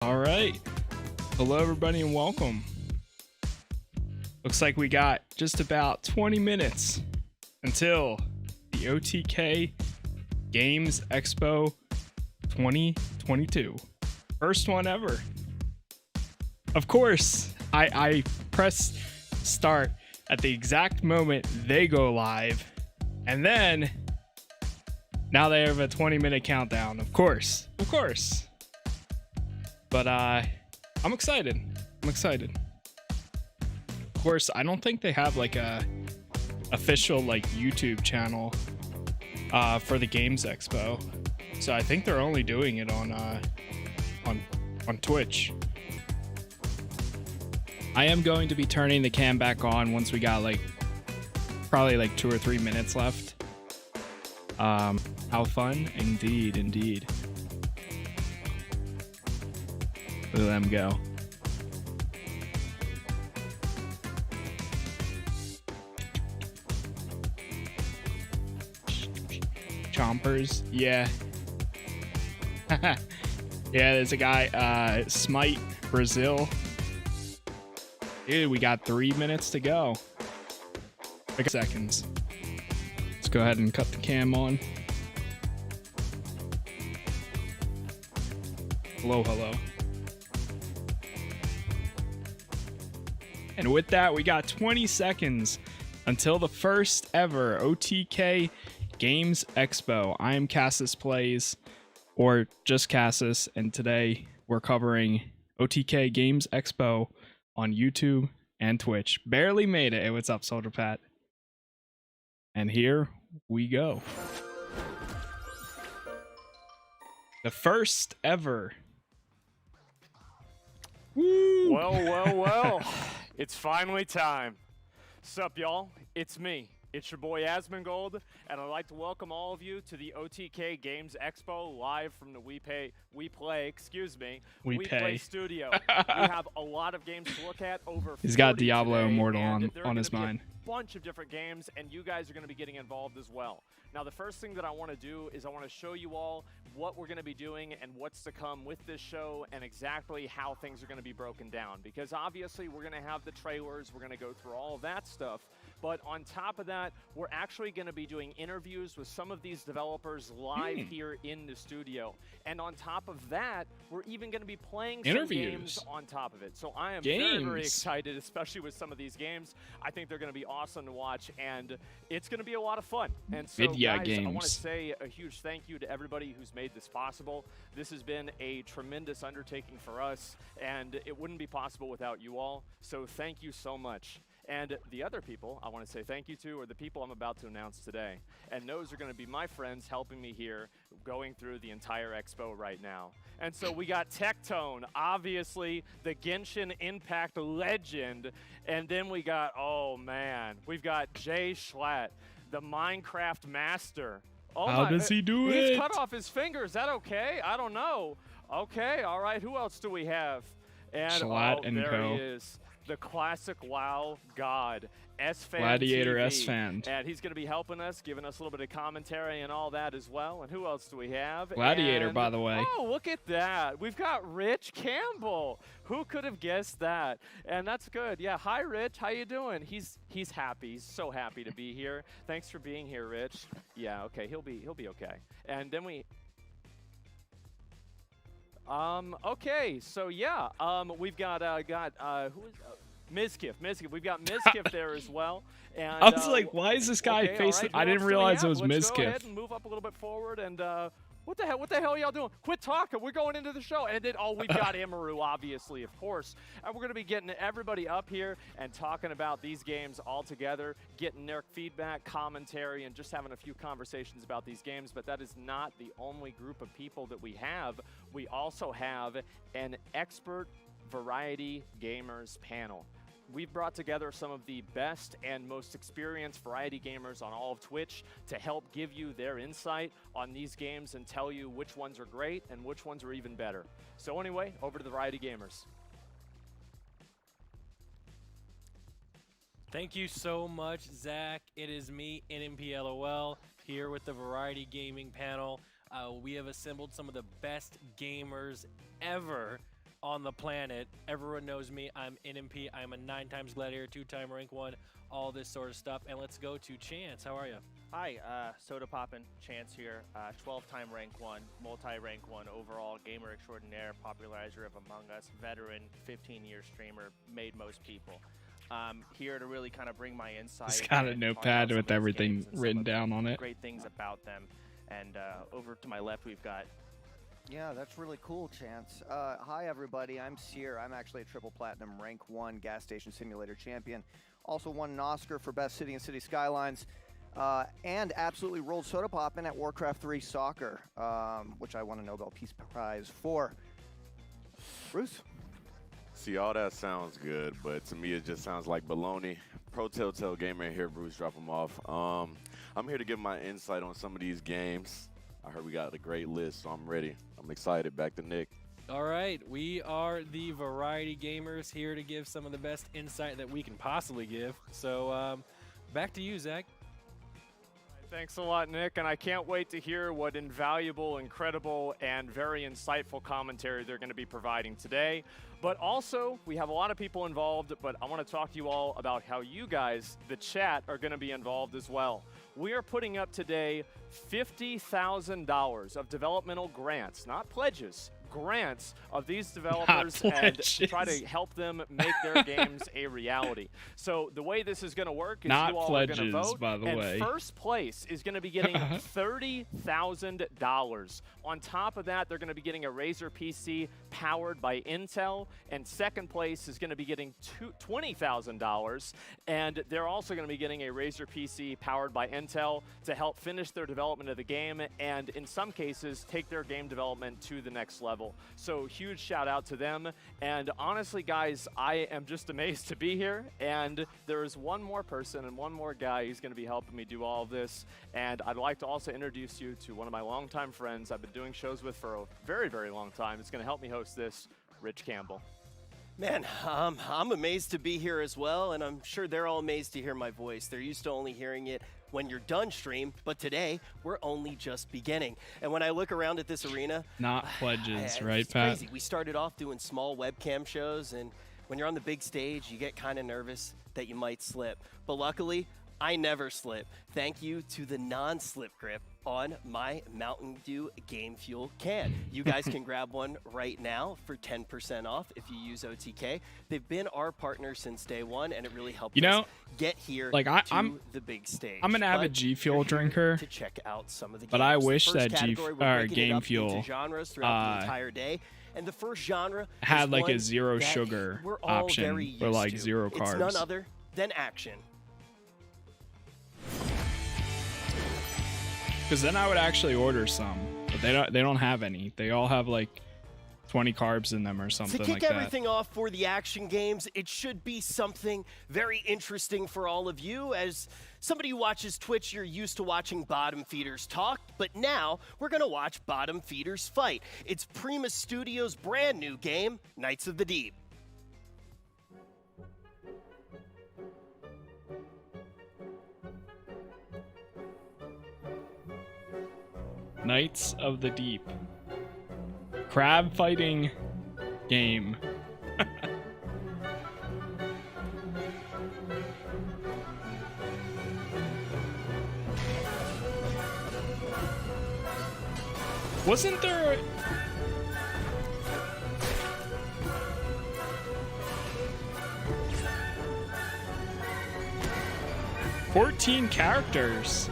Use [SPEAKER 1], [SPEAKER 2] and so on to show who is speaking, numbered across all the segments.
[SPEAKER 1] All right. Hello, everybody, and welcome. Looks like we got just about 20 minutes until the OTK Games Expo 2022. First one ever. Of course, I press start at the exact moment they go live, and then now they have a 20-minute countdown. Of course. But I'm excited. Of course, I don't think they have like a official like YouTube channel for the Games Expo, so I think they're only doing it on Twitch. I am going to be turning the cam back on once we got like probably like 2 or 3 minutes left. How fun, indeed. Look at them go. Chompers, yeah. Yeah, there's a guy, Smite, Brazil. Dude, we got 3 minutes to go. 6 seconds. Let's go ahead and cut the cam on. Hello. And with that, we got 20 seconds until the first ever OTK Games Expo. I am Casas Plays, or just Casas, and today we're covering OTK Games Expo on YouTube and Twitch. Barely made it. Hey, what's up, Soldier Pat? And here we go. The first ever. Woo!
[SPEAKER 2] Well. It's finally time. Sup, y'all? It's me. It's your boy Asmongold, and I'd like to welcome all of you to the OTK Games Expo live from the We Play studio. We have a lot of games to look at. He's
[SPEAKER 1] got Diablo Immortal on his mind.
[SPEAKER 2] Bunch of different games, and you guys are going to be getting involved as well. Now, the first thing that I want to do is I want to show you all what we're going to be doing and what's to come with this show and exactly how things are going to be broken down, because obviously we're going to have the trailers, we're going to go through all of that stuff, but on top of that, we're actually going to be doing interviews with some of these developers live here in the studio, and on top of that, we're even going to be playing some games on top of it. So I am very excited, especially with some of these games. I think they're going to be awesome to watch, and it's going to be a lot of fun. And so guys, I want to say a huge thank you to everybody who's made this possible. This has been a tremendous undertaking for us, and it wouldn't be possible without you all. So thank you so much. And the other people I want to say thank you to are the people I'm about to announce today. And those are going to be my friends helping me here going through the entire expo right now. And so we got Tectone, obviously the Genshin Impact legend. And then we got, oh man, we've got Jay Schlatt, the Minecraft master. Oh,
[SPEAKER 1] how does he do it?
[SPEAKER 2] He's cut off his finger. Is that okay? I don't know. Okay, all right. Who else do we have? And
[SPEAKER 1] Schlatt and
[SPEAKER 2] there
[SPEAKER 1] Co.
[SPEAKER 2] he is. The classic WoW god, S-Fan
[SPEAKER 1] Gladiator
[SPEAKER 2] TV.
[SPEAKER 1] S-Fan.
[SPEAKER 2] And he's going to be helping us, giving us a little bit of commentary and all that as well. And who else do we have?
[SPEAKER 1] Gladiator, by the way.
[SPEAKER 2] Oh, look at that. We've got Rich Campbell. Who could have guessed that? And that's good. Yeah, hi, Rich. How you doing? He's happy. He's so happy to be here. Thanks for being here, Rich. Yeah, okay. He'll be okay. And then we... okay, so yeah, we've got who is Mizkif. We've got Mizkif there as well. And
[SPEAKER 1] I was like, why is this guy facing?
[SPEAKER 2] Right,
[SPEAKER 1] I didn't realize it was
[SPEAKER 2] Let's
[SPEAKER 1] Mizkif.
[SPEAKER 2] go ahead and move up a little bit forward. And what the hell are y'all doing? Quit talking. We're going into the show. And then we've got Immoru, obviously, of course. And we're going to be getting everybody up here and talking about these games all together, getting their feedback, commentary, and just having a few conversations about these games. But that is not the only group of people that we have. We also have an expert variety gamers panel. We've brought together some of the best and most experienced variety gamers on all of Twitch to help give you their insight on these games and tell you which ones are great and which ones are even better. So anyway, over to the variety gamers.
[SPEAKER 3] Thank you so much, Zach. It is me, NMPLOL, here with the Variety Gaming panel. We have assembled some of the best gamers ever on the planet. Everyone knows me. I'm NMP. I'm a 9-time Gladiator, 2-time rank 1, all this sort of stuff. And let's go to Chance. How are you?
[SPEAKER 4] Hi, Soda Poppin' Chance here, 12-time rank 1, multi-rank 1 overall, gamer extraordinaire, popularizer of Among Us, veteran, 15-year streamer, made most people. Here to really kind of bring my insight.
[SPEAKER 1] It's got a
[SPEAKER 4] and
[SPEAKER 1] notepad
[SPEAKER 4] talk about
[SPEAKER 1] with
[SPEAKER 4] some of those
[SPEAKER 1] everything
[SPEAKER 4] games and some
[SPEAKER 1] written
[SPEAKER 4] of the
[SPEAKER 1] down on it.
[SPEAKER 4] Great things about them. And over to my left, we've got...
[SPEAKER 5] Yeah, that's really cool, Chance. Hi, everybody. I'm Seer. I'm actually a triple platinum rank 1 gas station simulator champion. Also won an Oscar for Best City and City Skylines. And absolutely rolled Soda Poppin' at Warcraft 3 Soccer, which I won a Nobel Peace Prize for. Bruce?
[SPEAKER 6] See, all that sounds good, but to me it just sounds like baloney. Pro Telltale Gamer here, Bruce, drop them off. I'm here to give my insight on some of these games. I heard we got a great list, so I'm ready. I'm excited. Back to Nick.
[SPEAKER 3] All right, we are the Variety Gamers here to give some of the best insight that we can possibly give. So back to you, Zach.
[SPEAKER 2] Thanks a lot, Nick, and I can't wait to hear what invaluable, incredible, and very insightful commentary they're going to be providing today. But also, we have a lot of people involved, but I want to talk to you all about how you guys, the chat, are going to be involved as well. We are putting up today $50,000 of developmental grants, not pledges, grants of these developers and try to help them make their games a reality. So the way this is going to work is
[SPEAKER 1] Not
[SPEAKER 2] you all
[SPEAKER 1] pledges,
[SPEAKER 2] are going to vote,
[SPEAKER 1] by the
[SPEAKER 2] and
[SPEAKER 1] way.
[SPEAKER 2] first place is going to be getting $30,000. On top of that, they're going to be getting a Razer PC powered by Intel, and second place is going to be getting $20,000, and they're also going to be getting a Razer PC powered by Intel to help finish their development of the game, and in some cases, take their game development to the next level. So huge shout out to them. And honestly, guys, I am just amazed to be here. And there is one more person and one more guy who's going to be helping me do all of this. And I'd like to also introduce you to one of my longtime friends I've been doing shows with for a very, very long time. It's going to help me host this, Rich Campbell.
[SPEAKER 7] Man, I'm amazed to be here as well, and I'm sure they're all amazed to hear my voice. They're used to only hearing it when you're done stream, but today we're only just beginning. And when I look around at this arena,
[SPEAKER 1] Not pledges, right,
[SPEAKER 7] it's
[SPEAKER 1] Pat?
[SPEAKER 7] crazy. We started off doing small webcam shows, and when you're on the big stage, you get kind of nervous that you might slip. But luckily, I never slip. Thank you to the non-slip grip on my Mountain Dew Game Fuel can. You guys can grab one right now for 10% off if you use OTK. They've been our partner since day one, and it really helped us get here
[SPEAKER 1] like
[SPEAKER 7] to the big stage.
[SPEAKER 1] I'm an avid
[SPEAKER 7] But
[SPEAKER 1] G Fuel
[SPEAKER 7] you're here
[SPEAKER 1] drinker,
[SPEAKER 7] to check out some of the
[SPEAKER 1] but I
[SPEAKER 7] games. The
[SPEAKER 1] wish
[SPEAKER 7] first
[SPEAKER 1] that
[SPEAKER 7] category, we're breaking it
[SPEAKER 1] Game
[SPEAKER 7] up into
[SPEAKER 1] Fuel
[SPEAKER 7] genres throughout the entire day. And the first genre
[SPEAKER 1] had
[SPEAKER 7] is
[SPEAKER 1] like
[SPEAKER 7] one
[SPEAKER 1] a zero
[SPEAKER 7] that
[SPEAKER 1] sugar
[SPEAKER 7] we're all
[SPEAKER 1] option
[SPEAKER 7] very
[SPEAKER 1] or
[SPEAKER 7] used
[SPEAKER 1] like
[SPEAKER 7] to.
[SPEAKER 1] zero
[SPEAKER 7] It's
[SPEAKER 1] carbs.
[SPEAKER 7] none other than action.
[SPEAKER 1] Because then I would actually order some, but they don't have any. They all have like 20 carbs in them or something
[SPEAKER 7] To kick
[SPEAKER 1] like that.
[SPEAKER 7] everything off for the action games, it should be something very interesting for all of you. As somebody who watches Twitch, you're used to watching bottom feeders talk, but now we're going to watch bottom feeders fight. It's Prima Studios' brand new game, Knights of the Deep.
[SPEAKER 1] Knights of the Deep. Crab fighting game. Wasn't there 14 characters?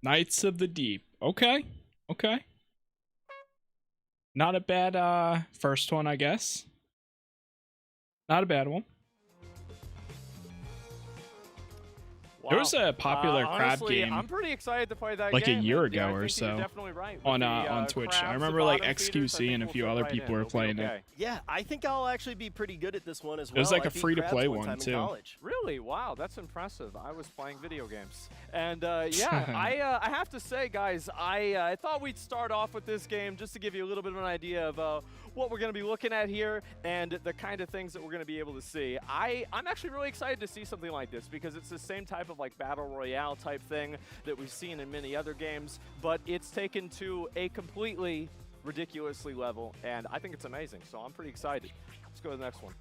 [SPEAKER 1] Knights of the Deep. Okay. Okay. Not a bad first one, I guess. Not a bad one. There was a popular crab
[SPEAKER 2] Honestly,
[SPEAKER 1] game
[SPEAKER 2] I'm pretty excited to play that
[SPEAKER 1] like
[SPEAKER 2] game.
[SPEAKER 1] a year
[SPEAKER 2] and, yeah,
[SPEAKER 1] ago
[SPEAKER 2] I
[SPEAKER 1] or
[SPEAKER 2] think that you're
[SPEAKER 1] so
[SPEAKER 2] definitely right.
[SPEAKER 1] on Twitch. I remember like XQC and a few other people were playing it.
[SPEAKER 7] Yeah, I think I'll actually be pretty good at this one as well.
[SPEAKER 1] It was like
[SPEAKER 7] I
[SPEAKER 1] a
[SPEAKER 7] beat
[SPEAKER 1] free-to-play
[SPEAKER 7] crabs
[SPEAKER 1] one,
[SPEAKER 7] time in
[SPEAKER 1] too.
[SPEAKER 7] college.
[SPEAKER 2] Really? Wow, that's impressive. I was playing video games. And yeah, I have to say, guys, I thought we'd start off with this game just to give you a little bit of an idea of what we're going to be looking at here and the kind of things that we're going to be able to see. I'm actually really excited to see something like this because it's the same type of like battle royale type thing that we've seen in many other games, but it's taken to a completely ridiculously level, and I think it's amazing, so I'm pretty excited. Let's go to the next one.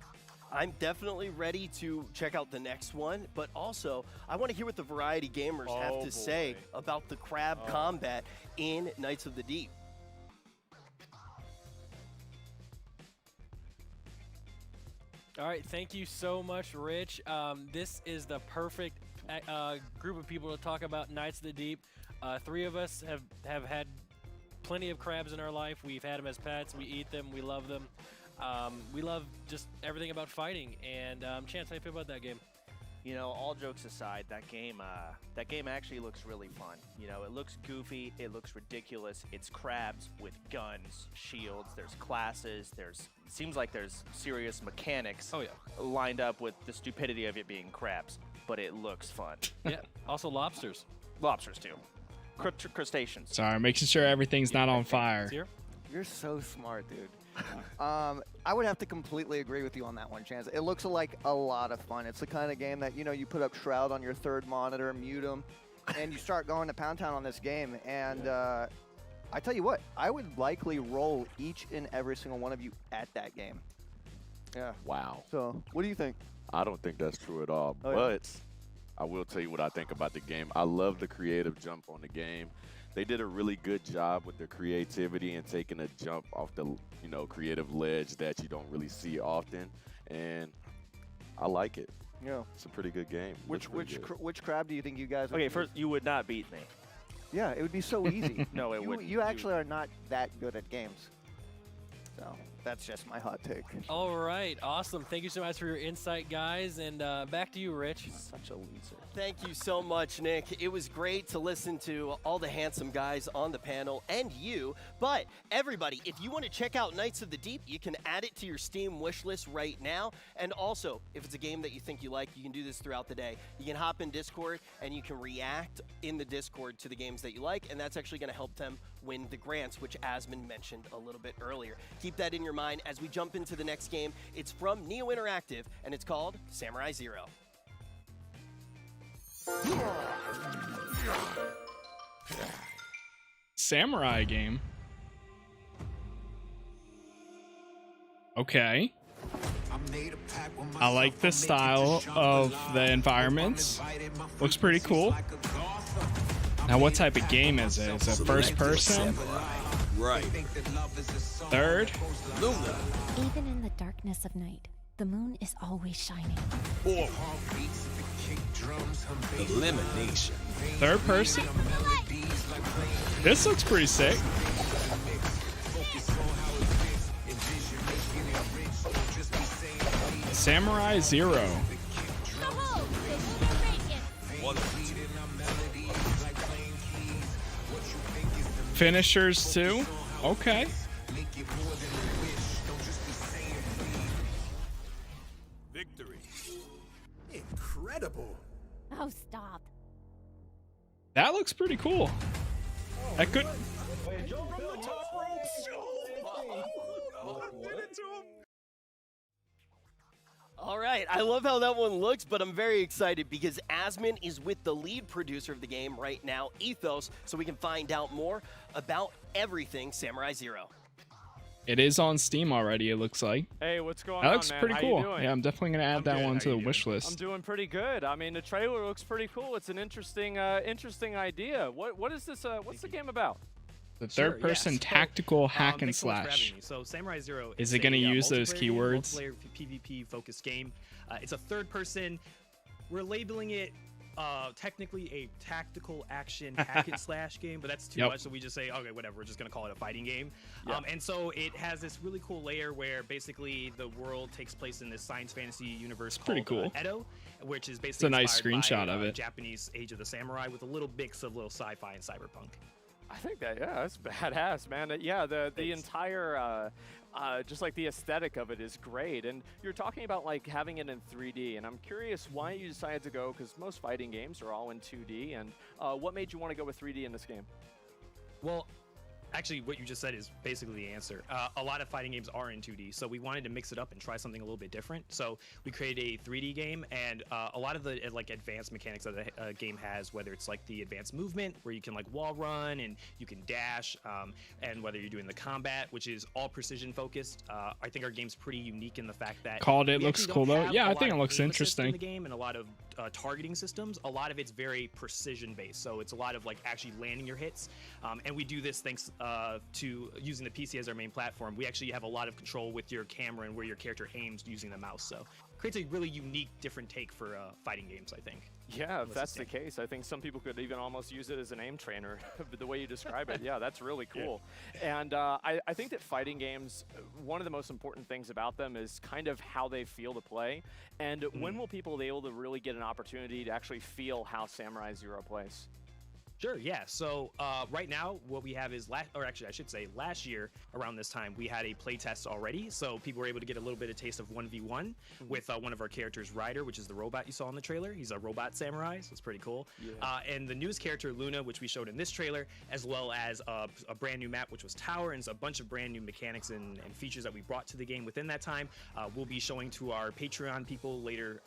[SPEAKER 7] I'm definitely ready to check out the next one, but also I want to hear what the Variety Gamers have to say about the crab combat in Knights of the Deep.
[SPEAKER 3] All right, thank you so much, Rich. This is the perfect group of people to talk about Knights of the Deep. Three of us have had plenty of crabs in our life. We've had them as pets. We eat them. We love them. We love just everything about fighting. And Chance, how you feel about that game?
[SPEAKER 4] You know, all jokes aside, that game actually looks really fun. You know, it looks goofy, it looks ridiculous. It's crabs with guns, shields. There's classes. It seems like there's serious mechanics.
[SPEAKER 3] Oh, yeah.
[SPEAKER 4] Lined up with the stupidity of it being crabs, but it looks fun.
[SPEAKER 3] Yeah. Also lobsters.
[SPEAKER 4] Lobsters too. Crustaceans.
[SPEAKER 1] Sorry, making sure everything's not on fire.
[SPEAKER 3] Here.
[SPEAKER 5] You're so smart, dude. I would have to completely agree with you on that one, Chance. It looks like a lot of fun. It's the kind of game that, you know, you put up Shroud on your third monitor, mute them, and you start going to Pound Town on this game. And I tell you what, I would likely roll each and every single one of you at that game. Yeah.
[SPEAKER 6] Wow.
[SPEAKER 5] So, what do you think?
[SPEAKER 6] I don't think that's true at all,
[SPEAKER 5] Oh, yeah.
[SPEAKER 6] but I will tell you what I think about the game. I love the creative jump on the game. They did a really good job with their creativity and taking a jump off the, you know, creative ledge that you don't really see often, and I like it.
[SPEAKER 5] Yeah.
[SPEAKER 6] It's a pretty good game.
[SPEAKER 5] Which
[SPEAKER 6] Looks really good.
[SPEAKER 5] which crab do you think you guys would
[SPEAKER 4] Okay,
[SPEAKER 5] use?
[SPEAKER 4] first, you would not beat me.
[SPEAKER 5] Yeah, it would be so easy.
[SPEAKER 4] No, it wouldn't.
[SPEAKER 5] You actually are not that good at games. So, that's just my hot take.
[SPEAKER 3] All right. Awesome. Thank you so much for your insight, guys. And back to you, Rich.
[SPEAKER 4] Such a loser.
[SPEAKER 7] Thank you so much, Nick. It was great to listen to all the handsome guys on the panel and you. But everybody, if you want to check out Knights of the Deep, you can add it to your Steam wish list right now. And also, if it's a game that you think you like, you can do this throughout the day. You can hop in Discord and you can react in the Discord to the games that you like, and that's actually going to help them win the grants, which Asmund mentioned a little bit earlier. Keep that in your mind as we jump into the next game. It's from Neo Interactive, and it's called Samurai Zero.
[SPEAKER 1] Samurai game. Okay. I like the style of the environments. Looks pretty cool. Now, what type of game is it? Is it first person?
[SPEAKER 8] Right.
[SPEAKER 1] Third?
[SPEAKER 8] Luna.
[SPEAKER 9] Even in the darkness of night, the moon is always shining.
[SPEAKER 8] Or elimination.
[SPEAKER 1] Third person? This looks pretty sick. Samurai Zero. Finishers too? Okay.
[SPEAKER 8] Victory. Incredible.
[SPEAKER 9] Oh, stop.
[SPEAKER 1] That looks pretty cool. That could...
[SPEAKER 7] All right, I love how that one looks, but I'm very excited because Asmund is with the lead producer of the game right now, Ethos, so we can find out more about everything Samurai Zero.
[SPEAKER 1] It is on Steam already, it looks like.
[SPEAKER 2] Hey, what's going
[SPEAKER 1] That
[SPEAKER 2] on,
[SPEAKER 1] looks
[SPEAKER 2] man?
[SPEAKER 1] pretty
[SPEAKER 2] How
[SPEAKER 1] cool.
[SPEAKER 2] you doing?
[SPEAKER 1] Yeah, I'm definitely going to add
[SPEAKER 2] I'm
[SPEAKER 1] that
[SPEAKER 2] good.
[SPEAKER 1] one
[SPEAKER 2] How
[SPEAKER 1] to the
[SPEAKER 2] you
[SPEAKER 1] wish
[SPEAKER 2] doing?
[SPEAKER 1] list.
[SPEAKER 2] I'm doing pretty good. I mean, the trailer looks pretty cool. It's an interesting idea. What is this? What's the game about?
[SPEAKER 1] The third-person tactical hack and
[SPEAKER 10] thanks so much for
[SPEAKER 1] slash.
[SPEAKER 10] having me. So Samurai Zero
[SPEAKER 1] Is it gonna use those keywords?
[SPEAKER 10] Multiplayer PvP focused game. It's a third-person. We're labeling it technically a tactical action hack and slash game, but that's too much, so we just say, okay, whatever, we're just gonna call it a fighting game. And so it has this really cool layer where basically the world takes place in this science fantasy universe called Edo, which is basically
[SPEAKER 1] it's a nice
[SPEAKER 10] inspired by,
[SPEAKER 1] screenshot of it.
[SPEAKER 10] Japanese Age of the Samurai with a little mix of little sci-fi and cyberpunk.
[SPEAKER 2] I think that, yeah, that's badass, man. Yeah, the entire, just like the aesthetic of it is great. And you're talking about like having it in 3D, and I'm curious why you decided to go, because most fighting games are all in 2D, and what made you want to go with 3D in this game?
[SPEAKER 10] Well, actually, what you just said is basically the answer. A lot of fighting games are in 2D, so we wanted to mix it up and try something a little bit different. So we created a 3D game, and a lot of the like advanced mechanics that the game has, whether it's like the advanced movement, where you can like wall run and you can dash, and whether you're doing the combat, which is all precision focused. I think our game's pretty unique in the fact that
[SPEAKER 1] it looks cool though. Yeah, I think it looks interesting.
[SPEAKER 10] In the game and a lot of targeting systems. A lot of it's very precision based, so it's a lot of like actually landing your hits, and we do this thanks to using the PC as our main platform. We actually have a lot of control with your camera and where your character aims using the mouse, so creates a really unique, different take for fighting games, I think.
[SPEAKER 2] Yeah, if that's the case, I think some people could even almost use it as an aim trainer, the way you describe it. Yeah, that's really cool. And I think that fighting games, one of the most important things about them is kind of how they feel to play. And when will people be able to really get an opportunity to actually feel how Samurai Zero plays?
[SPEAKER 10] Sure, yeah. So right now, what we have is, last year around this time, we had a playtest already. So people were able to get a little bit of taste of 1v1 with one of our characters, Ryder, which is the robot you saw in the trailer. He's a robot samurai, so it's pretty cool. Yeah. And the newest character, Luna, which we showed in this trailer, as well as a brand new map, which was Tower, and a bunch of brand new mechanics and features that we brought to the game within that time. We'll be showing to our Patreon people later,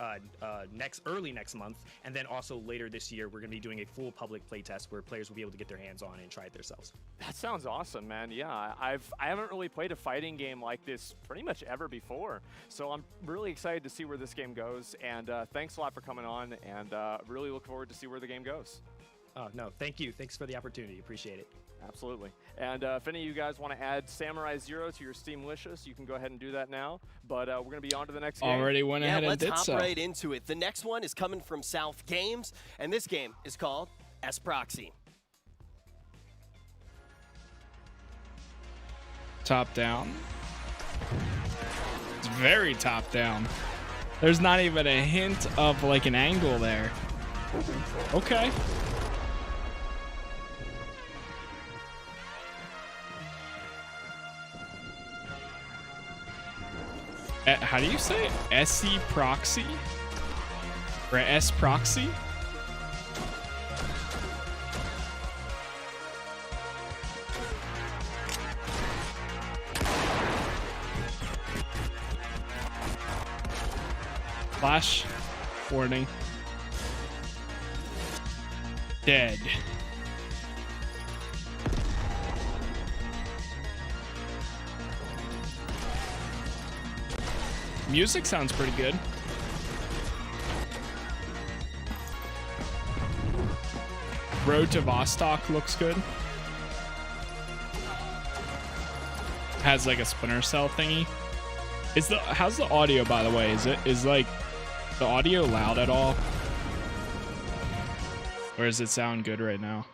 [SPEAKER 10] early next month. And then also later this year, we're going to be doing a full public playtest where players will be able to get their hands on it and try it themselves.
[SPEAKER 2] That sounds awesome, man. Yeah, I haven't really played a fighting game like this pretty much ever before, so I'm really excited to see where this game goes, and thanks a lot for coming on, and really look forward to see where the game goes.
[SPEAKER 10] Oh, no, thank you. Thanks for the opportunity. Appreciate it.
[SPEAKER 2] Absolutely. And if any of you guys want to add Samurai Zero to your Steam wishlist, you can go ahead and do that now. But we're going to be on to the next game.
[SPEAKER 1] Already went ahead and did so.
[SPEAKER 7] Let's hop right into it. The next one is coming from South Games, and this game is called S-Proxy.
[SPEAKER 1] Top down. It's very top down. There's not even a hint of like an angle there. Okay. How do you say it? SC proxy? Or S proxy? Flash warning. Dead. Music sounds pretty good. Road to Vostok looks good. Has like a splinter cell thingy. How's the audio, by the way? Is like the audio loud at all? Or does it sound good right now?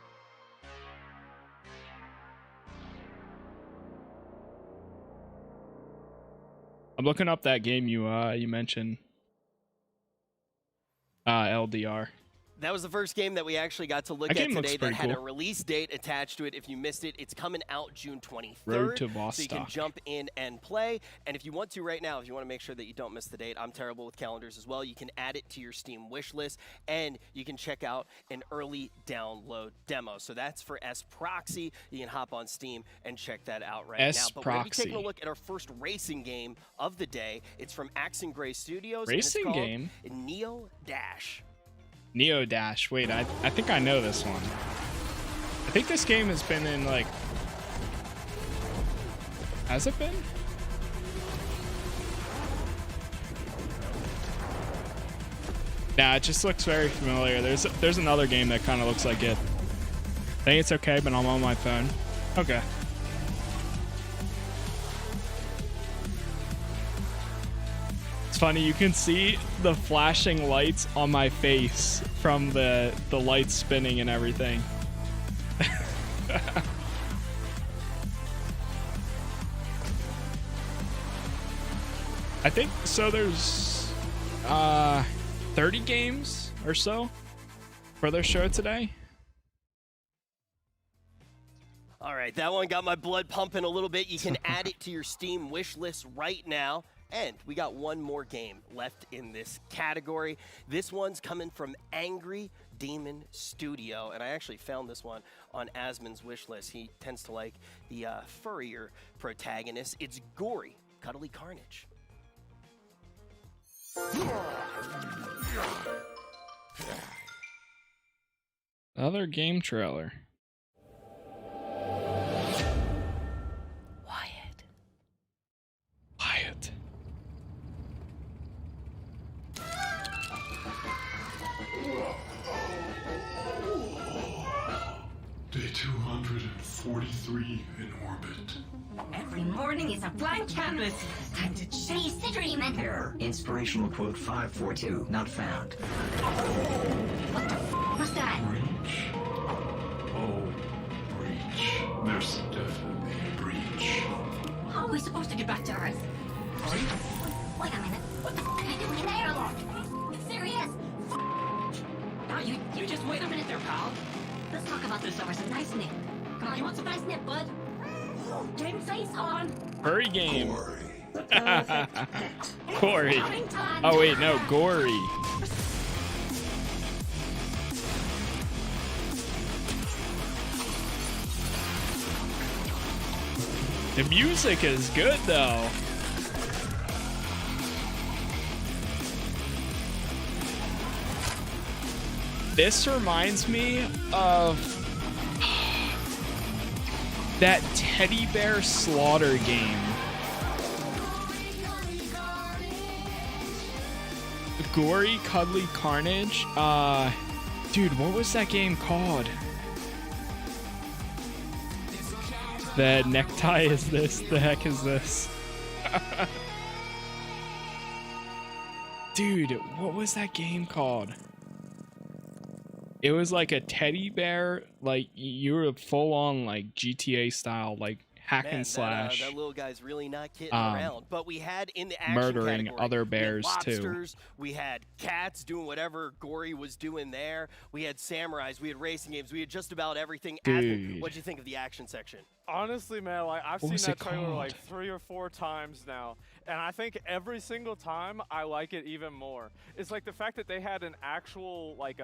[SPEAKER 1] I'm looking up that game you mentioned. LDR.
[SPEAKER 7] That was the first game that we actually got to look at today that had a release date attached to it. If you missed it, it's coming out June 23rd.
[SPEAKER 1] Road to Vostok.
[SPEAKER 7] So you can jump in and play. And if you want to right now, if you want to make sure that you don't miss the date, I'm terrible with calendars as well, you can add it to your Steam wish list, and you can check out an early download demo. So that's for S-Proxy. You can hop on Steam and check that out right now. But we're going to be taking a look at our first racing game of the day. It's from Axe and Gray Studios.
[SPEAKER 1] Racing
[SPEAKER 7] and it's
[SPEAKER 1] game?
[SPEAKER 7] Neo Dash.
[SPEAKER 1] Neo Dash. Wait, I think I know this one. I think this game has been in like... Has it been? Nah, it just looks very familiar. There's another game that kind of looks like it. I think it's okay, but I'm on my phone. Okay. It's It's funny, you can see the flashing lights on my face from the lights spinning and everything. I think so. There's 30 games or so for their show today.
[SPEAKER 7] All right, that one got my blood pumping a little bit. You can add it to your Steam wish list right now. And we got one more game left in this category. This one's coming from Angry Demon Studio, and I actually found this one on Asmon's wish list. He tends to like the furrier protagonist. It's Gory Cuddly Carnage.
[SPEAKER 1] Another game trailer. Wyatt.
[SPEAKER 11] Day 243 in orbit.
[SPEAKER 12] Every morning is a blank canvas. Time to chase the dream and...
[SPEAKER 13] Error. Inspirational quote 542 not found.
[SPEAKER 12] What the f*** was that?
[SPEAKER 11] Breach. Oh, breach. There's definitely a breach.
[SPEAKER 12] How are we supposed to get back to Earth? Wait a minute. What the f*** are you doing in the airlock? It's serious. Now you just wait a minute there, pal. Let's talk about this over some nice nip. Come on, you want some nice nip, bud? Game face on.
[SPEAKER 1] Furry game. Gory. Oh wait, no, gory. The music is good though. This reminds me of that teddy bear slaughter game. Gory Cuddly Carnage. Dude, what was that game called? The necktie is this. The heck is this? Dude, what was that game called? It was like a teddy bear, like you were full on like GTA style, like hack and slash.
[SPEAKER 7] That little guy's really not kidding around. But we had in the action
[SPEAKER 1] murdering
[SPEAKER 7] category,
[SPEAKER 1] other bears
[SPEAKER 7] we had
[SPEAKER 1] too.
[SPEAKER 7] lobsters, we had cats doing whatever Gory was doing there. We had samurais, we had racing games, we had just about everything.
[SPEAKER 1] Dude.
[SPEAKER 7] What'd you think of the action section?
[SPEAKER 2] Honestly, man, like I've
[SPEAKER 1] What
[SPEAKER 2] seen
[SPEAKER 1] was
[SPEAKER 2] that
[SPEAKER 1] it
[SPEAKER 2] trailer
[SPEAKER 1] called?
[SPEAKER 2] like 3 or 4 times now, and I think every single time I like it even more. It's like the fact that they had an actual like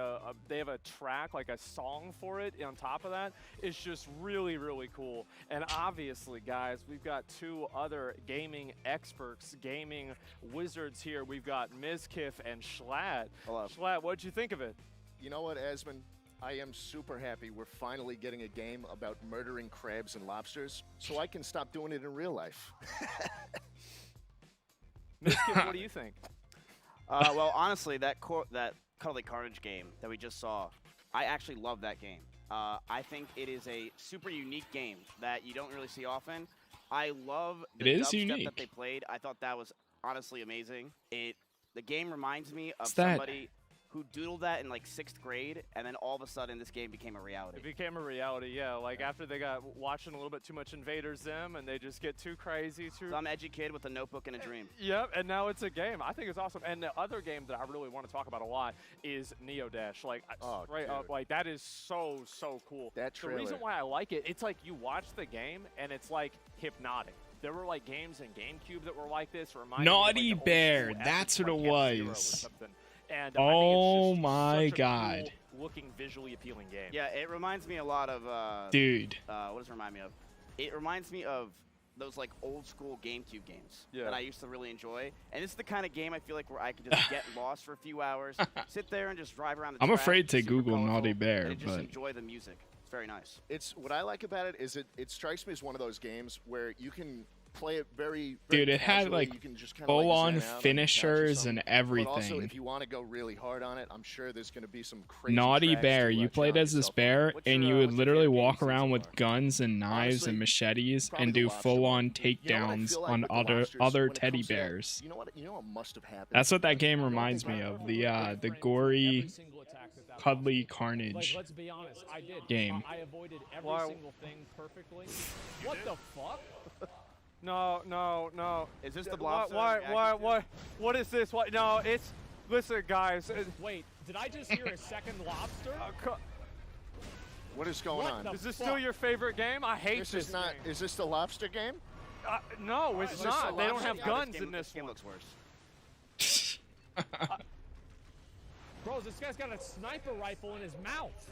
[SPEAKER 2] they have a track, like a song for it on top of that is just really, really cool. And obviously, guys, we've got 2 other gaming experts, gaming wizards here. We've got Mizkif and Schlatt.
[SPEAKER 14] Hello.
[SPEAKER 2] Schlatt, what'd you think of it?
[SPEAKER 14] You know what, Asmon? I am super happy we're finally getting a game about murdering crabs and lobsters, so I can stop doing it in real life.
[SPEAKER 2] Mizkif, what do you think?
[SPEAKER 15] Well, honestly, that Cuddly Carnage game that we just saw, I actually love that game. I think it is a super unique game that you don't really see often. I love the dubstep that they played. I thought that was honestly amazing. The game reminds me of somebody who doodled that in like 6th grade, and then all of a sudden this game became a reality.
[SPEAKER 2] It became a reality, yeah. Like after they got watching a little bit too much Invader Zim, and they just get too crazy.
[SPEAKER 15] Some edgy kid with a notebook and a dream.
[SPEAKER 2] Yep, and now it's a game. I think it's awesome. And the other game that I really want to talk about a lot is Neo Dash. Like straight up, like that is so cool.
[SPEAKER 14] That trailer.
[SPEAKER 2] The reason why I like it, it's like you watch the game and it's like hypnotic. There were like games in GameCube that were like this.
[SPEAKER 1] Naughty
[SPEAKER 2] of, like,
[SPEAKER 1] Bear, that's what it was.
[SPEAKER 2] And
[SPEAKER 1] oh
[SPEAKER 2] I think it's just
[SPEAKER 1] my
[SPEAKER 2] such a
[SPEAKER 1] god.
[SPEAKER 2] cool looking, visually appealing game.
[SPEAKER 15] Yeah, it reminds me a lot of
[SPEAKER 1] dude.
[SPEAKER 15] What does it remind me of? It reminds me of those like old school GameCube games that I used to really enjoy. And it's the kind of game I feel like where I could just get lost for a few hours, sit there and just drive around the
[SPEAKER 1] I'm
[SPEAKER 15] track,
[SPEAKER 1] afraid to
[SPEAKER 15] super
[SPEAKER 1] Google
[SPEAKER 15] colorful,
[SPEAKER 1] Naughty Bear,
[SPEAKER 15] and just
[SPEAKER 1] but
[SPEAKER 15] enjoy the music. It's very nice.
[SPEAKER 14] It's what I like about it is it strikes me as one of those games where you can play it very
[SPEAKER 1] Dude, it had
[SPEAKER 14] casually.
[SPEAKER 1] like
[SPEAKER 14] You can just kinda,
[SPEAKER 1] full-on
[SPEAKER 14] like, zen out on the couch or
[SPEAKER 1] finishers and
[SPEAKER 14] something. But also,
[SPEAKER 1] everything.
[SPEAKER 14] if you want to go really hard on it, I'm sure there's going to be some crazy
[SPEAKER 1] Naughty
[SPEAKER 14] tracks
[SPEAKER 1] Bear,
[SPEAKER 14] to,
[SPEAKER 1] you played
[SPEAKER 14] challenge
[SPEAKER 1] as this
[SPEAKER 14] yourself on.
[SPEAKER 1] bear, and you would
[SPEAKER 14] what's your
[SPEAKER 1] literally
[SPEAKER 14] favorite game
[SPEAKER 1] walk
[SPEAKER 14] you've seen
[SPEAKER 1] around
[SPEAKER 14] so
[SPEAKER 1] with
[SPEAKER 14] far?
[SPEAKER 1] guns and knives
[SPEAKER 14] Honestly,
[SPEAKER 1] and machetes
[SPEAKER 14] probably
[SPEAKER 1] and
[SPEAKER 14] the
[SPEAKER 1] do
[SPEAKER 14] lobster
[SPEAKER 1] full-on
[SPEAKER 14] one. You know what I
[SPEAKER 1] takedowns
[SPEAKER 14] feel like
[SPEAKER 1] on
[SPEAKER 14] with the
[SPEAKER 1] other
[SPEAKER 14] lobsters,
[SPEAKER 1] other
[SPEAKER 14] when it
[SPEAKER 1] teddy
[SPEAKER 14] comes to-
[SPEAKER 1] bears.
[SPEAKER 14] You know what must have happened?
[SPEAKER 1] That's what that game reminds me of, the gory, cuddly carnage
[SPEAKER 2] Let's be honest, I did.
[SPEAKER 1] game.
[SPEAKER 2] I avoided every single thing perfectly. What the fuck? No.
[SPEAKER 15] Is this the lobster?
[SPEAKER 2] What is this? What? No, it's. Listen, guys. Wait, did I just hear a second lobster?
[SPEAKER 14] What is going on?
[SPEAKER 2] Is this still your favorite game? I hate this.
[SPEAKER 14] Is not.
[SPEAKER 2] game.
[SPEAKER 14] Is this the lobster game?
[SPEAKER 2] No, it's
[SPEAKER 14] Is this
[SPEAKER 2] not.
[SPEAKER 14] the
[SPEAKER 2] They don't
[SPEAKER 14] lobster
[SPEAKER 2] have
[SPEAKER 14] game?
[SPEAKER 2] guns
[SPEAKER 15] This
[SPEAKER 2] in this
[SPEAKER 15] game
[SPEAKER 2] one.
[SPEAKER 15] looks worse.
[SPEAKER 2] Bros, this guy's got a sniper rifle in his mouth.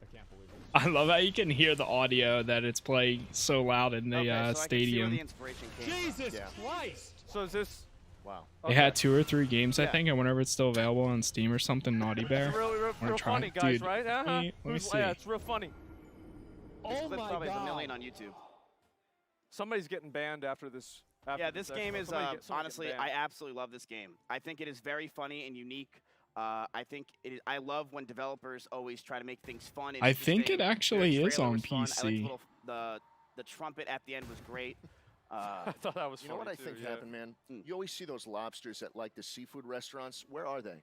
[SPEAKER 2] I can't believe it.
[SPEAKER 1] I love how you can hear the audio that it's playing so loud in the
[SPEAKER 15] Okay, so I can see where
[SPEAKER 1] stadium.
[SPEAKER 15] the inspiration came from.
[SPEAKER 2] Jesus Christ! So is this?
[SPEAKER 14] Wow.
[SPEAKER 1] They had 2 or 3 games, I
[SPEAKER 2] Yeah.
[SPEAKER 1] think, and whenever it's still available on Steam or something, Naughty Bear.
[SPEAKER 2] It's really
[SPEAKER 1] Wanna
[SPEAKER 2] real
[SPEAKER 1] try
[SPEAKER 2] funny,
[SPEAKER 1] it?
[SPEAKER 2] guys,
[SPEAKER 1] Dude,
[SPEAKER 2] right?
[SPEAKER 1] let me see.
[SPEAKER 2] Yeah, it's real funny.
[SPEAKER 15] This
[SPEAKER 2] Oh
[SPEAKER 15] clip
[SPEAKER 2] my
[SPEAKER 15] probably has a
[SPEAKER 2] god!
[SPEAKER 15] million on YouTube.
[SPEAKER 2] Somebody's getting banned after this. After
[SPEAKER 15] Yeah, this game is
[SPEAKER 2] somebody getting
[SPEAKER 15] honestly,
[SPEAKER 2] banned.
[SPEAKER 15] I absolutely love this game. I think it is very funny and unique. I think it is. I love when developers always try to make things fun. And
[SPEAKER 1] I think
[SPEAKER 15] interesting.
[SPEAKER 1] it actually
[SPEAKER 15] The
[SPEAKER 1] is
[SPEAKER 15] trailer
[SPEAKER 1] on
[SPEAKER 15] was fun. I liked
[SPEAKER 1] PC.
[SPEAKER 15] the trumpet at the end was great.
[SPEAKER 2] I thought that was
[SPEAKER 14] You know what
[SPEAKER 2] funny
[SPEAKER 14] I think
[SPEAKER 2] too, yeah.
[SPEAKER 14] happened, man? You always see those lobsters at like the seafood restaurants. Where are they?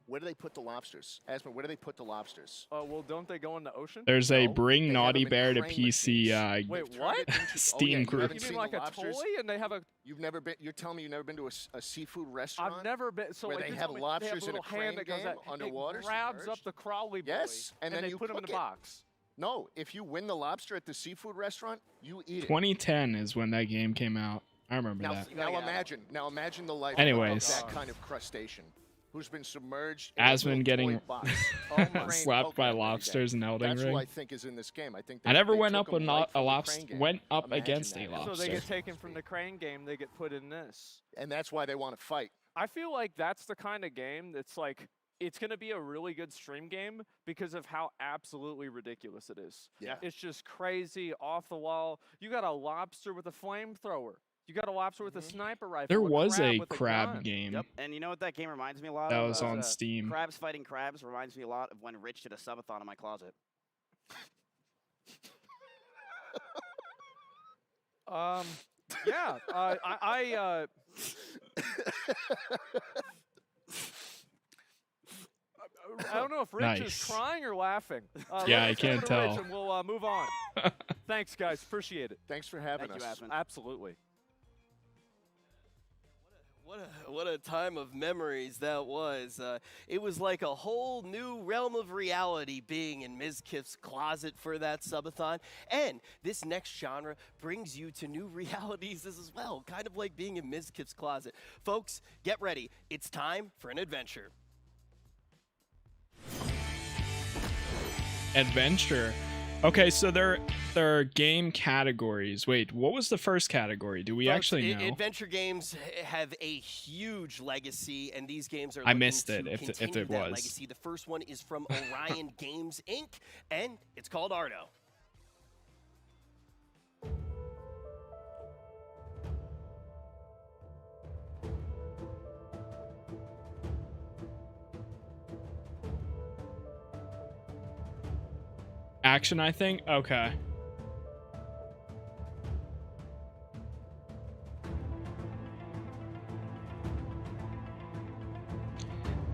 [SPEAKER 14] Where do they put the lobsters? Asma, where do they put the lobsters?
[SPEAKER 2] Well, don't they go in the ocean?
[SPEAKER 1] There's a
[SPEAKER 14] No,
[SPEAKER 1] Bring
[SPEAKER 14] they have
[SPEAKER 1] Naughty
[SPEAKER 14] them in
[SPEAKER 1] Bear to
[SPEAKER 14] crane
[SPEAKER 1] PC
[SPEAKER 14] machines.
[SPEAKER 2] Wait,
[SPEAKER 14] They've turned
[SPEAKER 2] what?
[SPEAKER 14] it into-
[SPEAKER 1] Steam
[SPEAKER 14] you
[SPEAKER 1] group.
[SPEAKER 14] haven't
[SPEAKER 2] You
[SPEAKER 14] seen
[SPEAKER 2] mean like
[SPEAKER 14] the
[SPEAKER 2] a
[SPEAKER 14] lobsters?
[SPEAKER 2] toy and they have a?
[SPEAKER 14] You've never been. You're telling me you've never been to a seafood restaurant?
[SPEAKER 2] I've never been. So
[SPEAKER 14] where
[SPEAKER 2] like,
[SPEAKER 14] they
[SPEAKER 2] you
[SPEAKER 14] have
[SPEAKER 2] told me
[SPEAKER 14] lobsters
[SPEAKER 2] they have a
[SPEAKER 14] in a
[SPEAKER 2] little hand
[SPEAKER 14] crane
[SPEAKER 2] that goes
[SPEAKER 14] game
[SPEAKER 2] out,
[SPEAKER 14] underwater,
[SPEAKER 2] it grabs up
[SPEAKER 14] submerged?
[SPEAKER 2] the crawly boy.
[SPEAKER 14] Yes, and then
[SPEAKER 2] they
[SPEAKER 14] you
[SPEAKER 2] put him in
[SPEAKER 14] cook
[SPEAKER 2] a
[SPEAKER 14] it.
[SPEAKER 2] box.
[SPEAKER 14] No, if you win the lobster at the seafood restaurant, you eat it.
[SPEAKER 1] 2010 is when that game came out. I remember
[SPEAKER 14] Now,
[SPEAKER 1] that.
[SPEAKER 14] now imagine the life
[SPEAKER 1] Anyways.
[SPEAKER 14] of that kind of crustacean who's been submerged in
[SPEAKER 1] Asmon
[SPEAKER 14] a little
[SPEAKER 1] getting
[SPEAKER 14] toy box. Crane
[SPEAKER 1] slapped by
[SPEAKER 14] poker every day.
[SPEAKER 1] lobsters in Elden
[SPEAKER 14] That's
[SPEAKER 1] Ring.
[SPEAKER 14] who I think is in this game. I think
[SPEAKER 1] I never
[SPEAKER 14] they
[SPEAKER 1] went
[SPEAKER 14] took
[SPEAKER 1] up
[SPEAKER 14] him
[SPEAKER 1] with
[SPEAKER 14] right
[SPEAKER 1] a
[SPEAKER 14] from the
[SPEAKER 1] lobster.
[SPEAKER 14] crane game.
[SPEAKER 1] Went up
[SPEAKER 14] Imagine
[SPEAKER 1] against
[SPEAKER 14] that.
[SPEAKER 1] a lobster.
[SPEAKER 2] So they get taken from the crane game. They get put in this.
[SPEAKER 14] And that's why they want to fight.
[SPEAKER 2] I feel like that's the kind of game that's like it's going to be a really good stream game because of how absolutely ridiculous it is.
[SPEAKER 14] Yeah.
[SPEAKER 2] It's just crazy, off the wall. You got a lobster with a flamethrower. You got a lobster with a sniper rifle.
[SPEAKER 1] There was a
[SPEAKER 2] with
[SPEAKER 1] crab
[SPEAKER 2] gun.
[SPEAKER 1] game.
[SPEAKER 15] Yep. And you know what that game reminds me a lot
[SPEAKER 1] That
[SPEAKER 15] of?
[SPEAKER 1] was on Steam.
[SPEAKER 15] Crabs Fighting Crabs reminds me a lot of when Rich did a subathon in my closet.
[SPEAKER 2] Yeah. I don't know if Rich
[SPEAKER 1] Nice.
[SPEAKER 2] is crying or laughing.
[SPEAKER 1] Yeah, I
[SPEAKER 2] let's go
[SPEAKER 1] can't
[SPEAKER 2] to
[SPEAKER 1] tell.
[SPEAKER 2] Rich and we'll move on. Thanks, guys. Appreciate it.
[SPEAKER 14] Thanks for having
[SPEAKER 15] Thank you,
[SPEAKER 14] us.
[SPEAKER 15] Asmon.
[SPEAKER 2] Absolutely.
[SPEAKER 7] What a time of memories that was. It was like a whole new realm of reality being in Ms. Kiff's closet for that subathon. And this next genre brings you to new realities as well, kind of like being in Ms. Kiff's closet. Folks, get ready. It's time for an adventure.
[SPEAKER 1] Adventure. Okay, so there are game categories. Wait, what was the first category? Do we
[SPEAKER 7] Folks,
[SPEAKER 1] actually know?
[SPEAKER 7] Adventure games have a huge legacy, and these games are
[SPEAKER 1] I
[SPEAKER 7] looking
[SPEAKER 1] missed
[SPEAKER 7] to
[SPEAKER 1] it, if
[SPEAKER 7] continue
[SPEAKER 1] it
[SPEAKER 7] that
[SPEAKER 1] was.
[SPEAKER 7] legacy. The first one is from Orion Games Inc., and it's called Ardo.
[SPEAKER 1] Action, I think? Okay.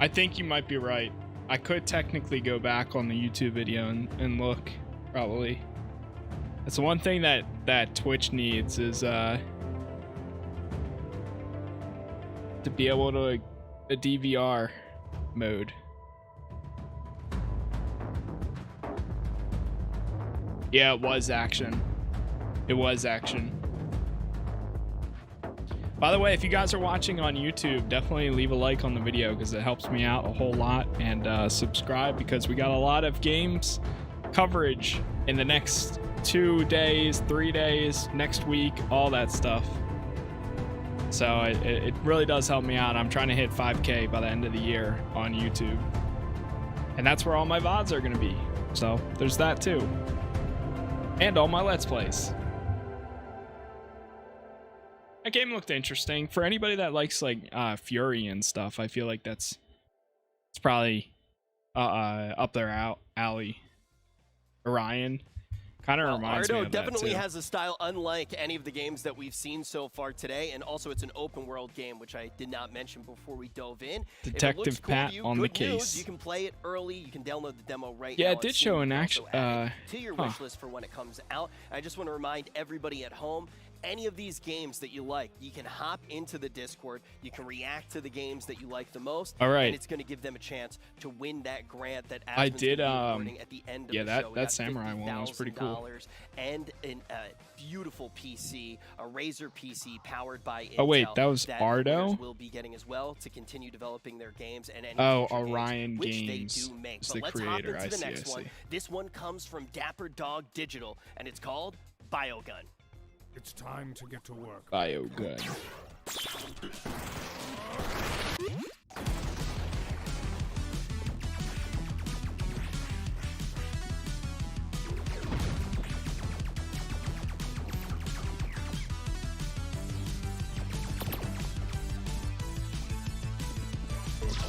[SPEAKER 1] I think you might be right. I could technically go back on the YouTube video and look, probably. That's the one thing that Twitch needs is to be able to a DVR mode. Yeah, it was action. It was action. By the way, if you guys are watching on YouTube, definitely leave a like on the video because it helps me out a whole lot. And subscribe because we got a lot of games coverage in the next 2 days, 3 days, next week, all that stuff. So it really does help me out. I'm trying to hit 5K by the end of the year on YouTube. And that's where all my VODs are going to be. So there's that too. And all my Let's Plays. That game looked interesting. For anybody that likes like Fury and stuff, I feel like it's probably up their alley. Orion kind of reminds me
[SPEAKER 7] Ardo
[SPEAKER 1] of
[SPEAKER 7] definitely
[SPEAKER 1] that too.
[SPEAKER 7] has a style unlike any of the games that we've seen so far today, and also it's an open world game, which I did not mention before we dove in.
[SPEAKER 1] Detective
[SPEAKER 7] if it looks cool
[SPEAKER 1] Pat
[SPEAKER 7] to you,
[SPEAKER 1] on the
[SPEAKER 7] good news,
[SPEAKER 1] case.
[SPEAKER 7] you can play it early. You can download the demo right now.
[SPEAKER 1] Yeah, it did show an action
[SPEAKER 7] to your wish list for when it comes out. I just want to remind everybody at home, any of these games that you like, you can hop into the Discord. You can react to the games that you like the most.
[SPEAKER 1] All right.
[SPEAKER 7] And it's going to give them a chance to win that grant that
[SPEAKER 1] I
[SPEAKER 7] Aspen's
[SPEAKER 1] did
[SPEAKER 7] gonna be awarding at the end of
[SPEAKER 1] yeah,
[SPEAKER 7] the show. We
[SPEAKER 1] that
[SPEAKER 7] got
[SPEAKER 1] samurai one was pretty cool.
[SPEAKER 7] $50,000 and a beautiful PC, a Razer PC powered by Intel.
[SPEAKER 1] Oh wait, that was Ardo?
[SPEAKER 7] Winners will be getting as well to continue developing their games and any
[SPEAKER 1] Oh,
[SPEAKER 7] future
[SPEAKER 1] Orion
[SPEAKER 7] games, which
[SPEAKER 1] Games
[SPEAKER 7] they do make.
[SPEAKER 1] is
[SPEAKER 7] But
[SPEAKER 1] the
[SPEAKER 7] let's
[SPEAKER 1] creator.
[SPEAKER 7] hop into the
[SPEAKER 1] I
[SPEAKER 7] next one.
[SPEAKER 1] see.
[SPEAKER 7] This one comes from Dapper Dog Digital, and it's called Biogun.
[SPEAKER 16] It's time to get to work.
[SPEAKER 1] Biogun.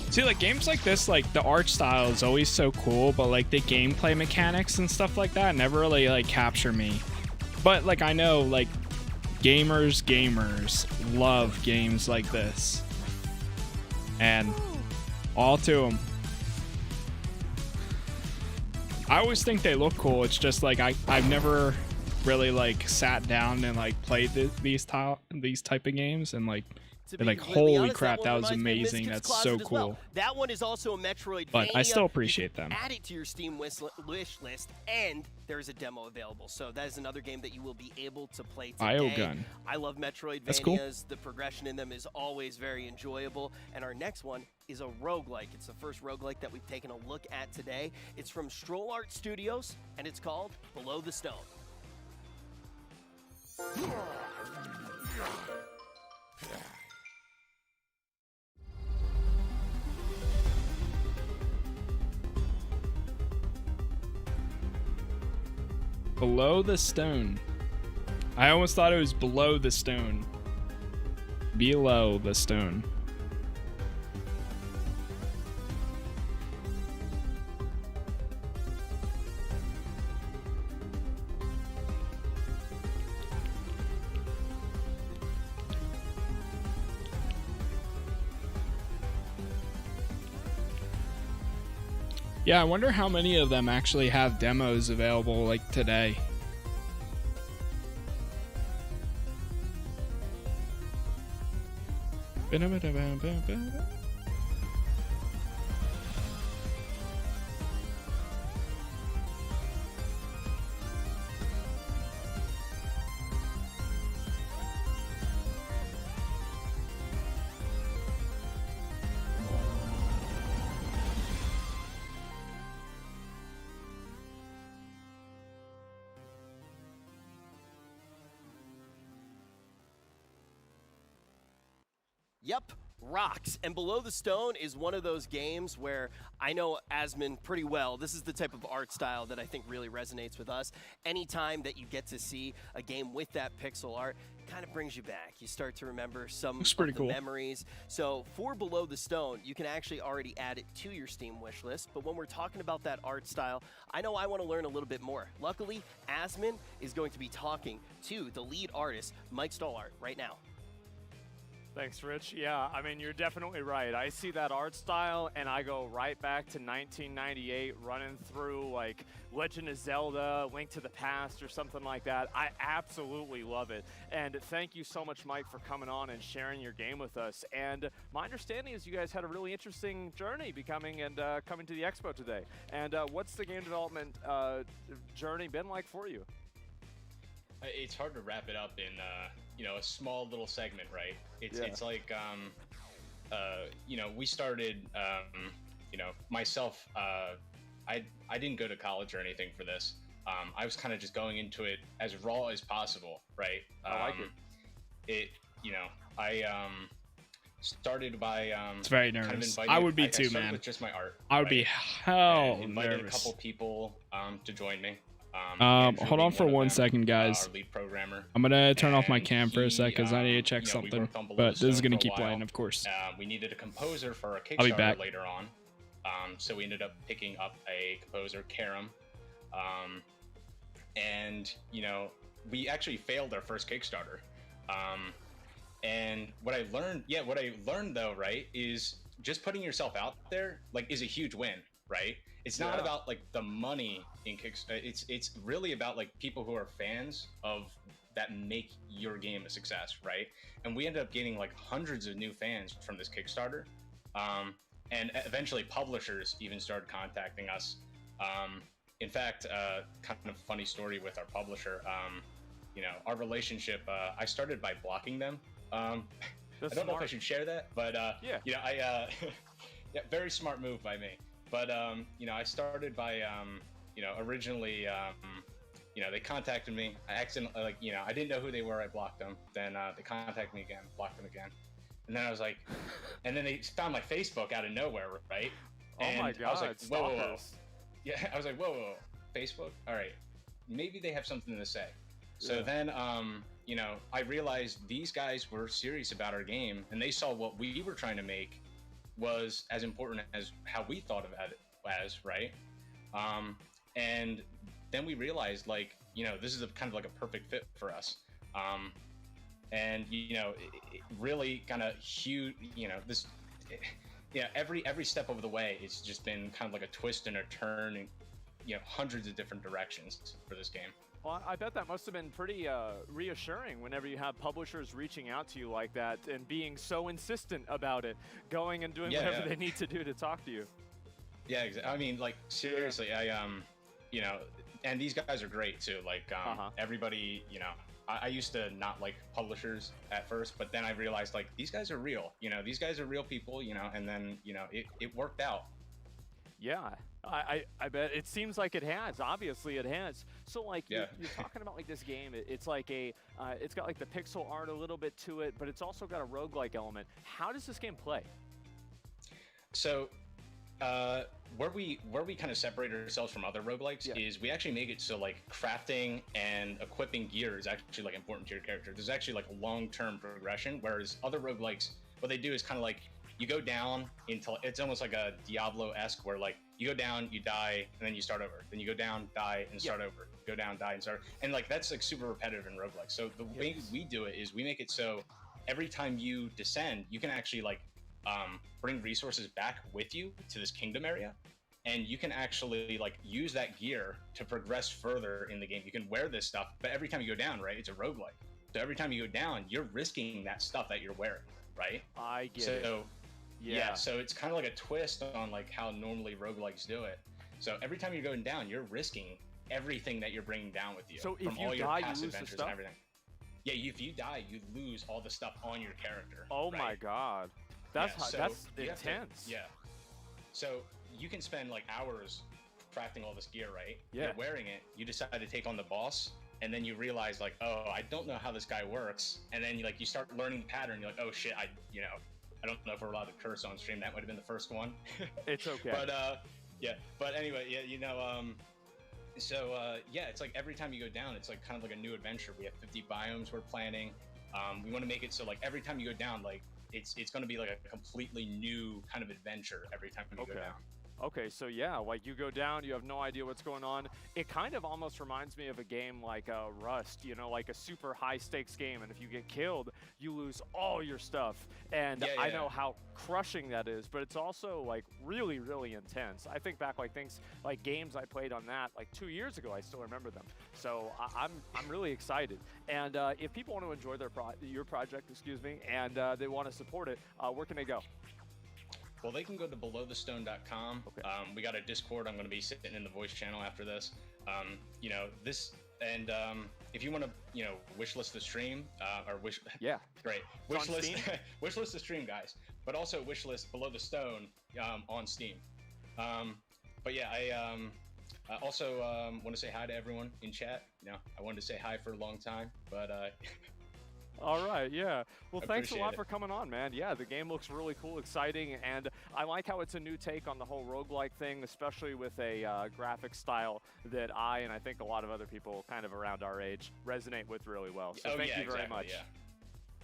[SPEAKER 1] See, like games like this, like the art style is always so cool, but like the gameplay mechanics and stuff like that never really like capture me. But like I know like gamers love games like this, and all to them. I always think they look cool. It's just like I've never really like sat down and like played these type of games and like. They're like, holy crap, that was amazing. That's so cool.
[SPEAKER 7] Well. That one is also a Metroidvania.
[SPEAKER 1] But I still appreciate them.
[SPEAKER 7] Add it to your Steam wish list, and there is a demo available. So that is another game that you will be able to play today.
[SPEAKER 1] Biogun.
[SPEAKER 7] I love Metroidvanias.
[SPEAKER 1] That's cool.
[SPEAKER 7] The progression in them is always very enjoyable. And our next one is a roguelike. It's the first roguelike that we've taken a look at today. It's from Stroll Art Studios, and it's called Below the Stone.
[SPEAKER 1] Below the Stone. I almost thought it was below the stone. Below the stone. Yeah, I wonder how many of them actually have demos available like today.
[SPEAKER 7] Yep, rocks. And Below the Stone is one of those games where I know Asmin pretty well. This is the type of art style that I think really resonates with us. Anytime that you get to see a game with that pixel art, kind of brings you back. You start to remember some of the
[SPEAKER 1] cool.
[SPEAKER 7] memories. So for Below the Stone, you can actually already add it to your Steam wish list. But when we're talking about that art style, I know I want to learn a little bit more. Luckily, Asmin is going to be talking to the lead artist, Mike Stallart, right now.
[SPEAKER 2] Thanks, Rich. Yeah, I mean, you're definitely right. I see that art style, and I go right back to 1998, running through, like, Legend of Zelda, Link to the Past, or something like that. I absolutely love it. And thank you so much, Mike, for coming on and sharing your game with us. And my understanding is you guys had a really interesting journey coming to the Expo today. And what's the game development journey been like for you?
[SPEAKER 17] It's hard to wrap it up in a small little segment, right? It's like we started myself, I didn't go to college or anything for this. I was kind of just going into it as raw as possible, right?
[SPEAKER 2] I like it.
[SPEAKER 17] I started by
[SPEAKER 1] it's very nervous. I would be too,
[SPEAKER 17] I started
[SPEAKER 1] man.
[SPEAKER 17] with just my art.
[SPEAKER 1] I would be hell
[SPEAKER 17] invited
[SPEAKER 1] nervous.
[SPEAKER 17] a couple people to join me. Andrew
[SPEAKER 1] Hold on
[SPEAKER 17] being
[SPEAKER 1] for
[SPEAKER 17] one of
[SPEAKER 1] one
[SPEAKER 17] them,
[SPEAKER 1] second, guys.
[SPEAKER 17] Our lead programmer.
[SPEAKER 1] I'm gonna turn off my
[SPEAKER 17] And
[SPEAKER 1] cam for a sec because I need to check
[SPEAKER 17] we
[SPEAKER 1] something.
[SPEAKER 17] worked on Below
[SPEAKER 1] But
[SPEAKER 17] the
[SPEAKER 1] this is
[SPEAKER 17] Stone
[SPEAKER 1] gonna
[SPEAKER 17] for a
[SPEAKER 1] keep
[SPEAKER 17] while.
[SPEAKER 1] playing, of course.
[SPEAKER 17] We needed a composer for our
[SPEAKER 1] I'll be
[SPEAKER 17] Kickstarter
[SPEAKER 1] back.
[SPEAKER 17] later on. So we ended up picking up a composer, Karam. And, you know, we actually failed our first Kickstarter. And what I learned though, right, is just putting yourself out there, like, is a huge win, right? It's not about like the money in Kickstarter. It's really about like people who are fans of that make your game a success, right? And we ended up getting like hundreds of new fans from this Kickstarter. And eventually publishers even started contacting us. In fact, kind of funny story with our publisher. You know, our relationship, I started by blocking them. I don't know if I should share that, but you know, yeah, very smart move by me. But you know, I started by you know, originally you know, they contacted me. I accidentally, like, you know, I didn't know who they were. I blocked them. Then they contacted me again, blocked them again. And then I was like, and then they found my Facebook out of nowhere, right?
[SPEAKER 2] Oh my God,
[SPEAKER 17] I was like, whoa, whoa, whoa.
[SPEAKER 2] stalkers.
[SPEAKER 17] Yeah, I was like, whoa, whoa, whoa, Facebook? All right, maybe they have something to say. So then, you know, I realized these guys were serious about our game, and they saw what we were trying to make was as important as how we thought of it as, right? And then we realized, like, you know, this is kind of like a perfect fit for us. And you know, it really kind of huge, you know, this, yeah, every step of the way, it's just been kind of like a twist and a turn, and you know, hundreds of different directions for this game.
[SPEAKER 2] Well, I bet that must have been pretty reassuring whenever you have publishers reaching out to you like that and being so insistent about it, going and doing whatever they need to do to talk to you.
[SPEAKER 17] Yeah, exactly. I mean, like, seriously, you know, and these guys are great too. Like, everybody, you know, I used to not like publishers at first, but then I realized, like, these guys are real. You know, these guys are real people. You know, and then, you know, it worked out.
[SPEAKER 2] Yeah, I bet it seems like it has. Obviously, it has. So, like, you're talking about like this game. It's like a, it's got like the pixel art a little bit to it, but it's also got a roguelike element. How does this game play?
[SPEAKER 17] So, where we kind of separate ourselves from other roguelikes is we actually make it so, like, crafting and equipping gear is actually like important to your character. There's actually like a long-term progression, whereas other roguelikes, what they do is kind of like you go down until it's almost like a Diablo-esque, where like you go down, you die, and then you start over. Then you go down, die, and start over. Go down, die, and start. And like that's like super repetitive in roguelikes. So the way we do it is we make it so every time you descend, you can actually like bring resources back with you to this kingdom area, and you can actually like use that gear to progress further in the game. You can wear this stuff, but every time you go down, right, it's a roguelike. So every time you go down, you're risking that stuff that you're wearing, right?
[SPEAKER 2] I get it.
[SPEAKER 17] So yeah, so it's kind of like a twist on like how normally roguelikes do it. So every time you're going down, you're risking everything that you're bringing down with you.
[SPEAKER 2] So if
[SPEAKER 17] from
[SPEAKER 2] you
[SPEAKER 17] all your
[SPEAKER 2] die,
[SPEAKER 17] past
[SPEAKER 2] you lose the
[SPEAKER 17] adventures
[SPEAKER 2] stuff?
[SPEAKER 17] and everything. Yeah, if you die, you lose all the stuff on your character.
[SPEAKER 2] Oh
[SPEAKER 17] right?
[SPEAKER 2] my God, that's
[SPEAKER 17] Yeah, so
[SPEAKER 2] that's
[SPEAKER 17] you have to-
[SPEAKER 2] intense.
[SPEAKER 17] yeah. So you can spend like hours crafting all this gear, right?
[SPEAKER 2] Yeah.
[SPEAKER 17] You're wearing it. You decide to take on the boss, and then you realize like, oh, I don't know how this guy works. And then you start learning the pattern. You're like, oh shit, I don't know if we're allowed to curse on stream. That would have been the first one.
[SPEAKER 2] It's okay.
[SPEAKER 17] But yeah. But anyway, yeah, you know, so yeah, it's like every time you go down, it's like kind of like a new adventure. We have 50 biomes we're planning. We want to make it so like every time you go down, like it's going to be like a completely new kind of adventure every time you go down.
[SPEAKER 2] Okay, so yeah, like you go down, you have no idea what's going on. It kind of almost reminds me of a game like Rust, you know, like a super high stakes game. And if you get killed, you lose all your stuff. And I know how crushing that is, but it's also like really, really intense. I think back like things like games I played on that like 2 years ago, I still remember them. So I'm really excited. And if people want to enjoy your project, and they want to support it, where can they go?
[SPEAKER 17] Well, they can go to belowthestone.com. Okay. We got a Discord. I'm going to be sitting in the voice channel after this. You know, this, and if you want to, you know, wishlist the stream, or great. Wishlist, wishlist the stream, guys. But also wishlist Below the Stone on Steam. But yeah, I also want to say hi to everyone in chat. You know, I wanted to say hi for a long time, but
[SPEAKER 2] All right, yeah. Well, thanks a lot
[SPEAKER 17] Appreciate
[SPEAKER 2] for coming on, man. Yeah, the game looks really cool, exciting, and I like how it's a new take on the whole roguelike thing, especially with a graphic style that I and I think a lot of other people kind of around our age resonate with really well. So thank you very much.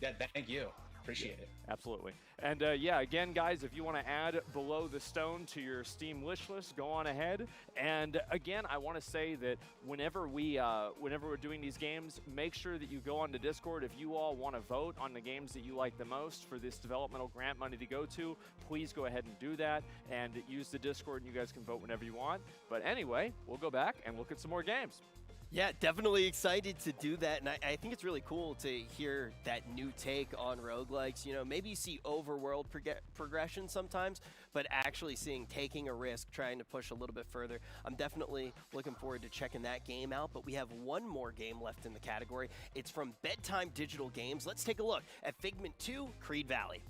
[SPEAKER 17] Yeah, thank you. Appreciate it.
[SPEAKER 2] Absolutely. And yeah, again, guys, if you want to add Below the Stone to your Steam wish list, go on ahead. And again, I want to say that whenever we're doing these games, make sure that you go on to Discord. If you all want to vote on the games that you like the most for this developmental grant money to go to, please go ahead and do that and use the Discord, and you guys can vote whenever you want. But anyway, we'll go back and look at some more games.
[SPEAKER 7] Yeah, definitely excited to do that, and I think it's really cool to hear that new take on roguelikes. You know, maybe you see overworld progression sometimes, but actually taking a risk, trying to push a little bit further. I'm definitely looking forward to checking that game out, but we have one more game left in the category. It's from Bedtime Digital Games. Let's take a look at Figment 2, Creed Valley.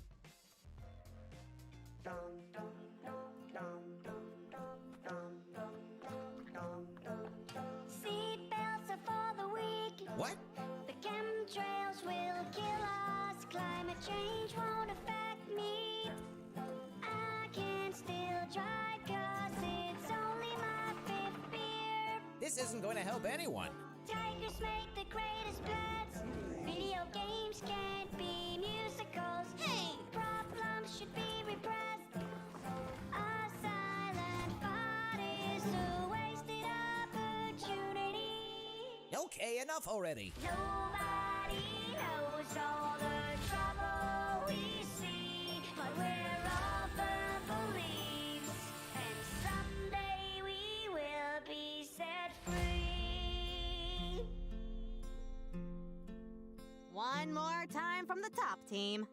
[SPEAKER 12] What? The chemtrails will kill us. Climate change won't affect me. I can still drive 'cause it's only my 5th beer.
[SPEAKER 18] This isn't going to help anyone.
[SPEAKER 12] Tigers make the greatest pets. Video games can't be musicals. Hey! Problems should be repressed. A silent fight is a wasted opportunity.
[SPEAKER 18] Okay, enough already.
[SPEAKER 12] Nobody knows all the trouble we see, but we're all firm beliefs, and someday we will be set free.
[SPEAKER 19] One more time from the top team.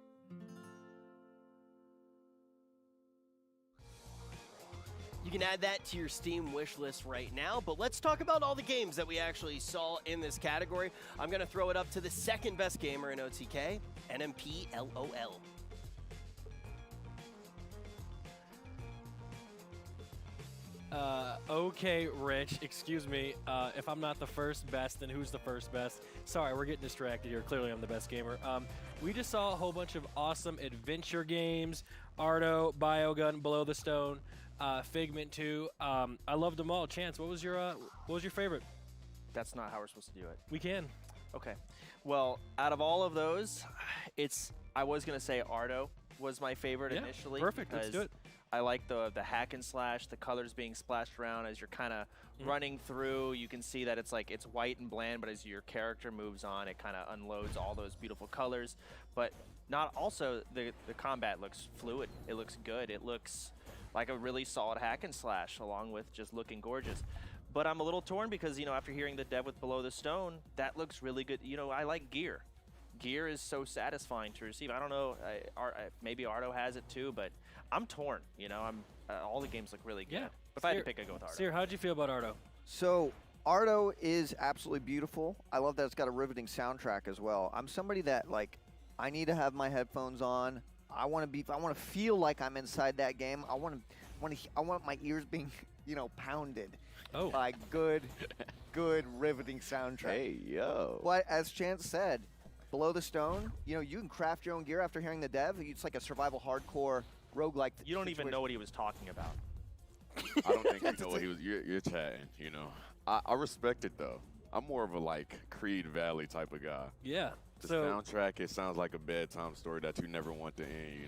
[SPEAKER 7] You can add that to your Steam wish list right now, but let's talk about all the games that we actually saw in this category. I'm going to throw it up to the second best gamer in OTK, NMP LOL.
[SPEAKER 3] Okay, Rich, excuse me. If I'm not the first best, then who's the first best? Sorry, we're getting distracted here. Clearly, I'm the best gamer. We just saw a whole bunch of awesome adventure games. Ardo, Biogun, Below the Stone, Figment 2. I loved them all. Chance, what was your favorite?
[SPEAKER 4] That's not how we're supposed to do it.
[SPEAKER 3] We can.
[SPEAKER 4] Okay. Well, out of all of those, I was going to say Ardo was my favorite initially.
[SPEAKER 3] Perfect. Let's do it.
[SPEAKER 4] I like the hack and slash, the colors being splashed around as you're kind of running through. You can see that it's white and bland, but as your character moves on, it kind of unloads all those beautiful colors. But the combat looks fluid. It looks good. It looks like a really solid hack and slash, along with just looking gorgeous. But I'm a little torn because, after hearing the dev with Below the Stone, that looks really good. I like gear. Gear is so satisfying to receive. I don't know, maybe Ardo has it too, but I'm torn. All the games look really good.
[SPEAKER 3] Yeah.
[SPEAKER 4] If I had to pick, I'd go with Ardo.
[SPEAKER 3] Seer, how'd you feel about Ardo?
[SPEAKER 5] So Ardo is absolutely beautiful. I love that it's got a riveting soundtrack as well. I'm somebody that I need to have my headphones on. I want to feel like I'm inside that game. I want my ears being, pounded by good riveting soundtrack.
[SPEAKER 6] Hey, yo.
[SPEAKER 5] But as Chance said, Below the Stone, you can craft your own gear after hearing the dev. It's like a survival hardcore roguelike.
[SPEAKER 4] You don't even know what he was talking about.
[SPEAKER 6] I don't think you know what he was. You're chatting, I respect it though. I'm more of a Creed Valley type of guy.
[SPEAKER 3] Yeah.
[SPEAKER 6] The soundtrack, it sounds like a bedtime story that you never want to end.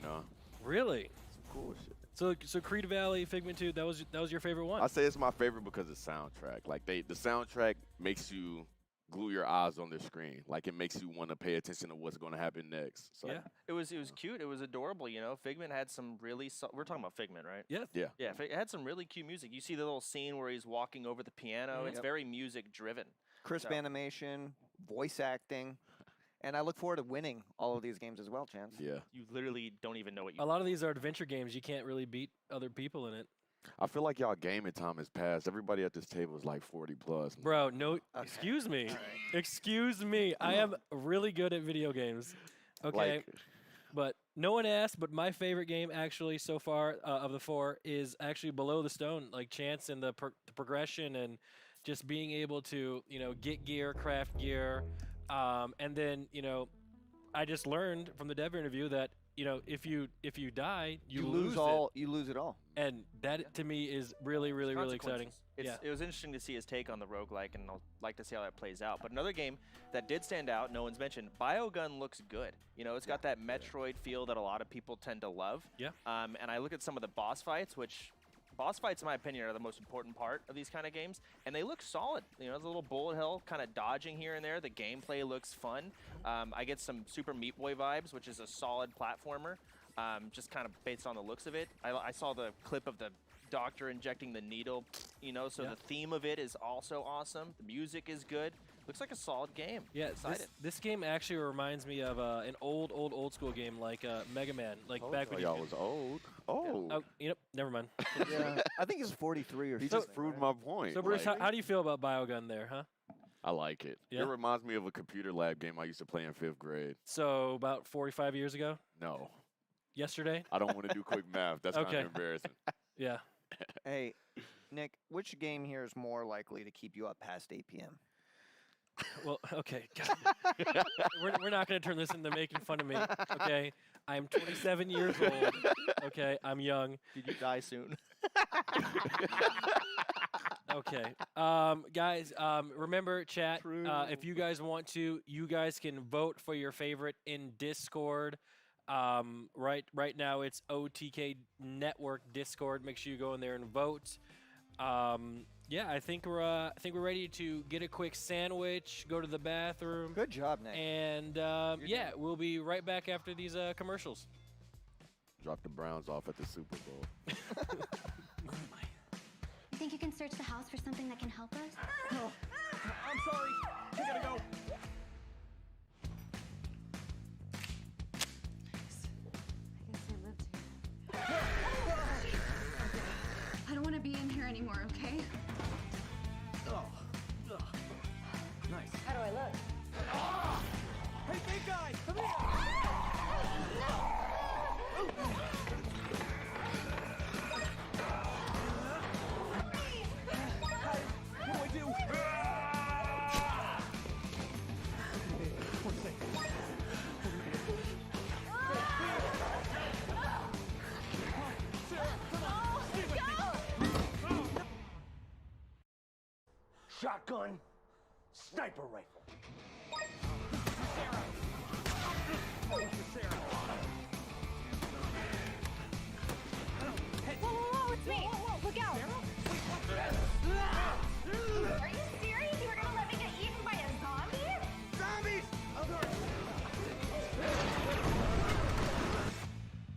[SPEAKER 3] Really?
[SPEAKER 6] Some cool shit.
[SPEAKER 3] So Creed Valley, Figment 2, that was your favorite one?
[SPEAKER 6] I say it's my favorite because of the soundtrack. The soundtrack makes you glue your eyes on the screen. It makes you want to pay attention to what's going to happen next. So.
[SPEAKER 4] Yeah, it was cute. It was adorable. Figment had some really. We're talking about Figment, right?
[SPEAKER 3] Yeah.
[SPEAKER 6] Yeah.
[SPEAKER 4] Yeah. It had some really cute music. You see the little scene where he's walking over the piano. It's very music driven.
[SPEAKER 5] Crisp animation, voice acting. And I look forward to winning all of these games as well, Chance.
[SPEAKER 6] Yeah.
[SPEAKER 4] You literally don't even know what you.
[SPEAKER 3] A lot of these are adventure games. You can't really beat other people in it.
[SPEAKER 6] I feel like y'all gaming time has passed. Everybody at this table is 40 plus.
[SPEAKER 3] Bro, no, excuse me. Excuse me. I am really good at video games. Okay. But no one asked, but my favorite game actually so far of the 4 is actually Below the Stone. Chance and the progression and just being able to, get gear, craft gear, and then, I just learned from the dev interview that if you die, you
[SPEAKER 5] lose
[SPEAKER 3] all.
[SPEAKER 5] You lose it all.
[SPEAKER 3] And that to me is really exciting.
[SPEAKER 4] It was interesting to see his take on the roguelike, and I'll like to see how that plays out. But another game that did stand out, no one's mentioned, Biogun looks good. It's got that Metroid feel that a lot of people tend to love.
[SPEAKER 3] Yeah.
[SPEAKER 4] And I look at some of the boss fights, which boss fights, in my opinion, are the most important part of these kind of games, and they look solid. There's a little bullet hell kind of dodging here and there. The gameplay looks fun. I get some Super Meat Boy vibes, which is a solid platformer, just kind of based on the looks of it. I saw the clip of the doctor injecting the needle, so the theme of it is also awesome. The music is good. Looks like a solid game.
[SPEAKER 3] Yeah,
[SPEAKER 4] excited.
[SPEAKER 3] This game actually reminds me of an old school game like Mega Man, like back when
[SPEAKER 6] y'all was old.
[SPEAKER 3] Oh, never mind.
[SPEAKER 5] Yeah, I think it's 43 or
[SPEAKER 6] He
[SPEAKER 5] something.
[SPEAKER 6] just proved my point.
[SPEAKER 3] So Bruce, how do you feel about Biogun there, huh?
[SPEAKER 6] I like it.
[SPEAKER 3] Yeah?
[SPEAKER 6] It reminds me of a computer lab game I used to play in 5th grade.
[SPEAKER 3] So about 45 years ago?
[SPEAKER 6] No.
[SPEAKER 3] Yesterday?
[SPEAKER 6] I don't want to do quick math. That's kind
[SPEAKER 3] Okay.
[SPEAKER 6] of embarrassing.
[SPEAKER 3] Yeah.
[SPEAKER 5] Hey, Nick, which game here is more likely to keep you up past 8 p.m.?
[SPEAKER 3] Well, okay. we're not going to turn this into making fun of me, okay? I'm 27 years old, okay? I'm young.
[SPEAKER 4] Did you die soon?
[SPEAKER 3] Okay. Guys, remember, chat, if you guys want to, you guys can vote for your favorite in Discord. Right now it's OTK Network Discord. Make sure you go in there and vote. Yeah, I think we're ready to get a quick sandwich, go to the bathroom.
[SPEAKER 5] Good job, Nick.
[SPEAKER 3] And yeah, we'll be right back after these commercials.
[SPEAKER 6] Drop the Browns off at the Super Bowl.
[SPEAKER 9] You think you can search the house for something that can help us?
[SPEAKER 2] No. I'm sorry. We gotta go.
[SPEAKER 20] I don't want to be in here anymore, okay?
[SPEAKER 2] Nice.
[SPEAKER 20] How do I look?
[SPEAKER 2] Hey, big guy, come here. What do I do?
[SPEAKER 21] Shotgun, sniper rifle.
[SPEAKER 20] Whoa, it's me! Look out! Are you serious? You were gonna let me get eaten by a zombie?
[SPEAKER 21] Zombies!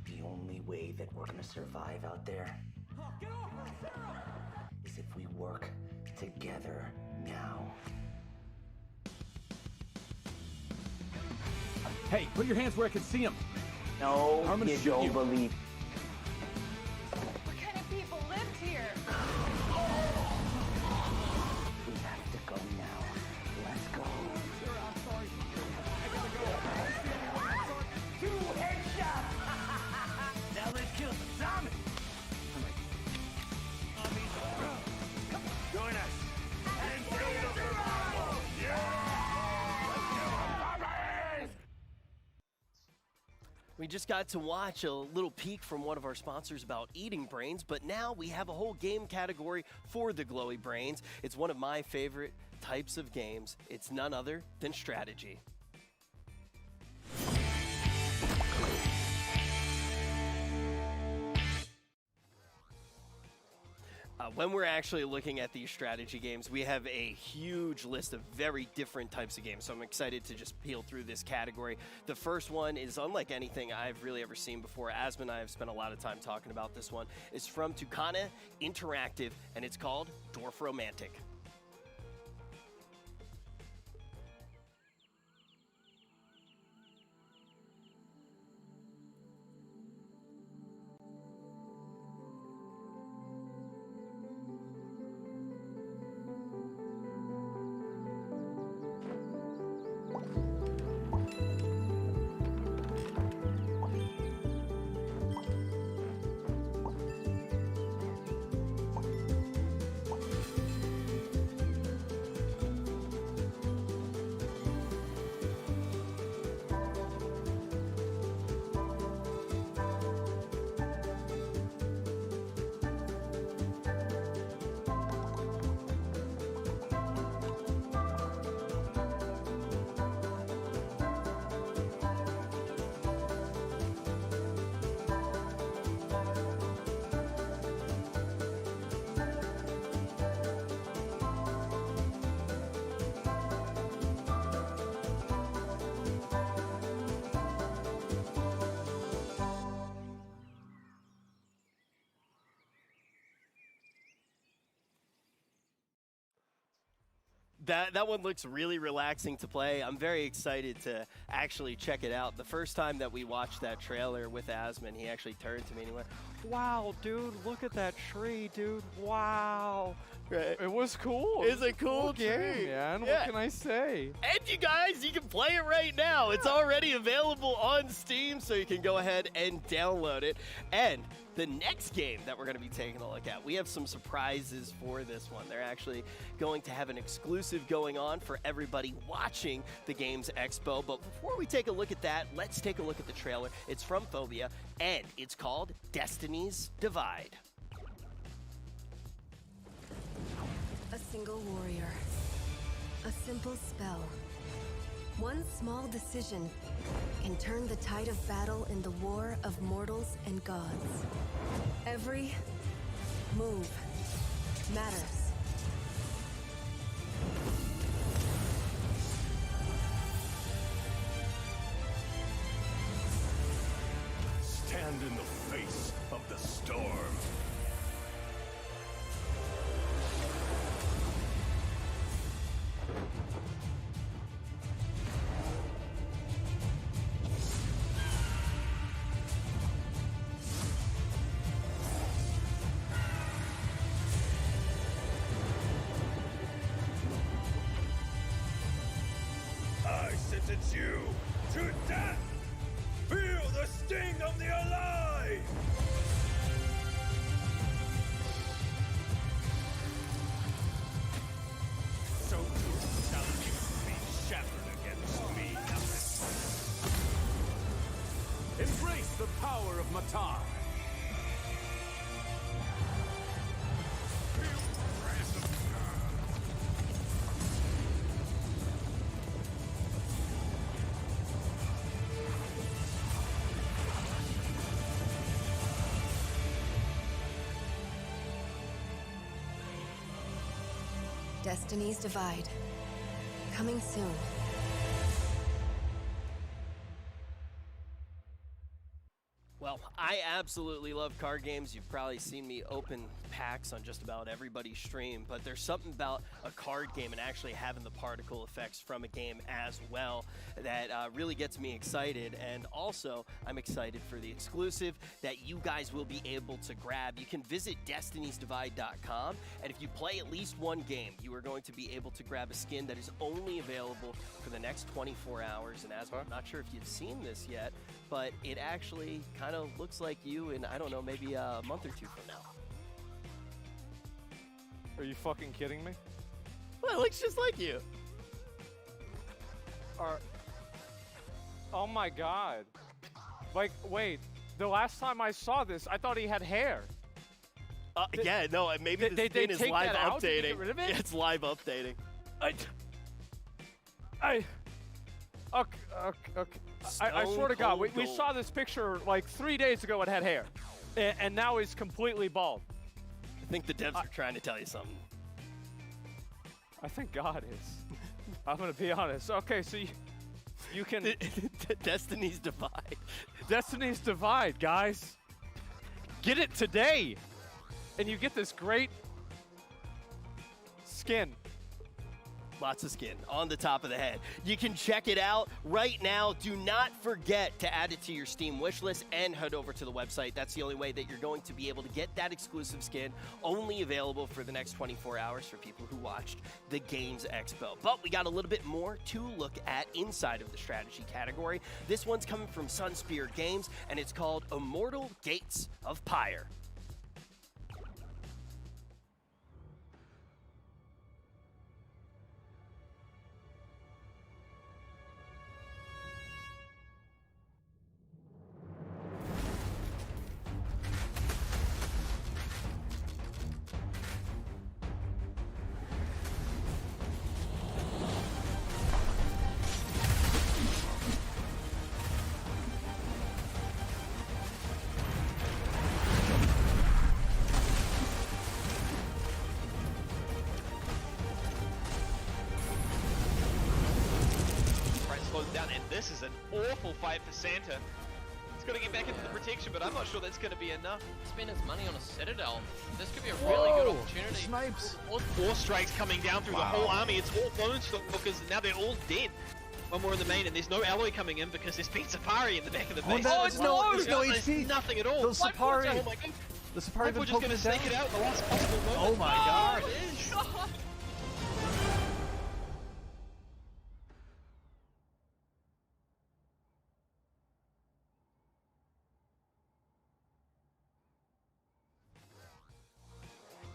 [SPEAKER 21] The only way that we're gonna survive out there is if we work together now.
[SPEAKER 22] Hey, put your hands where I can see them.
[SPEAKER 21] No,
[SPEAKER 22] I'm gonna
[SPEAKER 21] you
[SPEAKER 22] shoot
[SPEAKER 21] don't
[SPEAKER 22] you.
[SPEAKER 21] believe.
[SPEAKER 20] What kind of people lived here?
[SPEAKER 21] We have to go now. Let's go.
[SPEAKER 2] I'm sorry. I gotta go.
[SPEAKER 21] 2 headshots! Now let's kill some zombies! Join us! And kill the survival!
[SPEAKER 7] We just got to watch a little peek from one of our sponsors about eating brains, but now we have a whole game category for the glowy brains. It's one of my favorite types of games. It's none other than strategy. When we're actually looking at these strategy games, we have a huge list of very different types of games, so I'm excited to just peel through this category. The first one is unlike anything I've really ever seen before. Asma and I have spent a lot of time talking about this one. It's from Tucana Interactive, and it's called Dwarf Romantic. That one looks really relaxing to play. I'm very excited to actually check it out. The first time that we watched that trailer with Asmon, he actually turned to me and he went, "Wow, dude, look at that tree, dude. Wow." Right.
[SPEAKER 2] It was cool.
[SPEAKER 7] It's a cool
[SPEAKER 2] game, man.
[SPEAKER 7] Yeah.
[SPEAKER 2] What can I say?
[SPEAKER 7] And you guys, you can play it right now. It's already available on Steam, so you can go ahead and download it. And the next game that we're going to be taking a look at, we have some surprises for this one. They're actually going to have an exclusive going on for everybody watching the Games Expo. But before we take a look at that, let's take a look at the trailer. It's from Phobia, and it's called Destiny's Divide.
[SPEAKER 8] A single warrior. A simple spell. One small decision can turn the tide of battle in the war of mortals and gods. Every move matters.
[SPEAKER 10] Stand in the face of the storm. I sentence you to death! Feel the sting of the alive! So too shall you be shattered against me. Embrace the power of Matar.
[SPEAKER 8] Destiny's Divide. Coming soon.
[SPEAKER 7] Well, I absolutely love card games. You've probably seen me open packs on just about everybody's stream, but there's something about a card game and actually having the particle effects from a game as well that really gets me excited. And also, I'm excited for the exclusive that you guys will be able to grab. You can visit destinysdivide.com, and if you play at least one game, you are going to be able to grab a skin that is only available for the next 24 hours. And as I'm not sure if you've seen this yet, but it actually kind of looks like you in, I don't know, maybe a month or two from now.
[SPEAKER 2] Are you fucking kidding me?
[SPEAKER 7] Well, it looks just like you.
[SPEAKER 2] Oh my god. Like, wait. The last time I saw this, I thought he had hair.
[SPEAKER 7] Yeah, no, maybe the skin is
[SPEAKER 2] take
[SPEAKER 7] live
[SPEAKER 2] that out to
[SPEAKER 7] updating.
[SPEAKER 2] get rid of it?
[SPEAKER 7] Yeah, it's live updating.
[SPEAKER 2] Okay. I swear to God, we saw this picture like 3 days ago. It had hair, and now he's completely bald.
[SPEAKER 7] I think the devs are trying to tell you something.
[SPEAKER 2] I think God is. I'm gonna be honest. Okay, so you can
[SPEAKER 7] Destiny's Divide.
[SPEAKER 2] Destiny's Divide, guys. Get it today, and you get this great skin.
[SPEAKER 7] Lots of skin on the top of the head. You can check it out right now. Do not forget to add it to your Steam wishlist and head over to the website. That's the only way that you're going to be able to get that exclusive skin, only available for the next 24 hours for people who watched the Games Expo. But we got a little bit more to look at inside of the strategy category. This one's coming from Sunspear Games, and it's called Immortal Gates of Pyre.
[SPEAKER 23] Down, and this is an awful fight for Santa.
[SPEAKER 11] He's got to get back into the protection, but I'm not sure that's going to be enough.
[SPEAKER 13] Spend his money on a Citadel. This could be a really good opportunity.
[SPEAKER 11] Snipes. Four strikes coming down through the whole army. It's all bone because now they're all dead. One more in the main, and there's no alloy coming in because there's been Sapari in the back of the base.
[SPEAKER 23] There's no HP.
[SPEAKER 11] Nothing at all.
[SPEAKER 23] The Sapari.
[SPEAKER 11] Oh my god.
[SPEAKER 23] The Sapari
[SPEAKER 11] We're just going to snake it out at the last possible moment.
[SPEAKER 23] Oh my god.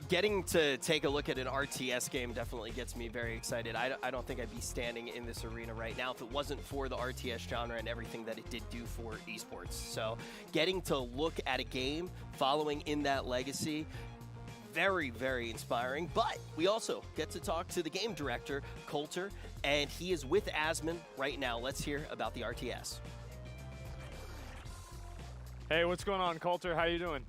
[SPEAKER 7] Getting to take a look at an RTS game definitely gets me very excited. I don't think I'd be standing in this arena right now if it wasn't for the RTS genre and everything that it did do for esports. So getting to look at a game following in that legacy, very, very inspiring. But we also get to talk to the game director, Coulter, and he is with Asmon right now. Let's hear about the RTS.
[SPEAKER 2] Hey, what's going on, Coulter? How you doing?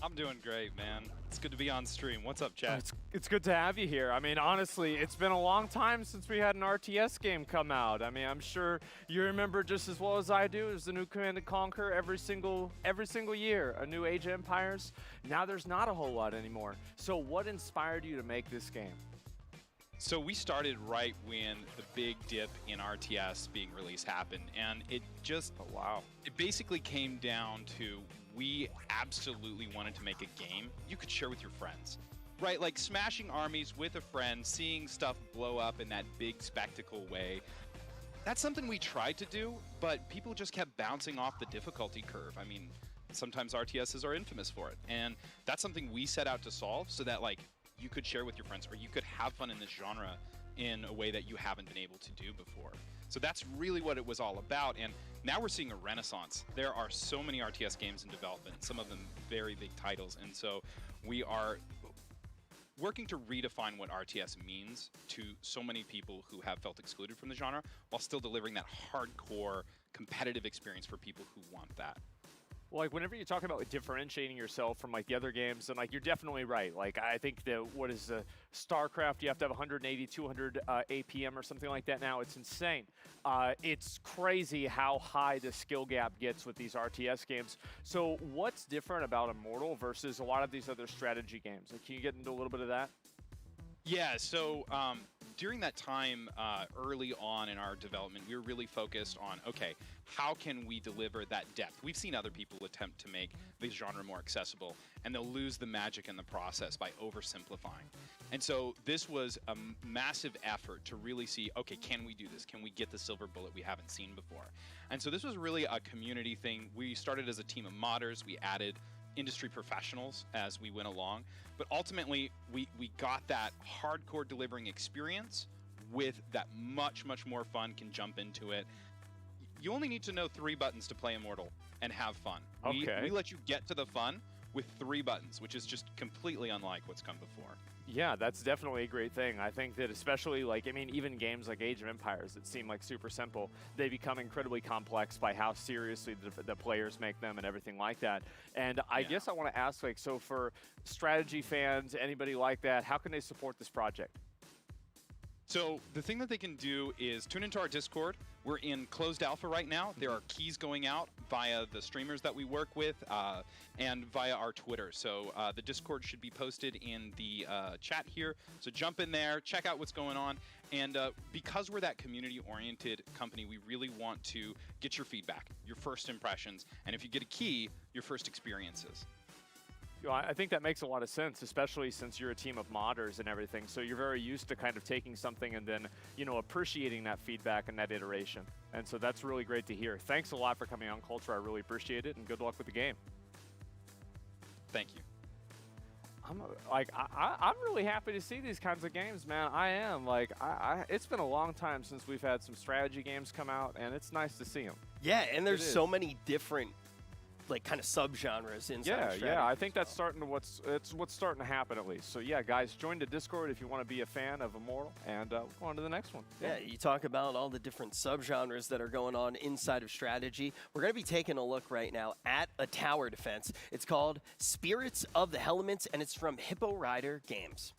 [SPEAKER 24] I'm doing great, man. It's good to be on stream. What's up, chat?
[SPEAKER 2] It's good to have you here. I mean, honestly, it's been a long time since we had an RTS game come out. I mean, I'm sure you remember just as well as I do. There's a new Command & Conquer every single year, a new Age of Empires. Now there's not a whole lot anymore. So what inspired you to make this game?
[SPEAKER 24] So we started right when the big dip in RTS being released happened, and it just, it basically came down to we absolutely wanted to make a game you could share with your friends. Right, like smashing armies with a friend, seeing stuff blow up in that big spectacle way. That's something we tried to do, but people just kept bouncing off the difficulty curve. I mean, sometimes RTSs are infamous for it, and that's something we set out to solve so that like you could share with your friends or you could have fun in this genre in a way that you haven't been able to do before. So that's really what it was all about, and now we're seeing a renaissance. There are so many RTS games in development, some of them very big titles, and so we are working to redefine what RTS means to so many people who have felt excluded from the genre while still delivering that hardcore competitive experience for people who want that.
[SPEAKER 2] Well, like whenever you talk about differentiating yourself from like the other games, and like you're definitely right. Like I think that what is StarCraft, you have to have 180, 200 APM or something like that now. It's insane. It's crazy how high the skill gap gets with these RTS games. So what's different about Immortal versus a lot of these other strategy games? Like, can you get into a little bit of that?
[SPEAKER 24] Yeah, so during that time, early on in our development, we were really focused on, okay, how can we deliver that depth? We've seen other people attempt to make the genre more accessible, and they'll lose the magic in the process by oversimplifying. And so this was a massive effort to really see, okay, can we do this? Can we get the silver bullet we haven't seen before? And so this was really a community thing. We started as a team of modders. We added industry professionals as we went along, but ultimately we got that hardcore delivering experience with that much more fun, can jump into it. You only need to know 3 buttons to play Immortal and have fun.
[SPEAKER 2] Okay.
[SPEAKER 24] We let you get to the fun with 3 buttons, which is just completely unlike what's come before.
[SPEAKER 2] Yeah, that's definitely a great thing. I think that especially like, I mean, even games like Age of Empires that seem like super simple, they become incredibly complex by how seriously the players make them and everything like that. And I guess I want to ask, like, so for strategy fans, anybody like that, how can they support this project?
[SPEAKER 24] So the thing that they can do is tune into our Discord. We're in closed alpha right now. There are keys going out via the streamers that we work with and via our Twitter. So the Discord should be posted in the chat here. So jump in there, check out what's going on. And because we're that community-oriented company, we really want to get your feedback, your first impressions, and if you get a key, your first experiences.
[SPEAKER 2] You know, I think that makes a lot of sense, especially since you're a team of modders and everything. So you're very used to kind of taking something and then, you know, appreciating that feedback and that iteration. And so that's really great to hear. Thanks a lot for coming on, Coulter. I really appreciate it, and good luck with the game.
[SPEAKER 24] Thank you.
[SPEAKER 2] I'm really happy to see these kinds of games, man. I am. Like, it's been a long time since we've had some strategy games come out, and it's nice to see them.
[SPEAKER 7] Yeah, and there's so many different like kind of subgenres inside of strategy.
[SPEAKER 2] Yeah, I think that's what's starting to happen at least. So yeah, guys, join the Discord if you want to be a fan of Immortal, and we'll go on to the next one.
[SPEAKER 7] Yeah, you talk about all the different subgenres that are going on inside of strategy. We're going to be taking a look right now at a tower defense. It's called Spirits of the Elements, and it's from Hippo Rider Games.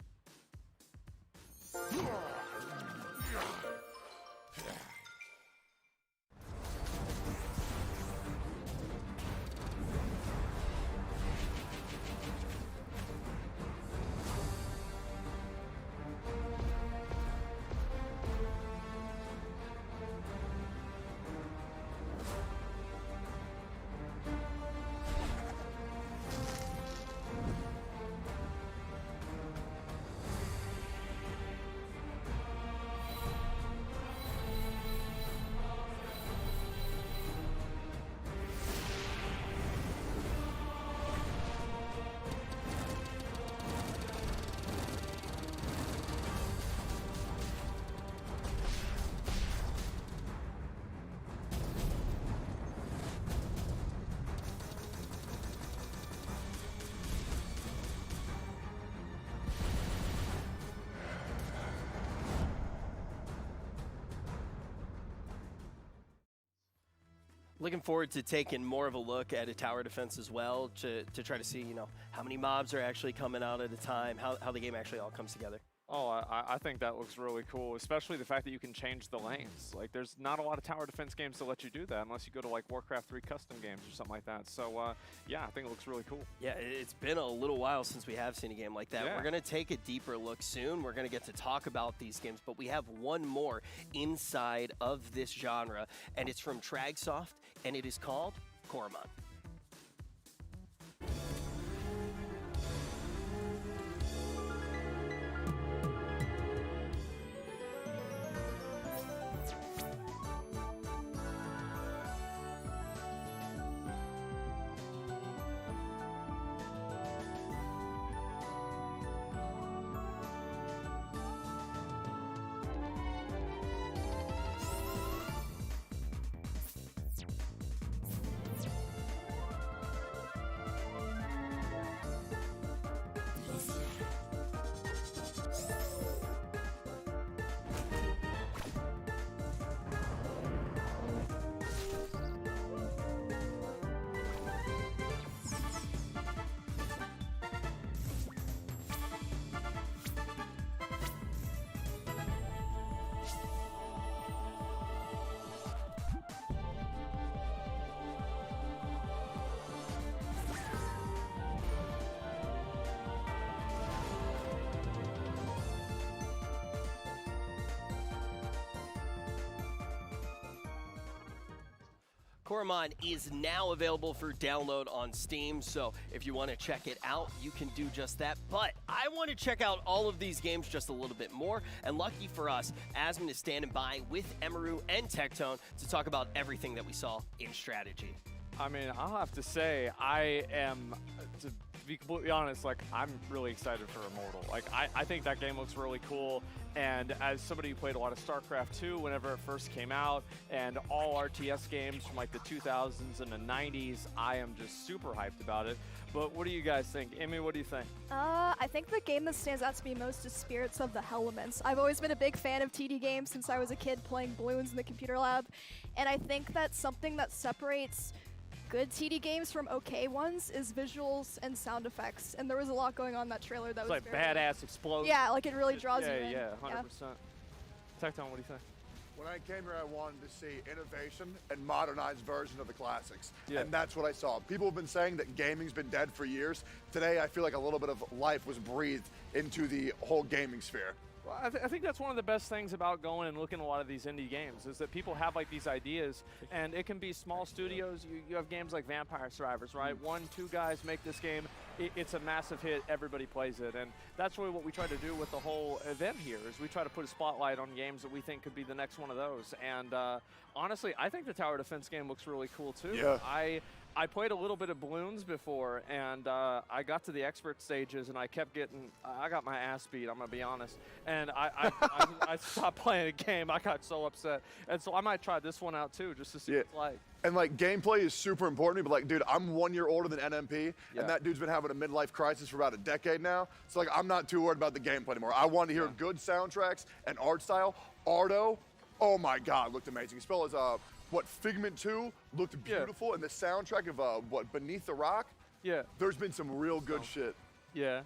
[SPEAKER 7] Looking forward to taking more of a look at a tower defense as well to try to see, you know, how many mobs are actually coming out at a time, how the game actually all comes together.
[SPEAKER 2] Oh, I think that looks really cool, especially the fact that you can change the lanes. Like, there's not a lot of tower defense games to let you do that unless you go to, like, Warcraft 3 custom games or something like that. So, yeah, I think it looks really cool.
[SPEAKER 7] Yeah, it's been a little while since we have seen a game like that.
[SPEAKER 2] Yeah.
[SPEAKER 7] We're going to take a deeper look soon. We're going to get to talk about these games, but we have one more inside of this genre, and it's from Tragsoft, and it is called Coromon. Coromon is now available for download on Steam, so if you want to check it out, you can do just that. But I want to check out all of these games just a little bit more, and lucky for us, Asmon is standing by with Emaru and Tectone to talk about everything that we saw in strategy.
[SPEAKER 2] I mean, I'll have to say, I am, to be completely honest, like, I'm really excited for Immortal. Like, I think that game looks really cool, and as somebody who played a lot of StarCraft 2 whenever it first came out, and all RTS games from, like, the 2000s and the 90s, I am just super hyped about it. But what do you guys think? Emmy, what do you think?
[SPEAKER 1] I think the game that stands out to me most is Spirits of the Elements. I've always been a big fan of TD games since I was a kid playing balloons in the computer lab, and I think that something that separates good TD games from okay ones is visuals and sound effects, and there was a lot going on in that trailer that
[SPEAKER 2] It's
[SPEAKER 1] was
[SPEAKER 2] like
[SPEAKER 1] very
[SPEAKER 2] badass explosion.
[SPEAKER 1] Yeah, like it really draws you in.
[SPEAKER 2] Yeah, 100%. Tectone, what do you think?
[SPEAKER 14] When I came here, I wanted to see innovation and modernized version of the classics.
[SPEAKER 2] Yeah.
[SPEAKER 14] And that's what I saw. People have been saying that gaming's been dead for years. Today, I feel like a little bit of life was breathed into the whole gaming sphere.
[SPEAKER 2] Well, I think that's one of the best things about going and looking at a lot of these indie games is that people have like these ideas, and it can be small studios. You have games like Vampire Survivors, right? 1, 2 guys make this game. It's a massive hit. Everybody plays it, and that's really what we try to do with the whole event here is we try to put a spotlight on games that we think could be the next one of those. And honestly, I think the tower defense game looks really cool too.
[SPEAKER 14] Yeah.
[SPEAKER 2] I played a little bit of balloons before, and I got to the expert stages, and I kept getting, I got my ass beat, I'm going to be honest. And I stopped playing a game. I got so upset. And so I might try this one out, too, just to see what it's like.
[SPEAKER 14] And, like, gameplay is super important to me, but, like, dude, I'm 1 year older than NMP, and that dude's been having a midlife crisis for about a decade now. So, like, I'm not too worried about the gameplay anymore. I want to hear good soundtracks and art style. Ardo, oh, my God, looked amazing. As well as, what, Figment 2 looked beautiful, and the soundtrack of, what, Beneath the Rock?
[SPEAKER 2] Yeah.
[SPEAKER 14] There's been some real good shit.
[SPEAKER 2] Yeah.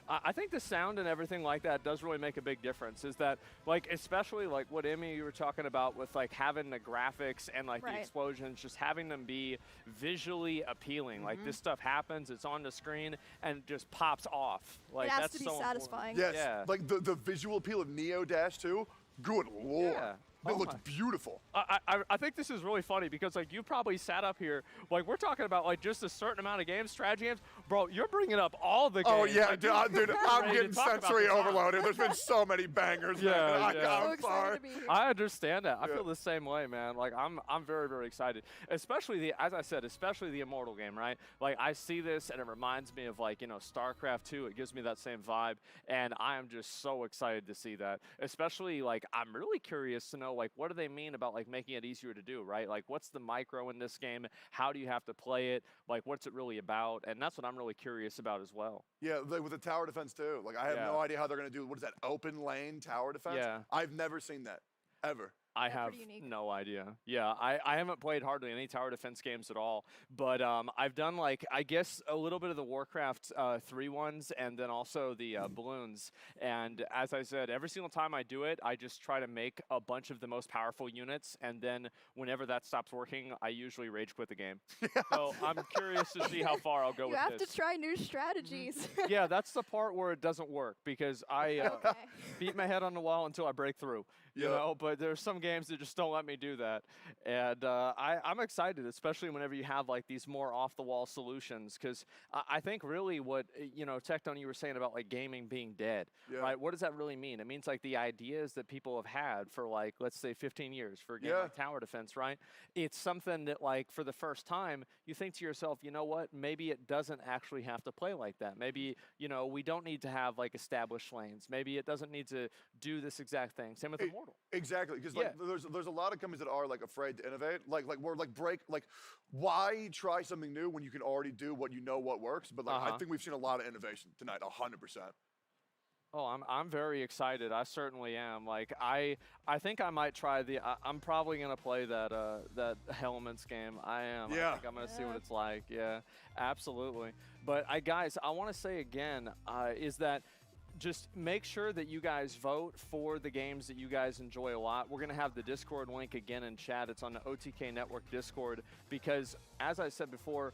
[SPEAKER 2] I think the sound and everything like that does really make a big difference. Is that, like, especially, like, what, Emmy, you were talking about with, like, having the graphics and, like, the explosions, just having them be visually appealing. Like, this stuff happens, it's on the screen, and it just pops off. Like,
[SPEAKER 1] it has
[SPEAKER 2] that's
[SPEAKER 1] to be
[SPEAKER 2] so
[SPEAKER 1] satisfying.
[SPEAKER 2] important.
[SPEAKER 14] Yes,
[SPEAKER 2] Yeah.
[SPEAKER 14] like the visual appeal of Neo Dash 2, good lord.
[SPEAKER 2] Yeah.
[SPEAKER 14] It looked beautiful.
[SPEAKER 2] I think this is really funny because, like, you probably sat up here, like, we're talking about, like, just a certain amount of games, strategy games. Bro, you're bringing up all the games.
[SPEAKER 14] Oh, yeah,
[SPEAKER 2] like,
[SPEAKER 14] dude, I'm getting sensory overloaded. There's been so many bangers, man. I'm sorry.
[SPEAKER 2] I understand that. I feel the same way, man. Like, I'm very, very excited. Especially as I said, especially the Immortal game, right? Like, I see this, and it reminds me of, like, you know, StarCraft 2. It gives me that same vibe, and I am just so excited to see that. Especially, like, I'm really curious to know, like, what do they mean about, like, making it easier to do, right? Like, what's the micro in this game? How do you have to play it? Like, what's it really about? And that's what I'm really curious about as well.
[SPEAKER 14] Yeah, like with the tower defense too. Like, I have no idea how they're going to do, what is that, open lane tower defense?
[SPEAKER 2] Yeah.
[SPEAKER 14] I've never seen that, ever.
[SPEAKER 2] I
[SPEAKER 1] They're
[SPEAKER 2] have
[SPEAKER 1] pretty unique.
[SPEAKER 2] no idea. Yeah, I haven't played hardly any tower defense games at all, but I've done like I guess a little bit of the Warcraft 3 ones, and then also the balloons. And as I said, every single time I do it, I just try to make a bunch of the most powerful units, and then whenever that stops working, I usually rage quit the game. So I'm curious to see how far I'll go
[SPEAKER 1] You
[SPEAKER 2] with
[SPEAKER 1] have
[SPEAKER 2] this.
[SPEAKER 1] to try new strategies.
[SPEAKER 2] Yeah, that's the part where it doesn't work because I beat my head on the wall until I break through. You know, but there's some games that just don't let me do that, and I'm excited, especially whenever you have like these more off-the-wall solutions, because I think really what Tecton, you were saying about like gaming being dead, right? What does that really mean? It means like the ideas that people have had for like let's say 15 years for a game like tower defense, right? It's something that like for the first time you think to yourself, you know what? Maybe it doesn't actually have to play like that. Maybe we don't need to have like established lanes. Maybe it doesn't need to do this exact thing. Same with Immortal.
[SPEAKER 14] Exactly, because like there's a lot of companies that are like afraid to innovate. Like we're like why try something new when you can already do what what works? But like I think we've seen a lot of innovation tonight, 100%.
[SPEAKER 2] Oh, I'm very excited. I certainly am. Like I think I might try I'm probably gonna play that Elements game. I am. I think I'm gonna see what it's like. Yeah, absolutely. But guys, I want to say again, is that just make sure that you guys vote for the games that you guys enjoy a lot. We're going to have the Discord link again in chat. It's on the OTK Network Discord because, as I said before,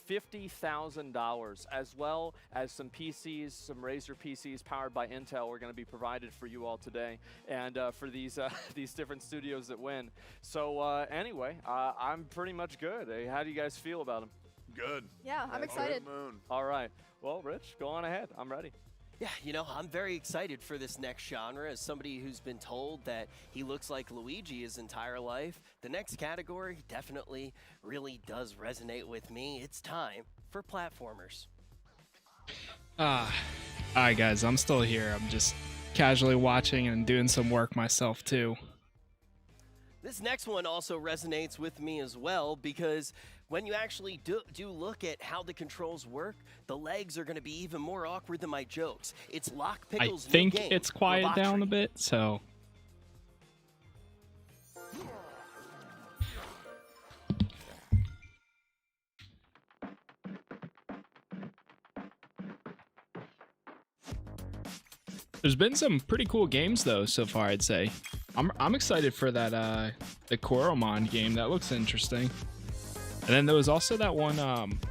[SPEAKER 2] $50,000 as well as some PCs, some Razer PCs powered by Intel are going to be provided for you all today and for these different studios that win. So anyway, I'm pretty much good. Hey, how do you guys feel about them?
[SPEAKER 14] Good.
[SPEAKER 1] Yeah, I'm excited.
[SPEAKER 2] All right. Well, Rich, go on ahead. I'm ready.
[SPEAKER 7] Yeah, I'm very excited for this next genre. As somebody who's been told that he looks like Luigi his entire life, the next category definitely really does resonate with me. It's time for platformers.
[SPEAKER 15] Hi guys, I'm still here. I'm just casually watching and doing some work myself too.
[SPEAKER 7] This next one also resonates with me as well because when you actually do look at how the controls work, the legs are going to be even more awkward than my jokes. It's Lock Pickle's
[SPEAKER 15] I think
[SPEAKER 7] new game,
[SPEAKER 15] it's quiet down a bit, so... There's been some pretty cool games though so far, I'd say. I'm excited for that the Koromon game. That looks interesting. And then there was also that one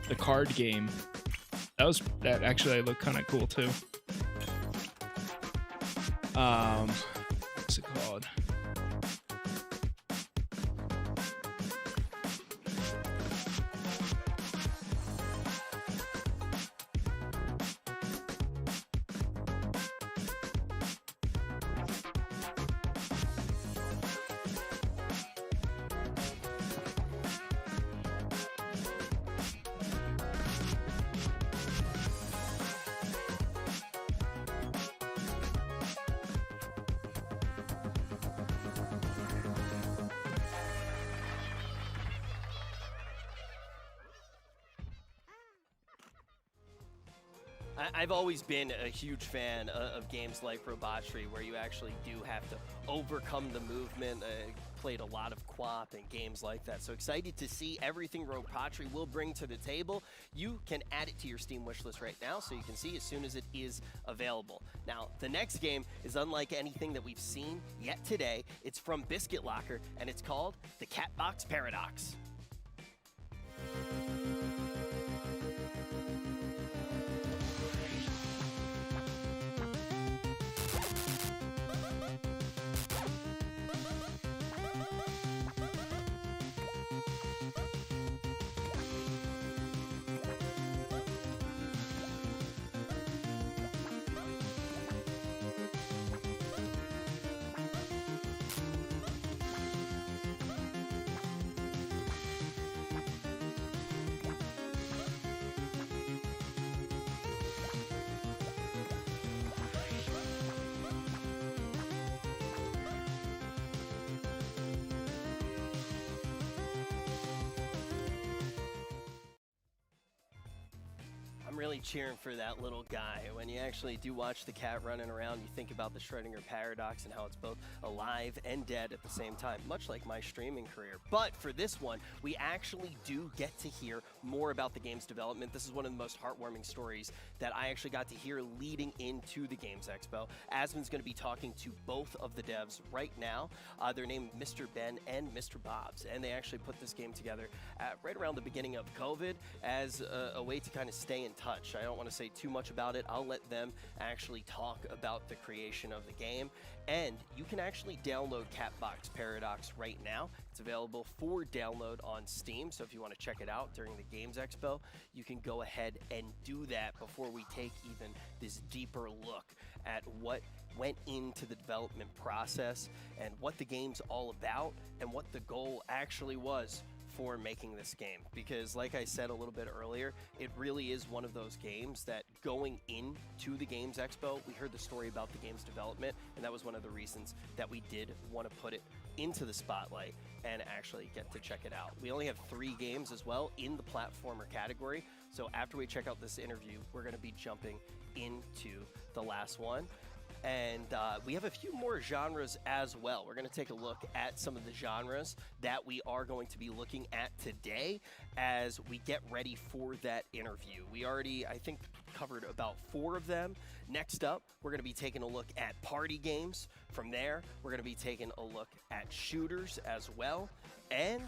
[SPEAKER 15] the card game. That actually looked kind of cool too. What's it called?
[SPEAKER 7] I've always been a huge fan of games like Robotry, where you actually do have to overcome the movement. Played a lot of QWOP and games like that. So excited to see everything Robotry will bring to the table. You can add it to your Steam wishlist right now so you can see as soon as it is available. Now, the next game is unlike anything that we've seen yet today. It's from Biscuit Locker, and it's called the Catbox Paradox. really cheering for that little guy. When you actually do watch the cat running around, you think about the Schrödinger paradox and how it's both alive and dead at the same time, much like my streaming career. But for this one, we actually do get to hear more about the game's development. This is one of the most heartwarming stories that I actually got to hear leading into the Games Expo. Asmon's going to be talking to both of the devs right now. They're named Mr. Ben and Mr. Bobs, and they actually put this game together right around the beginning of COVID as a way to kind of stay in touch. I don't want to say too much about it. I'll let them actually talk about the creation of the game. And you can actually download Catbox Paradox right now. It's available for download on Steam, so if you want to check it out during the Games Expo, you can go ahead and do that before we take even this deeper look at what went into the development process and what the game's all about and what the goal actually was for making this game. Because like I said a little bit earlier, it really is one of those games that going into the Games Expo, we heard the story about the game's development, and that was one of the reasons that we did want to put it into the spotlight and actually get to check it out. We only have 3 games as well in the platformer category, so after we check out this interview, we're going to be jumping into the last one. And we have a few more genres as well. We're going to take a look at some of the genres that we are going to be looking at today as we get ready for that interview. We already, I think, covered about 4 of them. Next up, we're going to be taking a look at party games. From there, we're going to be taking a look at shooters as well. And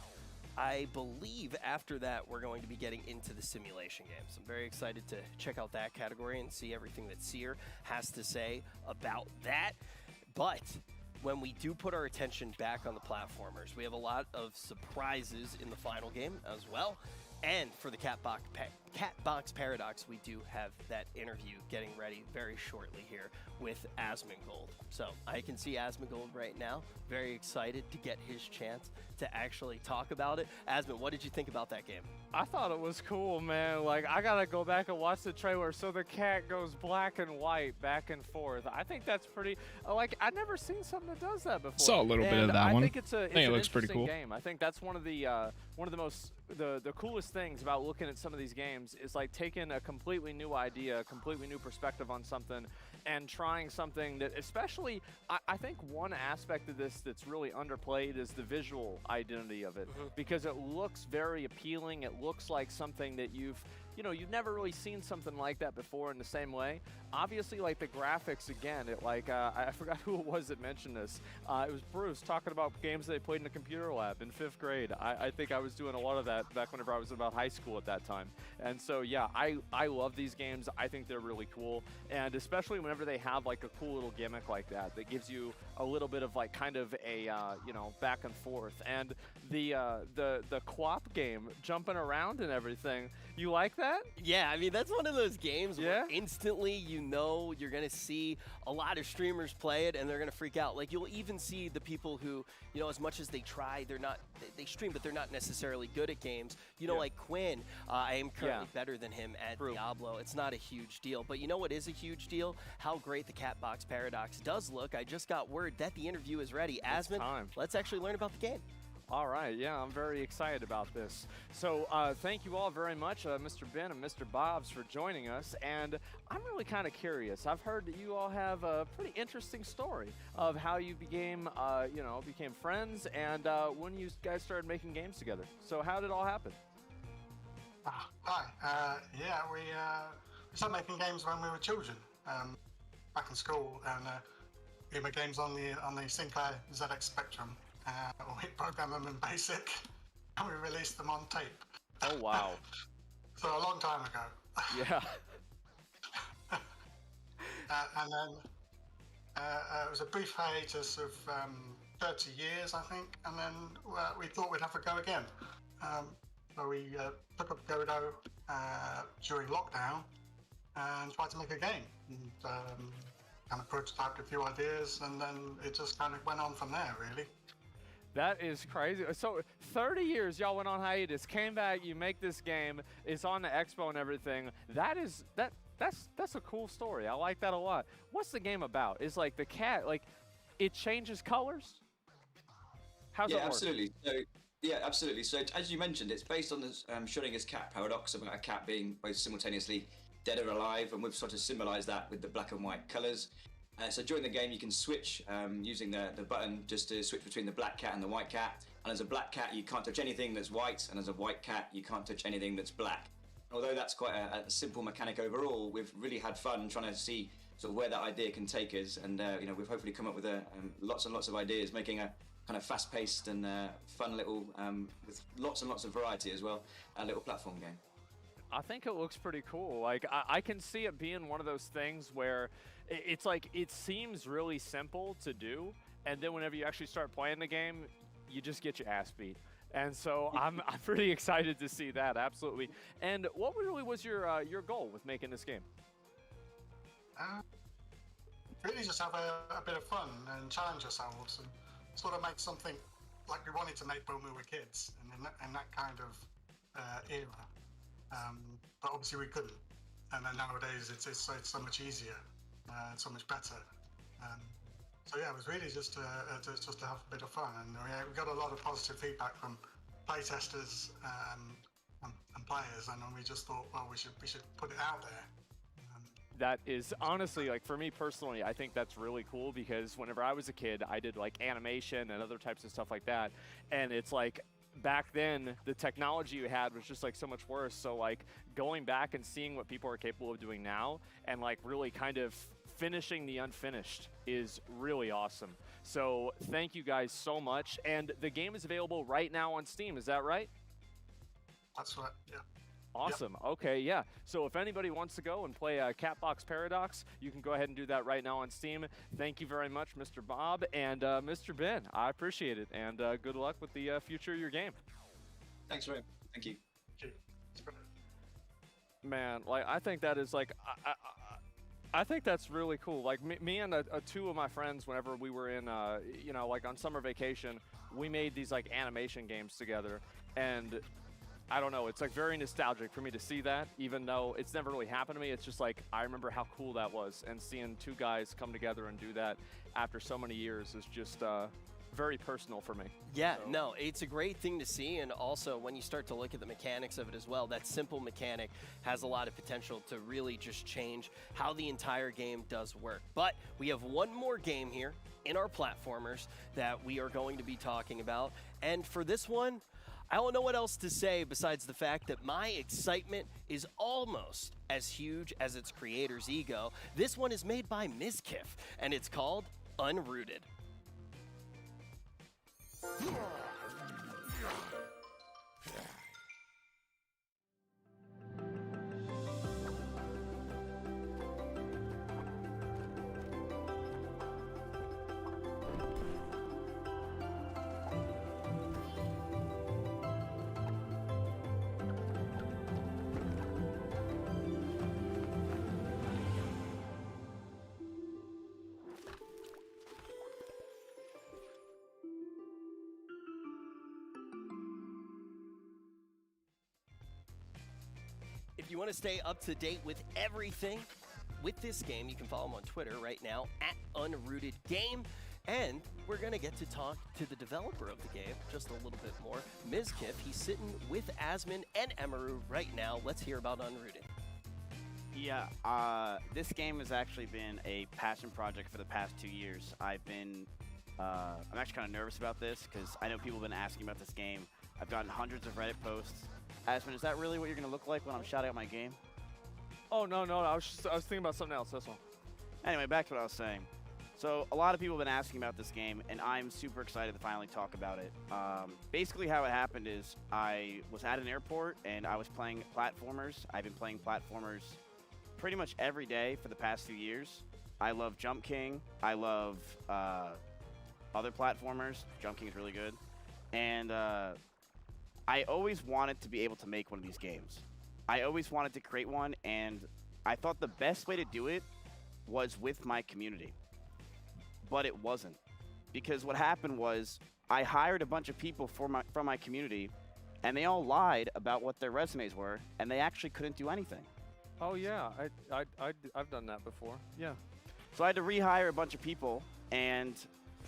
[SPEAKER 7] I believe after that, we're going to be getting into the simulation games. I'm very excited to check out that category and see everything that Seer has to say about that. But when we do put our attention back on the platformers, we have a lot of surprises in the final game as well. And for the Catbox Paradox, we do have that interview getting ready very shortly here with Asmongold. So I can see Asmongold right now, very excited to get his chance to actually talk about it. Asmon, what did you think about that game?
[SPEAKER 2] I thought it was cool, man. Like, I gotta go back and watch the trailer. So the cat goes black and white back and forth. I think that's pretty, like, I've never seen something that does that before.
[SPEAKER 15] Saw a little bit of that one.
[SPEAKER 2] I think it's an
[SPEAKER 15] it looks pretty cool.
[SPEAKER 2] game. I think that's one of the most the coolest things about looking at some of these games is like taking a completely new idea, a completely new perspective on something, and trying something that, especially, I think one aspect of this that's really underplayed is the visual identity of it, because it looks very appealing. It looks like something that you've never really seen something like that before in the same way. Obviously, like the graphics, again, I forgot who it was that mentioned this. It was Bruce talking about games they played in the computer lab in 5th grade. I think I was doing a lot of that back whenever I was in about high school at that time. And so, yeah, I love these games. I think they're really cool. And especially whenever they have like a cool little gimmick like that gives you a little bit of like kind of a, back and forth. And the co-op game, jumping around and everything, you like that?
[SPEAKER 7] Yeah, I mean, that's one of those games where instantly you're going to see a lot of streamers play it and they're going to freak out. Like, you'll even see the people who, as much as they try, they stream, but they're not necessarily good at games. Like Quinn, I am currently better than him at Diablo. It's not a huge deal. But you know what is a huge deal? How great the Catbox Paradox does look. I just got word that the interview is ready. Asmon, let's actually learn about the game.
[SPEAKER 2] All right, yeah, I'm very excited about this. So thank you all very much, Mr. Ben and Mr. Bobs, for joining us. And I'm really kind of curious. I've heard that you all have a pretty interesting story of how you became friends and when you guys started making games together. So how did it all happen?
[SPEAKER 12] Hi. We started making games when we were children, back in school, and we made games on the Sinclair ZX Spectrum. We programmed them in BASIC, and we released them on tape.
[SPEAKER 2] Oh, wow.
[SPEAKER 12] So a long time ago.
[SPEAKER 2] Yeah.
[SPEAKER 12] And then it was a brief hiatus of 30 years, I think, and then we thought we'd have a go again. So we took up Godo during lockdown and tried to make a game. And, kind of prototyped a few ideas, and then it just kind of went on from there, really.
[SPEAKER 2] That is crazy. So 30 years y'all went on hiatus, came back, you make this game, it's on the expo and everything. That's a cool story. I like that a lot. What's the game about? Is like the cat, like it changes colors? How's it work?
[SPEAKER 16] Absolutely. Absolutely. So as you mentioned, it's based on the Schrödinger's cat paradox about a cat being both simultaneously dead or alive, and we've sort of symbolised that with the black and white colours. So during the game, you can switch using the button just to switch between the black cat and the white cat. And as a black cat, you can't touch anything that's white, and as a white cat, you can't touch anything that's black. Although that's quite a simple mechanic overall, we've really had fun trying to see sort of where that idea can take us, and we've hopefully come up with lots and lots of ideas, making a kind of fast-paced and fun little, with lots and lots of variety as well, a little platform game.
[SPEAKER 2] I think it looks pretty cool. Like, I can see it being one of those things where it's like, it seems really simple to do, and then whenever you actually start playing the game, you just get your ass beat. And so I'm pretty excited to see that, absolutely. And what really was your goal with making this game?
[SPEAKER 12] Really just have a bit of fun and challenge ourselves and sort of make something like we wanted to make when we were kids and in that kind of era. But obviously we couldn't. And then nowadays it's so much easier and so much better. So yeah, it was really just to have a bit of fun, and we got a lot of positive feedback from playtesters and players, and we just thought, well, we should put it out there.
[SPEAKER 2] That is honestly, like, for me personally, I think that's really cool, because whenever I was a kid, I did like animation and other types of stuff like that, and it's like, back then the technology you had was just like so much worse. So like going back and seeing what people are capable of doing now and like really kind of finishing the unfinished is really awesome. So thank you guys so much. And the game is available right now on Steam, is that right?
[SPEAKER 12] That's right, yeah.
[SPEAKER 2] Awesome. Yep. Okay, yeah. So if anybody wants to go and play Catbox Paradox, you can go ahead and do that right now on Steam. Thank you very much, Mr. Bob and Mr. Ben. I appreciate it, and good luck with the future of your game.
[SPEAKER 16] Thanks, Ray. Thank you.
[SPEAKER 2] Man, like, I think that is like, I think that's really cool. Like me and two of my friends, whenever we were in, like on summer vacation, we made these like animation games together, and I don't know, it's like very nostalgic for me to see that, even though it's never really happened to me. It's just like, I remember how cool that was, and seeing two guys come together and do that after so many years is just very personal for me.
[SPEAKER 7] Yeah, so. No, it's a great thing to see, and also when you start to look at the mechanics of it as well, that simple mechanic has a lot of potential to really just change how the entire game does work. But we have one more game here in our platformers that we are going to be talking about, and for this one, I don't know what else to say besides the fact that my excitement is almost as huge as its creator's ego. This one is made by Mizkif, and it's called Unrooted. If you want to stay up to date with everything with this game, you can follow him on Twitter right now at UnrootedGame. And we're going to get to talk to the developer of the game just a little bit more, Mizkif. He's sitting with Asmon and Emaru right now. Let's hear about Unrooted.
[SPEAKER 17] Yeah, this game has actually been a passion project for the past 2 years. I'm actually kind of nervous about this because I know people have been asking about this game. I've gotten hundreds of Reddit posts. Asmon, is that really what you're going to look like when I'm shouting out my game?
[SPEAKER 2] Oh, no, I was thinking about something else, this one.
[SPEAKER 17] Anyway, back to what I was saying. So a lot of people have been asking about this game, and I'm super excited to finally talk about it. Basically how it happened is I was at an airport, and I was playing platformers. I've been playing platformers pretty much every day for the past few years. I love Jump King. I love other platformers. Jump King is really good. And I always wanted to be able to make one of these games. I always wanted to create one, and I thought the best way to do it was with my community. But it wasn't. Because what happened was I hired a bunch of people from my community, and they all lied about what their resumes were, and they actually couldn't do anything.
[SPEAKER 2] Oh yeah, I've done that before. Yeah.
[SPEAKER 17] So I had to rehire a bunch of people, and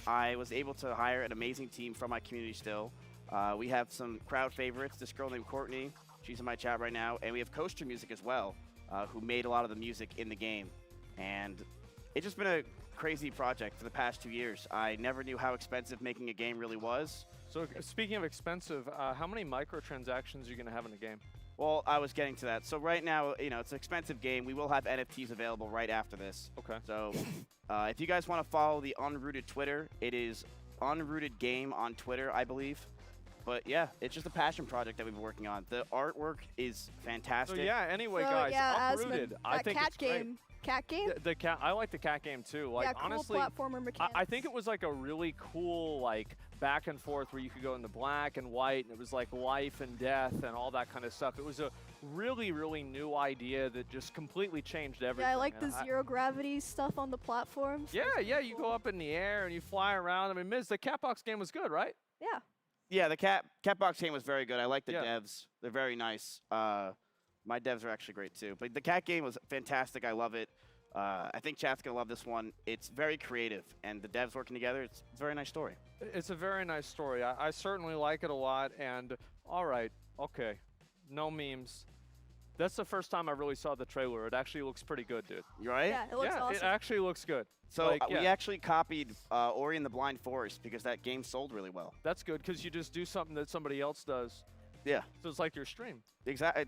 [SPEAKER 17] I was able to hire an amazing team from my community still. We have some crowd favorites, this girl named Courtney. She's in my chat right now. And we have Coaster Music as well. who made a lot of the music in the game. And it's just been a crazy project for the past 2 years. I never knew how expensive making a game really was.
[SPEAKER 2] So speaking of expensive, how many microtransactions are you going to have in a game?
[SPEAKER 17] Well, I was getting to that. So right now, you know, it's an expensive game. We will have NFTs available right after this.
[SPEAKER 2] Okay.
[SPEAKER 17] So if you guys want to follow the Unrooted Twitter, it is Unrooted Game on Twitter, I believe. But yeah, it's just a passion project that we've been working on. The artwork is fantastic.
[SPEAKER 2] So yeah, anyway,
[SPEAKER 1] So,
[SPEAKER 2] guys,
[SPEAKER 1] yeah,
[SPEAKER 2] Uprooted.
[SPEAKER 1] Asmund,
[SPEAKER 2] I
[SPEAKER 1] that
[SPEAKER 2] think
[SPEAKER 1] cat
[SPEAKER 2] it's great.
[SPEAKER 1] game. Cat game?
[SPEAKER 2] The cat, I like the cat game too. Like
[SPEAKER 1] yeah, cool
[SPEAKER 2] honestly,
[SPEAKER 1] platformer mechanics.
[SPEAKER 2] I think it was like a really cool like back and forth where you could go into black and white, and it was like life and death and all that kind of stuff. It was a really, really new idea that just completely changed everything.
[SPEAKER 1] Yeah, I like the
[SPEAKER 2] and
[SPEAKER 1] zero gravity stuff on the platforms.
[SPEAKER 2] Yeah, you go up in the air and you fly around. I mean, Miz, the Catbox game was good, right?
[SPEAKER 1] Yeah.
[SPEAKER 17] Yeah, the Catbox game was very good. I like the devs. They're very nice. My devs are actually great too. But the cat game was fantastic. I love it. I think chat's going to love this one. It's very creative, and the devs working together, it's a very nice story.
[SPEAKER 2] It's a very nice story. I certainly like it a lot. And all right, okay, no memes. That's the first time I really saw the trailer. It actually looks pretty good, dude.
[SPEAKER 17] You right?
[SPEAKER 1] Yeah, it looks awesome.
[SPEAKER 2] It actually looks good.
[SPEAKER 17] So
[SPEAKER 2] Like,
[SPEAKER 17] we actually copied Ori and the Blind Forest because that game sold really well.
[SPEAKER 2] That's good because you just do something that somebody else does.
[SPEAKER 17] Yeah.
[SPEAKER 2] So it's like your stream.
[SPEAKER 17] Exactly.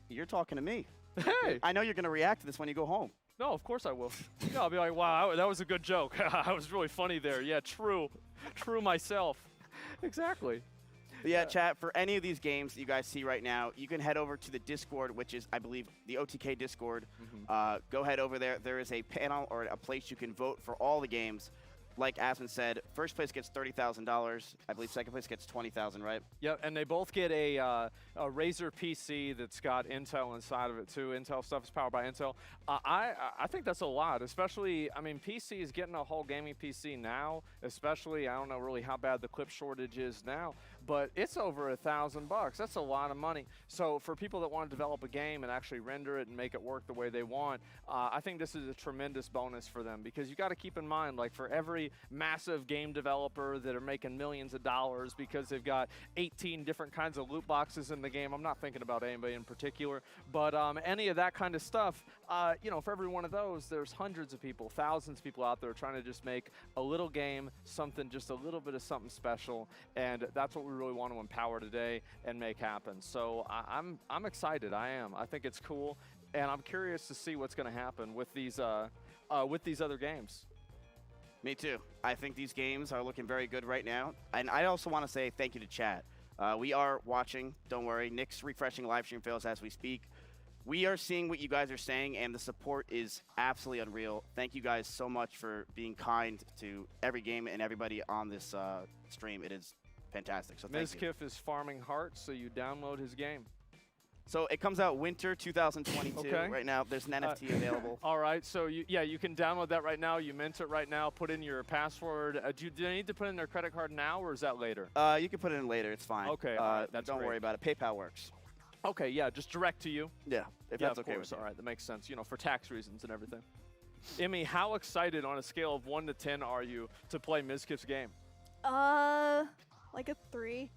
[SPEAKER 17] You're talking to me.
[SPEAKER 2] Hey.
[SPEAKER 17] I know you're going to react to this when you go home.
[SPEAKER 2] No, of course I will. Yeah, I'll be like, wow, that was a good joke. I was really funny there. Yeah, true. True myself. Exactly.
[SPEAKER 17] But yeah, chat, for any of these games that you guys see right now, you can head over to the Discord, which is, I believe, the OTK Discord. Go head over there. There is a panel or a place you can vote for all the games. Like Asmund said, first place gets $30,000. I believe second place gets $20,000, right?
[SPEAKER 2] Yep, and they both get a Razer PC that's got Intel inside of it too. Intel stuff is powered by Intel. I think that's a lot, especially, I mean, PC is getting a whole gaming PC now, especially, I don't know really how bad the clip shortage is now, but it's over $1,000. That's a lot of money. So for people that want to develop a game and actually render it and make it work the way they want, I think this is a tremendous bonus for them because you got to keep in mind, like for every massive game developer that are making millions of dollars because they've got 18 different kinds of loot boxes in the game. I'm not thinking about anybody in particular, but any of that kind of stuff, you know, for every one of those, there's hundreds of people, thousands of people out there trying to just make a little game, something, just a little bit of something special, and that's what we really want to empower today and make happen. So I'm excited. I am. I think it's cool, and I'm curious to see what's going to happen with these other games.
[SPEAKER 17] Me too. I think these games are looking very good right now. And I also want to say thank you to chat. We are watching. Don't worry. Nick's refreshing live stream fails as we speak. We are seeing what you guys are saying, and the support is absolutely unreal. Thank you guys so much for being kind to every game and everybody on this stream. It is fantastic. So thank you.
[SPEAKER 2] Mizkif is farming hearts, so you download his game.
[SPEAKER 17] So it comes out winter 2022 right now. There's an NFT available.
[SPEAKER 2] All right, so you can download that right now. You mint it right now. Put in your password. Do they need to put in their credit card now, or is that later?
[SPEAKER 17] You can put it in later. It's fine.
[SPEAKER 2] Okay,
[SPEAKER 17] don't worry about it. PayPal works.
[SPEAKER 2] Okay, yeah, just direct to you.
[SPEAKER 17] Yeah, if that's okay
[SPEAKER 2] with
[SPEAKER 17] you.
[SPEAKER 2] All right, that makes sense. You know, for tax reasons and everything. Emmy, how excited on a scale of 1 to 10 are you to play Mizkif's game?
[SPEAKER 1] Like a 3.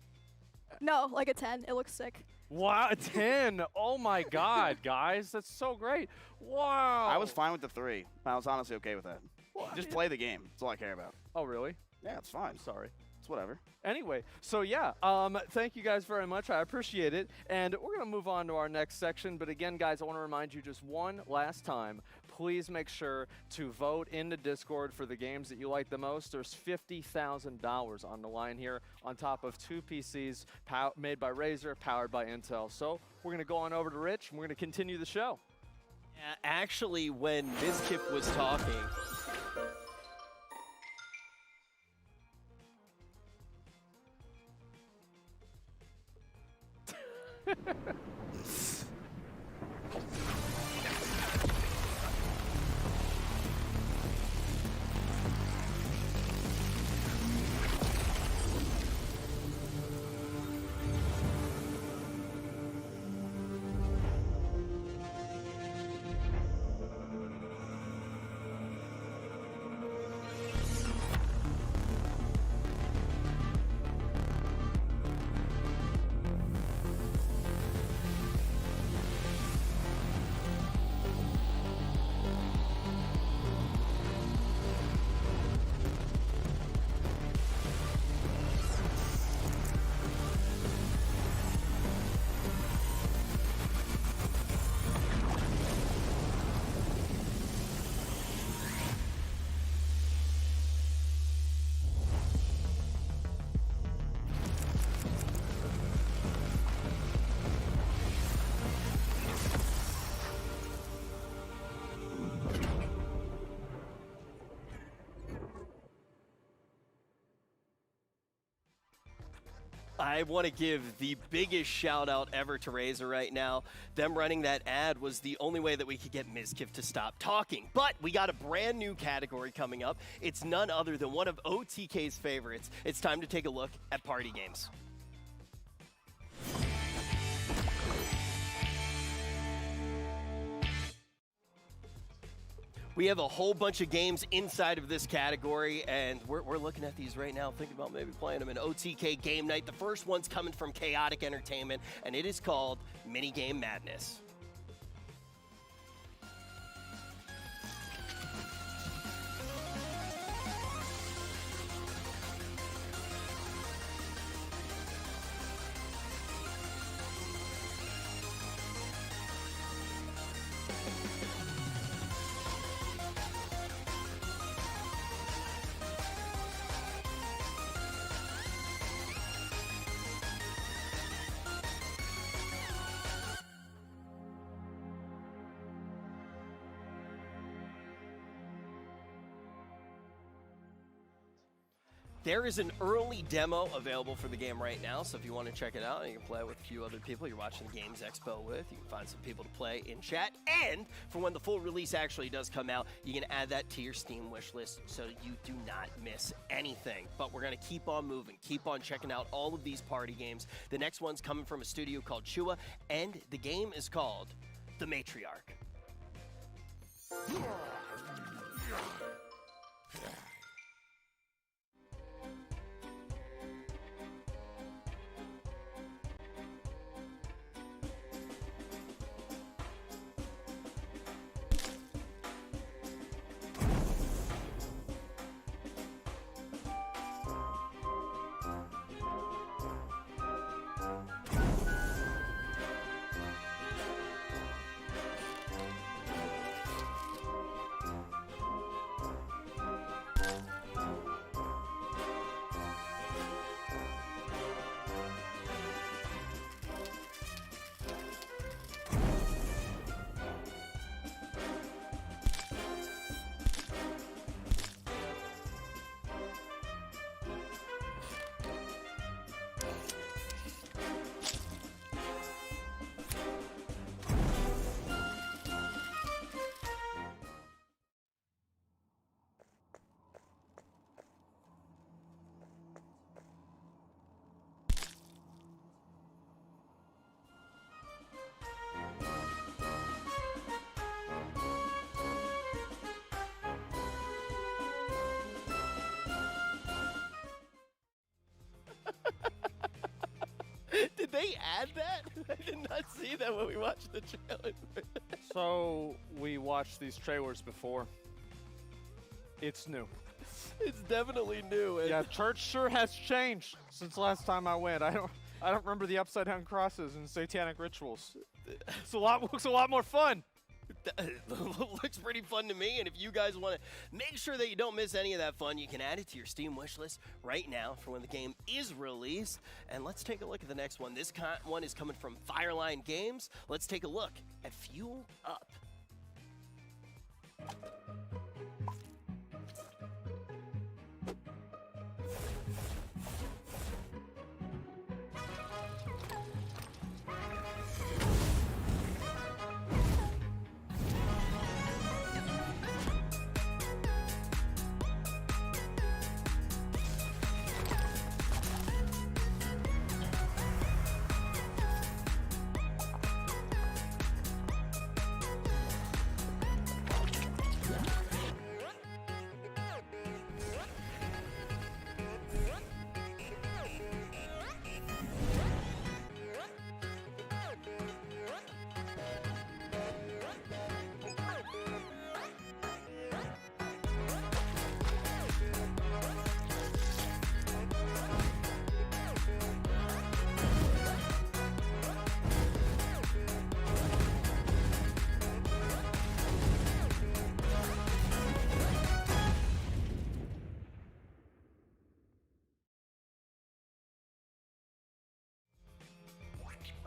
[SPEAKER 1] No, like a 10. It looks sick.
[SPEAKER 2] Wow, a 10. Oh my God, guys, that's so great. Wow.
[SPEAKER 17] I was fine with the 3. I was honestly okay with that. Just play the game. That's all I care about.
[SPEAKER 2] Oh, really?
[SPEAKER 17] Yeah, it's fine.
[SPEAKER 2] I'm sorry.
[SPEAKER 17] It's whatever.
[SPEAKER 2] Anyway, so yeah, thank you guys very much. I appreciate it. And we're going to move on to our next section. But again, guys, I want to remind you just one last time, please make sure to vote in the Discord for the games that you like the most. There's $50,000 on the line here on top of 2 PCs made by Razer, powered by Intel. So we're going to go on over to Rich, and we're going to continue the show.
[SPEAKER 7] Yeah, actually, when Mizkif was talking... I want to give the biggest shout out ever to Razer right now. Them running that ad was the only way that we could get Mizkif to stop talking. But we got a brand new category coming up. It's none other than one of OTK's favorites. It's time to take a look at party games. We have a whole bunch of games inside of this category, and we're looking at these right now, thinking about maybe playing them in OTK Game Night. The first one's coming from Chaotic Entertainment, and it is called Minigame Madness. There is an early demo available for the game right now, so if you want to check it out and you can play it with a few other people you're watching the Games Expo with, you can find some people to play in chat, and for when the full release actually does come out, you can add that to your Steam wish list so you do not miss anything. But we're going to keep on moving, keep on checking out all of these party games. The next one's coming from a studio called Chua, and the game is called The Matriarch. Did they add that? I did not see that when we watched the trailer.
[SPEAKER 2] So, we watched these trailers before. It's new.
[SPEAKER 7] It's definitely new.
[SPEAKER 2] Yeah, church sure has changed since last time I went. I don't remember the upside down crosses and satanic rituals. Looks a lot more fun.
[SPEAKER 7] Looks pretty fun to me, and if you guys want to make sure that you don't miss any of that fun, you can add it to your Steam wishlist right now for when the game is released. And let's take a look at the next one. This one is coming from Fireline Games. Let's take a look at Fuel Up.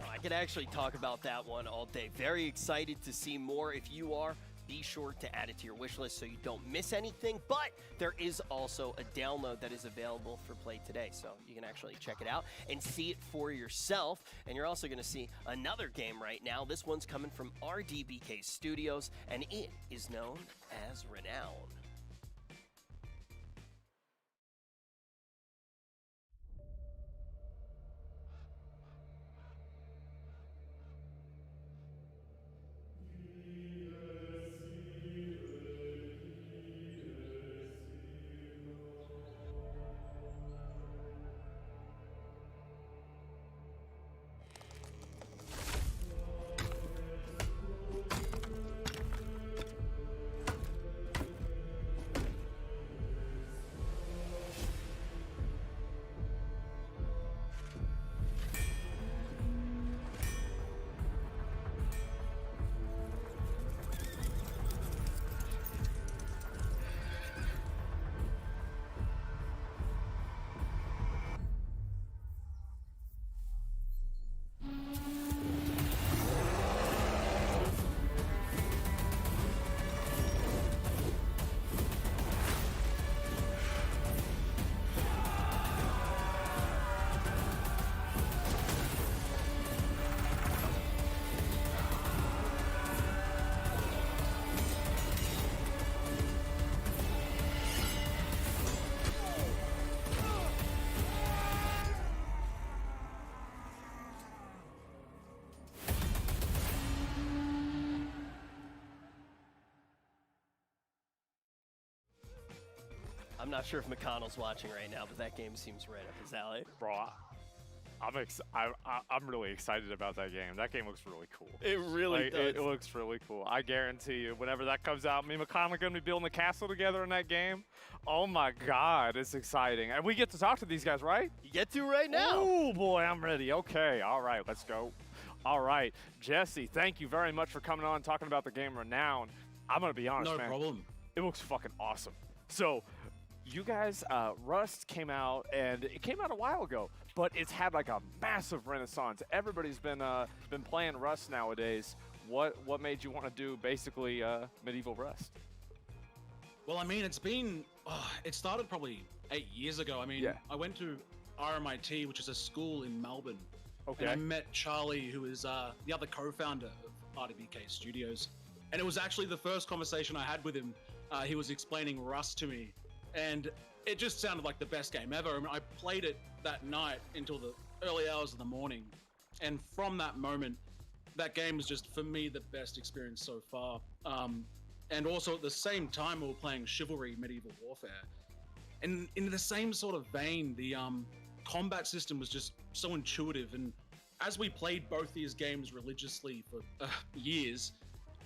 [SPEAKER 7] I could actually talk about that one all day. Very excited to see more. If you are, be sure to add it to your wish list so you don't miss anything. But there is also a download that is available for play today, so you can actually check it out and see it for yourself. And you're also going to see another game right now. This one's coming from RDBK Studios, and it is known as Renown. I'm not sure if McConnell's watching right now, but that game seems right up his alley.
[SPEAKER 2] Bro, I'm really excited about that game. That game looks really cool.
[SPEAKER 7] It really does.
[SPEAKER 2] It looks really cool. I guarantee you, whenever that comes out, me and McConnell are going to be building a castle together in that game. Oh my God, it's exciting. And we get to talk to these guys, right?
[SPEAKER 7] You get to right now.
[SPEAKER 2] Oh boy, I'm ready. Okay, all right, let's go. All right, Jesse, thank you very much for coming on and talking about the game Renown. I'm going to be honest, man.
[SPEAKER 4] No problem.
[SPEAKER 2] It looks fucking awesome. So, you guys, Rust came out, and it came out a while ago, but it's had like a massive renaissance. Everybody's been playing Rust nowadays. What made you want to do basically medieval Rust?
[SPEAKER 4] Well, I mean, it started probably 8 years ago. I mean, I went to RMIT, which is a school in Melbourne.
[SPEAKER 2] Okay.
[SPEAKER 4] And I met Charlie, who is the other co-founder of RDBK Studios. And it was actually the first conversation I had with him. He was explaining Rust to me. And it just sounded like the best game ever. I mean, I played it that night until the early hours of the morning. And from that moment, that game was just, for me, the best experience so far. And also at the same time, we were playing Chivalry Medieval Warfare. And in the same sort of vein, the combat system was just so intuitive. And as we played both these games religiously for years,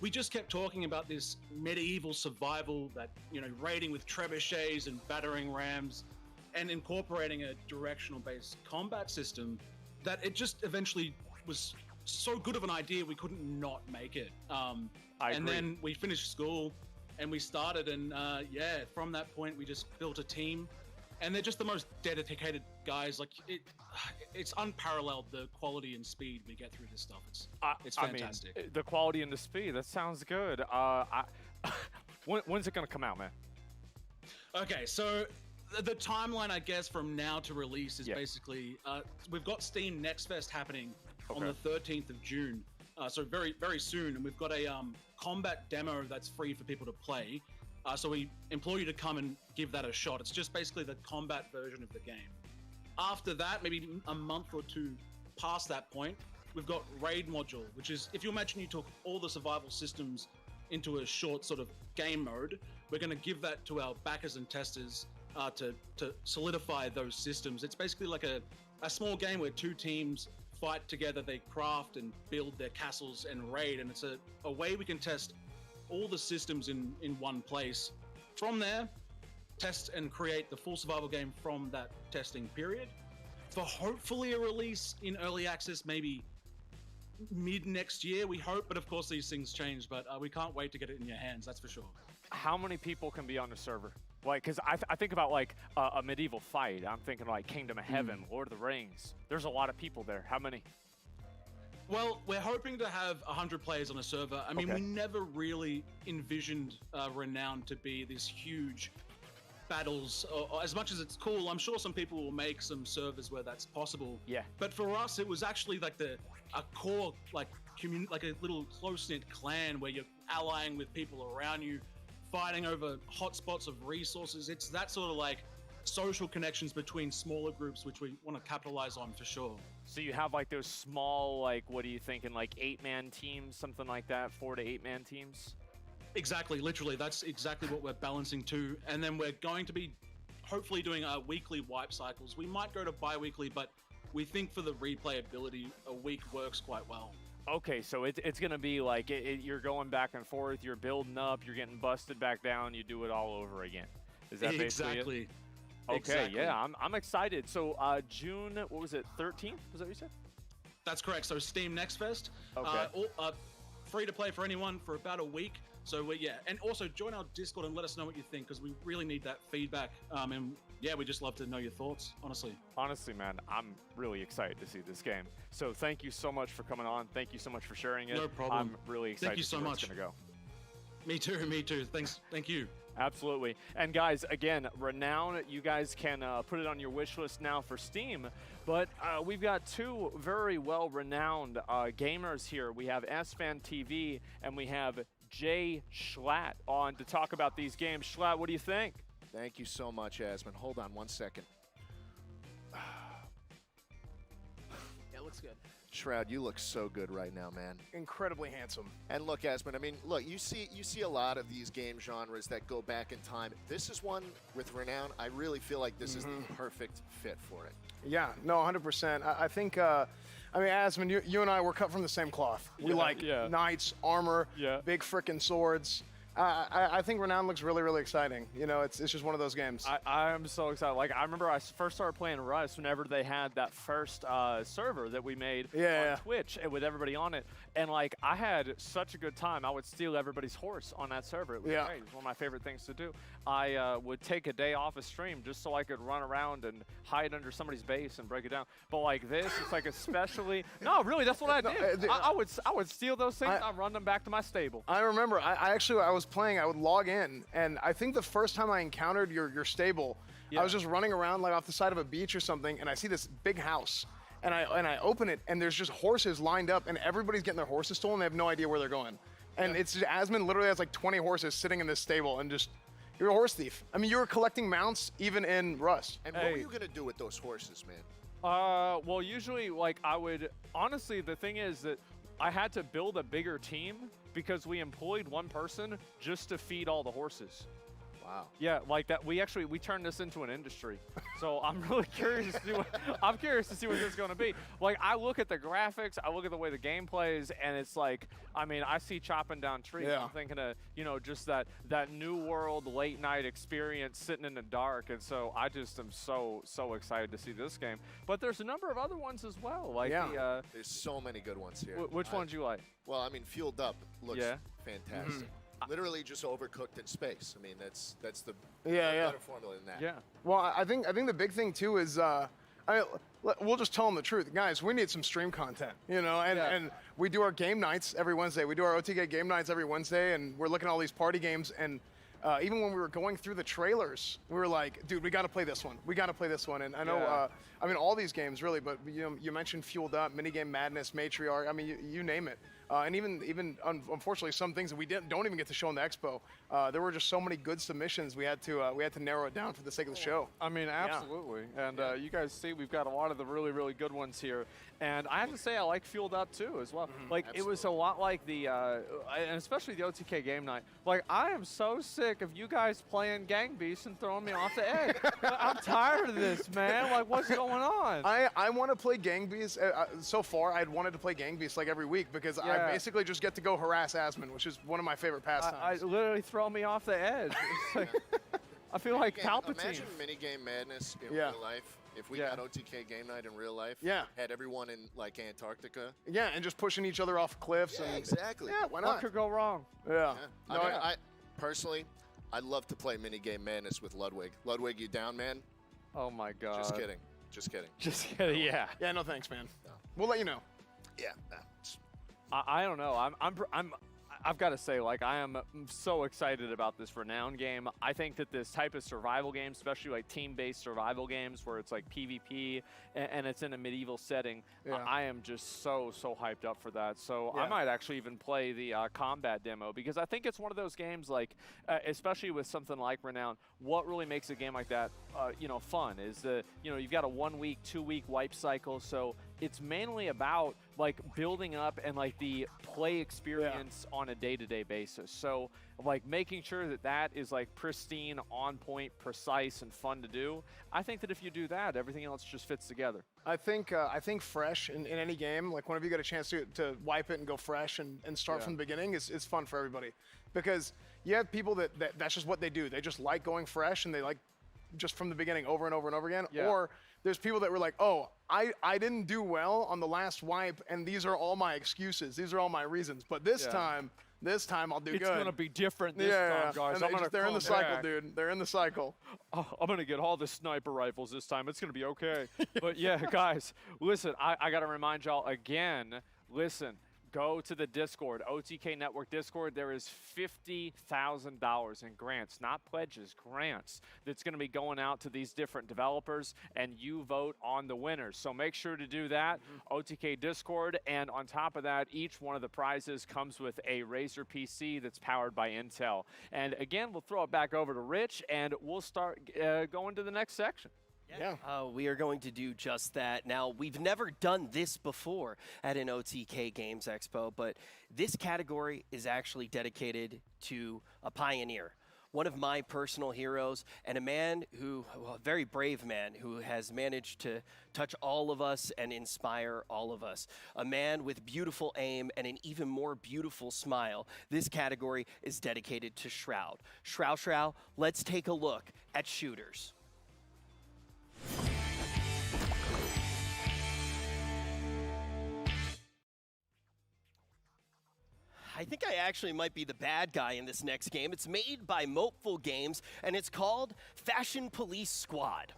[SPEAKER 4] we just kept talking about this medieval survival that, raiding with trebuchets and battering rams and incorporating a directional based combat system that it just eventually was so good of an idea we couldn't not make it. And then we finished school and we started, and from that point we just built a team, and they're just the most dedicated guys. Like it's unparalleled, the quality and speed we get through this stuff. It's fantastic.
[SPEAKER 2] I mean, the quality and the speed, that sounds good. When's it gonna come out, man?
[SPEAKER 4] Okay, so the timeline, I guess, from now to release is basically we've got Steam Next Fest happening on the 13th of June. So very, very soon, and we've got a combat demo that's free for people to play. So we implore you to come and give that a shot. It's just basically the combat version of the game. After that, maybe a month or two past that point, we've got Raid Module, which is, if you imagine you took all the survival systems into a short sort of game mode, we're going to give that to our backers and testers to solidify those systems. It's basically like a small game where two teams fight together, they craft and build their castles and raid, and it's a way we can test all the systems in one place. From there, test and create the full survival game from that testing period for hopefully a release in early access maybe mid next year, we hope, but of course these things change, but we can't wait to get it in your hands, that's for sure.
[SPEAKER 2] How many people can be on the server? Like, because I think about like a medieval fight. I'm thinking like Kingdom of Heaven, Lord of the Rings. There's a lot of people there. How many?
[SPEAKER 4] Well, we're hoping to have 100 players on a server. I mean,
[SPEAKER 2] Okay.
[SPEAKER 4] we never really envisioned Renown to be this huge battles. Or as much as it's cool, I'm sure some people will make some servers where that's possible.
[SPEAKER 2] Yeah.
[SPEAKER 4] But for us, it was actually like a core like like a little close-knit clan where you're allying with people around you, fighting over hotspots of resources. It's that sort of like social connections between smaller groups, which we want to capitalize on for sure.
[SPEAKER 2] So you have like those small, like, what are you thinking, like 8-man teams, something like that, 4 to 8-man teams?
[SPEAKER 4] Exactly, literally, that's exactly what we're balancing to. And then we're going to be hopefully doing weekly wipe cycles. We might go to bi-weekly, but we think for the replayability, a week works quite well.
[SPEAKER 2] Okay, so it's going to be like you're going back and forth, you're building up, you're getting busted back down, you do it all over again. Is that basically
[SPEAKER 4] exactly
[SPEAKER 2] it? Okay,
[SPEAKER 4] exactly.
[SPEAKER 2] yeah, I'm excited. So June, what was it, 13th? Was that what you said?
[SPEAKER 4] That's correct. So Steam Next Fest,
[SPEAKER 2] Okay.
[SPEAKER 4] Free to play for anyone for about a week. So yeah, and also join our Discord and let us know what you think, because we really need that feedback. And yeah, we just love to know your thoughts, honestly.
[SPEAKER 2] Honestly, man, I'm really excited to see this game. So thank you so much for coming on. Thank you so much for sharing it.
[SPEAKER 4] No problem.
[SPEAKER 2] I'm really excited
[SPEAKER 4] Thank you
[SPEAKER 2] to
[SPEAKER 4] so
[SPEAKER 2] see where
[SPEAKER 4] much.
[SPEAKER 2] it's going to go.
[SPEAKER 4] Me too. Thanks. Thank you.
[SPEAKER 2] Absolutely. And guys, again, Renown, you guys can put it on your wish list now for Steam. But we've got two very well-renowned gamers here. We have SFan TV and we have Jay Schlatt on to talk about these games. Schlatt, what do you think?
[SPEAKER 3] Thank you so much, Asmund. Hold on 1 second.
[SPEAKER 5] Yeah, it looks good.
[SPEAKER 3] Shroud, you look so good right now, man.
[SPEAKER 5] Incredibly handsome.
[SPEAKER 3] And look, Asmund, I mean, look, you see a lot of these game genres that go back in time. This is one with Renown. I really feel like this is the perfect fit for it.
[SPEAKER 5] Yeah, no, 100%. I think, I mean, Asmund, you and I, we're cut from the same cloth. We like knights, armor, big frickin' swords. I think Renown looks really, really exciting. You know, it's just one of those games.
[SPEAKER 2] I'm so excited. Like, I remember I first started playing Rust whenever they had that first server that we made on Twitch and with everybody on it. And, like, I had such a good time. I would steal everybody's horse on that server. It was great. It was one of my favorite things to do. I would take a day off of stream just so I could run around and hide under somebody's base and break it down. But, like, this, it's like especially... No, really, that's what I did. I would steal those things. I'd run them back to my stable.
[SPEAKER 5] I remember. I was playing, I would log in, and I think the first time I encountered your stable, I was just running around like off the side of a beach or something, and I see this big house, and I open it, and there's just horses lined up, and everybody's getting their horses stolen. They have no idea where they're going, and it's just, Asmund literally has like 20 horses sitting in this stable, and just you're a horse thief. I mean, you were collecting mounts even in Rust.
[SPEAKER 3] And what were you gonna do with those horses, man?
[SPEAKER 2] Well, usually, like, I would honestly. The thing is that I had to build a bigger team because we employed one person just to feed all the horses.
[SPEAKER 3] Wow.
[SPEAKER 2] Yeah, like that. We turned this into an industry. So I'm really curious to see what this is going to be. Like, I look at the graphics, I look at the way the game plays, and it's like, I mean, I see chopping down trees.
[SPEAKER 5] Yeah.
[SPEAKER 2] I'm thinking of, you know, just that new world late night experience sitting in the dark. And so I just am so excited to see this game. But there's a number of other ones as well. Like
[SPEAKER 3] there's so many good ones here.
[SPEAKER 2] Which ones you like?
[SPEAKER 3] Well, I mean, Fueled Up looks fantastic. Literally just overcooked in space. I mean, that's the better formula than that.
[SPEAKER 2] Yeah.
[SPEAKER 5] Well, I think the big thing too is, we'll just tell them the truth, guys. We need some stream content, you know, and we do our game nights every Wednesday. We do our OTK game nights every Wednesday, and we're looking at all these party games. And even when we were going through the trailers, we were like, dude, we got to play this one. We got to play this one. And I know, I mean, all these games really, but you mentioned Fueled Up, Minigame Madness, Matriarch. I mean, you name it. And even unfortunately, some things that we don't even get to show in the expo. There were just so many good submissions. We had to narrow it down for the sake of the show.
[SPEAKER 2] I mean, absolutely. And you guys see, we've got a lot of the really, really good ones here. And I have to say, I like Fueled Up too, as well. Like, it was a lot like the, and especially the OTK game night. Like, I am so sick of you guys playing Gang Beasts and throwing me off the edge. I'm tired of this, man. Like, what's going on?
[SPEAKER 5] I want to play Gang Beasts. So far, I'd wanted to play Gang Beasts like every week because I basically just get to go harass Asmund, which is one of my favorite pastimes.
[SPEAKER 2] I literally throw me off the edge. It's like, I feel like Palpatine.
[SPEAKER 3] Imagine Minigame Madness in real life. If we got OTK Game Night in real life, had everyone in like Antarctica.
[SPEAKER 5] Yeah, and just pushing each other off cliffs.
[SPEAKER 3] Yeah,
[SPEAKER 5] and
[SPEAKER 3] exactly.
[SPEAKER 5] Yeah, why not?
[SPEAKER 2] What could go wrong?
[SPEAKER 5] Yeah.
[SPEAKER 3] No, I personally, I'd love to play Minigame Madness with Ludwig. Ludwig, you down, man?
[SPEAKER 2] Oh my God.
[SPEAKER 3] Just kidding. Just kidding.
[SPEAKER 2] Just kidding. Yeah.
[SPEAKER 5] Yeah. No thanks, man. No. We'll let you know.
[SPEAKER 3] Yeah.
[SPEAKER 2] I don't know. I've got to say, like, I am so excited about this Renown game. I think that this type of survival game, especially like team-based survival games where it's like PvP and it's in a medieval setting, I am just so hyped up for that. So I might actually even play the combat demo, because I think it's one of those games, like, especially with something like Renown, what really makes a game like that, fun is you've got a 1 week, 2 week wipe cycle. So it's mainly about like building up and like the play experience on a day-to-day basis. So like making sure that that is like pristine, on point, precise, and fun to do. I think that if you do that, everything else just fits together.
[SPEAKER 5] I think fresh in any game, like whenever you get a chance to wipe it and go fresh and start from the beginning, is fun for everybody. Because you have people that's just what they do. They just like going fresh, and they like just from the beginning over and over and over again. Or there's people that were like, oh, I didn't do well on the last wipe, and these are all my excuses. These are all my reasons. But this time I'll do good.
[SPEAKER 2] It's going to be different this time, guys.
[SPEAKER 5] And they're in the cycle, dude. They're in the cycle.
[SPEAKER 2] Oh, I'm going to get all the sniper rifles this time. It's going to be okay. But yeah, guys, listen, I got to remind y'all again, listen, go to the Discord, OTK Network Discord. There is $50,000 in grants, not pledges, grants, that's going to be going out to these different developers, and you vote on the winners. So make sure to do that, OTK Discord. And on top of that, each one of the prizes comes with a Razer PC that's powered by Intel. And again, we'll throw it back over to Rich, and we'll start going to the next section.
[SPEAKER 7] We are going to do just that. Now, we've never done this before at an OTK Games Expo, but this category is actually dedicated to a pioneer, one of my personal heroes, and a man a very brave man who has managed to touch all of us and inspire all of us. A man with beautiful aim and an even more beautiful smile. This category is dedicated to Shroud. Shroud, let's take a look at shooters. I think I actually might be the bad guy in this next game. It's made by Mopeful Games, and it's called Fashion Police Squad.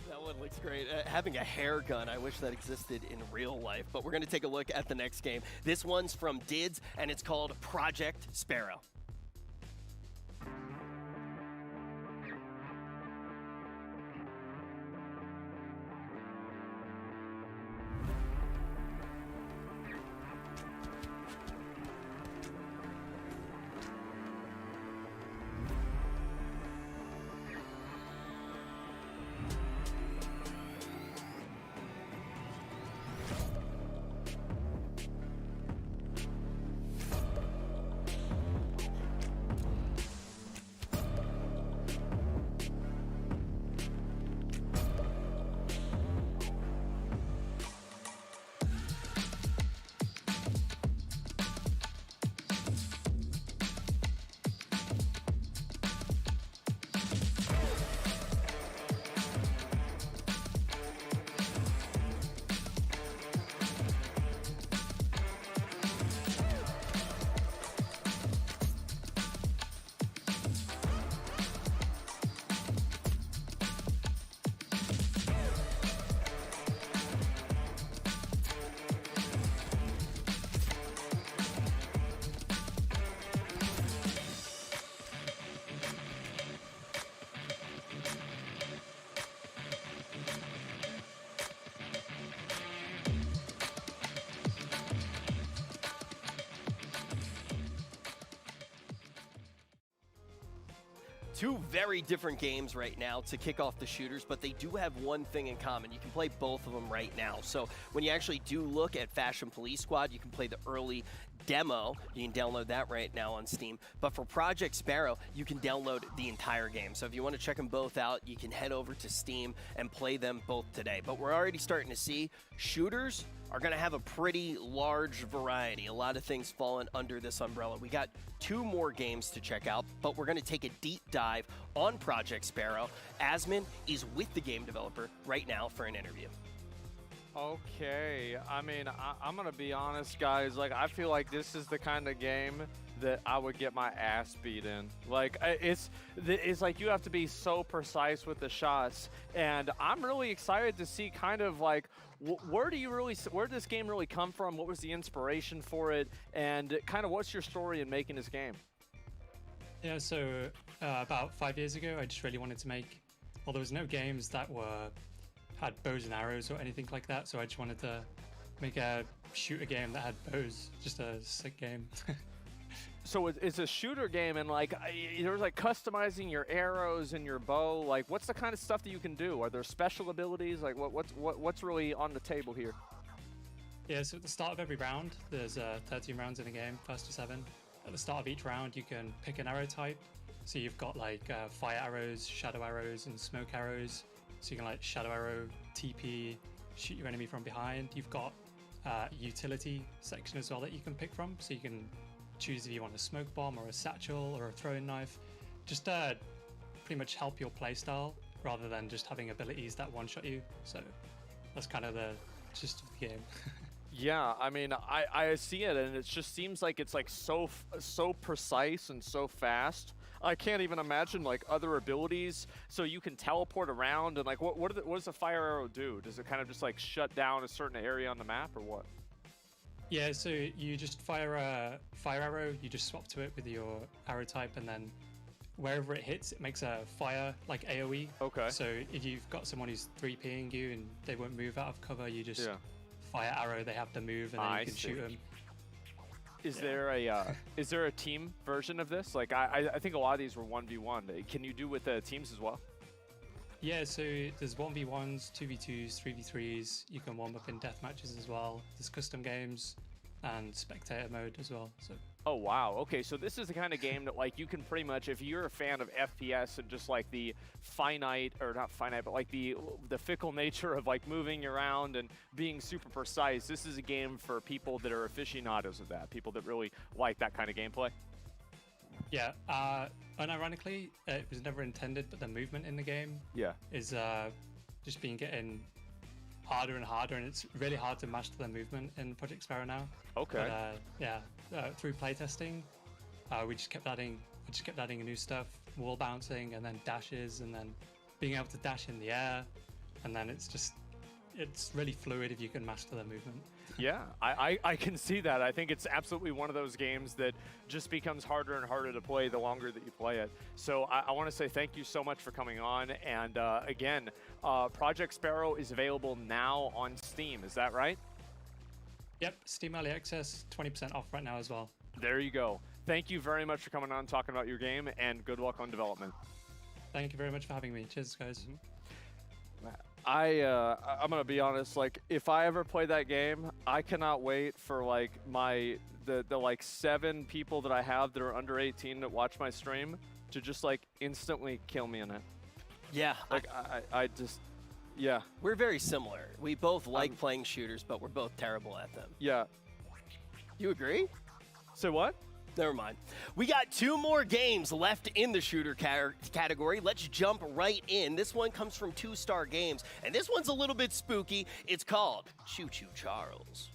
[SPEAKER 7] That one looks great. Having a hair gun, I wish that existed in real life. But we're going to take a look at the next game. This one's from Dids, and it's called Project Sparrow. Two very different games right now to kick off the shooters, but they do have one thing in common. You can play both of them right now. So when you actually do look at Fashion Police Squad, you can play the early demo. You can download that right now on Steam. But for Project Sparrow, you can download the entire game. So if you want to check them both out, you can head over to Steam and play them both today. But we're already starting to see shooters are going to have a pretty large variety. A lot of things falling under this umbrella. We got 2 more games to check out, but we're going to take a deep dive on Project Sparrow. Asmin is with the game developer right now for an interview.
[SPEAKER 2] Okay, I mean, I'm gonna be honest, guys. Like, I feel like this is the kind of game that I would get my ass beat in. Like, it's like you have to be so precise with the shots, and I'm really excited to see kind of like where did this game really come from? What was the inspiration for it, and kind of what's your story in making this game?
[SPEAKER 6] Yeah, so about 5 years ago, I just really wanted to make. Well, there was no games that had bows and arrows or anything like that, so I just wanted to make a shooter game that had bows. Just a sick game.
[SPEAKER 2] So it's a shooter game, and like there's like customizing your arrows and your bow. Like, what's the kind of stuff that you can do? Are there special abilities? Like, what's really on the table here?
[SPEAKER 6] Yeah, so at the start of every round, there's 13 rounds in a game, first to 7. At the start of each round, you can pick an arrow type. So you've got like fire arrows, shadow arrows, and smoke arrows. So you can like shadow arrow, TP, shoot your enemy from behind. You've got utility section as well that you can pick from. So you can choose if you want a smoke bomb or a satchel or a throwing knife. Just pretty much help your playstyle rather than just having abilities that one-shot you. So that's kind of the gist of the game.
[SPEAKER 2] Yeah, I mean, I see it, and it just seems like it's like so precise and so fast. I can't even imagine like other abilities. So you can teleport around, and like what does a fire arrow do? Does it kind of just like shut down a certain area on the map, or what?
[SPEAKER 6] Yeah, so you just fire a fire arrow. You just swap to it with your arrow type, and then wherever it hits, it makes a fire like AOE.
[SPEAKER 2] Okay.
[SPEAKER 6] So if you've got someone who's 3Ping you and they won't move out of cover, you just fire arrow. They have to move, and then you can shoot them.
[SPEAKER 2] Is there a team version of this? Like I think a lot of these were 1v1. Can you do with the teams as well?
[SPEAKER 6] Yeah, so there's 1v1s, 2v2s, 3v3s. You can warm up in death matches as well. There's custom games and spectator mode as well. So.
[SPEAKER 2] Oh wow. Okay, so this is the kind of game that like you can pretty much, if you're a fan of FPS and just like the finite, or not finite, but like the fickle nature of like moving around and being super precise, this is a game for people that are aficionados of that, people that really like that kind of gameplay.
[SPEAKER 6] Yeah, unironically, it was never intended, but the movement in the game is just been getting harder and harder, and it's really hard to master the movement in Project Sparrow now.
[SPEAKER 2] Okay.
[SPEAKER 6] But, through playtesting, we just kept adding new stuff, wall bouncing, and then dashes, and then being able to dash in the air, and then it's really fluid if you can master the movement.
[SPEAKER 2] Yeah, I can see that. I think it's absolutely one of those games that just becomes harder and harder to play the longer that you play it. So I want to say thank you so much for coming on. And again, Project Sparrow is available now on Steam. Is that right?
[SPEAKER 6] Yep, Steam Early Access, 20% off right now as well.
[SPEAKER 2] There you go. Thank you very much for coming on and talking about your game, and good luck on development.
[SPEAKER 6] Thank you very much for having me. Cheers, guys.
[SPEAKER 2] I'm gonna be honest, like if I ever play that game, I cannot wait for like the like 7 people that I have that are under 18 that watch my stream to just like instantly kill me in it.
[SPEAKER 7] Yeah.
[SPEAKER 2] Like I just, yeah.
[SPEAKER 7] We're very similar. We both like playing shooters, but we're both terrible at them.
[SPEAKER 2] Yeah.
[SPEAKER 7] You agree?
[SPEAKER 2] So what?
[SPEAKER 7] Never mind. We got 2 more games left in the shooter category. Let's jump right in. This one comes from 2 Star Games, and this one's a little bit spooky. It's called Choo Choo Charles.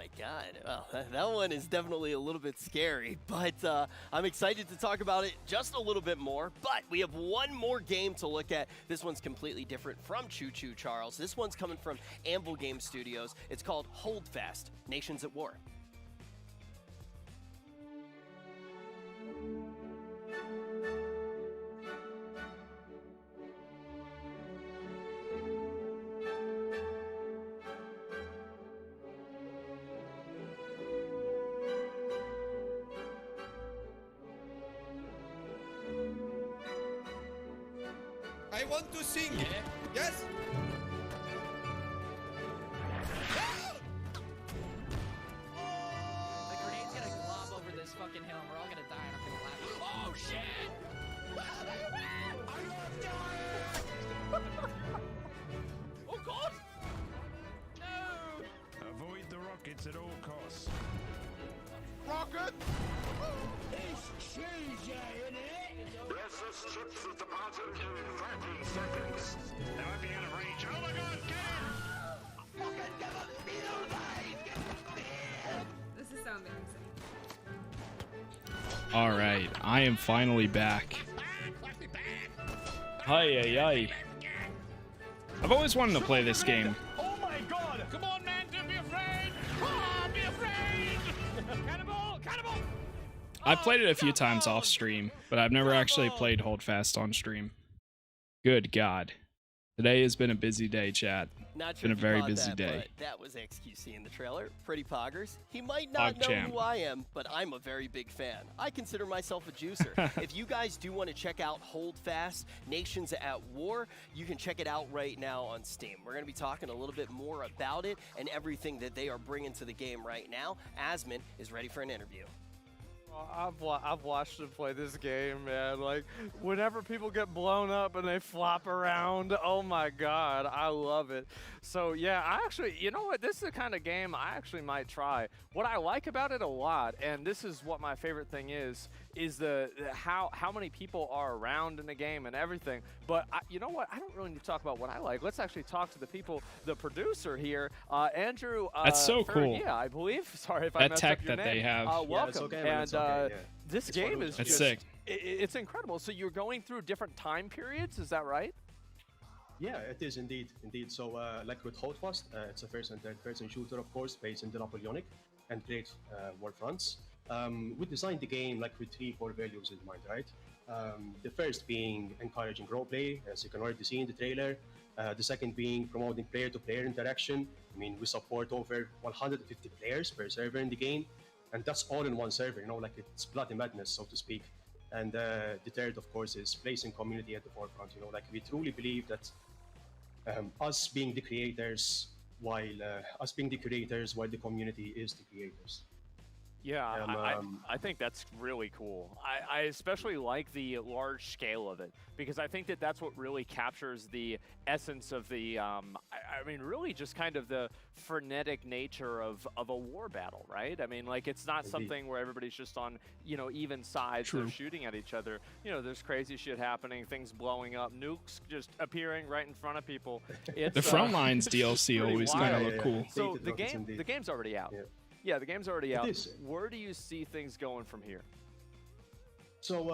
[SPEAKER 7] my God. Well, that one is definitely a little bit scary, but I'm excited to talk about it just a little bit more. But we have one more game to look at. This one's completely different from Choo Choo Charles. This one's coming from Anvil Game Studios. It's called Holdfast Nations at War.
[SPEAKER 10] I want to sing. Yes.
[SPEAKER 13] The grenade's gonna glob over this fucking hill and we're all gonna die and I'm gonna laugh. Oh shit! Oh god! No!
[SPEAKER 10] Avoid the rockets at all costs.
[SPEAKER 14] Rocket!
[SPEAKER 10] SS chips is departed in 30 seconds. They might be out of range. Oh my god,
[SPEAKER 9] This is so amazing.
[SPEAKER 15] All right, I am finally back. Hi. I've always wanted to play this game.
[SPEAKER 10] Oh my god! Come on, man, don't be afraid! Ah, be afraid! Cannibal! Cannibal!
[SPEAKER 15] I've played it a few times off stream, but I've never actually played Holdfast on stream. Good God. Today has been a busy day, chat.
[SPEAKER 7] Not
[SPEAKER 15] It's
[SPEAKER 7] sure
[SPEAKER 15] been a
[SPEAKER 7] if you
[SPEAKER 15] very
[SPEAKER 7] caught
[SPEAKER 15] busy
[SPEAKER 7] that,
[SPEAKER 15] day.
[SPEAKER 7] but that was XQC in the trailer. Pretty poggers. He might not know
[SPEAKER 15] PogChamp.
[SPEAKER 7] who I am, but I'm a very big fan. I consider myself a juicer. If you guys do want to check out Holdfast Nations at War, you can check it out right now on Steam. We're going to be talking a little bit more about it and everything that they are bringing to the game right now. Asmin is ready for an interview.
[SPEAKER 18] I've watched him play this game, man. Like, whenever people get blown up and they flop around, oh my god, I love it. So yeah, I actually, you know what, this is the kind of game I actually might try. What I like about it a lot, and this is what my favorite thing is the how many people are around in the game and everything. But you know what, I don't really need to talk about what I like. Let's actually talk to the people, the producer here, Andrew.
[SPEAKER 15] That's so cool.
[SPEAKER 18] Yeah, I believe. Sorry if I
[SPEAKER 15] That
[SPEAKER 18] messed
[SPEAKER 15] tech
[SPEAKER 18] up your
[SPEAKER 15] that
[SPEAKER 18] name.
[SPEAKER 15] they have.
[SPEAKER 18] Welcome.
[SPEAKER 15] Yeah, it's okay, man, it's okay, yeah.
[SPEAKER 18] This
[SPEAKER 15] It's
[SPEAKER 18] game
[SPEAKER 15] fun.
[SPEAKER 18] is
[SPEAKER 15] It's
[SPEAKER 18] just,
[SPEAKER 15] sick.
[SPEAKER 18] It's incredible. So you're going through different time periods, is that right?
[SPEAKER 19] Yeah, it is indeed. Indeed. So, like with Holdfast, it's a first and third person shooter, of course, based in the Napoleonic and Great War fronts. We designed the game like with 3 core values in mind, right? The first being encouraging roleplay, as you can already see in the trailer. The second being promoting player-to-player interaction. I mean, we support over 150 players per server in the game, and that's all in one server, you know, like it's bloody madness, so to speak. And the third, of course, is placing community at the forefront. You know, like we truly believe that us being the creators, while the community is the creators.
[SPEAKER 18] Yeah, I think that's really cool. I especially like the large scale of it because I think that that's what really captures the essence of the, I mean, really just kind of the frenetic nature of a war battle, right? I mean, like, it's not something where everybody's just on, you know, even sides. They're shooting at each other. You know, there's crazy shit happening, things blowing up, nukes just appearing right in front of people. It's,
[SPEAKER 15] The Frontlines DLC always kind of look cool.
[SPEAKER 18] So the game's already out. Yeah, the game's already out. Where do you see things going from here?
[SPEAKER 19] So,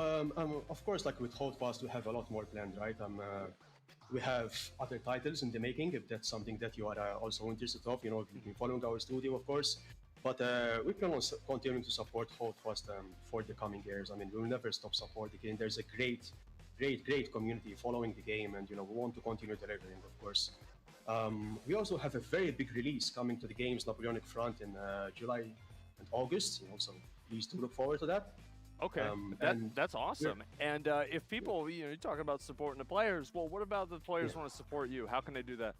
[SPEAKER 19] of course, like with Holdfast, we have a lot more planned, right? We have other titles in the making, if that's something that you are also interested of. You know, if you've been following our studio, of course. But we plan on continuing to support Holdfast for the coming years. I mean, we'll never stop supporting it. There's a great community following the game, and, you know, we want to continue delivering, of course. We also have a very big release coming to the game's Napoleonic front in July and August, you know, so please do look forward to that.
[SPEAKER 18] Okay, that's awesome. And if people, you know, you're talking about supporting the players, well, what about the players want to support you? How can they do that?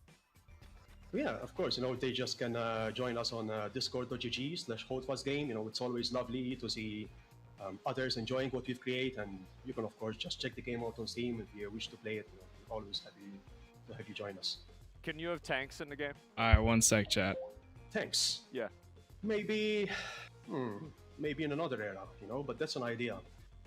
[SPEAKER 19] Yeah, of course, you know, they just can join us on discord.gg/holdfastgame. You know, it's always lovely to see others enjoying what we've created, and you can, of course, just check the game out on Steam if you wish to play it. You know, we're always happy to have you join us.
[SPEAKER 18] Can you have tanks in the game?
[SPEAKER 15] All right, one sec, chat.
[SPEAKER 19] Tanks?
[SPEAKER 18] Yeah.
[SPEAKER 19] Maybe in another era, you know, but that's an idea.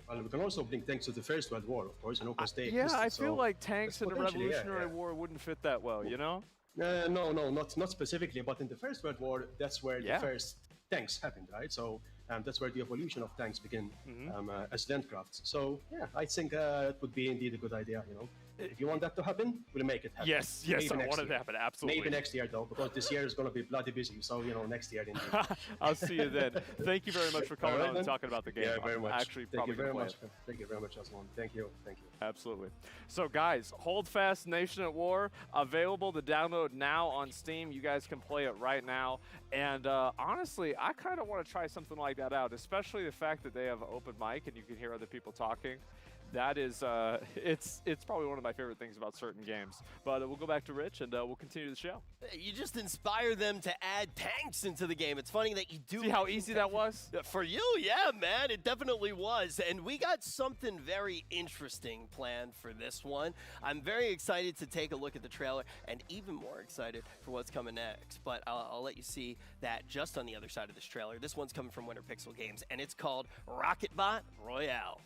[SPEAKER 19] Well, we can also bring tanks to the First World War, of course, you know, because they
[SPEAKER 18] yeah,
[SPEAKER 19] existed,
[SPEAKER 18] I feel
[SPEAKER 19] so
[SPEAKER 18] like tanks in a
[SPEAKER 19] potentially,
[SPEAKER 18] Revolutionary War wouldn't fit that well, you know?
[SPEAKER 19] No, not specifically, but in the First World War, that's where the first tanks happened, right? So that's where the evolution of tanks began as landcrafts. So yeah, I think it would be indeed a good idea, you know. If you want that to happen, we'll make it happen.
[SPEAKER 2] Yes,
[SPEAKER 19] Maybe
[SPEAKER 2] I
[SPEAKER 19] next
[SPEAKER 2] want it to
[SPEAKER 19] year.
[SPEAKER 2] happen, absolutely.
[SPEAKER 19] Maybe next year, though, because this year is going to be bloody busy. So, you know, next year indeed.
[SPEAKER 2] I'll see you then. Thank you very much for coming on and talking about the game.
[SPEAKER 19] Yeah, very much.
[SPEAKER 2] Actually,
[SPEAKER 19] Thank you very much.
[SPEAKER 2] It.
[SPEAKER 19] Thank you very much, Aslan. Thank you.
[SPEAKER 2] Absolutely. So, guys, Holdfast Nation at War, available to download now on Steam. You guys can play it right now. And honestly, I kind of want to try something like that out, especially the fact that they have open mic and you can hear other people talking. That is, it's probably one of my favorite things about certain games. But we'll go back to Rich and we'll continue the show.
[SPEAKER 7] You just inspire them to add tanks into the game. It's funny that you do.
[SPEAKER 2] See how easy that was?
[SPEAKER 7] For you, yeah, man, it definitely was. And we got something very interesting planned for this one. I'm very excited to take a look at the trailer and even more excited for what's coming next. But I'll let you see that just on the other side of this trailer. This one's coming from Winter Pixel Games, and it's called Rocketbot Royale.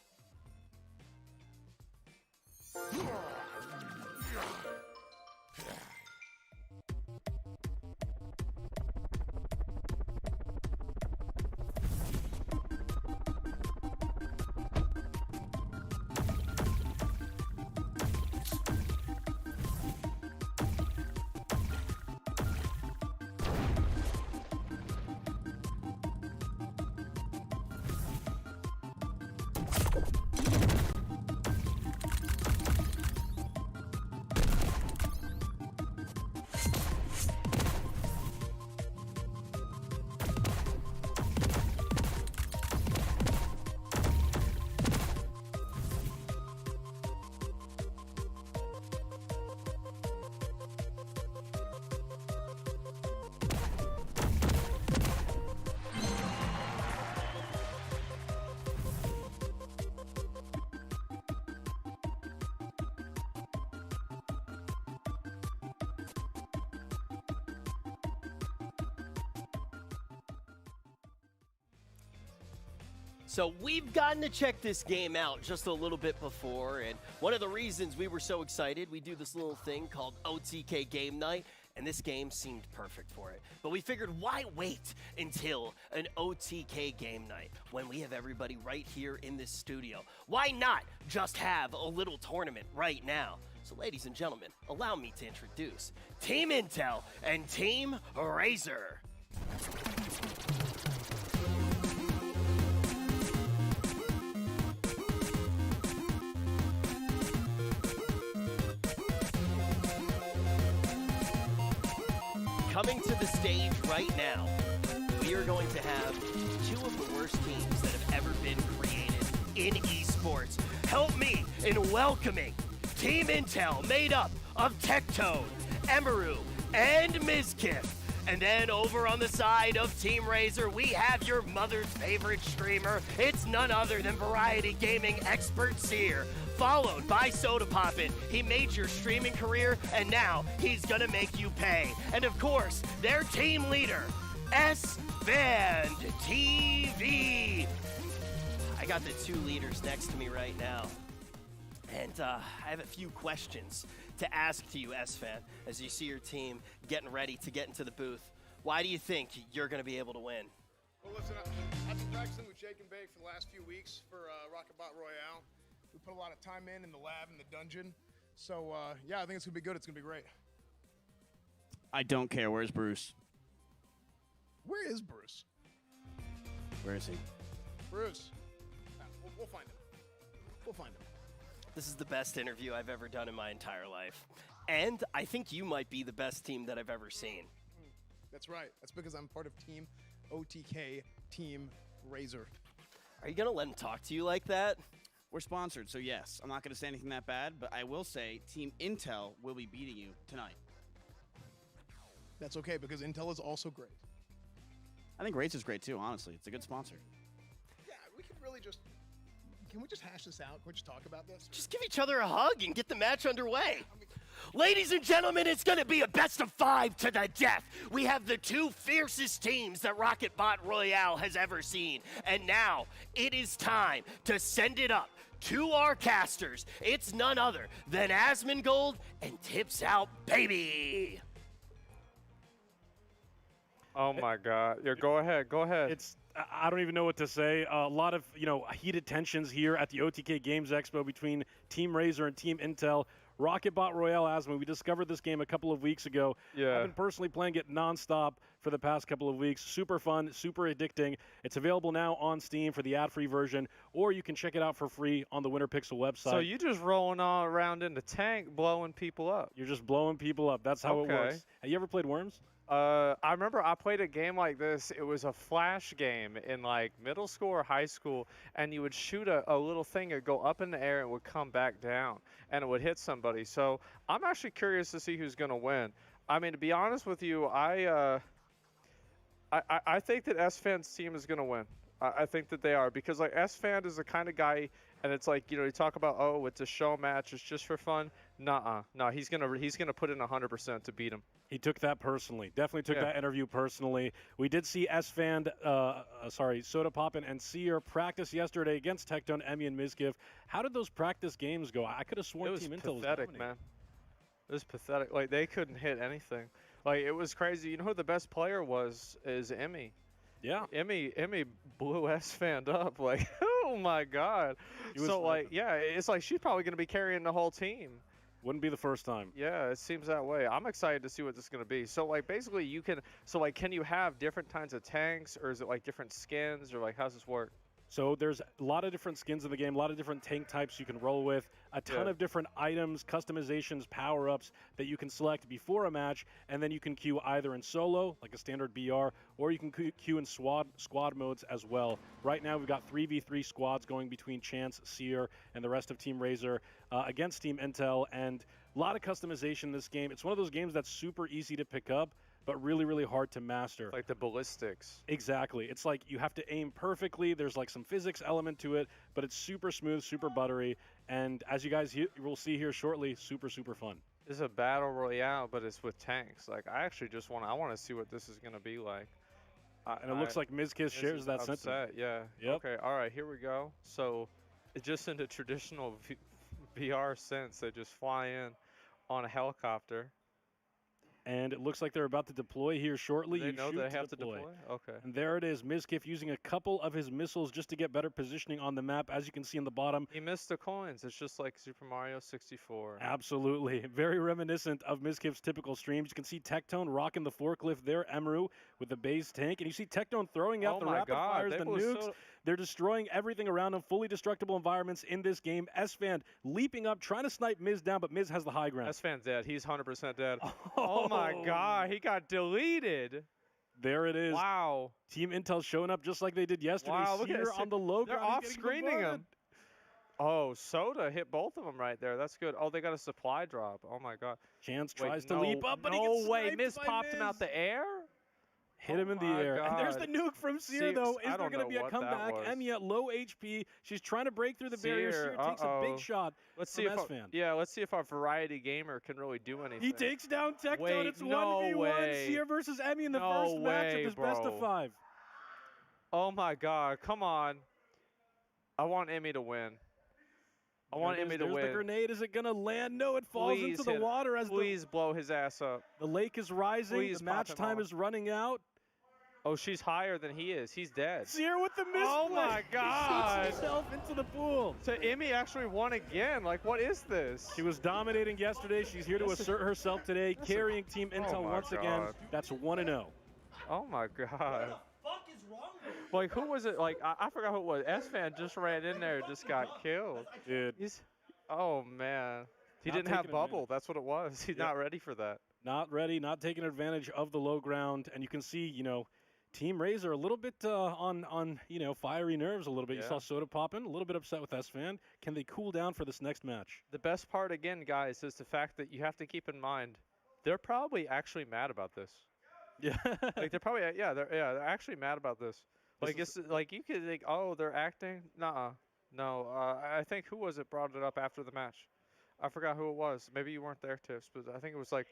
[SPEAKER 7] So we've gotten to check this game out just a little bit before, and one of the reasons we were so excited, we do this little thing called OTK Game Night, and this game seemed perfect for it. But we figured, why wait until an OTK Game Night when we have everybody right here in this studio? Why not just have a little tournament right now? So ladies and gentlemen, allow me to introduce Team Intel and Team Razor. Coming to the stage right now, we are going to have two of the worst teams that have ever been created in esports. Help me in welcoming Team Intel, made up of Tectone, Emeru, and Mizkif. And then over on the side of Team Razor, we have your mother's favorite streamer. It's none other than variety gaming expert Seer, followed by Soda Poppin'. He made your streaming career, and now he's gonna make you pay. And of course, their team leader, S-Band TV. I got the two leaders next to me right now. And I have a few questions to ask to you, S-Fan, as you see your team getting ready to get into the booth. Why do you think you're going to be able to win?
[SPEAKER 5] Well, listen, I've been practicing with Jake and Bake for the last few weeks for Rocketbot Royale. We put a lot of time in the lab, in the dungeon. So, yeah, I think it's going to be good. It's going to be great.
[SPEAKER 17] I don't care. Where's Bruce?
[SPEAKER 5] Where is Bruce?
[SPEAKER 17] Where is he?
[SPEAKER 5] Bruce. We'll find him. We'll find him.
[SPEAKER 7] This is the best interview I've ever done in my entire life. And I think you might be the best team that I've ever seen.
[SPEAKER 5] That's right. That's because I'm part of Team OTK, Team Razor.
[SPEAKER 7] Are you going to let him talk to you like that?
[SPEAKER 17] We're sponsored, so yes. I'm not going to say anything that bad, but I will say Team Intel will be beating you tonight.
[SPEAKER 5] That's okay, because Intel is also great.
[SPEAKER 17] I think Razor's great too, honestly. It's a good sponsor.
[SPEAKER 5] Yeah, we could really just... Can we just hash this out? Can we just talk about this?
[SPEAKER 7] Just give each other a hug and get the match underway. Ladies and gentlemen, it's going to be a best of 5 to the death. We have the two fiercest teams that Rocketbot Royale has ever seen. And now, it is time to send it up to our casters. It's none other than Asmongold and Tips Out Baby.
[SPEAKER 18] Oh my God! Yeah, go ahead. Go ahead.
[SPEAKER 9] I don't even know what to say. A lot of heated tensions here at the OTK Games Expo between Team Razor and Team Intel. Rocketbot Royale Asma, we discovered this game a couple of weeks ago.
[SPEAKER 18] Yeah.
[SPEAKER 9] I've been personally playing it nonstop for the past couple of weeks. Super fun, super addicting. It's available now on Steam for the ad-free version, or you can check it out for free on the Winter Pixel website.
[SPEAKER 18] So you just rolling all around in the tank, blowing people up.
[SPEAKER 9] You're just blowing people up. That's how it works. Have you ever played Worms?
[SPEAKER 18] I remember I played a game like this. It was a flash game in like middle school or high school, and you would shoot a little thing, it would go up in the air and it would come back down, and it would hit somebody. So I'm actually curious to see who's going to win. I mean, to be honest with you, I think that SFan's team is going to win. I think that they are, because like SFan is the kind of guy, and it's like, you talk about, oh, it's a show match, it's just for fun. Nuh-uh. No, he's gonna put in 100% to beat him.
[SPEAKER 9] He took that personally. Definitely took
[SPEAKER 18] Yeah.
[SPEAKER 9] that interview personally. We did see Soda Poppin and Seer practice yesterday against Tectone, Emmy, and Mizkif. How did those practice games go? I could have sworn
[SPEAKER 18] It was
[SPEAKER 9] Team Intel was
[SPEAKER 18] pathetic,
[SPEAKER 9] dominating.
[SPEAKER 18] man. It was pathetic. Like, they couldn't hit anything. Like, it was crazy. You know who the best player is Emmy.
[SPEAKER 9] Yeah.
[SPEAKER 18] Emmy blew SFan up. Like, oh my God. So, like, yeah, it's like she's probably going to be carrying the whole team.
[SPEAKER 9] Wouldn't be the first time.
[SPEAKER 18] Yeah, it seems that way. I'm excited to see what this is going to be. So, like, basically can you have different kinds of tanks, or is it like different skins, or like, how's this work?
[SPEAKER 9] So there's a lot of different skins in the game, a lot of different tank types you can roll with, a ton of different items, customizations, power-ups that you can select before a match, and then you can queue either in solo, like a standard BR, or you can queue in squad modes as well. Right now we've got 3v3 squads going between Chance, Seer, and the rest of Team Razor against Team Intel, and a lot of customization in this game. It's one of those games that's super easy to pick up, but really, really hard to master.
[SPEAKER 18] Like the ballistics.
[SPEAKER 9] Exactly. It's like you have to aim perfectly. There's like some physics element to it, but it's super smooth, super buttery, and as you guys will see here shortly, super, super fun.
[SPEAKER 18] This is a battle royale, but it's with tanks. Like, I actually just want to see what this is going to be like.
[SPEAKER 9] And it looks like Mizkif shares that sentiment.
[SPEAKER 18] Yeah.
[SPEAKER 9] Yep.
[SPEAKER 18] Okay, all right, here we go. So, it's just in the traditional VR sense, they just fly in on a helicopter.
[SPEAKER 9] And it looks like they're about to deploy here shortly.
[SPEAKER 18] They know they have to deploy? Okay.
[SPEAKER 9] And there it is, Mizkif using a couple of his missiles just to get better positioning on the map. As you can see in the bottom.
[SPEAKER 18] He missed the coins. It's just like Super Mario 64.
[SPEAKER 9] Absolutely. Very reminiscent of Mizkif's typical streams. You can see Tectone rocking the forklift there, Emru with the base tank. And you see Tectone throwing out the rapid fires, the nukes. They're destroying everything around them, fully destructible environments in this game. SFan leaping up, trying to snipe Miz down, but Miz has the high ground.
[SPEAKER 18] SFan's dead. He's 100% dead. Oh my God, he got deleted.
[SPEAKER 9] There it is.
[SPEAKER 18] Wow.
[SPEAKER 9] Team Intel showing up just like they did yesterday.
[SPEAKER 18] Wow, look
[SPEAKER 9] Seer
[SPEAKER 18] at
[SPEAKER 9] on the low
[SPEAKER 18] They're
[SPEAKER 9] ground.
[SPEAKER 18] off-screening him. Oh, Soda hit both of them right there. That's good. Oh, they got a supply drop. Oh my God.
[SPEAKER 9] Chance tries to leap up, but he
[SPEAKER 18] no
[SPEAKER 9] gets
[SPEAKER 18] way.
[SPEAKER 9] sniped
[SPEAKER 18] Miz
[SPEAKER 9] by
[SPEAKER 18] popped him out the air?
[SPEAKER 9] Hit him in the
[SPEAKER 18] my
[SPEAKER 9] air. And there's the
[SPEAKER 18] God.
[SPEAKER 9] nuke from Seer, though. Is
[SPEAKER 18] I
[SPEAKER 9] there
[SPEAKER 18] don't
[SPEAKER 9] going to
[SPEAKER 18] know
[SPEAKER 9] be a
[SPEAKER 18] what that
[SPEAKER 9] comeback?
[SPEAKER 18] was.
[SPEAKER 9] Emmy at low HP. She's trying to break through the barrier. Seer takes a big shot.
[SPEAKER 18] Let's see if let's see if our variety gamer can really do anything.
[SPEAKER 9] He takes down Tectone.
[SPEAKER 18] Wait,
[SPEAKER 9] It's
[SPEAKER 18] no
[SPEAKER 9] 1v1.
[SPEAKER 18] way.
[SPEAKER 9] Seer versus Emmy in the
[SPEAKER 18] No
[SPEAKER 9] first match of
[SPEAKER 18] way,
[SPEAKER 9] his best of
[SPEAKER 18] bro.
[SPEAKER 9] 5.
[SPEAKER 18] Oh my God, come on. I want Emmy to win. I want Emmy to
[SPEAKER 9] There's
[SPEAKER 18] win.
[SPEAKER 9] the grenade. Is it going to land? No, it falls
[SPEAKER 18] Please
[SPEAKER 9] into the
[SPEAKER 18] hit it.
[SPEAKER 9] water as
[SPEAKER 18] Please blow his ass up.
[SPEAKER 9] the lake is rising.
[SPEAKER 18] Please
[SPEAKER 9] the
[SPEAKER 18] pop
[SPEAKER 9] match
[SPEAKER 18] him
[SPEAKER 9] time
[SPEAKER 18] off.
[SPEAKER 9] is running out.
[SPEAKER 18] Oh, she's higher than he is. He's dead.
[SPEAKER 9] Seer with the misplay.
[SPEAKER 18] Oh my God.
[SPEAKER 9] He shoots himself into the pool.
[SPEAKER 18] So Emmy actually won again. Like, what is this?
[SPEAKER 9] She was dominating yesterday. She's here to assert herself today, carrying Team Intel
[SPEAKER 18] my
[SPEAKER 9] once again.
[SPEAKER 18] God.
[SPEAKER 9] That's 1-0.
[SPEAKER 18] Oh my God. Like, who was it? Like, I forgot who it was. SFan just ran in there and just got killed.
[SPEAKER 9] Dude.
[SPEAKER 18] Oh, man. He
[SPEAKER 9] Not
[SPEAKER 18] didn't have
[SPEAKER 9] taking
[SPEAKER 18] bubble. That's what it was. He's
[SPEAKER 9] Yep.
[SPEAKER 18] not ready for that.
[SPEAKER 9] Not ready, not taking advantage of the low ground. And you can see, Team Razor a little bit on fiery nerves a little bit. You
[SPEAKER 18] Yeah.
[SPEAKER 9] saw Soda popping, a little bit upset with SFan. Can they cool down for this next match?
[SPEAKER 18] The best part, again, guys, is the fact that you have to keep in mind, they're probably actually mad about this.
[SPEAKER 9] Yeah.
[SPEAKER 18] Like, they're probably, they're actually mad about this. Like, it's like, you could think, oh, they're acting? Nuh-uh. No, I think, who was it brought it up after the match? I forgot who it was. Maybe you weren't there, Tips, but I think it was like,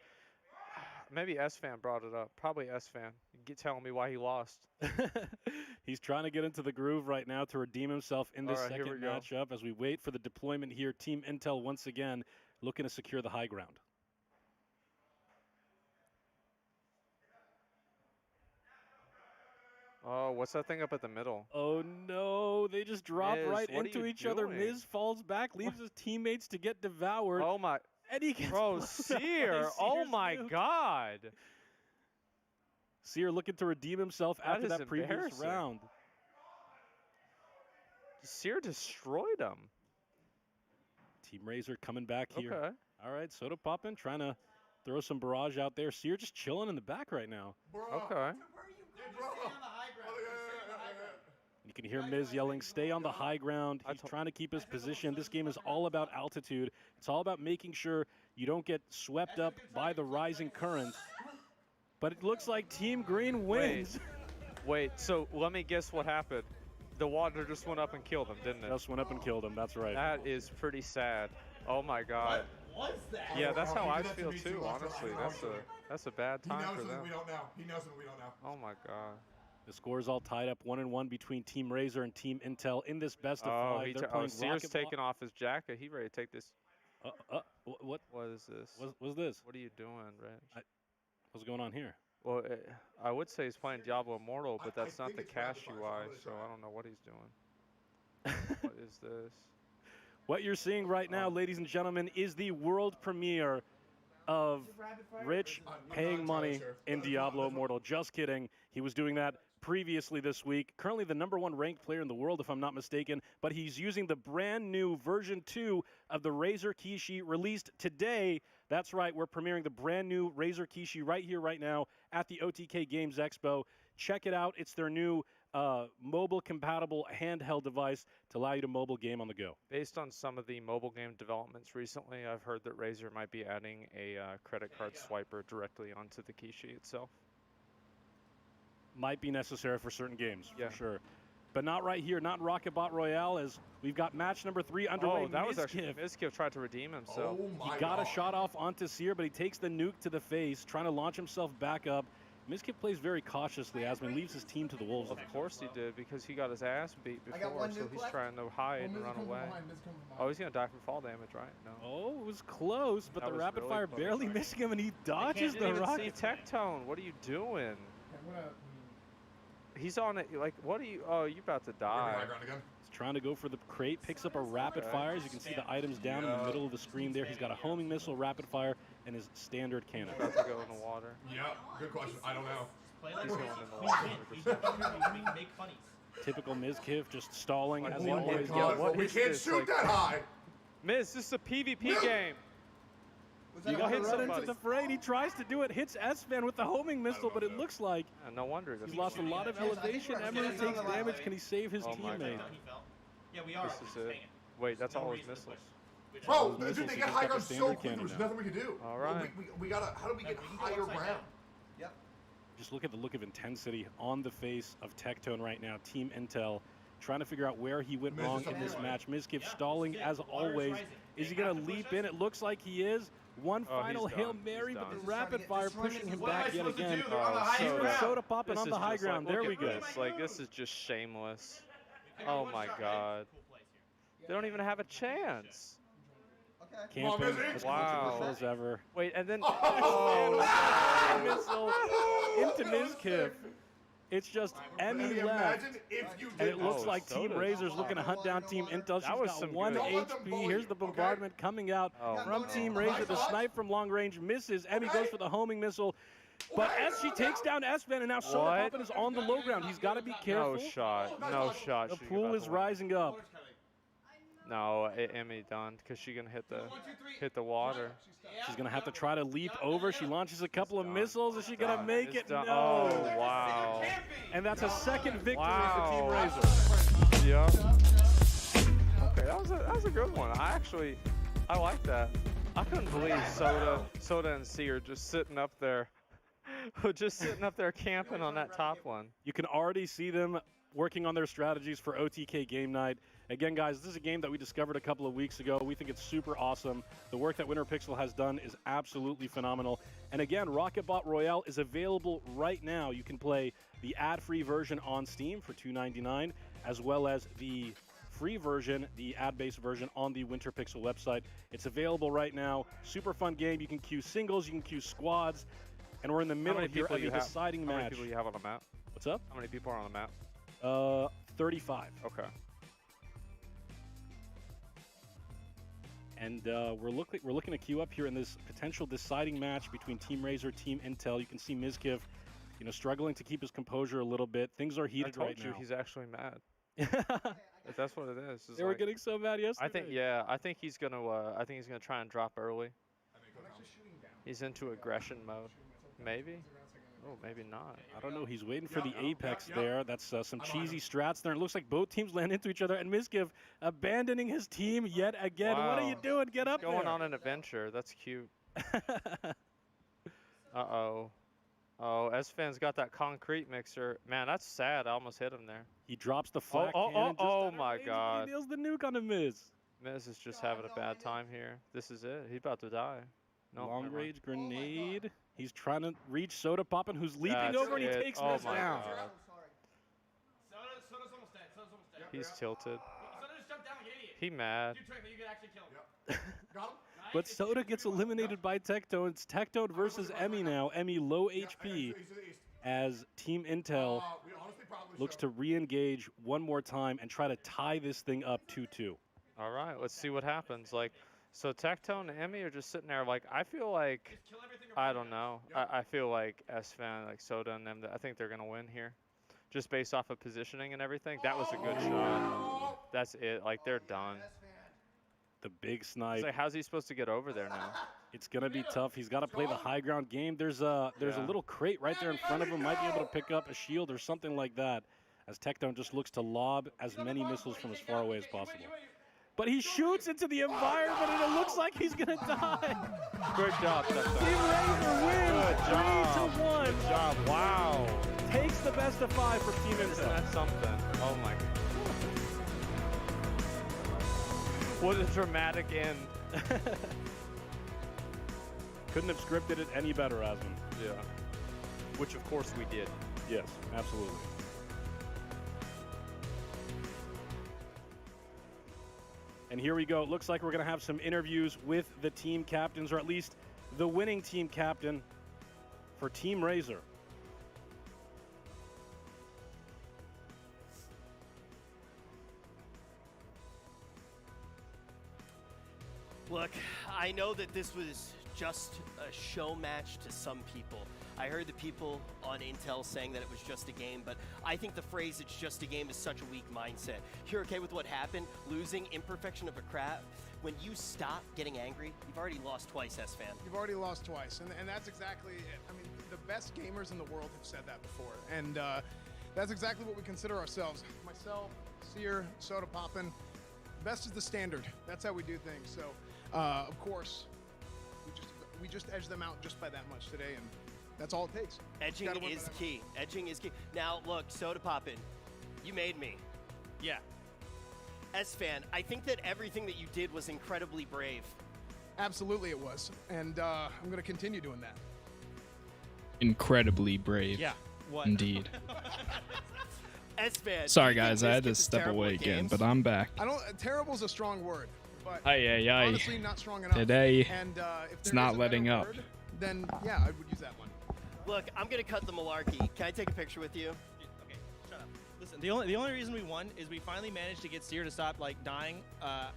[SPEAKER 18] maybe SFan brought it up. Probably SFan. Telling me why he lost.
[SPEAKER 9] He's trying to get into the groove right now to redeem himself in this
[SPEAKER 18] All right, here
[SPEAKER 9] second
[SPEAKER 18] we go.
[SPEAKER 9] matchup as we wait for the deployment here. Team Intel once again looking to secure the high ground.
[SPEAKER 18] Oh, what's that thing up at the middle?
[SPEAKER 9] Oh no, they just drop
[SPEAKER 18] Miz,
[SPEAKER 9] right
[SPEAKER 18] what are
[SPEAKER 9] into
[SPEAKER 18] you
[SPEAKER 9] each other.
[SPEAKER 18] doing?
[SPEAKER 9] Miz falls back, leaves his teammates to get devoured.
[SPEAKER 18] Oh my.
[SPEAKER 9] And he gets
[SPEAKER 18] Bro,
[SPEAKER 9] blown up by
[SPEAKER 18] Seer. Oh
[SPEAKER 9] Seer's
[SPEAKER 18] my
[SPEAKER 9] nuke.
[SPEAKER 18] god.
[SPEAKER 9] Seer looking to redeem himself
[SPEAKER 18] That
[SPEAKER 9] after
[SPEAKER 18] is
[SPEAKER 9] that previous
[SPEAKER 18] embarrassing.
[SPEAKER 9] round.
[SPEAKER 18] Seer destroyed him.
[SPEAKER 9] Team Razor coming back here.
[SPEAKER 18] Okay.
[SPEAKER 9] All right, Soda popping, trying to throw some barrage out there. Seer just chilling in the back right now.
[SPEAKER 18] Okay.
[SPEAKER 9] You can hear Miz yelling, stay on the high ground. He's trying to keep his position. This game is all about altitude. It's all about making sure you don't get swept up by the rising current. But it looks like Team Green wins.
[SPEAKER 18] Wait, so let me guess what happened. The water just went up and killed him, didn't it?
[SPEAKER 9] Just went up and killed him, that's right.
[SPEAKER 18] That is pretty sad. Oh my god.
[SPEAKER 8] What was that?
[SPEAKER 18] Yeah, that's how
[SPEAKER 8] He
[SPEAKER 18] I
[SPEAKER 8] did that to
[SPEAKER 18] feel
[SPEAKER 8] me
[SPEAKER 18] too, honestly. That's a bad
[SPEAKER 8] He
[SPEAKER 18] time
[SPEAKER 8] knows
[SPEAKER 18] for
[SPEAKER 8] something
[SPEAKER 18] them.
[SPEAKER 8] we don't know. He knows something we don't know.
[SPEAKER 18] Oh my god.
[SPEAKER 9] The score is all tied up 1-1 between Team Razor and Team Intel in this best of
[SPEAKER 18] Oh,
[SPEAKER 9] five. They're playing
[SPEAKER 18] Seer's
[SPEAKER 9] Rocketbot.
[SPEAKER 18] taking off his jacket. He ready to take this.
[SPEAKER 9] What?
[SPEAKER 18] What is this?
[SPEAKER 9] What's this?
[SPEAKER 18] What are you doing, Reg?
[SPEAKER 9] What's going on here?
[SPEAKER 18] Well, I would say he's playing Diablo Immortal, but that's not the cache UI, so I don't know what he's doing. What is this?
[SPEAKER 9] What you're seeing right now, ladies and gentlemen, is the world premiere of Rich paying money in Diablo Immortal. Just kidding. He was doing that previously this week. Currently the #1 ranked player in the world, if I'm not mistaken, but he's using the brand new version 2 of the Razor Kishi released today. That's right, we're premiering the brand new Razor Kishi right here, right now at the OTK Games Expo. Check it out. It's their new mobile-compatible handheld device to allow you to mobile game on the go.
[SPEAKER 18] Based on some of the mobile game developments recently, I've heard that Razer might be adding a credit card swiper directly onto the Kishi itself.
[SPEAKER 9] Might be necessary for certain games,
[SPEAKER 18] Yeah.
[SPEAKER 9] for sure. But not right here, not in Rocketbot Royale, as we've got match number 3 underway.
[SPEAKER 18] Oh, that was actually
[SPEAKER 9] Mizkif.
[SPEAKER 18] Mizkif tried to redeem himself.
[SPEAKER 9] He got a shot off onto Seer, but he takes the nuke to the face, trying to launch himself back up. Mizkif plays very cautiously. Asman leaves his team to the wolves.
[SPEAKER 18] Of course he did, because he got his ass beat
[SPEAKER 8] I got
[SPEAKER 18] before,
[SPEAKER 8] one
[SPEAKER 18] so
[SPEAKER 8] nuke
[SPEAKER 18] he's
[SPEAKER 8] left.
[SPEAKER 18] trying to hide and run away. Oh, he's going to die from fall damage, right? No.
[SPEAKER 9] Oh, it was close, but
[SPEAKER 18] That
[SPEAKER 9] the
[SPEAKER 18] was
[SPEAKER 9] rapid
[SPEAKER 18] really
[SPEAKER 9] fire
[SPEAKER 18] close.
[SPEAKER 9] barely missing him, and he dodges
[SPEAKER 18] Didn't
[SPEAKER 9] the
[SPEAKER 18] even
[SPEAKER 9] rocket.
[SPEAKER 18] see Tectone. What are you doing? He's on it. Like, what are you? Oh, you about to die.
[SPEAKER 9] He's trying to go for the crate, picks up a rapid
[SPEAKER 18] Okay.
[SPEAKER 9] fire. As you can see the items down in the middle of the screen there. He's got a homing missile, rapid fire, and his standard cannon.
[SPEAKER 18] About to go in the water.
[SPEAKER 8] Yeah, good question. I don't know.
[SPEAKER 18] He's going in the water. 100%.
[SPEAKER 9] Typical Mizkif, just stalling as he
[SPEAKER 8] Oh my
[SPEAKER 9] always
[SPEAKER 8] God,
[SPEAKER 9] does.
[SPEAKER 8] we can't shoot that high.
[SPEAKER 18] Miz, this is a PvP game.
[SPEAKER 9] You
[SPEAKER 18] Go
[SPEAKER 9] got
[SPEAKER 18] hit
[SPEAKER 9] hit into
[SPEAKER 18] somebody.
[SPEAKER 9] the fray. He tries to do it, hits S-Man with the homing missile, but it looks like
[SPEAKER 18] No wonder.
[SPEAKER 9] he's lost a lot of elevation. Emery takes damage. Can he save his
[SPEAKER 18] Oh my
[SPEAKER 9] teammate?
[SPEAKER 18] God.
[SPEAKER 13] Yeah, we are.
[SPEAKER 18] This is it. Wait, that's all his missiles.
[SPEAKER 8] Bro,
[SPEAKER 9] Those
[SPEAKER 8] dude,
[SPEAKER 9] missiles,
[SPEAKER 8] they
[SPEAKER 9] he
[SPEAKER 8] get
[SPEAKER 9] just
[SPEAKER 8] high
[SPEAKER 9] got the
[SPEAKER 8] ground so
[SPEAKER 9] standard
[SPEAKER 8] quick.
[SPEAKER 9] cannon
[SPEAKER 8] There's
[SPEAKER 9] now.
[SPEAKER 8] nothing we can do.
[SPEAKER 18] All
[SPEAKER 8] Well,
[SPEAKER 18] right.
[SPEAKER 8] we gotta. How do we get higher ground?
[SPEAKER 13] Yep.
[SPEAKER 9] Just look at the look of intensity on the face of Tectone right now. Team Intel trying to figure out where he went
[SPEAKER 8] Miz
[SPEAKER 9] wrong
[SPEAKER 8] is
[SPEAKER 9] in this
[SPEAKER 8] everywhere.
[SPEAKER 9] match. Mizkif stalling as always. Is he going to leap in? It looks like he is. One
[SPEAKER 18] Oh,
[SPEAKER 9] final
[SPEAKER 18] he's
[SPEAKER 9] Hail
[SPEAKER 18] done.
[SPEAKER 9] Mary,
[SPEAKER 18] He's
[SPEAKER 9] but the
[SPEAKER 18] done.
[SPEAKER 9] rapid fire pushing him
[SPEAKER 8] What am I
[SPEAKER 9] back yet
[SPEAKER 8] supposed to
[SPEAKER 9] again.
[SPEAKER 8] do? They're on the high
[SPEAKER 9] Seer
[SPEAKER 8] ground.
[SPEAKER 9] Soda popping
[SPEAKER 18] This
[SPEAKER 9] on
[SPEAKER 18] is
[SPEAKER 9] the high
[SPEAKER 18] just like,
[SPEAKER 9] ground.
[SPEAKER 18] look
[SPEAKER 9] There
[SPEAKER 18] at
[SPEAKER 9] we go.
[SPEAKER 18] this. Like, this is just shameless. Oh my god. They don't even have a chance.
[SPEAKER 9] Camping
[SPEAKER 8] Mizzy.
[SPEAKER 9] as
[SPEAKER 18] Wow.
[SPEAKER 9] comfortable as ever.
[SPEAKER 18] Wait, and then
[SPEAKER 9] Oh, missile into Mizkif. It's just Emmy
[SPEAKER 8] Emmy,
[SPEAKER 9] left.
[SPEAKER 8] imagine if you
[SPEAKER 9] And
[SPEAKER 8] did.
[SPEAKER 9] it looks
[SPEAKER 18] Oh,
[SPEAKER 9] like Team
[SPEAKER 18] Soda's-
[SPEAKER 9] Razor's looking to hunt down Team Intel. She's
[SPEAKER 18] That was
[SPEAKER 9] got
[SPEAKER 18] some
[SPEAKER 9] 1
[SPEAKER 18] good-
[SPEAKER 8] Don't let them
[SPEAKER 9] HP.
[SPEAKER 8] bully
[SPEAKER 9] Here's
[SPEAKER 8] you,
[SPEAKER 9] the bombardment coming out
[SPEAKER 18] Oh,
[SPEAKER 9] from
[SPEAKER 18] no.
[SPEAKER 9] Team Razor. The snipe from long range misses. Emmy goes for the homing missile. But as she takes down S-Man, and now Soda
[SPEAKER 18] What?
[SPEAKER 9] Poppin is on the low ground. He's got to be careful.
[SPEAKER 18] No shot. No shot.
[SPEAKER 9] The
[SPEAKER 18] She
[SPEAKER 9] pool
[SPEAKER 18] about
[SPEAKER 9] is
[SPEAKER 18] to win.
[SPEAKER 9] rising up.
[SPEAKER 18] No, Emmy done because she gonna hit the water.
[SPEAKER 9] She's going to have to try to leap over. She launches a couple of missiles. Is she going to
[SPEAKER 18] Done.
[SPEAKER 9] make
[SPEAKER 18] It's
[SPEAKER 9] it?
[SPEAKER 18] done.
[SPEAKER 9] No.
[SPEAKER 18] Oh wow.
[SPEAKER 9] And that's a second victory
[SPEAKER 18] Wow.
[SPEAKER 9] for Team Razor.
[SPEAKER 18] Yep. Okay, that was a good one. I like that. I couldn't believe Soda and C are just sitting up there, camping on that top one.
[SPEAKER 9] You can already see them working on their strategies for OTK Game Night. Again, guys, this is a game that we discovered a couple of weeks ago. We think it's super awesome. The work that Winter Pixel has done is absolutely phenomenal. And again, Rocketbot Royale is available right now. You can play the ad-free version on Steam for $2.99, as well as the free version, the ad-based version on the Winter Pixel website. It's available right now. Super fun game. You can queue singles, you can queue squads, and we're in the
[SPEAKER 18] How
[SPEAKER 9] middle
[SPEAKER 18] many
[SPEAKER 9] here
[SPEAKER 18] people
[SPEAKER 9] of
[SPEAKER 18] you
[SPEAKER 9] a
[SPEAKER 18] have?
[SPEAKER 9] deciding
[SPEAKER 18] How many
[SPEAKER 9] match.
[SPEAKER 18] people you have on the map?
[SPEAKER 9] What's up?
[SPEAKER 18] How many people are on the map?
[SPEAKER 9] 35.
[SPEAKER 18] Okay.
[SPEAKER 9] And we're looking to queue up here in this potential deciding match between Team Razor, Team Intel. You can see Mizkiv, struggling to keep his composure a little bit. Things are heated right now.
[SPEAKER 18] He's actually mad. If that's what it is.
[SPEAKER 9] They were getting so mad yesterday.
[SPEAKER 18] I think he's gonna try and drop early. He's into aggression mode. Maybe. Oh, maybe not.
[SPEAKER 9] I don't know. He's waiting for the apex there. That's some cheesy strats there. It looks like both teams land into each other. And Mizkiv abandoning his team yet again.
[SPEAKER 18] Wow.
[SPEAKER 9] What are you doing? Get up there.
[SPEAKER 18] Going on an adventure. That's cute. Uh-oh. Oh, S-Fan's got that concrete mixer. Man, that's sad. I almost hit him there.
[SPEAKER 9] He drops the flak cannon.
[SPEAKER 18] Oh my God.
[SPEAKER 9] He nails the nuke on the Miz.
[SPEAKER 18] Miz is just having a bad time here. This is it. He's about to die. No,
[SPEAKER 9] long range grenade. He's trying to reach Soda Poppin', who's leaping over, and he takes Miz down.
[SPEAKER 18] God. He's tilted. He mad.
[SPEAKER 9] But Soda gets eliminated by Tectone. It's Tectone versus Emmy now. Emmy low HP as Team Intel looks to re-engage one more time and try to tie this thing up 2-2.
[SPEAKER 18] All right, let's see what happens. So Tectone and Emmy are just sitting there. I feel like, I don't know. I feel like S-Fan, Soda and them, I think they're going to win here. Just based off of positioning and everything. That was a good shot. That's it. They're done.
[SPEAKER 9] The big snipe.
[SPEAKER 18] How's he supposed to get over there now?
[SPEAKER 9] It's going to be tough. He's got to play the high ground game. There's a little crate right there in front of him. Might be able to pick up a shield or something like that as Tectone just looks to lob as many missiles from as far away as possible. But he shoots into the environment, and it looks like he's going to die.
[SPEAKER 18] Good job, Tectone.
[SPEAKER 9] Team Razor wins
[SPEAKER 18] Good job.
[SPEAKER 9] 3-1.
[SPEAKER 18] Good job. Wow.
[SPEAKER 9] Takes the best of 5 for Team Intel.
[SPEAKER 18] That's something. Oh, my God. What a dramatic end.
[SPEAKER 9] Couldn't have scripted it any better, Asmund.
[SPEAKER 18] Yeah. Which, of course, we did.
[SPEAKER 9] Yes, absolutely. And here we go. It looks like we're going to have some interviews with the team captains, or at least the winning team captain for Team Razor.
[SPEAKER 7] Look, I know that this was just a show match to some people. I heard the people on Intel saying that it was just a game, but I think the phrase "it's just a game" is such a weak mindset. You're okay with what happened? Losing, imperfection of a crap? When you stop getting angry, you've already lost twice, S-Fan.
[SPEAKER 5] You've already lost twice, and that's exactly it. I mean, the best gamers in the world have said that before, and that's exactly what we consider ourselves. Myself, Seer, Soda Poppin', best is the standard. That's how we do things. So, of course, we just edge them out just by that much today, and that's all it takes.
[SPEAKER 7] Edging is key. Edging is key. Now, look, Soda Poppin', you made me.
[SPEAKER 11] Yeah.
[SPEAKER 7] S-Fan, I think that everything that you did was incredibly brave.
[SPEAKER 5] Absolutely it was, and I'm going to continue doing that.
[SPEAKER 15] Incredibly brave.
[SPEAKER 11] Yeah. What?
[SPEAKER 15] Indeed.
[SPEAKER 7] S-Fan.
[SPEAKER 15] Sorry, guys, I had to step away again, but I'm back.
[SPEAKER 5] Terrible's a strong word, but
[SPEAKER 15] Aye.
[SPEAKER 5] honestly not strong enough.
[SPEAKER 15] Today,
[SPEAKER 5] and, if
[SPEAKER 15] it's
[SPEAKER 5] there
[SPEAKER 15] not
[SPEAKER 5] is a
[SPEAKER 15] letting
[SPEAKER 5] better
[SPEAKER 15] up.
[SPEAKER 5] word, then yeah, I would use that one.
[SPEAKER 7] Look, I'm going to cut the malarkey. Can I take a picture with you?
[SPEAKER 11] Okay, shut up. Listen, the only reason we won is we finally managed to get Seer to stop dying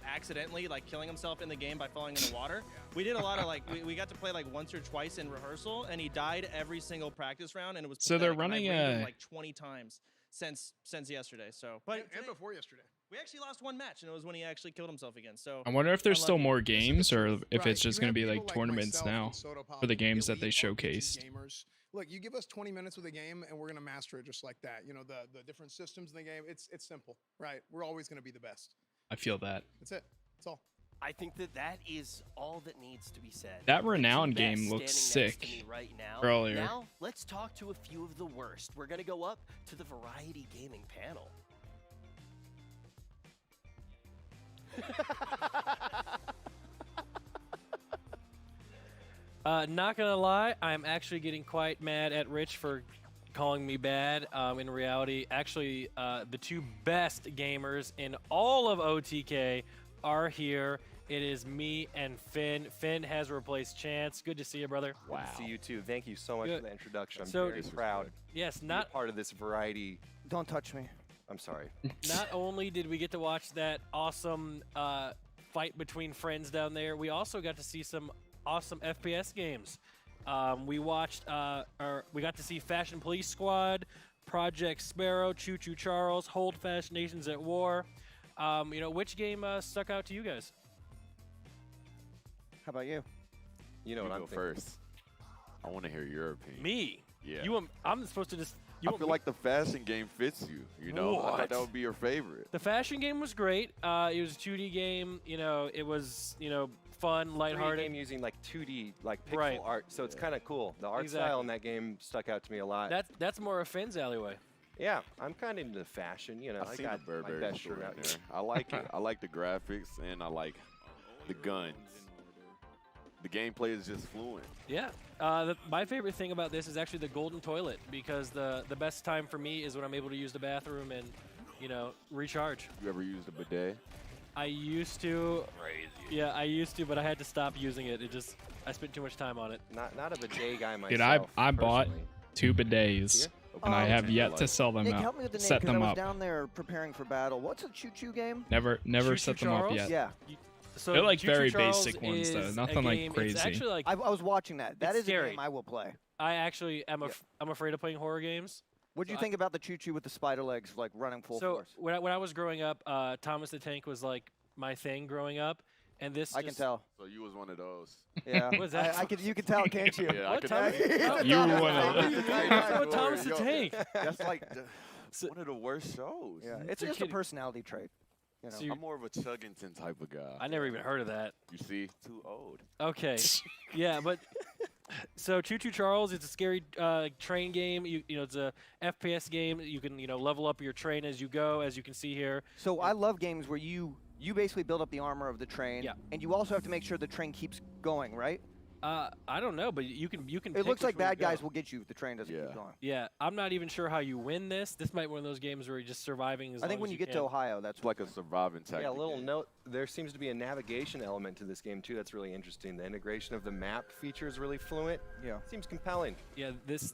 [SPEAKER 11] accidentally, killing himself in the game by falling in the water. We did a lot of we got to play once or twice in rehearsal, and he died every single practice round, and it was
[SPEAKER 15] So they're
[SPEAKER 11] pathetic, and
[SPEAKER 15] running
[SPEAKER 11] I rated
[SPEAKER 15] a-
[SPEAKER 11] him 20 times since yesterday. So,
[SPEAKER 5] and before yesterday.
[SPEAKER 11] We actually lost one match, and it was when he actually killed himself again. So
[SPEAKER 15] I wonder if there's still
[SPEAKER 11] unlucky.
[SPEAKER 15] more games, or if it's just
[SPEAKER 5] You
[SPEAKER 15] going to
[SPEAKER 5] have
[SPEAKER 15] be
[SPEAKER 5] people like
[SPEAKER 15] tournaments
[SPEAKER 5] myself
[SPEAKER 15] now
[SPEAKER 5] and Soda
[SPEAKER 15] for the
[SPEAKER 5] Poppin',
[SPEAKER 15] games that they
[SPEAKER 5] elite RPG
[SPEAKER 15] showcased.
[SPEAKER 5] Gamers. Look, you give us 20 minutes with a game, and we're going to master it just like that. You know, the different systems in the game, it's simple, right? We're always going to be the best.
[SPEAKER 15] I feel that.
[SPEAKER 5] That's it. That's all.
[SPEAKER 7] I think that is all that needs to be said.
[SPEAKER 15] That
[SPEAKER 7] The
[SPEAKER 15] Renown
[SPEAKER 7] two
[SPEAKER 15] game
[SPEAKER 7] best
[SPEAKER 15] looks
[SPEAKER 7] standing next to
[SPEAKER 15] sick
[SPEAKER 7] me right now.
[SPEAKER 15] earlier.
[SPEAKER 7] Now, let's talk to a few of the worst. We're going to go up to the Variety Gaming panel.
[SPEAKER 11] Not gonna lie, I'm actually getting quite mad at Rich for calling me bad. In reality, actually, the two best gamers in all of OTK are here,
[SPEAKER 20] It is me and Finn. Finn has replaced Chance. Good to see you, brother.
[SPEAKER 21] Good to see you too. Thank you so much
[SPEAKER 20] Good.
[SPEAKER 21] for the introduction. I'm
[SPEAKER 20] So-
[SPEAKER 21] very proud.
[SPEAKER 20] Yes,
[SPEAKER 21] to be
[SPEAKER 20] not
[SPEAKER 21] a part of this variety.
[SPEAKER 22] Don't touch me.
[SPEAKER 21] I'm sorry.
[SPEAKER 20] Not only did we get to watch that awesome fight between friends down there, we also got to see some awesome FPS games. We watched, we got to see Fashion Police Squad, Project Sparrow, Choo Choo Charles, Holdfast Nations at War. You know, which game stuck out to you guys?
[SPEAKER 22] How about you?
[SPEAKER 21] You know
[SPEAKER 23] You
[SPEAKER 21] what I'm
[SPEAKER 23] go
[SPEAKER 21] thinking.
[SPEAKER 23] first. I want to hear your opinion.
[SPEAKER 20] Me?
[SPEAKER 23] Yeah.
[SPEAKER 20] You want? I'm supposed to just. You
[SPEAKER 23] I
[SPEAKER 20] want
[SPEAKER 23] feel
[SPEAKER 20] me-
[SPEAKER 23] like the fashion game fits you. You know, I
[SPEAKER 20] What?
[SPEAKER 23] thought that would be your favorite.
[SPEAKER 20] The fashion game was great. It was a 2D game. You know, it was fun,
[SPEAKER 21] 3D
[SPEAKER 20] lighthearted.
[SPEAKER 21] game using like 2D, like pixel
[SPEAKER 20] Right.
[SPEAKER 21] art, so it's kind of cool. The art
[SPEAKER 20] Exactly.
[SPEAKER 21] style in that game stuck out to me a lot.
[SPEAKER 20] That's more of Finn's alleyway.
[SPEAKER 21] Yeah, I'm kind of into the fashion. You know,
[SPEAKER 23] I
[SPEAKER 21] I
[SPEAKER 23] see
[SPEAKER 21] got
[SPEAKER 23] the Burberry
[SPEAKER 21] my best
[SPEAKER 23] store
[SPEAKER 21] shirt
[SPEAKER 23] in
[SPEAKER 21] out
[SPEAKER 23] there.
[SPEAKER 21] here.
[SPEAKER 23] I like it. I like the graphics and I like the guns. The gameplay is just fluent.
[SPEAKER 20] Yeah. My favorite thing about this is actually the golden toilet, because the best time for me is when I'm able to use the bathroom and, recharge.
[SPEAKER 23] You ever used a bidet?
[SPEAKER 20] I used to.
[SPEAKER 23] Crazy.
[SPEAKER 20] Yeah, I used to, but I had to stop using it. I spent too much time on it.
[SPEAKER 21] Not a bidet guy myself.
[SPEAKER 15] Dude, I bought
[SPEAKER 21] personally.
[SPEAKER 15] 2 bidets, and I have yet to sell them
[SPEAKER 22] Nick,
[SPEAKER 15] out.
[SPEAKER 22] help me with the name,
[SPEAKER 15] Set
[SPEAKER 22] 'cause I
[SPEAKER 15] them
[SPEAKER 22] was
[SPEAKER 15] up.
[SPEAKER 22] down there preparing for battle. What's a choo-choo game?
[SPEAKER 15] Never
[SPEAKER 20] Choo-Choo
[SPEAKER 15] set them up
[SPEAKER 20] Charles?
[SPEAKER 15] yet.
[SPEAKER 22] Yeah.
[SPEAKER 20] So
[SPEAKER 15] They're like
[SPEAKER 20] Choo Choo
[SPEAKER 15] very
[SPEAKER 20] Charles
[SPEAKER 15] basic ones though.
[SPEAKER 20] is a
[SPEAKER 15] Nothing like
[SPEAKER 20] game- it's
[SPEAKER 15] crazy.
[SPEAKER 20] actually like
[SPEAKER 22] I was watching that. That
[SPEAKER 20] it's
[SPEAKER 22] is
[SPEAKER 20] scary.
[SPEAKER 22] a game I will play.
[SPEAKER 20] I actually am I'm afraid of playing horror games.
[SPEAKER 22] What do you
[SPEAKER 20] So
[SPEAKER 22] think about the choo-choo with the spider legs, like running full
[SPEAKER 20] So
[SPEAKER 22] force?
[SPEAKER 20] when I was growing up, Thomas the Tank was like my thing growing up, and this
[SPEAKER 22] I can
[SPEAKER 20] just-
[SPEAKER 22] tell.
[SPEAKER 23] So you was one of those.
[SPEAKER 22] Yeah.
[SPEAKER 20] What's that?
[SPEAKER 22] You can tell, can't you?
[SPEAKER 23] Yeah, I
[SPEAKER 20] What,
[SPEAKER 23] could
[SPEAKER 20] Thomas?
[SPEAKER 23] tell.
[SPEAKER 15] You were one of
[SPEAKER 20] What's wrong with Thomas the
[SPEAKER 23] Yo,
[SPEAKER 20] Tank?
[SPEAKER 23] That's like one of the worst shows.
[SPEAKER 22] Yeah, it's
[SPEAKER 20] You're
[SPEAKER 22] just a
[SPEAKER 20] kidding.
[SPEAKER 22] personality trait. You know.
[SPEAKER 20] So you're-
[SPEAKER 23] I'm more of a Chuggington type of guy.
[SPEAKER 20] I never even heard of that.
[SPEAKER 23] You see, too old.
[SPEAKER 20] Okay. Yeah, but so Choo Choo Charles, it's a scary train game. It's a FPS game. You can level up your train as you go, as you can see here.
[SPEAKER 22] So I love games where you basically build up the armor of the train,
[SPEAKER 20] Yeah.
[SPEAKER 22] and you also have to make sure the train keeps going, right?
[SPEAKER 20] I don't know, but you can.
[SPEAKER 22] It
[SPEAKER 20] pick
[SPEAKER 22] looks like
[SPEAKER 20] which way to
[SPEAKER 22] bad guys
[SPEAKER 20] go.
[SPEAKER 22] will get you if the train doesn't keep going.
[SPEAKER 20] Yeah, I'm not even sure how you win this. This might be one of those games where you're just surviving.
[SPEAKER 22] I think when you get to Ohio, that's
[SPEAKER 23] It's like a surviving tactic.
[SPEAKER 21] Yeah, a little
[SPEAKER 23] game.
[SPEAKER 21] note. There seems to be a navigation element to this game too. That's really interesting. The integration of the map feature is really fluent.
[SPEAKER 22] Yeah,
[SPEAKER 21] seems compelling.
[SPEAKER 20] Yeah, this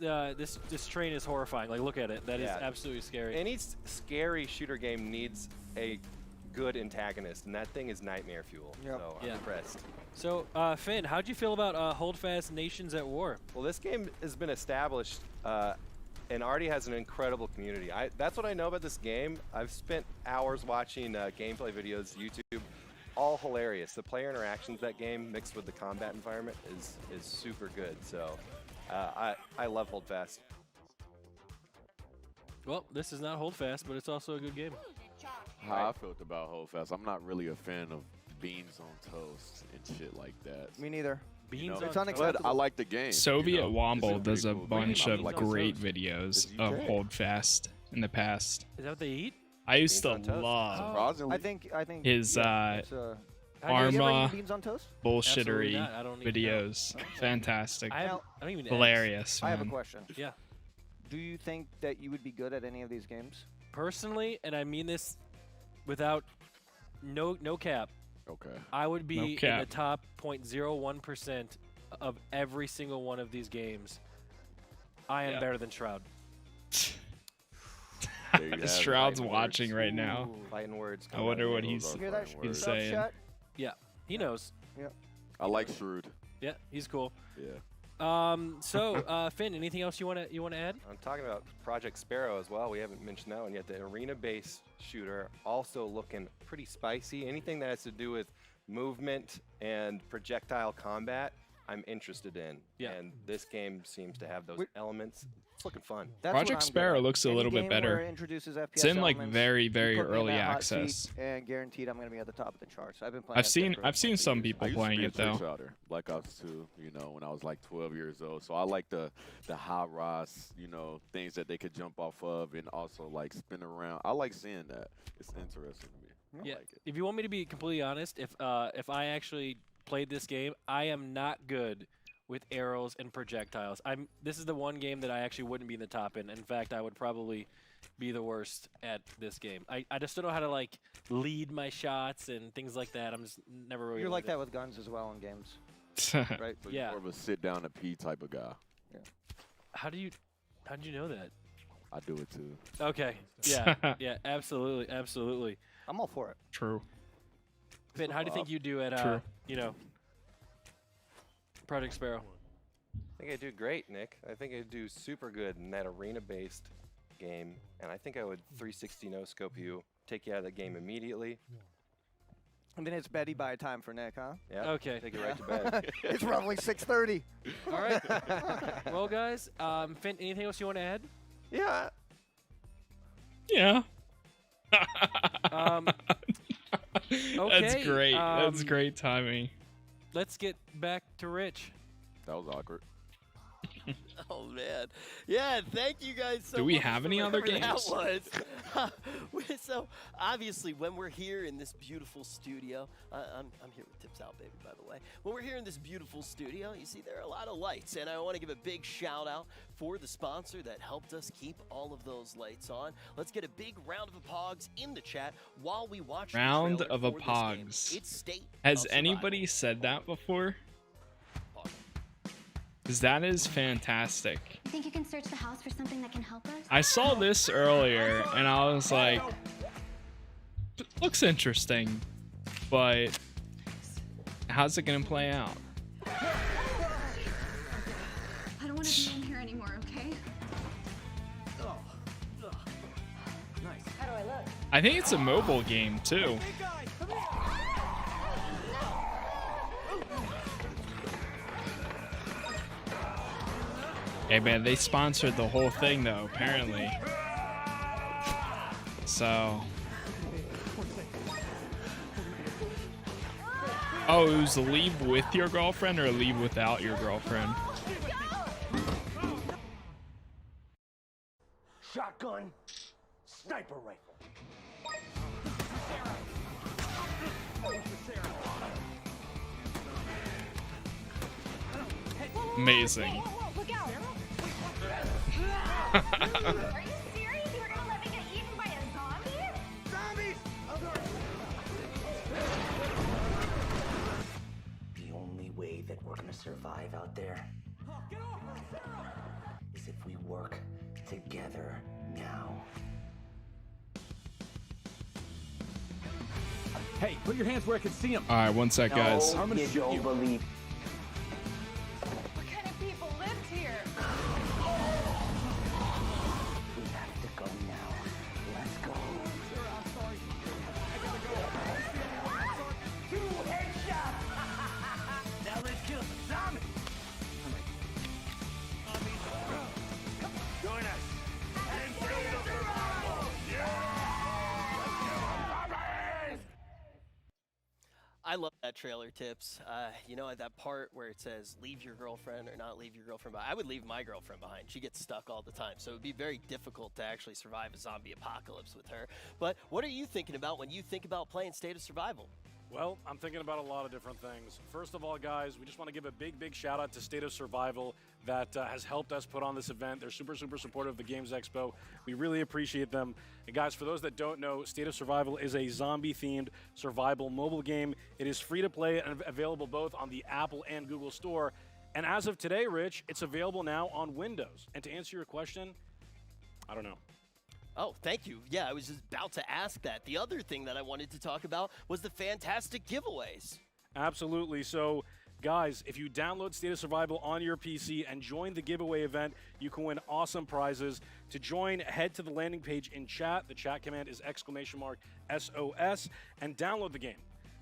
[SPEAKER 20] train is horrifying. Like, look at it. That is
[SPEAKER 21] Yeah.
[SPEAKER 20] absolutely scary.
[SPEAKER 21] Any scary shooter game needs a good antagonist, and that thing is nightmare fuel.
[SPEAKER 22] Yep.
[SPEAKER 21] So I'm
[SPEAKER 20] Yeah.
[SPEAKER 21] impressed.
[SPEAKER 20] So, Finn, how'd you feel about Holdfast Nations at War?
[SPEAKER 21] Well, this game has been established and already has an incredible community. That's what I know about this game. I've spent hours watching gameplay videos, YouTube, all hilarious. The player interactions that game mixed with the combat environment is super good. So I love Holdfast.
[SPEAKER 20] Well, this is not Holdfast, but it's also a good game.
[SPEAKER 23] How I felt about Holdfast. I'm not really a fan of beans on toast and shit like that.
[SPEAKER 22] Me neither.
[SPEAKER 20] Beans
[SPEAKER 22] It's
[SPEAKER 23] But
[SPEAKER 22] unacceptable.
[SPEAKER 23] I like the game.
[SPEAKER 15] Soviet
[SPEAKER 23] you know?
[SPEAKER 15] Womble
[SPEAKER 23] It's
[SPEAKER 15] does a
[SPEAKER 23] pretty cool
[SPEAKER 15] bunch
[SPEAKER 23] game. I
[SPEAKER 15] of
[SPEAKER 23] like
[SPEAKER 15] great
[SPEAKER 23] toast.
[SPEAKER 15] videos
[SPEAKER 23] It's
[SPEAKER 15] of
[SPEAKER 23] UK.
[SPEAKER 15] Holdfast in the past.
[SPEAKER 20] Is that what they eat?
[SPEAKER 15] I used to
[SPEAKER 21] Beans on toast.
[SPEAKER 15] love
[SPEAKER 23] Surprisingly.
[SPEAKER 22] I think
[SPEAKER 15] his
[SPEAKER 22] it's, have you ever eaten
[SPEAKER 15] Arma
[SPEAKER 22] beans on toast?
[SPEAKER 20] Absolutely
[SPEAKER 15] bullshittery
[SPEAKER 20] not. I don't even know.
[SPEAKER 15] videos. Fantastic.
[SPEAKER 20] I don't even.
[SPEAKER 15] Hilarious.
[SPEAKER 22] I have a
[SPEAKER 15] man.
[SPEAKER 22] question.
[SPEAKER 20] Yeah.
[SPEAKER 22] Do you think that you would be good at any of these games?
[SPEAKER 20] Personally, and I mean this without no cap.
[SPEAKER 23] Okay.
[SPEAKER 20] I would be
[SPEAKER 15] No
[SPEAKER 20] in the
[SPEAKER 15] cap.
[SPEAKER 20] top 0.01% of every single one of these games. I am
[SPEAKER 15] Yeah.
[SPEAKER 20] better than Shroud.
[SPEAKER 23] There you have it.
[SPEAKER 15] Shroud's
[SPEAKER 23] Fighting
[SPEAKER 15] watching
[SPEAKER 23] words.
[SPEAKER 15] right now.
[SPEAKER 21] Fighting words.
[SPEAKER 15] I wonder what
[SPEAKER 23] Those
[SPEAKER 15] he's
[SPEAKER 23] are
[SPEAKER 22] You hear that?
[SPEAKER 23] fighting
[SPEAKER 15] he's
[SPEAKER 23] words.
[SPEAKER 15] saying.
[SPEAKER 22] Chat?
[SPEAKER 20] Yeah, he knows.
[SPEAKER 23] I like Shrewd.
[SPEAKER 20] Yeah, he's cool.
[SPEAKER 23] Yeah.
[SPEAKER 20] So Finn, anything else you wanna add?
[SPEAKER 21] I'm talking about Project Sparrow as well. We haven't mentioned that one yet. The arena-based shooter, also looking pretty spicy. Anything that has to do with movement and projectile combat, I'm interested in.
[SPEAKER 20] Yeah.
[SPEAKER 21] And this game seems to have those elements. It's looking fun.
[SPEAKER 22] That's what
[SPEAKER 15] Project
[SPEAKER 22] I'm good
[SPEAKER 15] Sparrow
[SPEAKER 22] at.
[SPEAKER 15] looks a
[SPEAKER 22] Any
[SPEAKER 15] little bit
[SPEAKER 22] game
[SPEAKER 15] better.
[SPEAKER 22] where it introduces FPS
[SPEAKER 15] It's in like
[SPEAKER 22] elements,
[SPEAKER 15] very,
[SPEAKER 22] you
[SPEAKER 15] very
[SPEAKER 22] put me in
[SPEAKER 15] early
[SPEAKER 22] that hot seat,
[SPEAKER 15] access.
[SPEAKER 22] and guaranteed I'm going to be at the top of the charts. I've been playing.
[SPEAKER 15] I've
[SPEAKER 22] that
[SPEAKER 15] seen
[SPEAKER 22] shit for a
[SPEAKER 15] seen
[SPEAKER 22] couple
[SPEAKER 15] some
[SPEAKER 22] years.
[SPEAKER 15] people
[SPEAKER 23] I used
[SPEAKER 15] playing
[SPEAKER 23] to
[SPEAKER 15] it
[SPEAKER 23] be a
[SPEAKER 15] though.
[SPEAKER 23] trick-shooter, Black Ops 2, when I was like 12 years old. So I like the high rise, things that they could jump off of and also like spin around. I like seeing that. It's interesting to me. I
[SPEAKER 20] Yeah.
[SPEAKER 23] like it.
[SPEAKER 20] If you want me to be completely honest, if I actually played this game, I am not good with arrows and projectiles. This is the one game that I actually wouldn't be in the top in. In fact, I would probably be the worst at this game. I just don't know how to like lead my shots and things like that. I'm just never really.
[SPEAKER 22] You're like that with guns as well in games, right?
[SPEAKER 23] So
[SPEAKER 20] Yeah.
[SPEAKER 23] you're more of a sit down and pee type of guy.
[SPEAKER 22] Yeah.
[SPEAKER 20] How did you know that?
[SPEAKER 23] I do it too.
[SPEAKER 20] Okay. Yeah. Yeah. Absolutely. Absolutely.
[SPEAKER 22] I'm all for it.
[SPEAKER 15] True.
[SPEAKER 20] Finn, how do you think you do at
[SPEAKER 15] True.
[SPEAKER 20] Project Sparrow?
[SPEAKER 21] I think I do great, Nick. I think I do super good in that arena-based game, and I think I would 360 no-scope you, take you out of the game immediately.
[SPEAKER 22] And then it's beddy by time for Nick, huh?
[SPEAKER 21] Yeah.
[SPEAKER 20] Okay.
[SPEAKER 21] Take you right to bed.
[SPEAKER 22] It's roughly 6:30.
[SPEAKER 20] All right. Well, guys, Finn, anything else you want to add?
[SPEAKER 21] Yeah.
[SPEAKER 15] Yeah.
[SPEAKER 20] Okay,
[SPEAKER 15] That's great. That's great timing.
[SPEAKER 20] Let's get back to Rich.
[SPEAKER 23] That was awkward.
[SPEAKER 7] Oh man, yeah. Thank you guys so much.
[SPEAKER 15] Do we have
[SPEAKER 7] for
[SPEAKER 15] any other
[SPEAKER 7] whatever
[SPEAKER 15] games?
[SPEAKER 7] That was. So obviously, when we're here in this beautiful studio, I'm here with Tips Out, baby. By the way, when we're here in this beautiful studio, you see there are a lot of lights, and I want to give a big shout out for the sponsor that helped us keep all of those lights on. Let's get a big round of applause in the chat while we watch.
[SPEAKER 15] Round
[SPEAKER 7] the trailer
[SPEAKER 15] of
[SPEAKER 7] for this game.
[SPEAKER 15] applause.
[SPEAKER 7] It's State
[SPEAKER 15] Has
[SPEAKER 7] of
[SPEAKER 15] anybody said that before? Because that is fantastic.
[SPEAKER 1] You think you can search the house for something that can help us?
[SPEAKER 15] I saw this earlier and I was like, looks interesting, but how's it gonna play out?
[SPEAKER 1] I don't want to be in here anymore, okay?
[SPEAKER 12] Nice. How do I look?
[SPEAKER 15] I think it's a mobile game too. Hey man, they sponsored the whole thing though, apparently. So. Oh, it was leave with your girlfriend or leave without your girlfriend?
[SPEAKER 10] Shotgun, sniper rifle.
[SPEAKER 15] Amazing.
[SPEAKER 1] Look out! Are you serious? You were gonna let me get eaten by a zombie?
[SPEAKER 10] Zombies! The only way that we're gonna survive out there is if we work together now. Hey, put your hands where I can see them.
[SPEAKER 15] All right, one sec, guys.
[SPEAKER 10] I'm gonna shoot you. Believe.
[SPEAKER 1] What kind of people lived here?
[SPEAKER 10] We have to go now. Let's go. Two headshots. Now let's kill some zombies. Join us.
[SPEAKER 7] I love that trailer, Tips. You know, at that part where it says leave your girlfriend or not leave your girlfriend behind. I would leave my girlfriend behind. She gets stuck all the time, so it would be very difficult to actually survive a zombie apocalypse with her. But what are you thinking about when you think about playing State of Survival?
[SPEAKER 9] Well, I'm thinking about a lot of different things. First of all, guys, we just want to give a big shout out to State of Survival that has helped us put on this event. They're super supportive of the Games Expo. We really appreciate them. And guys, for those that don't know, State of Survival is a zombie-themed survival mobile game. It is free to play and available both on the Apple and Google Store. And as of today, Rich, it's available now on Windows. And to answer your question, I don't know.
[SPEAKER 7] Oh, thank you. Yeah, I was just about to ask that. The other thing that I wanted to talk about was the fantastic giveaways.
[SPEAKER 9] Absolutely. So, guys, if you download State of Survival on your PC and join the giveaway event, you can win awesome prizes. To join, head to the landing page in chat. The chat command is !SOS and download the game.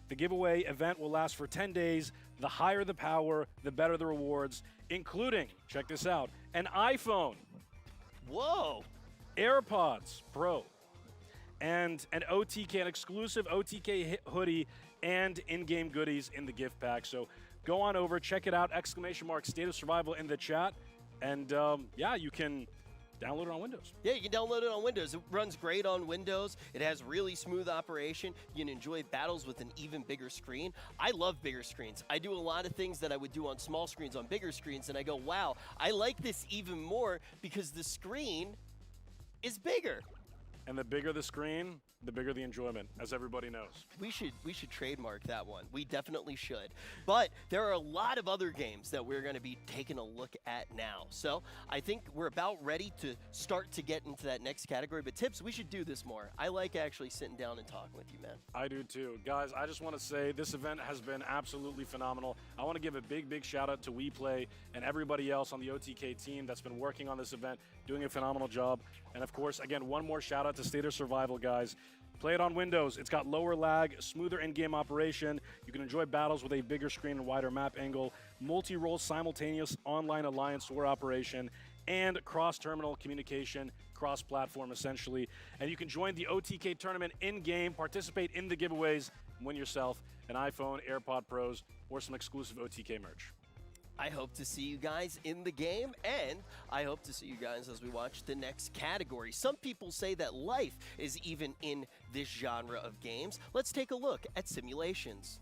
[SPEAKER 9] The giveaway event will last for 10 days. The higher the power, the better the rewards, including, check this out, an iPhone.
[SPEAKER 7] Whoa.
[SPEAKER 9] AirPods Pro, and an exclusive OTK hoodie and in-game goodies in the gift pack. So go on over, check it out, !State of Survival in the chat, and yeah, you can download it on Windows.
[SPEAKER 7] Yeah, you can download it on Windows. It runs great on Windows. It has really smooth operation. You can enjoy battles with an even bigger screen. I love bigger screens. I do a lot of things that I would do on small screens on bigger screens, and I go, wow, I like this even more because the screen is bigger.
[SPEAKER 9] And the bigger the screen, the bigger the enjoyment, as everybody knows.
[SPEAKER 7] We should trademark that one. We definitely should. But there are a lot of other games that we're going to be taking a look at now. So I think we're about ready to start to get into that next category. But Tips, we should do this more. I like actually sitting down and talking with you, man.
[SPEAKER 9] I do too. Guys, I just want to say this event has been absolutely phenomenal. I want to give a big shout out to WePlay and everybody else on the OTK team that's been working on this event, doing a phenomenal job. And of course, again, one more shout out to State of Survival, guys. Play it on Windows. It's got lower lag, smoother in-game operation. You can enjoy battles with a bigger screen and wider map angle, multi-role simultaneous online alliance war operation, and cross-terminal communication, cross-platform essentially. And you can join the OTK tournament in-game, participate in the giveaways, and win yourself an iPhone, AirPod Pros, or some exclusive OTK merch.
[SPEAKER 7] I hope to see you guys in the game, and I hope to see you guys as we watch the next category. Some people say that life is even in this genre of games. Let's take a look at simulations.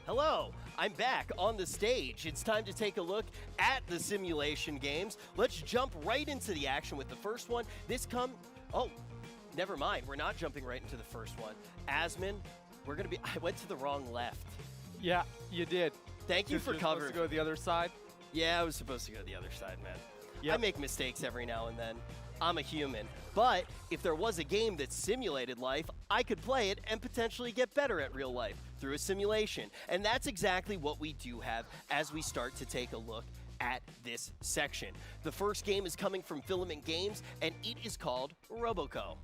[SPEAKER 7] Hello, I'm back on the stage. It's time to take a look at the simulation games. Let's jump right into the action with the first one. Oh, never mind. We're not jumping right into the first one. Asmin, I went to the wrong left.
[SPEAKER 18] Yeah, you did.
[SPEAKER 7] Thank you for covering.
[SPEAKER 18] Supposed to go to the other side?
[SPEAKER 7] Yeah, I was supposed to go to the other side, man.
[SPEAKER 18] Yep.
[SPEAKER 7] I make mistakes every now and then. I'm a human. But if there was a game that simulated life, I could play it and potentially get better at real life through a simulation. And that's exactly what we do have as we start to take a look at this section. The first game is coming from Filament Games, and it is called Roboco.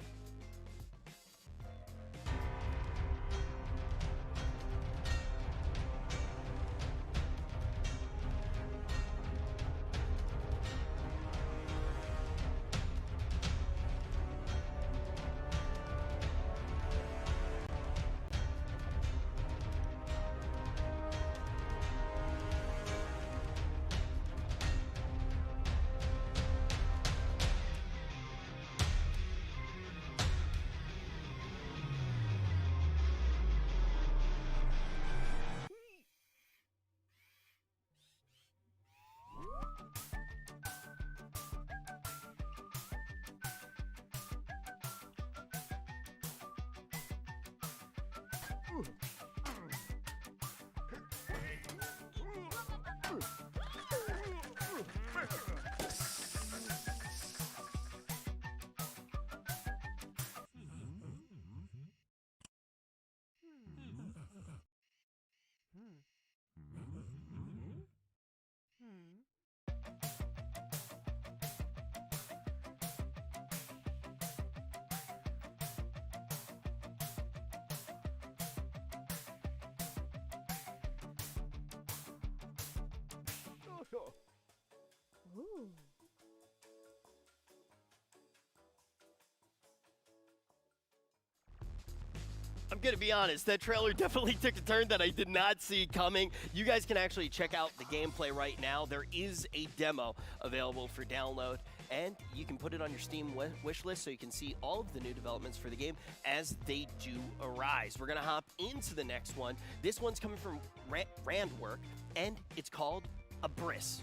[SPEAKER 1] Ooh.
[SPEAKER 7] I'm gonna be honest, that trailer definitely took a turn that I did not see coming. You guys can actually check out the gameplay right now. There is a demo available for download, and you can put it on your Steam wish list so you can see all of the new developments for the game as they do arise. We're gonna hop into the next one. This one's coming from Randwork, and it's called Abyss.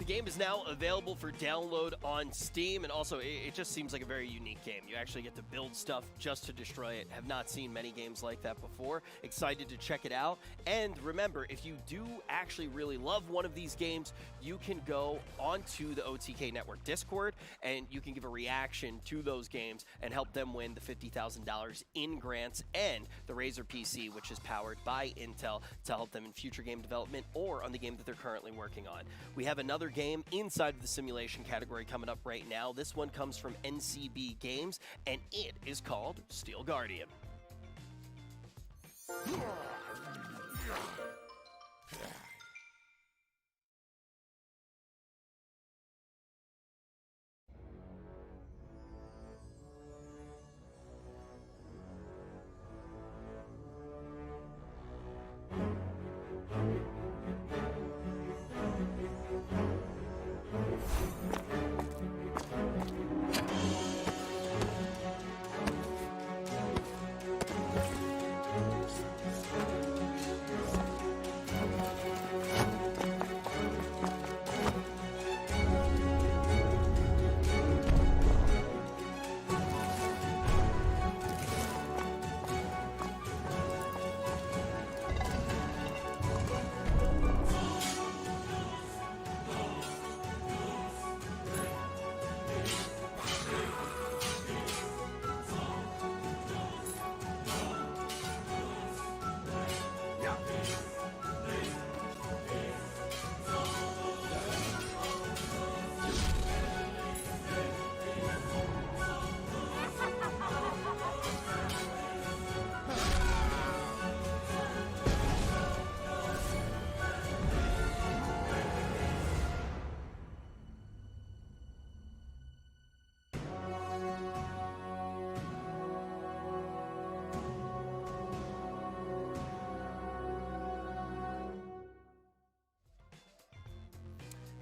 [SPEAKER 7] game is now available for download on Steam, and also it just seems like a very unique game. You actually get to build stuff just to destroy it. Have not seen many games like that before. Excited to check it out. And remember, if you do actually really love one of these games, you can go onto the OTK Network Discord, and you can give a reaction to those games and help them win the $50,000 in grants and the Razer PC, which is powered by Intel to help them in future game development or on the game that they're currently working on. We have another game inside of the simulation category coming up right now. This one comes from NCB Games, and it is called Steel Guardian.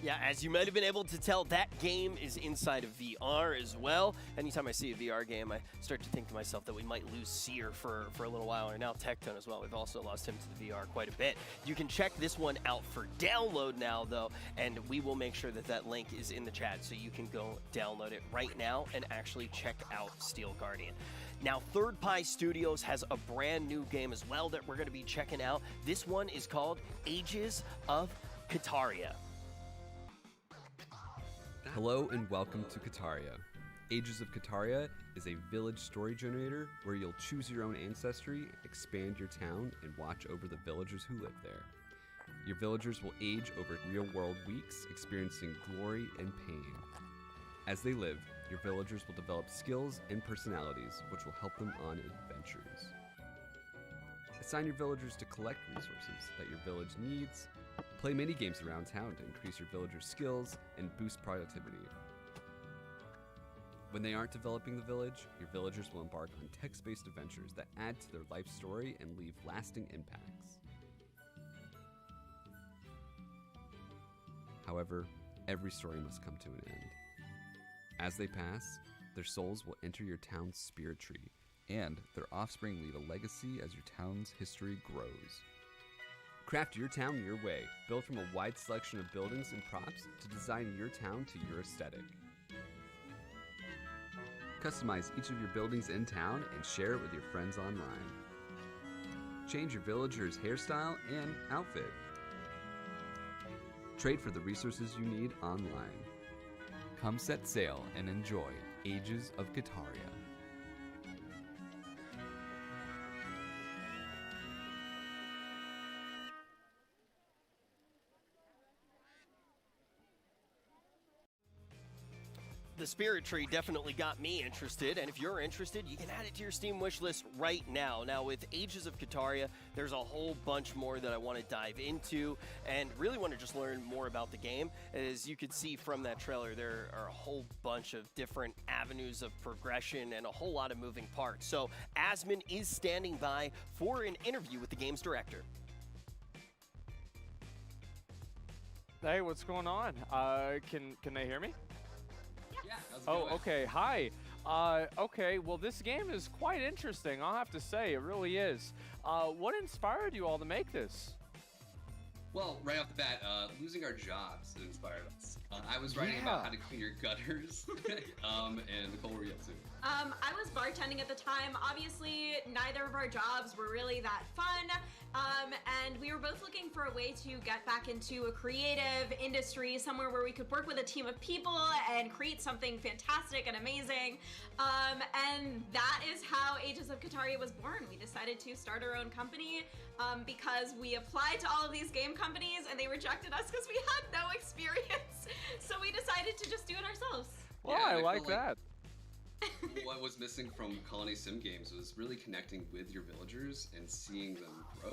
[SPEAKER 7] Yeah, as you might have been able to tell, that game is inside of VR as well. Anytime I see a VR game, I start to think to myself that we might lose Seer for a little while, or now Tectone as well. We've also lost him to the VR quite a bit. You can check this one out for download now, though, and we will make sure that that link is in the chat so you can go download it right now and actually check out Steel Guardian. Now, Third Pie Studios has a brand new game as well that we're going to be checking out. This one is called Ages of Kataria.
[SPEAKER 3] Hello and welcome to Kataria. Ages of Kataria is a village story generator where you'll choose your own ancestry, expand your town, and watch over the villagers who live there. Your villagers will age over real-world weeks, experiencing glory and pain. As they live, your villagers will develop skills and personalities which will help them on adventures. Assign your villagers to collect resources that your village needs. Play mini-games around town to increase your villagers' skills and boost productivity. When they aren't developing the village, your villagers will embark on text-based adventures that add to their life story and leave lasting impacts. However, every story must come to an end. As they pass, their souls will enter your town's spirit tree, and their offspring leave a legacy as your town's history grows. Craft your town your way, built from a wide selection of buildings and props to design your town to your aesthetic. Customize each of your buildings in town and share it with your friends online. Change your villager's hairstyle and outfit. Trade for the resources you need online. Come set sail and enjoy Ages of Kataria.
[SPEAKER 7] The Spirit Tree definitely got me interested, and if you're interested, you can add it to your Steam wishlist right now. Now, with Ages of Kataria, there's a whole bunch more that I want to dive into, and really want to just learn more about the game. As you could see from that trailer, there are a whole bunch of different avenues of progression and a whole lot of moving parts. So, Asmon is standing by for an interview with the game's director.
[SPEAKER 18] Hey, what's going on? Can they hear me? Oh, okay. Hi. Okay, well, this game is quite interesting, I'll have to say. It really is. What inspired you all to make this?
[SPEAKER 4] Well, right off the bat, losing our jobs inspired us. I was writing about how to clean your gutters, and Nicole, what were you up to?
[SPEAKER 1] I was bartending at the time. Obviously, neither of our jobs were really that fun, and we were both looking for a way to get back into a creative industry, somewhere where we could work with a team of people and create something fantastic and amazing. And that is how Ages of Kataria was born. We decided to start our own company because we applied to all of these game companies and they rejected us because we had no experience. So we decided to just do it ourselves.
[SPEAKER 18] Well,
[SPEAKER 4] Yeah,
[SPEAKER 18] I
[SPEAKER 4] I
[SPEAKER 18] like
[SPEAKER 4] felt
[SPEAKER 18] that.
[SPEAKER 4] What was missing from Colony Sim games was really connecting with your villagers and seeing them grow.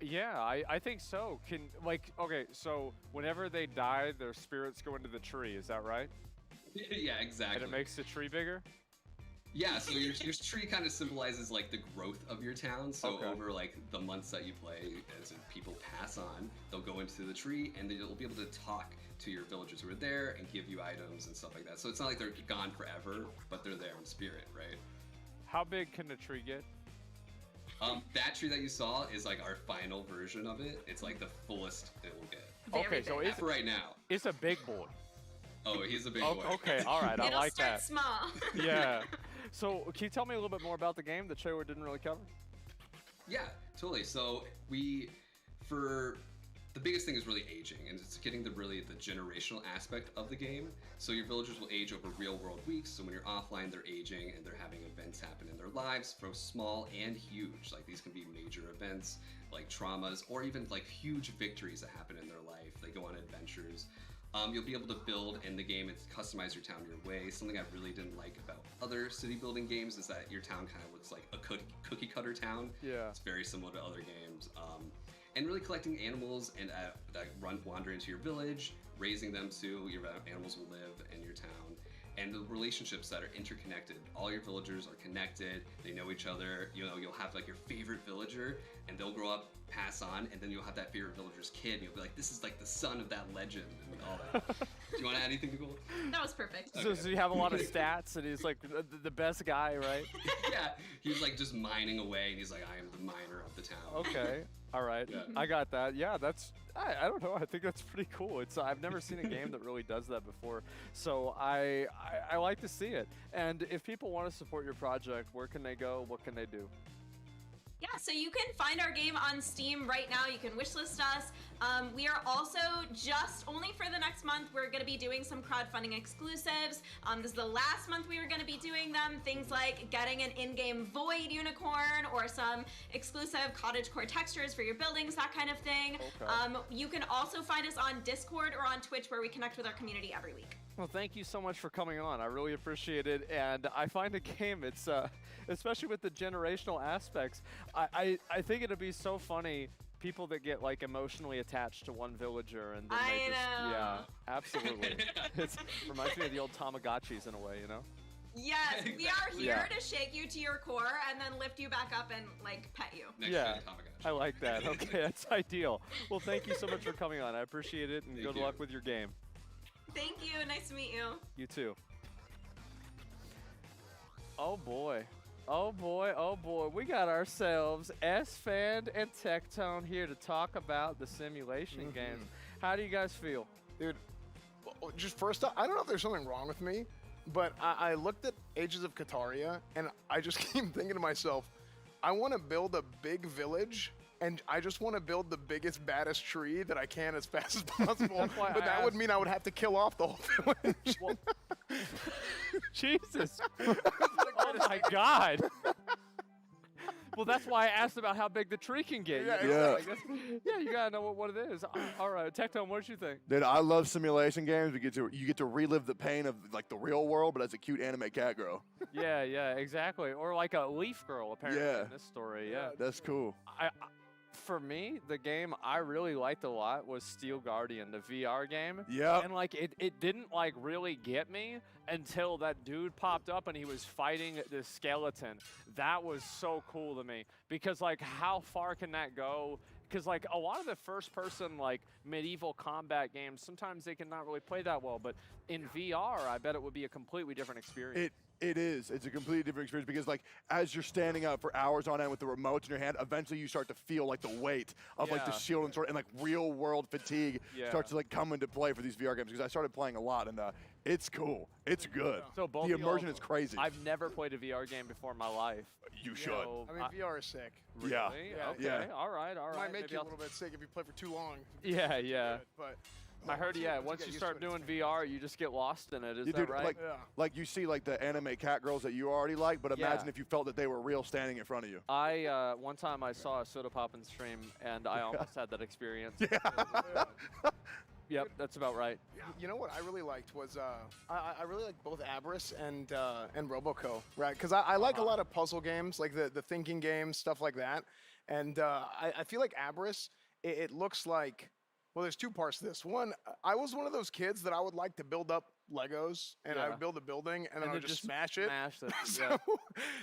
[SPEAKER 18] Yeah, I think so. Okay, so whenever they die, their spirits go into the tree. Is that right?
[SPEAKER 4] Yeah, exactly.
[SPEAKER 18] And it makes the tree bigger?
[SPEAKER 4] Yeah, so your tree kind of symbolizes like the growth of your town. So
[SPEAKER 18] Okay.
[SPEAKER 4] over like the months that you play, as people pass on, they'll go into the tree and they'll be able to talk to your villagers who are there and give you items and stuff like that. So it's not like they're gone forever, but they're there in spirit, right?
[SPEAKER 18] How big can the tree get?
[SPEAKER 4] That tree that you saw is like our final version of it. It's like the fullest it will get.
[SPEAKER 18] Okay, so it's
[SPEAKER 4] for right now.
[SPEAKER 18] It's a big boy.
[SPEAKER 4] Oh, he's a big boy.
[SPEAKER 18] Okay, all right, I
[SPEAKER 1] It'll
[SPEAKER 18] like
[SPEAKER 1] start
[SPEAKER 18] that.
[SPEAKER 1] small.
[SPEAKER 18] Yeah. So, can you tell me a little bit more about the game that Trevor didn't really cover?
[SPEAKER 4] Yeah, totally. So the biggest thing is really aging, and it's getting the generational aspect of the game. So your villagers will age over real world weeks. So when you're offline, they're aging and they're having events happen in their lives, both small and huge. Like these can be major events, like traumas, or even like huge victories that happen in their life. They go on adventures. You'll be able to build in the game and customize your town your way. Something I really didn't like about other city building games is that your town kind of looks like a cookie cutter town.
[SPEAKER 18] Yeah.
[SPEAKER 4] It's very similar to other games. And really collecting animals and that wander into your village, raising them so your animals will live in your town. And the relationships that are interconnected. All your villagers are connected. They know each other. You know, you'll have like your favorite villager, and they'll grow up, pass on, and then you'll have that favorite villager's kid. And you'll be like, this is like the son of that legend and all that. Do you want to add anything, Nicole?
[SPEAKER 1] That was perfect.
[SPEAKER 18] So you have a lot of stats, and he's like the best guy, right?
[SPEAKER 4] Yeah, he's like just mining away, and he's like, I am the miner of the town.
[SPEAKER 18] Okay, all right,
[SPEAKER 4] Yeah.
[SPEAKER 18] I got that. Yeah, that's I don't know. I think that's pretty cool. I've never seen a game that really does that before, so I like to see it. And if people want to support your project, where can they go? What can they do?
[SPEAKER 1] Yeah, so you can find our game on Steam right now. You can wishlist us. We are also just only for the next month, we're going to be doing some crowdfunding exclusives. This is the last month we were going to be doing them. Things like getting an in-game void unicorn or some exclusive cottagecore textures for your buildings, that kind of thing.
[SPEAKER 18] Okay.
[SPEAKER 1] You can also find us on Discord or on Twitch, where we connect with our community every week.
[SPEAKER 18] Well, thank you so much for coming on. I really appreciate it. And I find the game, it's especially with the generational aspects, I think it'd be so funny, people that get like emotionally attached to one villager and then they just, yeah, absolutely. It reminds me of the old Tamagotchis in a way, you know?
[SPEAKER 1] Yes, we are here
[SPEAKER 18] Yeah.
[SPEAKER 1] to shake you to your core and then lift you back up and like pet you.
[SPEAKER 18] Yeah, I like that. Okay, that's ideal. Well, thank you so much for coming on. I appreciate it, and good luck with your game.
[SPEAKER 1] Thank you. Nice to meet you.
[SPEAKER 18] You too. Oh boy. Oh boy, oh boy. We got ourselves S-Fan and Tectone here to talk about the simulation games. How do you guys feel?
[SPEAKER 5] Dude, just first off, I don't know if there's something wrong with me, but I looked at Ages of Kataria, and I just keep thinking to myself, I want to build a big village, and I just want to build the biggest, baddest tree that I can as fast as possible.
[SPEAKER 18] That's why
[SPEAKER 5] But
[SPEAKER 18] I
[SPEAKER 5] that would
[SPEAKER 18] asked.
[SPEAKER 5] mean I would have to kill off the whole village.
[SPEAKER 18] Jesus. Oh my God. Well, that's why I asked about how big the tree can get.
[SPEAKER 14] Yeah,
[SPEAKER 18] You know,
[SPEAKER 14] exactly.
[SPEAKER 18] like, yeah, you gotta know what it is. All right, Tectone, what did you think?
[SPEAKER 14] Dude, I love simulation games. You get to relive the pain of like the real world, but as a cute anime cat girl.
[SPEAKER 18] Yeah, exactly. Or like a leaf girl, apparently,
[SPEAKER 14] Yeah.
[SPEAKER 18] in this story. Yeah.
[SPEAKER 14] That's cool.
[SPEAKER 18] For me, the game I really liked a lot was Steel Guardian, the VR game.
[SPEAKER 14] Yep.
[SPEAKER 18] And like it didn't like really get me until that dude popped up and he was fighting the skeleton. That was so cool to me because like how far can that go? Because like a lot of the first person like medieval combat games, sometimes they can not really play that well, but in VR, I bet it would be a completely different experience.
[SPEAKER 14] It is. It's a completely different experience because, like, as you're standing up for hours on end with the remotes in your hand, eventually you start to feel like the weight of like the shield and sword, and like real world fatigue starts to like come into play for these VR games. Because I started playing a lot, and it's cool. It's good.
[SPEAKER 6] So both
[SPEAKER 14] the immersion is crazy.
[SPEAKER 6] I've never played a VR game before in my life.
[SPEAKER 14] You should.
[SPEAKER 5] I mean, VR is sick.
[SPEAKER 6] Really?
[SPEAKER 14] Yeah.
[SPEAKER 6] Okay.
[SPEAKER 14] Yeah.
[SPEAKER 6] All right.
[SPEAKER 5] It might make you a little bit sick if you play for too long.
[SPEAKER 6] Yeah.
[SPEAKER 5] But
[SPEAKER 6] I heard, once you start doing VR, you just get lost in it. Is that right?
[SPEAKER 14] Like you see like the anime cat girls that you already like, but imagine if you felt that they were real standing in front of you.
[SPEAKER 6] One time I saw a Soda Poppin' stream, and I almost had that experience. Yep, that's about right.
[SPEAKER 5] You know what I really liked was I really like both Abris and Roboco, right? Because I like a lot of puzzle games, like the thinking games, stuff like that. And I feel like Abris, it looks like, well, there's two parts to this. One, I was one of those kids that I would like to build up Legos, and I would build a building, and then I would just smash it.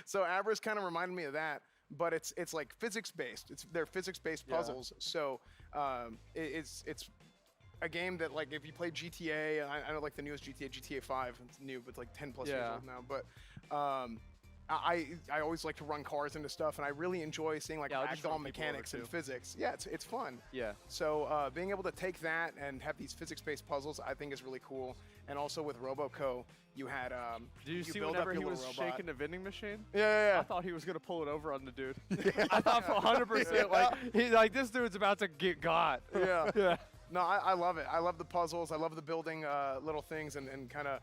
[SPEAKER 5] So Abris kind of reminded me of that. But it's like physics-based. They're physics-based puzzles. So it's a game that, like, if you play GTA, I know like the newest GTA 5, it's new, but it's like 10 plus years old now. But I always like to run cars into stuff, and I really enjoy seeing like ragdoll mechanics and physics. Yeah, it's fun.
[SPEAKER 6] Yeah.
[SPEAKER 5] So being able to take that and have these physics-based puzzles, I think is really cool. And also with Roboco, you had
[SPEAKER 6] Did you see
[SPEAKER 5] build
[SPEAKER 6] whenever
[SPEAKER 5] up
[SPEAKER 6] he
[SPEAKER 5] your
[SPEAKER 6] was
[SPEAKER 5] little robot.
[SPEAKER 6] shaking the vending machine?
[SPEAKER 5] Yeah.
[SPEAKER 6] I thought he was gonna pull it over on the dude. I thought for 100%, this dude's about to get got.
[SPEAKER 5] Yeah. No, I love it. I love the puzzles. I love the building little things and kind of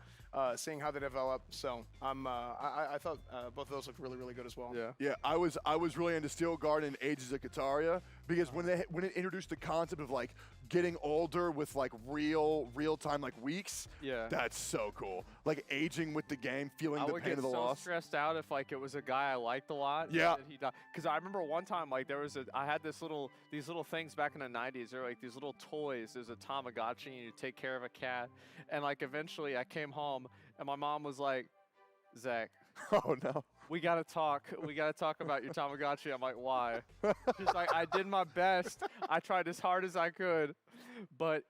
[SPEAKER 5] seeing how they develop. So I thought both of those looked really, really good as well.
[SPEAKER 14] Yeah, I was really into Steel Guard and Ages of Kataria because when it introduced the concept of like getting older with like real time like weeks, that's so cool. Like aging with the game, feeling the pain of the loss.
[SPEAKER 6] I would get so stressed out if like it was a guy I liked a lot.
[SPEAKER 14] Yeah.
[SPEAKER 6] Because I remember one time like I had these little things back in the 90s. They're like these little toys. There's a Tamagotchi, and you take care of a cat. And like eventually I came home and my mom was like, Zach.
[SPEAKER 14] Oh no.
[SPEAKER 6] We gotta talk. We gotta talk about your Tamagotchi. I'm like, why? She's like, I did my best. I tried as hard as I could, but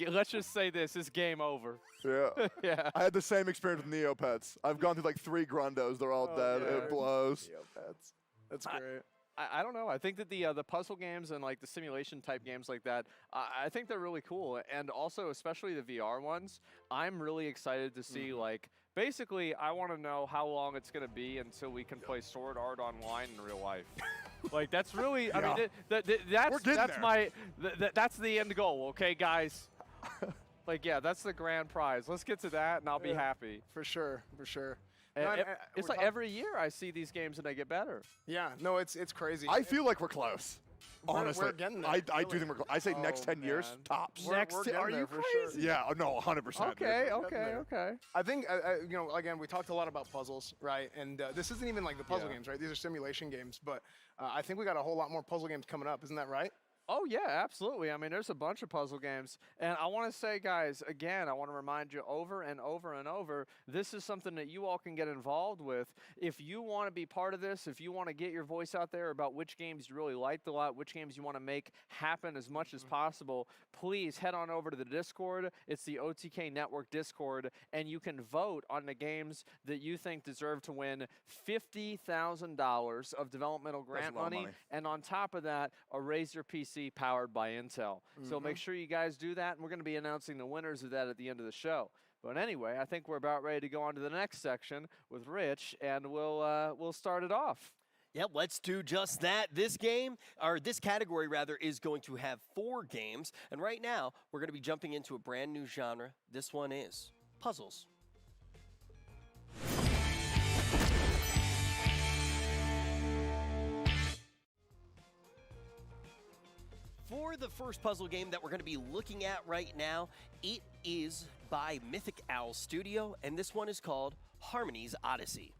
[SPEAKER 6] let's just say this: it's game over.
[SPEAKER 14] Yeah.
[SPEAKER 6] Yeah.
[SPEAKER 14] I had the same experience with Neopets. I've gone through like 3 Grundos. They're all dead. It blows.
[SPEAKER 5] Neopets. That's great.
[SPEAKER 6] I don't know. I think that the puzzle games and like the simulation type games like that, I think they're really cool. And also, especially the VR ones, I'm really excited to see like. Basically, I want to know how long it's going to be until we can play Sword Art Online in real life. Like that's really, I mean, that's the end goal. Okay, guys. Like, yeah, that's the grand prize. Let's get to that, and I'll be happy.
[SPEAKER 5] For sure.
[SPEAKER 6] And it's like every year I see these games and they get better.
[SPEAKER 5] Yeah, no, it's crazy.
[SPEAKER 14] I feel like we're close. Honestly,
[SPEAKER 5] we're getting there.
[SPEAKER 14] I do think we're close. I say next 10 years, tops.
[SPEAKER 5] We're are you crazy?
[SPEAKER 14] Yeah, no, 100%.
[SPEAKER 6] Okay.
[SPEAKER 5] I think, again, we talked a lot about puzzles, right? And this isn't even like the puzzle games, right? These are simulation games, but I think we got a whole lot more puzzle games coming up. Isn't that right?
[SPEAKER 6] Oh, yeah, absolutely. I mean, there's a bunch of puzzle games. And I want to say, guys, again, I want to remind you over and over and over, this is something that you all can get involved with. If you want to be part of this, if you want to get your voice out there about which games you really liked a lot, which games you want to make happen as much as possible, please head on over to the Discord. It's the OTK Network Discord, and you can vote on the games that you think deserve to win $50,000 of developmental grant money. And on top of that, a Razer PC powered by Intel. So make sure you guys do that, and we're going to be announcing the winners of that at the end of the show. But anyway, I think we're about ready to go on to the next section with Rich, and we'll start it off.
[SPEAKER 7] Yep, let's do just that. This category rather, is going to have 4 games, and right now we're going to be jumping into a brand new genre. This one is puzzles. For the first puzzle game that we're going to be looking at right now, it is by Mythic Owl Studio, and this one is called Harmony's Odyssey.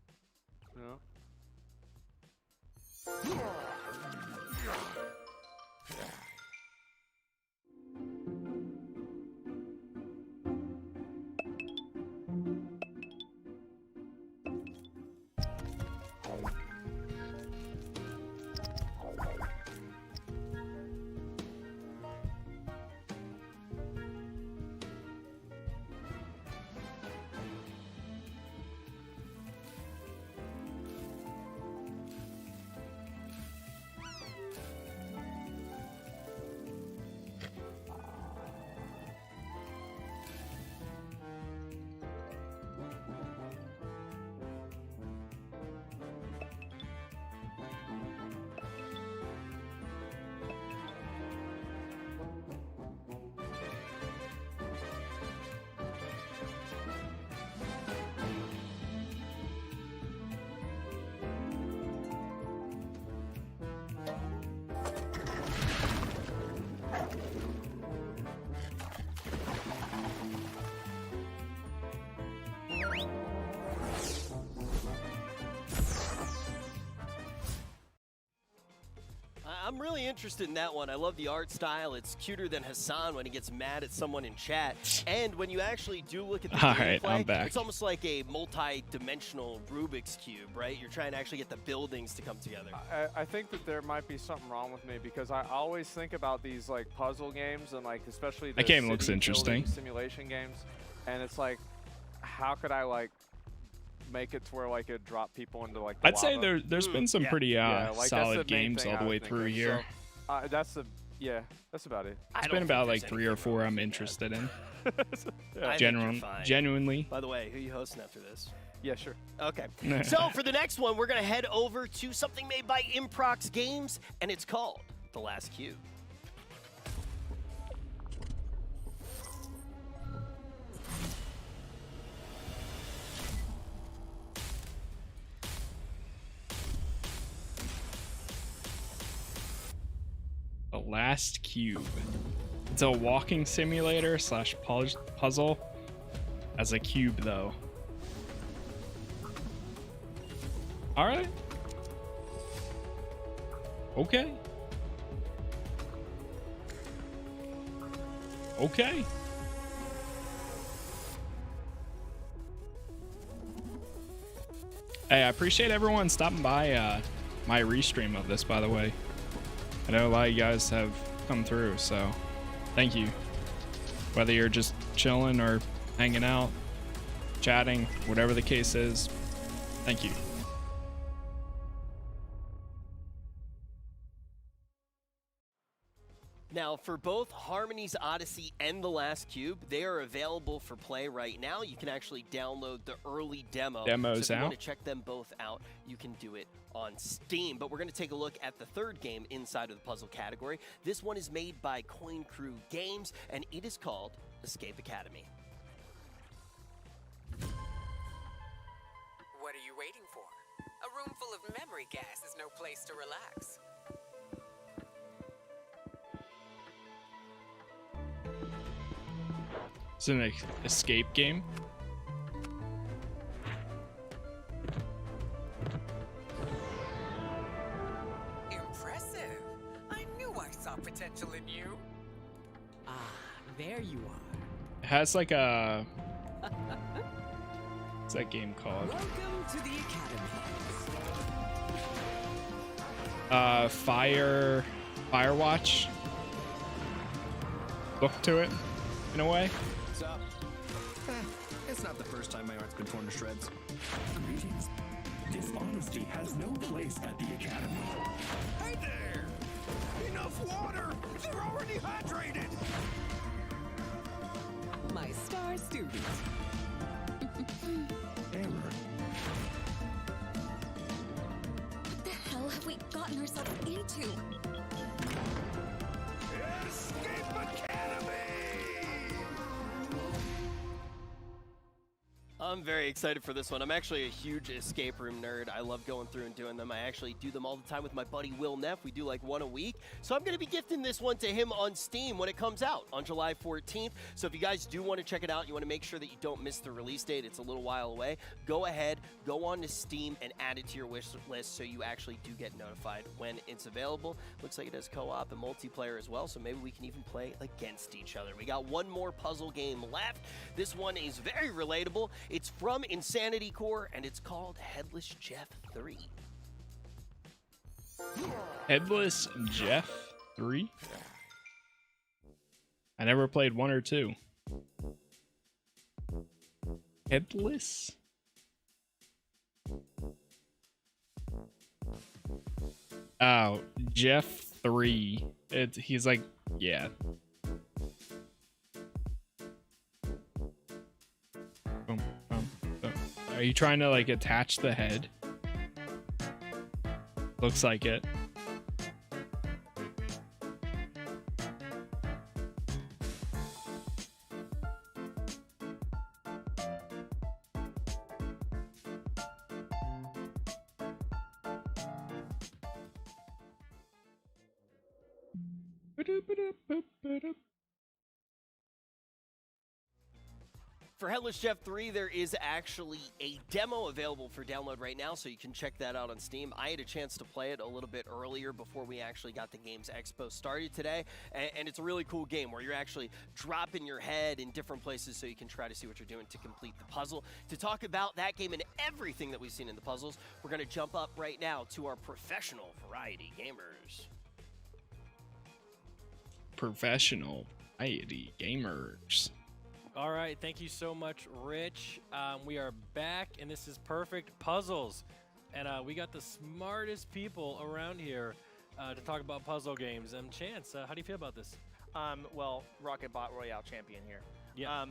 [SPEAKER 7] I'm really interested in that one. I love the art style. It's cuter than Hassan when he gets mad at someone in chat. And when you actually do look at the gameplay,
[SPEAKER 15] I'm back.
[SPEAKER 7] it's almost like a multi-dimensional Rubik's Cube, right? You're trying to actually get the buildings to come together.
[SPEAKER 6] I think that there might be something wrong with me because I always think about these like puzzle games and like especially the
[SPEAKER 15] That game looks
[SPEAKER 6] city
[SPEAKER 15] interesting.
[SPEAKER 6] building simulation games, and it's like, how could I like make it to where like it drop people into like the
[SPEAKER 15] I'd say
[SPEAKER 6] lava?
[SPEAKER 15] there's been some pretty
[SPEAKER 6] like, that's
[SPEAKER 15] solid
[SPEAKER 6] the main
[SPEAKER 15] games
[SPEAKER 6] thing
[SPEAKER 15] all
[SPEAKER 6] I
[SPEAKER 15] the
[SPEAKER 6] was
[SPEAKER 15] way through
[SPEAKER 6] thinking.
[SPEAKER 15] here.
[SPEAKER 6] So, that's about it.
[SPEAKER 15] It's been about like 3 or 4 I'm interested in. Genuinely.
[SPEAKER 7] By the way, who are you hosting after this?
[SPEAKER 6] Yeah, sure.
[SPEAKER 7] Okay. So for the next one, we're going to head over to something made by Improx Games, and it's called The Last Cube.
[SPEAKER 15] The Last Cube. It's a walking simulator slash puzzle as a cube, though. All right. Okay. Okay. Hey, I appreciate everyone stopping by my restream of this, by the way. I know a lot of you guys have come through, so thank you. Whether you're just chilling or hanging out, chatting, whatever the case is, thank you.
[SPEAKER 7] Now, for both Harmony's Odyssey and The Last Cube, they are available for play right now. You can actually download the early demo.
[SPEAKER 15] Demos
[SPEAKER 7] so if you
[SPEAKER 15] out.
[SPEAKER 7] want to check them both out, you can do it on Steam. But we're going to take a look at the third game inside of the puzzle category. This one is made by Coin Crew Games, and it is called Escape Academy.
[SPEAKER 2] What are you waiting for? A room full of memory gas is no place to relax.
[SPEAKER 15] It's an escape game.
[SPEAKER 2] Impressive. I knew I saw potential in you.
[SPEAKER 13] Ah, there you are.
[SPEAKER 15] It has like a... What's that game called?
[SPEAKER 2] Welcome to the Academy.
[SPEAKER 15] Firewatch look to it, in a way.
[SPEAKER 16] What's up? It's not the first time my art's been torn to shreds.
[SPEAKER 10] Greetings. Dishonesty has no place at the Academy. Hey there! Enough water! They're already hydrated!
[SPEAKER 2] My star student.
[SPEAKER 10] Error.
[SPEAKER 19] What the hell have we gotten ourselves into?
[SPEAKER 10] Escape Academy!
[SPEAKER 7] I'm very excited for this one. I'm actually a huge escape room nerd. I love going through and doing them. I actually do them all the time with my buddy Will Neff. We do like one a week. So I'm going to be gifting this one to him on Steam when it comes out on July 14th. So if you guys do want to check it out, you want to make sure that you don't miss the release date. It's a little while away. Go ahead, go on to Steam and add it to your wish list so you actually do get notified when it's available. Looks like it has co-op and multiplayer as well, so maybe we can even play against each other. We got one more puzzle game left. This one is very relatable. It's from Insanity Core, and it's called Headless Jeff 3.
[SPEAKER 15] Headless Jeff 3? I never played 1 or 2. Headless? Oh, Jeff 3. He's like, yeah. Boom, boom, boom. Are you trying to like attach the head? Looks like it.
[SPEAKER 7] For Headless Chef 3, there is actually a demo available for download right now, so you can check that out on Steam. I had a chance to play it a little bit earlier before we actually got the Games Expo started today, and it's a really cool game where you're actually dropping your head in different places so you can try to see what you're doing to complete the puzzle. To talk about that game and everything that we've seen in the puzzles, we're going to jump up right now to our professional variety gamers.
[SPEAKER 15] Professional variety gamers.
[SPEAKER 20] All right, thank you so much, Rich. We are back, and this is Perfect Puzzles. And we got the smartest people around here to talk about puzzle games. Chance, how do you feel about this?
[SPEAKER 8] Well, Rocketbot Royale champion here.
[SPEAKER 20] Yeah.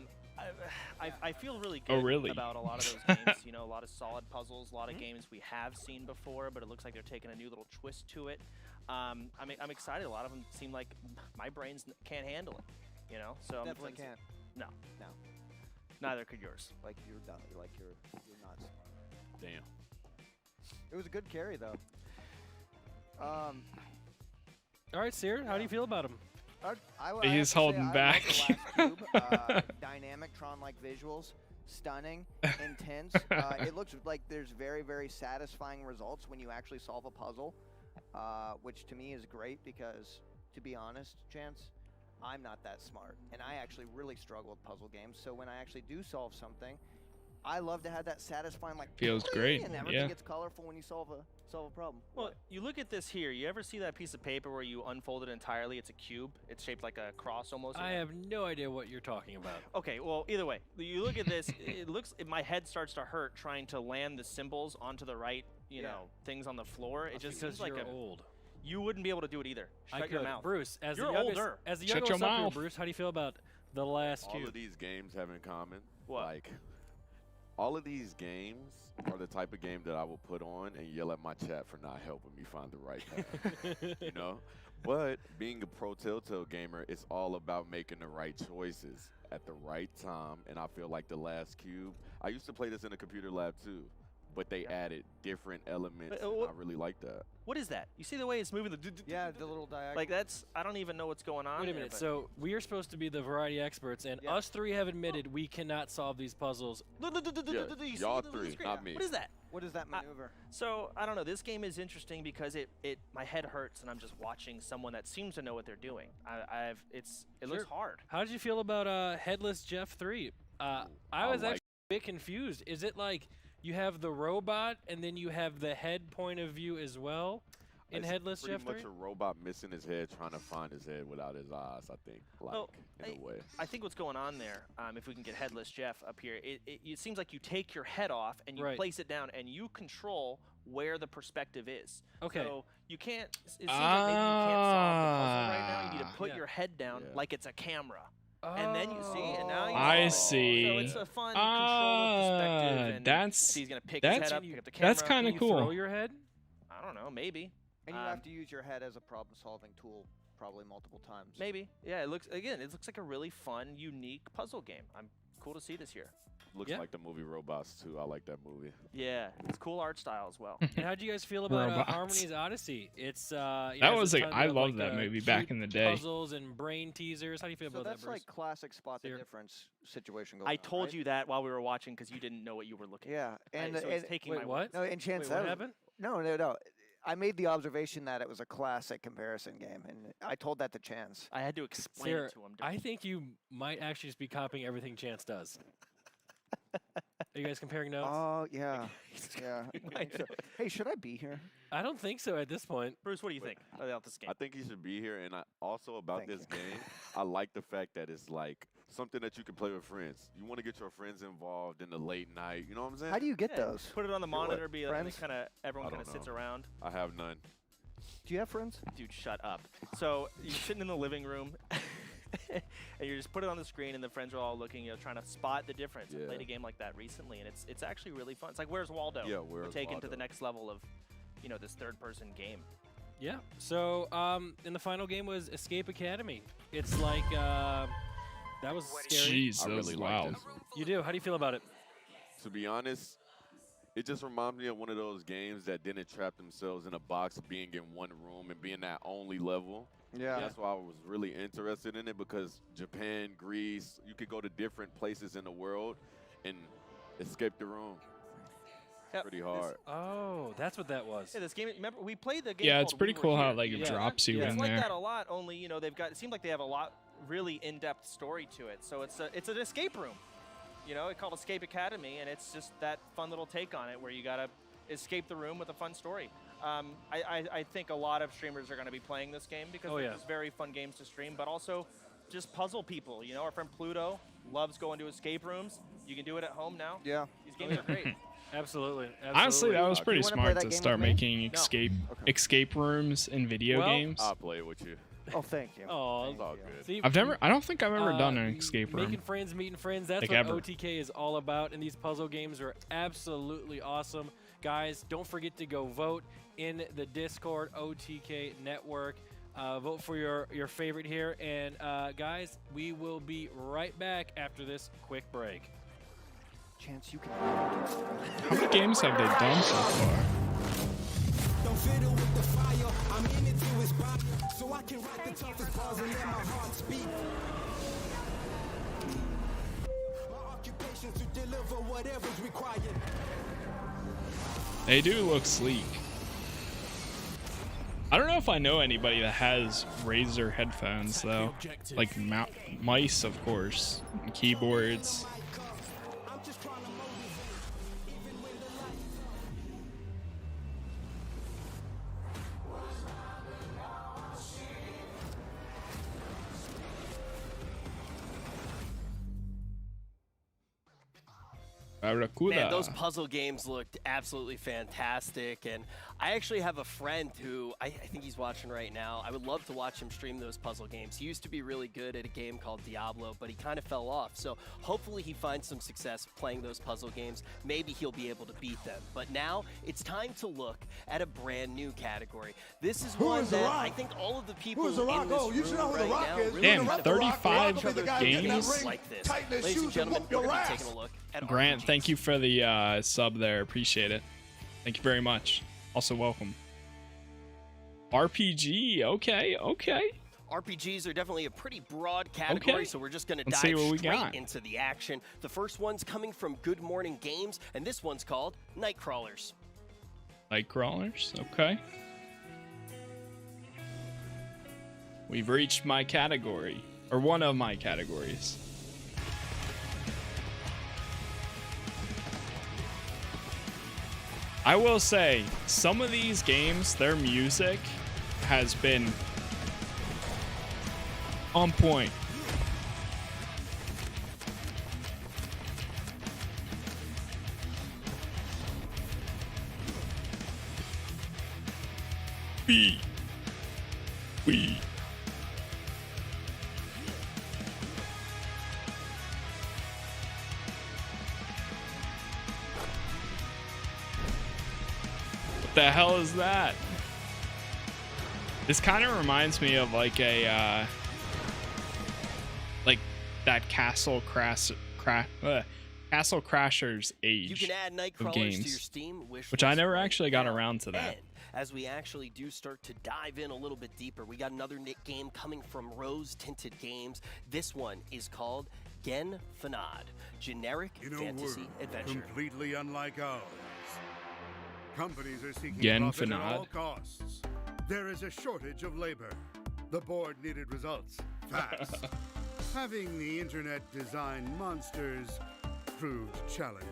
[SPEAKER 8] I feel really good
[SPEAKER 15] really?
[SPEAKER 8] about a lot of those games. You know, a lot of solid puzzles, a lot of games we have seen before, but it looks like they're taking a new little twist to it. I'm excited. A lot of them seem like my brains can't handle it. You know, so
[SPEAKER 22] Definitely can't.
[SPEAKER 8] No.
[SPEAKER 22] No.
[SPEAKER 8] Neither could yours.
[SPEAKER 22] Like you're done. Like you're not smart.
[SPEAKER 23] Damn.
[SPEAKER 22] It was a good carry though.
[SPEAKER 20] All right, Seer, how do you feel about him?
[SPEAKER 15] He's holding back.
[SPEAKER 22] Cube, dynamic Tron-like visuals, stunning, intense. It looks like there's very, very satisfying results when you actually solve a puzzle, which to me is great because, to be honest, Chance, I'm not that smart, and I actually really struggle with puzzle games. So when I actually do solve something, I love to have that satisfying, like,
[SPEAKER 15] feels great.
[SPEAKER 22] And everything gets colorful when you solve a problem.
[SPEAKER 8] Well, you look at this here. You ever see that piece of paper where you unfold it entirely? It's a cube. It's shaped like a cross almost.
[SPEAKER 20] I have no idea what you're talking about.
[SPEAKER 8] Okay, well, either way, you look at this. It looks. My head starts to hurt trying to land the symbols onto the right, you know, things on the floor. It just seems like
[SPEAKER 20] you're old.
[SPEAKER 8] You wouldn't be able to do it either. Shut your mouth.
[SPEAKER 20] Bruce, as
[SPEAKER 8] you're
[SPEAKER 20] the youngest,
[SPEAKER 8] older.
[SPEAKER 20] As the youngest up here, Bruce, how do you feel about the last cube?
[SPEAKER 23] All of these games have in common.
[SPEAKER 8] What?
[SPEAKER 23] Like, all of these games are the type of game that I will put on and yell at my chat for not helping me find the right path. You know? But being a pro Telltale gamer, it's all about making the right choices at the right time. And I feel like the last cube, I used to play this in a computer lab too, but they added different elements, and I really like that.
[SPEAKER 8] What is that? You see the way it's moving?
[SPEAKER 22] Yeah, the little diagonal.
[SPEAKER 8] Like that's, I don't even know what's going on.
[SPEAKER 20] Wait a minute. So we are supposed to be the variety experts, and us three have admitted we cannot solve these puzzles.
[SPEAKER 23] Y'all three, not me.
[SPEAKER 8] What is that?
[SPEAKER 22] What is that maneuver?
[SPEAKER 8] So I don't know. This game is interesting because my head hurts and I'm just watching someone that seems to know what they're doing. It looks hard.
[SPEAKER 20] How did you feel about Headless Jeff 3? I was actually a bit confused. Is it like you have the robot and then you have the head point of view as well in Headless Jeff 3?
[SPEAKER 23] Pretty much a robot missing his head, trying to find his head without his eyes, I think, like, in a way.
[SPEAKER 8] I think what's going on there, if we can get Headless Jeff up here, it seems like you take your head off and you place it down and you control where the perspective is.
[SPEAKER 20] Okay.
[SPEAKER 8] So you can't, it seems like maybe you can't solve the puzzle right now. You need to put your head down like it's a camera. And then you see, and now you
[SPEAKER 15] I see.
[SPEAKER 8] So it's a fun control perspective. And he's gonna pick his head up, pick up the camera.
[SPEAKER 15] That's kind of cool.
[SPEAKER 20] Throw your head?
[SPEAKER 8] I don't know, maybe.
[SPEAKER 22] And you have to use your head as a problem-solving tool probably multiple times.
[SPEAKER 8] Maybe. Yeah, it looks like a really fun, unique puzzle game. I'm cool to see this here.
[SPEAKER 23] Looks like the movie Robots too. I like that movie.
[SPEAKER 8] Yeah, it's cool art style as well.
[SPEAKER 20] And how do you guys feel about Harmony's Odyssey? It's
[SPEAKER 15] that was like I loved that movie back in the day.
[SPEAKER 20] Puzzles and brain teasers. How do you feel about that, Bruce?
[SPEAKER 22] That's like classic spot the difference situation.
[SPEAKER 8] I told you that while we were watching because you didn't know what you were looking at.
[SPEAKER 22] Yeah, and
[SPEAKER 8] so it's taking my
[SPEAKER 20] what?
[SPEAKER 22] No, and Chance,
[SPEAKER 20] what happened?
[SPEAKER 22] No. I made the observation that it was a classic comparison game, and I told that to Chance.
[SPEAKER 8] I had to explain it to him.
[SPEAKER 20] I think you might actually just be copying everything Chance does. Are you guys comparing notes?
[SPEAKER 22] Oh, yeah. Yeah. Hey, should I be here?
[SPEAKER 20] I don't think so at this point.
[SPEAKER 8] Bruce, what do you think about this game?
[SPEAKER 23] I think he should be here, and also about this game, I like the fact that it's like something that you can play with friends. You want to get your friends involved in the late night. You know what I'm saying?
[SPEAKER 22] How do you get those?
[SPEAKER 8] Put it on the monitor, be like
[SPEAKER 22] friends?
[SPEAKER 8] everyone kind of sits around.
[SPEAKER 23] I have none.
[SPEAKER 22] Do you have friends?
[SPEAKER 8] Dude, shut up. So you're sitting in the living room. And you just put it on the screen, and the friends are all looking, trying to spot the difference. I played a game like that recently, and it's actually really fun. It's like Where's Waldo?
[SPEAKER 23] Yeah, Where's
[SPEAKER 8] taken
[SPEAKER 23] Waldo?
[SPEAKER 8] to the next level of, this third-person game.
[SPEAKER 20] Yeah. So, and the final game was Escape Academy. It's like that was scary.
[SPEAKER 15] Jeez, that was wild.
[SPEAKER 20] You do. How do you feel about it?
[SPEAKER 23] To be honest, it just reminds me of one of those games that didn't trap themselves in a box, being in one room and being that only level.
[SPEAKER 18] Yeah.
[SPEAKER 23] That's why I was really interested in it, because Japan, Greece, you could go to different places in the world and escape the room.
[SPEAKER 8] Yep.
[SPEAKER 23] Pretty hard.
[SPEAKER 20] Oh, that's what that was.
[SPEAKER 8] Yeah, this game. Remember, we played the game.
[SPEAKER 15] Yeah, it's
[SPEAKER 8] called
[SPEAKER 15] pretty
[SPEAKER 8] We Were
[SPEAKER 15] cool how
[SPEAKER 8] Here.
[SPEAKER 15] it, like,
[SPEAKER 8] You remember
[SPEAKER 15] drops
[SPEAKER 8] that?
[SPEAKER 15] you
[SPEAKER 8] It's
[SPEAKER 15] in
[SPEAKER 8] like
[SPEAKER 15] there.
[SPEAKER 8] that a lot. Only they've got. It seemed like they have a lot really in-depth story to it. So it's an escape room. It's called Escape Academy, and it's just that fun little take on it where you gotta escape the room with a fun story. I think a lot of streamers are going to be playing this game because it's very fun games to stream, but also just puzzle people. Our friend Pluto loves going to escape rooms. You can do it at home now.
[SPEAKER 18] Yeah.
[SPEAKER 8] These games are great.
[SPEAKER 20] Absolutely.
[SPEAKER 15] Honestly, that was pretty smart to start making
[SPEAKER 8] No.
[SPEAKER 15] escape rooms in video games.
[SPEAKER 23] I'll play it with you.
[SPEAKER 22] Oh, thank you.
[SPEAKER 20] Oh,
[SPEAKER 23] It's all good.
[SPEAKER 20] See,
[SPEAKER 15] I don't think I've ever done an escape room.
[SPEAKER 20] Making friends, meeting friends, that's
[SPEAKER 15] Like
[SPEAKER 20] what
[SPEAKER 15] ever.
[SPEAKER 20] OTK is all about, and these puzzle games are absolutely awesome. Guys, don't forget to go vote in the Discord OTK network. Vote for your favorite here. And guys, we will be right back after this quick break.
[SPEAKER 22] Chance, you can.
[SPEAKER 15] How many games have they done so far?
[SPEAKER 10] Don't fiddle with the fire. I'm in it till it's bright, so I can write the toughest bars and let my heart speak. My occupation to deliver whatever's required.
[SPEAKER 15] They do look sleek. I don't know if I know anybody that has Razer headphones though, like mice, of course, and keyboards.
[SPEAKER 7] Man, those puzzle games looked absolutely fantastic, and I actually have a friend who, I think he's watching right now. I would love to watch him stream those puzzle games. He used to be really good at a game called Diablo, but he kind of fell off, so hopefully he finds some success playing those puzzle games. Maybe he'll be able to beat them. But now, it's time to look at a brand new category. This is one that I think all of the people in this room right now really
[SPEAKER 15] Damn,
[SPEAKER 7] want
[SPEAKER 15] 35
[SPEAKER 7] games like this. Ladies and gentlemen, we're going to be taking a look at
[SPEAKER 15] Grant, thank you for the sub there. Appreciate it. Thank you very much. Also, welcome. RPG. Okay.
[SPEAKER 7] RPGs are definitely a pretty broad category,
[SPEAKER 15] Okay.
[SPEAKER 7] so we're just going to
[SPEAKER 15] Let's see
[SPEAKER 7] dive
[SPEAKER 15] what we
[SPEAKER 7] straight
[SPEAKER 15] got.
[SPEAKER 7] into the action. The first one's coming from Good Morning Games, and this one's called Nightcrawlers.
[SPEAKER 15] Nightcrawlers. Okay. We've reached my category, or one of my categories. I will say, some of these games, their music has been on point. We. What the hell is that? This kind of reminds me of like a like that Castle Crashers age
[SPEAKER 7] You can add
[SPEAKER 15] of
[SPEAKER 7] Nightcrawlers
[SPEAKER 15] games,
[SPEAKER 7] to your Steam wish
[SPEAKER 15] which I
[SPEAKER 7] list
[SPEAKER 15] never
[SPEAKER 7] right
[SPEAKER 15] actually got
[SPEAKER 7] now.
[SPEAKER 15] around to that.
[SPEAKER 7] And as we actually do start to dive in a little bit deeper, we got another game coming from Rose Tinted Games. This one is called Gen Fanad, generic fantasy adventure.
[SPEAKER 11] Completely unlike ours. Companies are seeking
[SPEAKER 15] Gen
[SPEAKER 11] profit at all
[SPEAKER 15] Fanad.
[SPEAKER 11] costs. There is a shortage of labor. The board needed results fast. Having the internet design monsters proved challenging.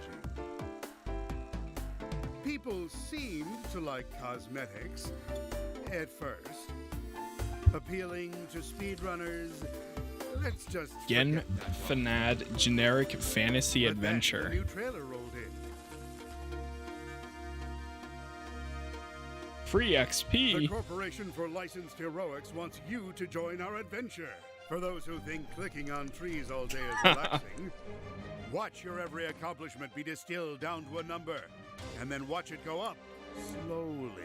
[SPEAKER 11] People seemed to like cosmetics at first. Appealing to speedrunners. Let's just
[SPEAKER 15] Gen Fanad generic fantasy
[SPEAKER 11] The
[SPEAKER 15] adventure.
[SPEAKER 11] new trailer rolled in.
[SPEAKER 15] Free
[SPEAKER 11] The
[SPEAKER 15] XP.
[SPEAKER 11] Corporation for Licensed Heroics wants you to join our adventure. For those who think clicking on trees all day is relaxing, watch your every accomplishment be distilled down to a number, and then watch it go up slowly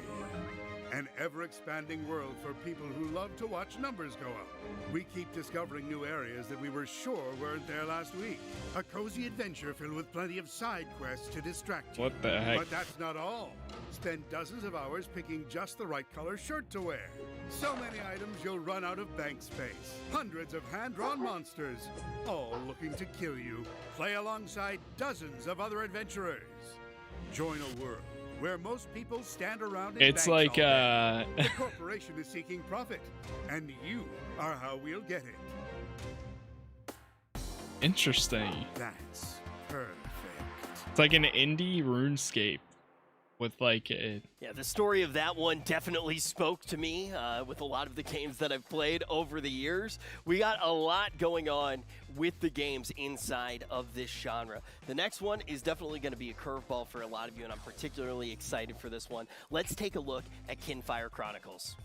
[SPEAKER 11] An ever-expanding world for people who love to watch numbers go up. We keep discovering new areas that we were sure weren't there last week. A cozy adventure filled with plenty of side quests to distract you.
[SPEAKER 15] What the heck?
[SPEAKER 11] But that's not all. Spend dozens of hours picking just the right color shirt to wear. So many items you'll run out of bank space. Hundreds of hand-drawn monsters, all looking to kill you. Play alongside dozens of other adventurers. Join a world where most people stand around in
[SPEAKER 15] It's
[SPEAKER 11] banks
[SPEAKER 15] like,
[SPEAKER 11] all day. The corporation is seeking profit, and you are how we'll get it.
[SPEAKER 15] Interesting.
[SPEAKER 11] That's perfect.
[SPEAKER 15] It's like an indie RuneScape with like a...
[SPEAKER 7] Yeah, the story of that one definitely spoke to me with a lot of the games that I've played over the years. We got a lot going on with the games inside of this genre. The next one is definitely going to be a curveball for a lot of you, and I'm particularly excited for this one. Let's take a look at Kinfire Chronicles.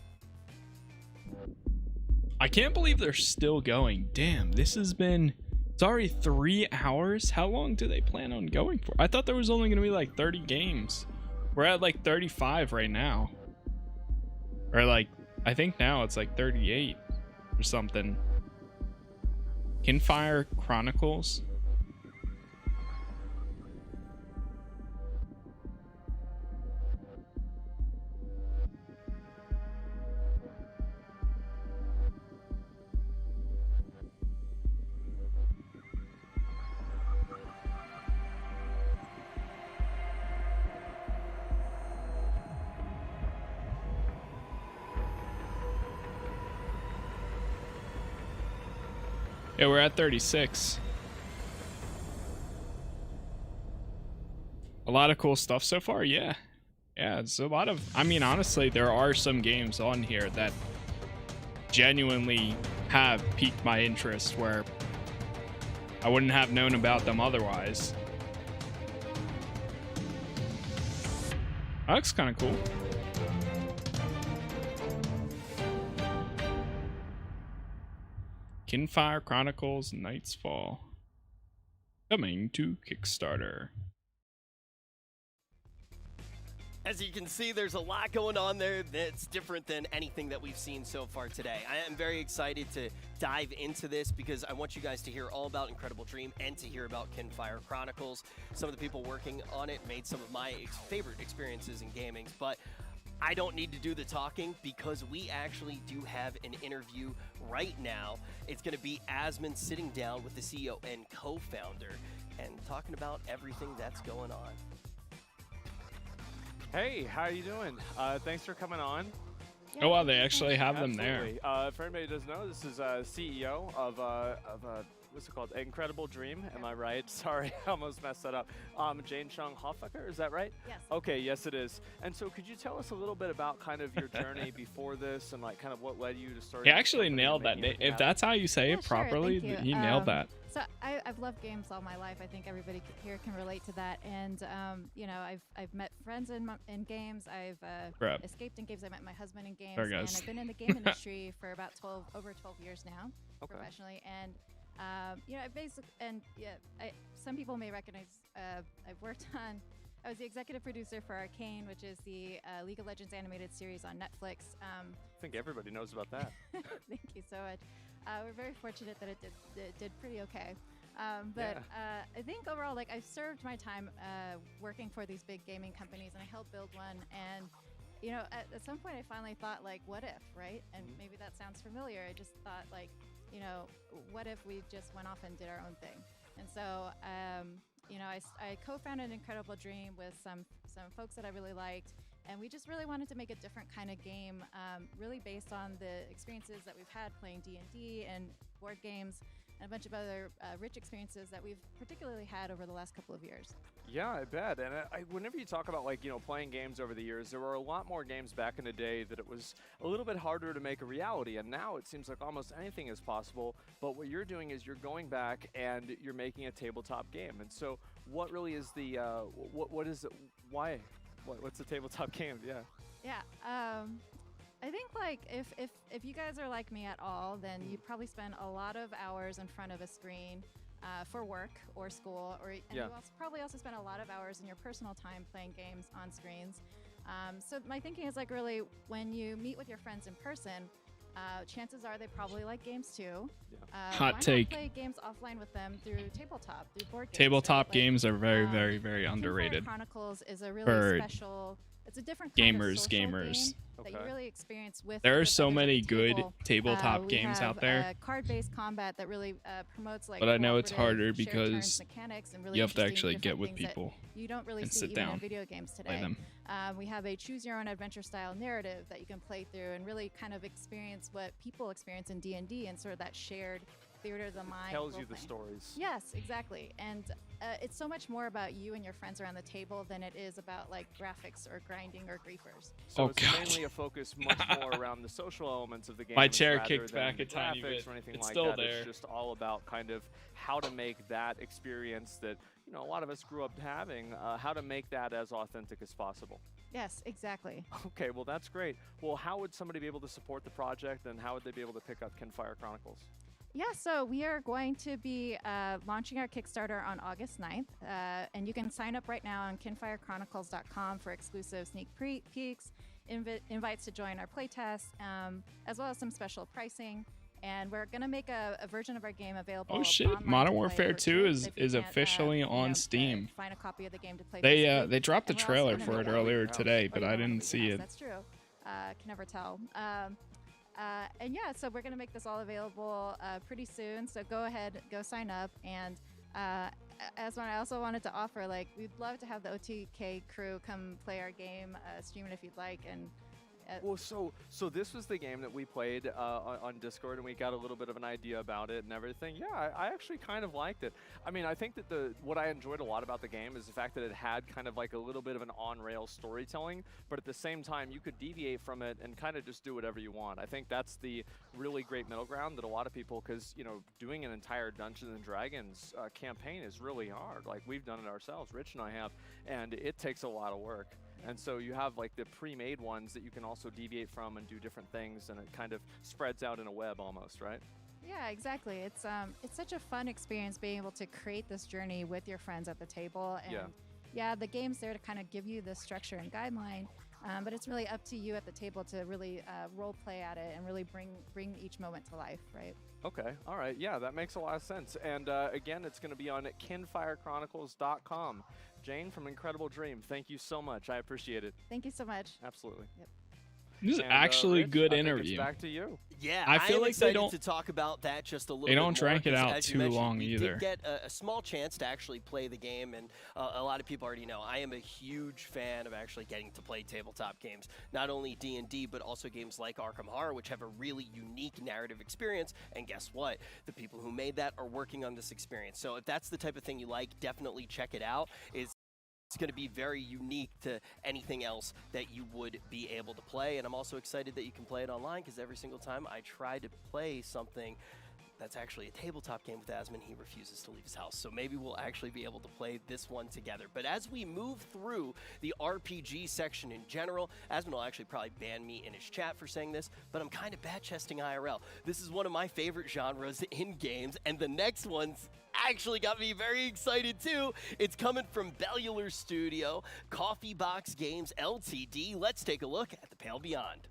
[SPEAKER 15] I can't believe they're still going. Damn, this has been... It's already 3 hours? How long do they plan on going for? I thought there was only going to be like 30 games. We're at like 35 right now. Or like, I think now it's like 38 or something. Kinfire Chronicles. Yeah, we're at 36. A lot of cool stuff so far, yeah. Yeah, it's a lot of... I mean, honestly, there are some games on here that genuinely have piqued my interest where I wouldn't have known about them otherwise. That looks kind of cool. Kinfire Chronicles Night's Fall. Coming to Kickstarter.
[SPEAKER 7] As you can see, there's a lot going on there that's different than anything that we've seen so far today. I am very excited to dive into this because I want you guys to hear all about Incredible Dream and to hear about Kinfire Chronicles. Some of the people working on it made some of my favorite experiences in gaming, but I don't need to do the talking because we actually do have an interview right now. It's going to be Asmund sitting down with the CEO and co-founder and talking about everything that's going on.
[SPEAKER 18] Hey, how you doing? Thanks for coming on.
[SPEAKER 15] Oh wow, they actually have them there.
[SPEAKER 18] For anybody who doesn't know, this is CEO of what's it called? Incredible Dream. Am I right? Sorry, I almost messed that up. Jane Chung Hoffaker, is that right?
[SPEAKER 12] Yes.
[SPEAKER 18] Okay, yes it is. And so could you tell us a little bit about kind of your journey before this and like kind of what led you to start?
[SPEAKER 15] He actually nailed that. If that's how you say it properly,
[SPEAKER 12] sure,
[SPEAKER 15] he nailed that.
[SPEAKER 12] So I've loved games all my life. I think everybody here can relate to that. And you know, I've met friends in games. I've escaped in games. I met my husband in games.
[SPEAKER 15] Sorry,
[SPEAKER 12] and
[SPEAKER 15] guys.
[SPEAKER 12] I've been in the game industry for about over 12 years now, professionally. And you know, some people may recognize. I've worked on. I was the executive producer for Arcane, which is the League of Legends animated series on Netflix.
[SPEAKER 18] I think everybody knows about that.
[SPEAKER 12] Thank you so much. We're very fortunate that it did pretty okay. I think overall, like, I've served my time working for these big gaming companies, and I helped build one. And you know, at some point, I finally thought, like, what if, right? And maybe that sounds familiar. I just thought, like, you know, what if we just went off and did our own thing? And so, you know, I co-founded Incredible Dream with some folks that I really liked, and we just really wanted to make a different kind of game, really based on the experiences that we've had playing D&D and board games and a bunch of other rich experiences that we've particularly had over the last couple of years.
[SPEAKER 18] Yeah, I bet. And whenever you talk about, like, you know, playing games over the years, there were a lot more games back in the day that it was a little bit harder to make a reality. And now it seems like almost anything is possible. But what you're doing is you're going back and you're making a tabletop game. And so what really is the, what is it, why? What's the tabletop game? Yeah.
[SPEAKER 12] Yeah. I think, like, if you guys are like me at all, then you'd probably spend a lot of hours in front of a screen for work or school, and you probably also spend a lot of hours in your personal time playing games on screens. So my thinking is like really when you meet with your friends in person, chances are they probably like games too.
[SPEAKER 15] Hot
[SPEAKER 12] why
[SPEAKER 15] take.
[SPEAKER 12] Not play games offline with them through tabletop, through board games.
[SPEAKER 15] Tabletop
[SPEAKER 12] right?
[SPEAKER 15] games are very, very
[SPEAKER 12] Kinfire
[SPEAKER 15] underrated.
[SPEAKER 12] Chronicles is a really
[SPEAKER 15] For
[SPEAKER 12] special. It's a different kind of social game that you really experience with.
[SPEAKER 15] There are
[SPEAKER 12] with
[SPEAKER 15] so
[SPEAKER 12] others at
[SPEAKER 15] many
[SPEAKER 12] the
[SPEAKER 15] good
[SPEAKER 12] table.
[SPEAKER 15] tabletop
[SPEAKER 12] We
[SPEAKER 15] games
[SPEAKER 12] have,
[SPEAKER 15] out there.
[SPEAKER 12] Card-based combat that really promotes like.
[SPEAKER 15] But I know it's
[SPEAKER 12] cooperative,
[SPEAKER 15] harder
[SPEAKER 12] shared turns
[SPEAKER 15] because
[SPEAKER 12] mechanics and really
[SPEAKER 15] you have to
[SPEAKER 12] interesting
[SPEAKER 15] actually get
[SPEAKER 12] different
[SPEAKER 15] with
[SPEAKER 12] things that
[SPEAKER 15] people
[SPEAKER 12] you don't really
[SPEAKER 15] and
[SPEAKER 12] see
[SPEAKER 15] sit
[SPEAKER 12] even
[SPEAKER 15] down,
[SPEAKER 12] in video games today.
[SPEAKER 15] play them.
[SPEAKER 12] We have a choose-your-own-adventure style narrative that you can play through and really kind of experience what people experience in D&D and sort of that shared theater of the mind.
[SPEAKER 18] Tells you the
[SPEAKER 12] role-playing.
[SPEAKER 18] stories.
[SPEAKER 12] Yes, exactly. And it's so much more about you and your friends around the table than it is about like graphics or grinding or griefers.
[SPEAKER 18] So
[SPEAKER 15] Oh,
[SPEAKER 18] it's
[SPEAKER 15] God.
[SPEAKER 18] mainly a focus much more around the social elements of the game.
[SPEAKER 15] My chair
[SPEAKER 18] rather
[SPEAKER 15] kicked
[SPEAKER 18] than
[SPEAKER 15] back
[SPEAKER 18] the
[SPEAKER 15] a tiny
[SPEAKER 18] graphics
[SPEAKER 15] bit.
[SPEAKER 18] or anything
[SPEAKER 15] It's
[SPEAKER 18] like
[SPEAKER 15] still
[SPEAKER 18] that.
[SPEAKER 15] there.
[SPEAKER 18] It's just all about kind of how to make that experience that a lot of us grew up having, how to make that as authentic as possible.
[SPEAKER 12] Yes, exactly.
[SPEAKER 18] Okay, well that's great. Well, how would somebody be able to support the project, and how would they be able to pick up Kinfire Chronicles?
[SPEAKER 12] Yeah, so we are going to be launching our Kickstarter on August 9th, and you can sign up right now on kinfirechronicles.com for exclusive sneak peeks, invites to join our playtest, as well as some special pricing. And we're going to make a version of our game available.
[SPEAKER 15] Oh shit!
[SPEAKER 12] online
[SPEAKER 15] Modern
[SPEAKER 12] to play
[SPEAKER 15] Warfare
[SPEAKER 12] for
[SPEAKER 15] 2
[SPEAKER 12] kids if you
[SPEAKER 15] is
[SPEAKER 12] can't,
[SPEAKER 15] officially on Steam.
[SPEAKER 12] find a copy of the game to play.
[SPEAKER 15] They
[SPEAKER 12] physically.
[SPEAKER 15] dropped the
[SPEAKER 12] And we're also
[SPEAKER 15] trailer
[SPEAKER 12] gonna
[SPEAKER 15] for
[SPEAKER 12] make
[SPEAKER 15] it
[SPEAKER 12] a-
[SPEAKER 15] earlier today,
[SPEAKER 12] Or
[SPEAKER 15] but
[SPEAKER 12] you
[SPEAKER 15] I
[SPEAKER 12] don't
[SPEAKER 15] didn't
[SPEAKER 12] believe
[SPEAKER 15] see
[SPEAKER 12] us,
[SPEAKER 15] it.
[SPEAKER 12] That's true. Can never tell. And yeah, so we're going to make this all available pretty soon. So go ahead, go sign up. And as one, I also wanted to offer, like, we'd love to have the OTK crew come play our game, stream it if you'd like. And
[SPEAKER 18] Well, so this was the game that we played on Discord, and we got a little bit of an idea about it and everything. Yeah, I actually kind of liked it. I mean, I think that what I enjoyed a lot about the game is the fact that it had kind of like a little bit of an on-rails storytelling, but at the same time, you could deviate from it and kind of just do whatever you want. I think that's the really great middle ground that a lot of people, because, doing an entire Dungeons & Dragons campaign is really hard. Like, we've done it ourselves, Rich and I have, and it takes a lot of work. And so you have like the pre-made ones that you can also deviate from and do different things, and it kind of spreads out in a web almost, right?
[SPEAKER 12] yeah, exactly. It's such a fun experience being able to create this journey with your friends at the table. And yeah, the game's there to kind of give you the structure and guideline, but it's really up to you at the table to really role play at it and really bring each moment to life, right?
[SPEAKER 18] Okay, all right, yeah, that makes a lot of sense. And again, it's going to be on kinfirechronicles.com. Jane from Incredible Dream, thank you so much. I appreciate it.
[SPEAKER 12] Thank you so much.
[SPEAKER 18] Absolutely.
[SPEAKER 12] Yep.
[SPEAKER 15] This is
[SPEAKER 18] And,
[SPEAKER 15] actually a
[SPEAKER 18] Rich,
[SPEAKER 15] good
[SPEAKER 18] I think
[SPEAKER 15] interview.
[SPEAKER 18] It's back to you.
[SPEAKER 7] Yeah,
[SPEAKER 15] I feel
[SPEAKER 7] am
[SPEAKER 15] like they
[SPEAKER 7] excited
[SPEAKER 15] don't-
[SPEAKER 7] to talk about that just a little
[SPEAKER 15] they
[SPEAKER 7] bit
[SPEAKER 15] don't
[SPEAKER 7] more,
[SPEAKER 15] drag it
[SPEAKER 7] 'cause
[SPEAKER 15] out
[SPEAKER 7] as you
[SPEAKER 15] too
[SPEAKER 7] mentioned,
[SPEAKER 15] long
[SPEAKER 7] we
[SPEAKER 15] either.
[SPEAKER 7] did get a small chance to actually play the game, and a lot of people already know I am a huge fan of actually getting to play tabletop games, not only D&D, but also games like Arkham Horror, which have a really unique narrative experience. And guess what? The people who made that are working on this experience. So if that's the type of thing you like, definitely check it out. It's going to be very unique to anything else that you would be able to play. And I'm also excited that you can play it online, because every single time I try to play something that's actually a tabletop game with Asmon, he refuses to leave his house. So maybe we'll actually be able to play this one together. But as we move through the RPG section in general, Asmon will actually probably ban me in his chat for saying this, but I'm kind of bat-chesting IRL. This is one of my favorite genres in games, and the next one's actually got me very excited too. It's coming from Bellular Studio, Coffee Box Games Ltd. Let's take a look at the Pale Beyond.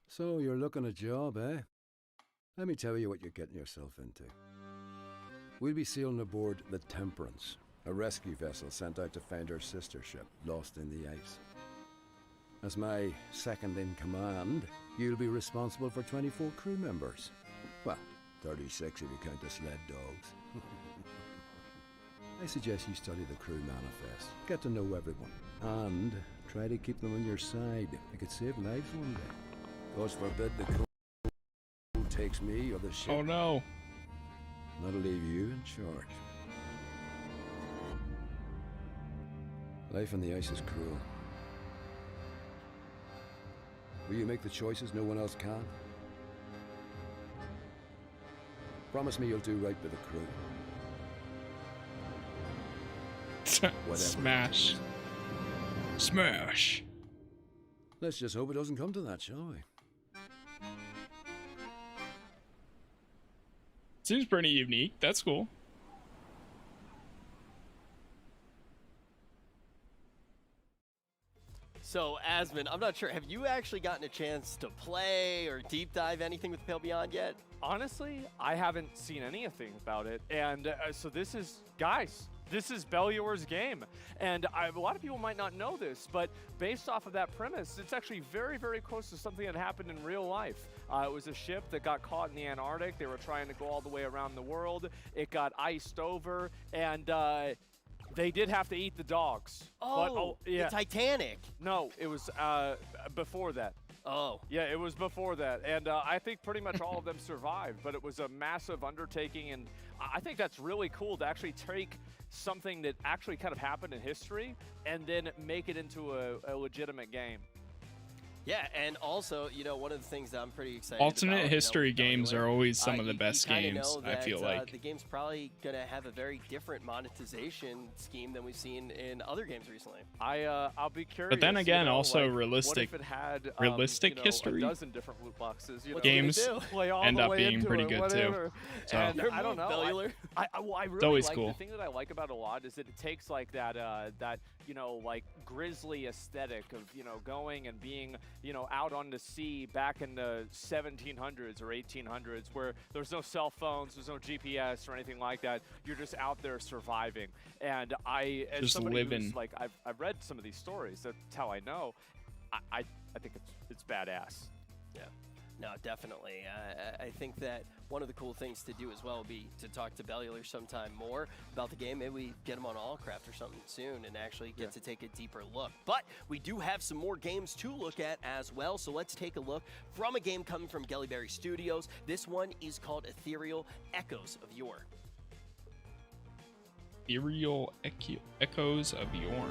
[SPEAKER 9] So you're looking a job, eh? Let me tell you what you're getting yourself into. We'll be sailing aboard the Temperance, a rescue vessel sent out to find her sister ship, lost in the ice. As my second in command, you'll be responsible for 24 crew members. Well, 36 if you count the sled dogs. I suggest you study the crew manifest, get to know everyone, and try to keep them on your side. It could save lives one day. God forbid the crew takes me or the ship.
[SPEAKER 15] Oh no.
[SPEAKER 9] That'll leave you in charge. Life on the ice is cruel. Will you make the choices no one else can? Promise me you'll do right by the crew.
[SPEAKER 15] Smash. Smash.
[SPEAKER 9] Let's just hope it doesn't come to that, shall we?
[SPEAKER 15] Seems pretty unique. That's cool.
[SPEAKER 7] So, Asmon, I'm not sure. Have you actually gotten a chance to play or deep dive anything with Pale Beyond yet?
[SPEAKER 6] Honestly, I haven't seen anything about it. And so this is, guys, this is Bellior's game. And a lot of people might not know this, but based off of that premise, it's actually very, very close to something that happened in real life. It was a ship that got caught in the Antarctic. They were trying to go all the way around the world. It got iced over, and they did have to eat the dogs.
[SPEAKER 7] The Titanic.
[SPEAKER 6] No, it was before that.
[SPEAKER 7] Oh.
[SPEAKER 6] Yeah, it was before that. And I think pretty much all of them survived, but it was a massive undertaking. And I think that's really cool to actually take something that actually kind of happened in history and then make it into a legitimate game.
[SPEAKER 7] Yeah, and also, you know, one of the things that I'm pretty excited
[SPEAKER 15] Alternate
[SPEAKER 7] about,
[SPEAKER 15] history games are always some of the
[SPEAKER 7] you
[SPEAKER 15] best
[SPEAKER 7] kinda
[SPEAKER 15] games,
[SPEAKER 7] know
[SPEAKER 15] I
[SPEAKER 7] that,
[SPEAKER 15] feel like.
[SPEAKER 7] the game's probably going to have a very different monetization scheme than we've seen in other games recently.
[SPEAKER 6] I'll be curious.
[SPEAKER 15] But then again,
[SPEAKER 6] you know,
[SPEAKER 15] also
[SPEAKER 6] like,
[SPEAKER 15] realistic,
[SPEAKER 6] what if it had,
[SPEAKER 15] realistic
[SPEAKER 6] you know,
[SPEAKER 15] history
[SPEAKER 6] a dozen different loot boxes. You know,
[SPEAKER 15] games
[SPEAKER 6] play all
[SPEAKER 15] end
[SPEAKER 6] the
[SPEAKER 15] up
[SPEAKER 6] way
[SPEAKER 15] being
[SPEAKER 6] into
[SPEAKER 15] pretty
[SPEAKER 6] it,
[SPEAKER 15] good
[SPEAKER 6] whatever.
[SPEAKER 15] too. So.
[SPEAKER 6] And I don't know. I really
[SPEAKER 15] always
[SPEAKER 6] like
[SPEAKER 15] cool.
[SPEAKER 6] the thing that I like about it a lot is that it takes like that you know, like grisly aesthetic of, you know, going and being, you know, out on the sea back in the 1700s or 1800s where there's no cell phones, there's no GPS or anything like that. You're just out there surviving. And as
[SPEAKER 15] just
[SPEAKER 6] somebody
[SPEAKER 15] living.
[SPEAKER 6] who's like, I've read some of these stories. That's how I know. I think it's badass.
[SPEAKER 7] Yeah. No, definitely. I think that one of the cool things to do as well would be to talk to Bellular sometime more about the game. Maybe we get him on Allcraft or something soon and actually get to take a deeper look. But we do have some more games to look at as well, so let's take a look from a game coming from Gellyberry Studios. This one is called Ethereal Echoes of Yore.
[SPEAKER 15] Ethereal Echoes of Yorn.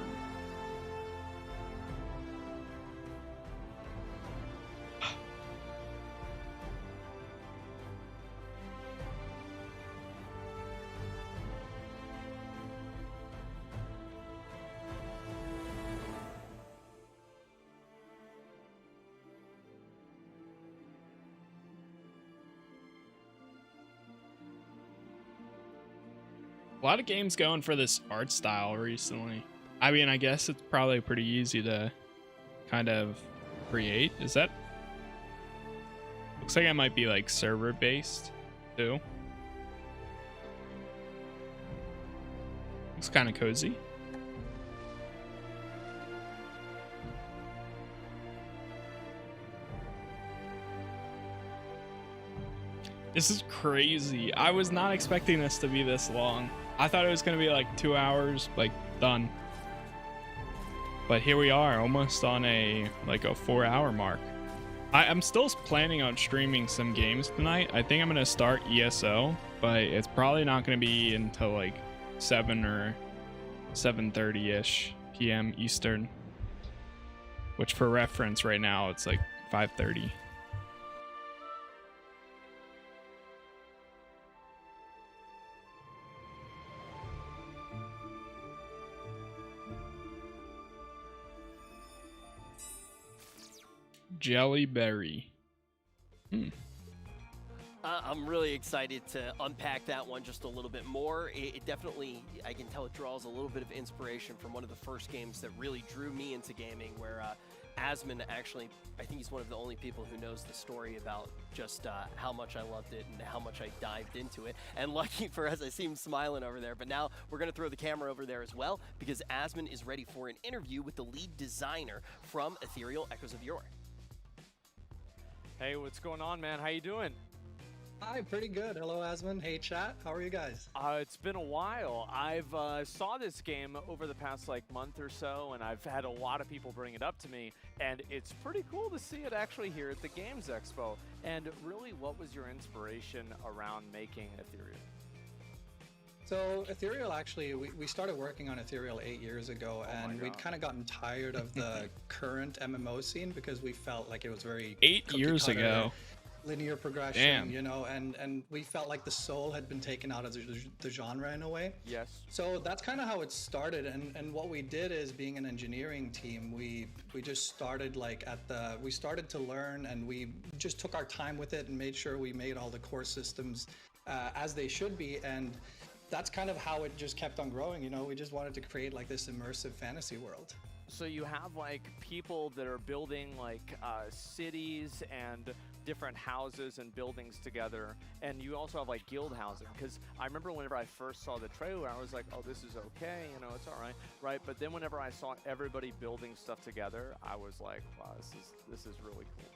[SPEAKER 15] A lot of games going for this art style recently. I mean, I guess it's probably pretty easy to kind of create. Is that? Looks like it might be like server based too. Looks kind of cozy. This is crazy. I was not expecting this to be this long. I thought it was going to be like 2 hours, like done. But here we are, almost on a 4-hour mark. I'm still planning on streaming some games tonight. I think I'm going to start ESO, but it's probably not going to be until like 7 or 7:30ish p.m. Eastern. Which for reference right now, it's like 5:30. Jellyberry.
[SPEAKER 7] I'm really excited to unpack that one just a little bit more. It definitely, I can tell it draws a little bit of inspiration from one of the first games that really drew me into gaming, where Asmon actually, I think he's one of the only people who knows the story about just how much I loved it and how much I dived into it. And lucky for us, I see him smiling over there, but now we're going to throw the camera over there as well, because Asmon is ready for an interview with the lead designer from Ethereal Echoes of Yore.
[SPEAKER 6] Hey, what's going on, man? How you doing?
[SPEAKER 3] Hi, pretty good. Hello, Asmon. Hey, chat. How are you guys?
[SPEAKER 6] It's been a while. I've saw this game over the past month or so, and I've had a lot of people bring it up to me, and it's pretty cool to see it actually here at the Games Expo. And really, what was your inspiration around making Ethereal?
[SPEAKER 3] So Ethereal, actually, we started working on Ethereal 8 years ago, and we'd kind of gotten tired of the current MMO scene because we felt like it was very
[SPEAKER 15] 8 years ago.
[SPEAKER 3] Linear progression,
[SPEAKER 15] Damn.
[SPEAKER 3] you know, and we felt like the soul had been taken out of the genre in a way.
[SPEAKER 6] Yes.
[SPEAKER 3] So that's kind of how it started, and what we did is, being an engineering team, we just started we started to learn, and we just took our time with it and made sure we made all the core systems as they should be. And that's kind of how it just kept on growing. You know, we just wanted to create like this immersive fantasy world.
[SPEAKER 6] So you have like people that are building like cities and different houses and buildings together, and you also have like guild housing. Because I remember whenever I first saw the trailer, I was like, oh, this is okay, you know, it's all right, right? But then whenever I saw everybody building stuff together, I was like, wow, this is really cool.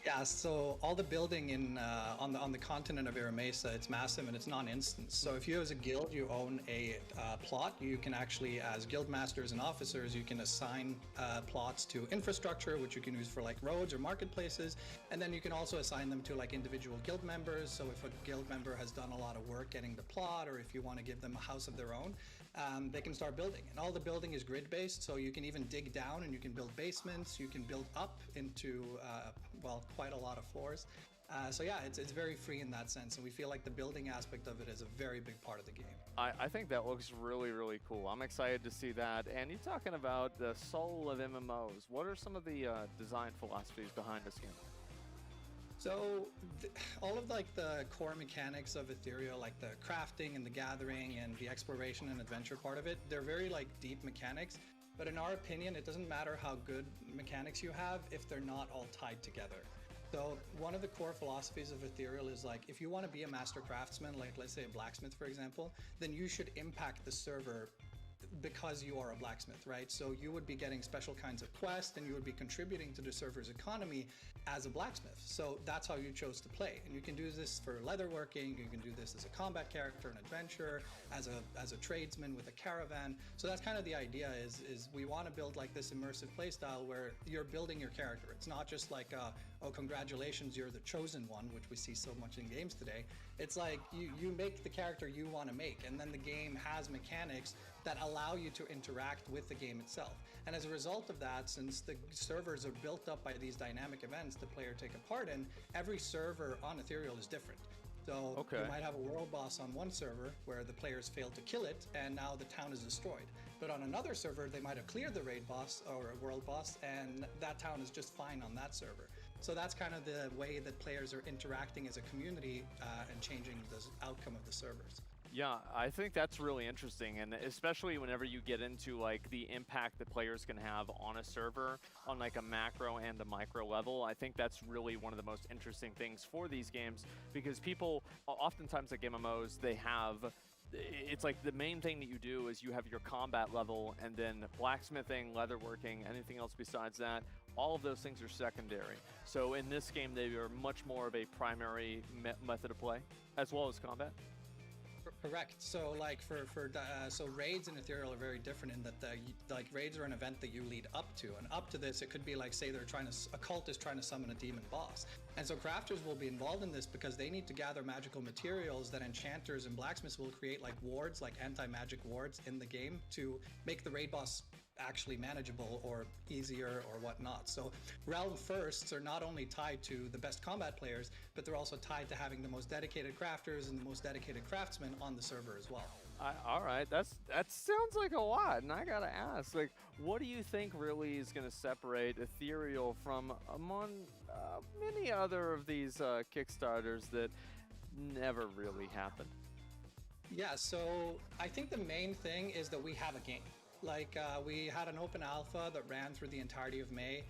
[SPEAKER 3] Yeah, so all the building in on the continent of Iramesa, it's massive and it's non-instance. So if you as a guild, you own a plot, you can actually, as guild masters and officers, you can assign plots to infrastructure, which you can use for like roads or marketplaces, and then you can also assign them to like individual guild members. So if a guild member has done a lot of work getting the plot, or if you want to give them a house of their own, they can start building. And all the building is grid-based, so you can even dig down and you can build basements, you can build up into, well, quite a lot of floors. So yeah, it's very free in that sense, and we feel like the building aspect of it is a very big part of the game.
[SPEAKER 6] I think that looks really, really cool. I'm excited to see that. And you're talking about the soul of MMOs. What are some of the design philosophies behind this game?
[SPEAKER 3] So all of like the core mechanics of Ethereal, like the crafting and the gathering and the exploration and adventure part of it, they're very like deep mechanics. But in our opinion, it doesn't matter how good mechanics you have if they're not all tied together. So one of the core philosophies of Ethereal is like, if you want to be a master craftsman, like let's say a blacksmith, for example, then you should impact the server because you are a blacksmith, right? So you would be getting special kinds of quests and you would be contributing to the server's economy as a blacksmith. So that's how you chose to play. And you can do this for leatherworking, you can do this as a combat character, an adventurer, as a tradesman with a caravan. So that's kind of the idea is we want to build like this immersive playstyle where you're building your character. It's not just like, oh, congratulations, you're the chosen one, which we see so much in games today. It's like you make the character you want to make, and then the game has mechanics that allow you to interact with the game itself. And as a result of that, since the servers are built up by these dynamic events the player take a part in, every server on Ethereal is different. So you might have a world boss on one server where the players failed to kill it, and now the town is destroyed. But on another server, they might have cleared the raid boss or a world boss, and that town is just fine on that server. So that's kind of the way that players are interacting as a community and changing the outcome of the servers.
[SPEAKER 6] Yeah, I think that's really interesting, and especially whenever you get into like the impact that players can have on a server on like a macro and a micro level. I think that's really one of the most interesting things for these games, because people oftentimes like MMOs, they have, it's like the main thing that you do is you have your combat level, and then blacksmithing, leatherworking, anything else besides that, all of those things are secondary. So in this game, they are much more of a primary method of play, as well as combat.
[SPEAKER 3] Correct. So like so raids in Ethereal are very different in that like raids are an event that you lead up to, and up to this it could be like, say a cult is trying to summon a demon boss, and so crafters will be involved in this because they need to gather magical materials that enchanters and blacksmiths will create like wards, like anti-magic wards in the game to make the raid boss actually manageable or easier or whatnot. So realm firsts are not only tied to the best combat players, but they're also tied to having the most dedicated crafters and the most dedicated craftsmen on the server as well.
[SPEAKER 6] All right, that sounds like a lot, and I gotta ask, like, what do you think really is gonna separate Ethereal from among many other of these Kickstarters that never really happened?
[SPEAKER 3] Yeah, so I think the main thing is that we have a game. Like we had an open alpha that ran through the entirety of May.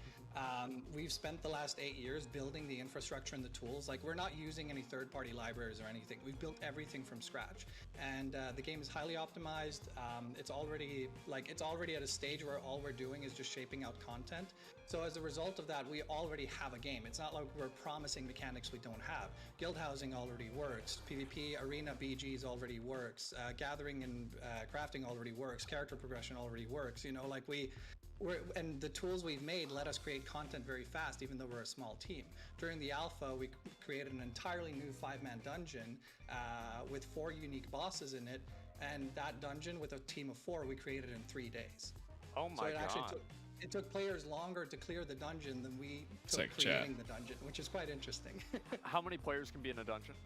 [SPEAKER 3] We've spent the last 8 years building the infrastructure and the tools. Like, we're not using any third-party libraries or anything. We've built everything from scratch, and the game is highly optimized. It's already at a stage where all we're doing is just shaping out content. So as a result of that, we already have a game. It's not like we're promising mechanics we don't have. Guild housing already works. PvP, arena, BGs already works. Gathering and crafting already works. Character progression already works. You know, like and the tools we've made let us create content very fast, even though we're a small team. During the alpha, we created an entirely new 5-man dungeon with 4 unique bosses in it, and that dungeon with a team of 4 we created in 3 days.
[SPEAKER 6] Oh my God.
[SPEAKER 3] It took players longer to clear the dungeon than we took creating the dungeon, which is quite interesting.
[SPEAKER 6] How many players can be in a dungeon?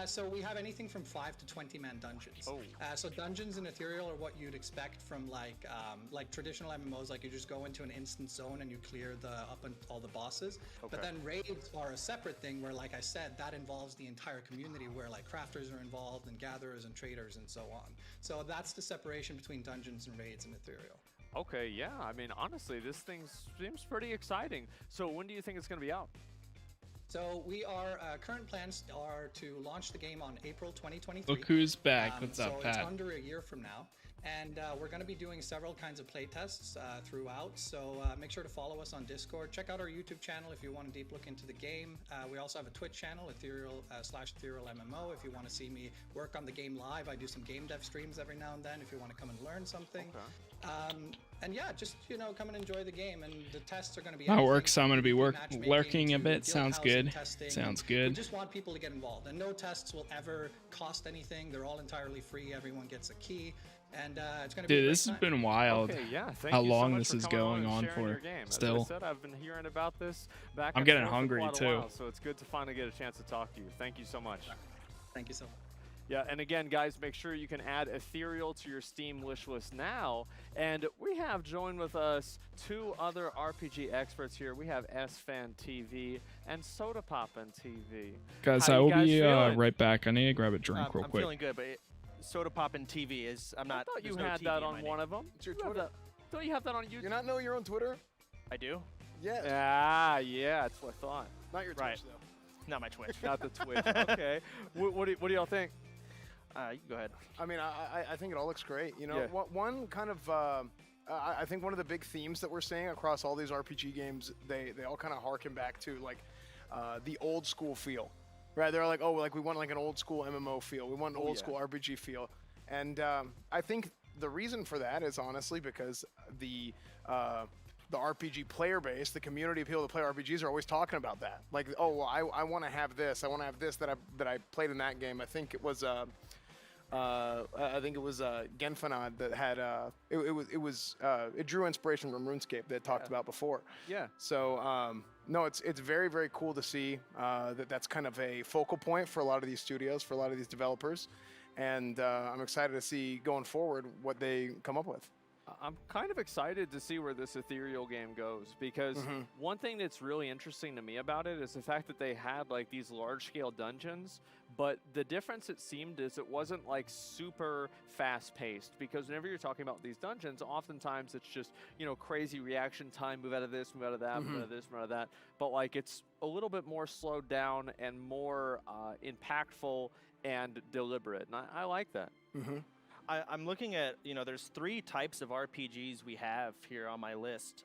[SPEAKER 3] So we have anything from 5 to 20-man dungeons.
[SPEAKER 6] Oh.
[SPEAKER 3] So dungeons in Ethereal are what you'd expect from like traditional MMOs. Like you just go into an instant zone and you clear up and all the bosses.
[SPEAKER 6] Okay.
[SPEAKER 3] But then raids are a separate thing where, like I said, that involves the entire community, where like crafters are involved and gatherers and traders and so on. So that's the separation between dungeons and raids in Ethereal.
[SPEAKER 6] Okay, yeah. I mean, honestly, this thing seems pretty exciting. So when do you think it's going to be out?
[SPEAKER 3] So we are current plans are to launch the game on April 2023.
[SPEAKER 15] Look who's back. What's up,
[SPEAKER 3] so
[SPEAKER 15] Pat?
[SPEAKER 3] it's under a year from now. And we're going to be doing several kinds of playtests throughout. So make sure to follow us on Discord. Check out our YouTube channel if you want a deep look into the game. We also have a Twitch channel, Ethereal /Ethereal MMO. If you want to see me work on the game live, I do some game dev streams every now and then. If you want to come and learn something. Okay. And yeah, just come and enjoy the game. And the tests are going to be.
[SPEAKER 15] That works. So I'm going to be lurking a bit. Sounds good. Sounds good.
[SPEAKER 3] We just want people to get involved. And no tests will ever cost anything. They're all entirely free. Everyone gets a key. And it's going to be
[SPEAKER 15] Dude, this has been wild.
[SPEAKER 6] Okay, yeah.
[SPEAKER 15] How
[SPEAKER 6] you so
[SPEAKER 15] long
[SPEAKER 6] much
[SPEAKER 15] this
[SPEAKER 6] for
[SPEAKER 15] is
[SPEAKER 6] coming
[SPEAKER 15] going on
[SPEAKER 6] and sharing your
[SPEAKER 15] for.
[SPEAKER 6] game.
[SPEAKER 15] Still.
[SPEAKER 6] As I said, I've been hearing about this back
[SPEAKER 15] I'm
[SPEAKER 6] and
[SPEAKER 15] getting
[SPEAKER 6] forth for
[SPEAKER 15] hungry
[SPEAKER 6] quite a
[SPEAKER 15] too.
[SPEAKER 6] while, so it's good to finally get a chance to talk to you. Thank you so much.
[SPEAKER 3] Thank you so much.
[SPEAKER 6] Yeah, and again, guys, make sure you can add Ethereal to your Steam wish list now. And we have joined with us 2 other RPG experts here. We have SFan TV and Soda Poppin' TV.
[SPEAKER 15] Guys,
[SPEAKER 6] How
[SPEAKER 15] I
[SPEAKER 6] you
[SPEAKER 15] will
[SPEAKER 6] guys
[SPEAKER 15] be
[SPEAKER 6] feeling?
[SPEAKER 15] right back. I need to grab a drink real
[SPEAKER 8] I'm
[SPEAKER 15] quick.
[SPEAKER 8] feeling good, but Soda Poppin' TV is. I'm not.
[SPEAKER 6] I thought you
[SPEAKER 8] there's no
[SPEAKER 6] had
[SPEAKER 8] TV
[SPEAKER 6] that
[SPEAKER 8] in
[SPEAKER 6] on
[SPEAKER 8] my
[SPEAKER 6] one
[SPEAKER 8] name.
[SPEAKER 6] of them.
[SPEAKER 5] It's your
[SPEAKER 6] You have
[SPEAKER 5] Twitter.
[SPEAKER 6] that- Don't you have that on YouTube?
[SPEAKER 5] You not know your own Twitter?
[SPEAKER 8] I do.
[SPEAKER 5] Yes.
[SPEAKER 6] Yeah, that's what I thought.
[SPEAKER 5] Not your
[SPEAKER 8] Right.
[SPEAKER 5] Twitch, though.
[SPEAKER 8] Not my Twitch.
[SPEAKER 6] Not the Twitch. Okay. What do y'all think?
[SPEAKER 8] You go ahead.
[SPEAKER 5] I mean, I think it all looks great. You know,
[SPEAKER 6] Yeah.
[SPEAKER 5] one kind of I think one of the big themes that we're seeing across all these RPG games, they all kind of harken back to like the old school feel, right? They're like, oh, like we want like an old school MMO feel, we want an old school RPG feel, and I think the reason for that is honestly because the RPG player base, the community of people that play RPGs are always talking about that. Like, oh, well, I want to have this. I want to have this that I played in that game. I think it was Genfanad that had it drew inspiration from RuneScape that talked about before.
[SPEAKER 6] Yeah.
[SPEAKER 5] So no, it's very, very cool to see that's kind of a focal point for a lot of these studios, for a lot of these developers, and I'm excited to see going forward what they come up with.
[SPEAKER 6] I'm kind of excited to see where this Ethereal game goes, because one thing that's really interesting to me about it is the fact that they had like these large-scale dungeons, but the difference it seemed is it wasn't like super fast-paced, because whenever you're talking about these dungeons, oftentimes it's just, you know, crazy reaction time, move out of this, move out of that, move out of this, move out of that, but like it's a little bit more slowed down and more impactful and deliberate, and I like that.
[SPEAKER 8] I'm looking at, you know, there's 3 types of RPGs we have here on my list.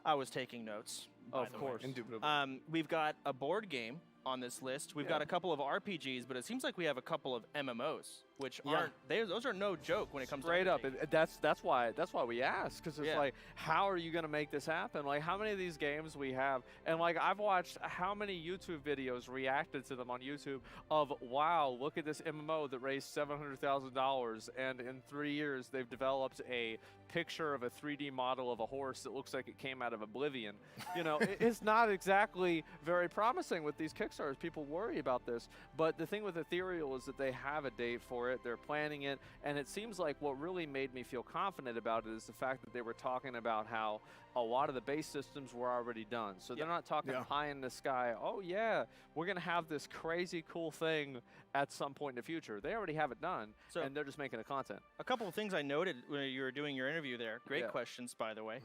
[SPEAKER 8] I was taking notes.
[SPEAKER 6] Of course.
[SPEAKER 5] Indubitably.
[SPEAKER 8] We've got a board game on this list. We've got a couple of RPGs, but it seems like we have a couple of MMOs, which aren't. Those are no joke when it comes
[SPEAKER 6] Straight
[SPEAKER 8] to
[SPEAKER 6] up. That's why we asked, because it's like, how are you going to make this happen? Like, how many of these games we have, and like I've watched how many YouTube videos reacted to them on YouTube of, wow, look at this MMO that raised $700,000, and in 3 years they've developed a picture of a 3D model of a horse that looks like it came out of Oblivion. You know, it's not exactly very promising with these Kickstarters. People worry about this, but the thing with Ethereal is that they have a date for it, they're planning it, and it seems like what really made me feel confident about it is the fact that they were talking about how a lot of the base systems were already done. So they're not talking pie in the sky, oh yeah, we're going to have this crazy cool thing at some point in the future. They already have it done, and they're just making it content.
[SPEAKER 8] A couple of things I noted when you were doing your interview there. Great questions, by the way.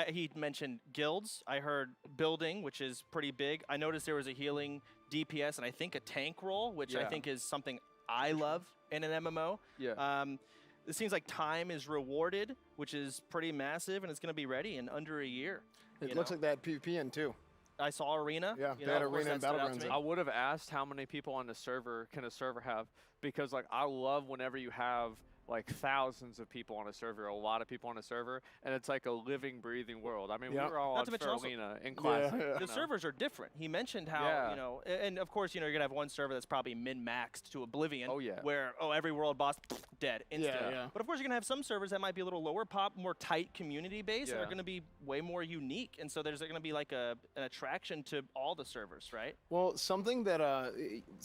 [SPEAKER 8] He mentioned guilds. I heard building, which is pretty big. I noticed there was a healing DPS and I think a tank role, which I think is something I love in an MMO. It seems like time is rewarded, which is pretty massive, and it's going to be ready in under a year.
[SPEAKER 5] It looks like that PvP in too.
[SPEAKER 8] I saw Arena.
[SPEAKER 5] Yeah,
[SPEAKER 8] you
[SPEAKER 5] they
[SPEAKER 8] know,
[SPEAKER 5] had
[SPEAKER 8] of course
[SPEAKER 5] Arena and
[SPEAKER 8] that stood out to
[SPEAKER 5] Battlegrounds.
[SPEAKER 8] me.
[SPEAKER 6] I would have asked how many people on the server can a server have, because like I love whenever you have
[SPEAKER 18] like thousands of people on a server, a lot of people on a server, and it's like a living, breathing world. I mean, we were all on Feralina in class.
[SPEAKER 8] The servers are different. He mentioned how, you know, and of course, you know, you're going to have one server that's probably min-maxed to oblivion.
[SPEAKER 18] Oh, yeah.
[SPEAKER 8] Where, every world boss, dead, instantly.
[SPEAKER 18] Yeah.
[SPEAKER 8] But of course, you're going to have some servers that might be a little lower pop, more tight community base, and are going to be way more unique. And so there's going to be like an attraction to all the servers, right?
[SPEAKER 5] Well, something that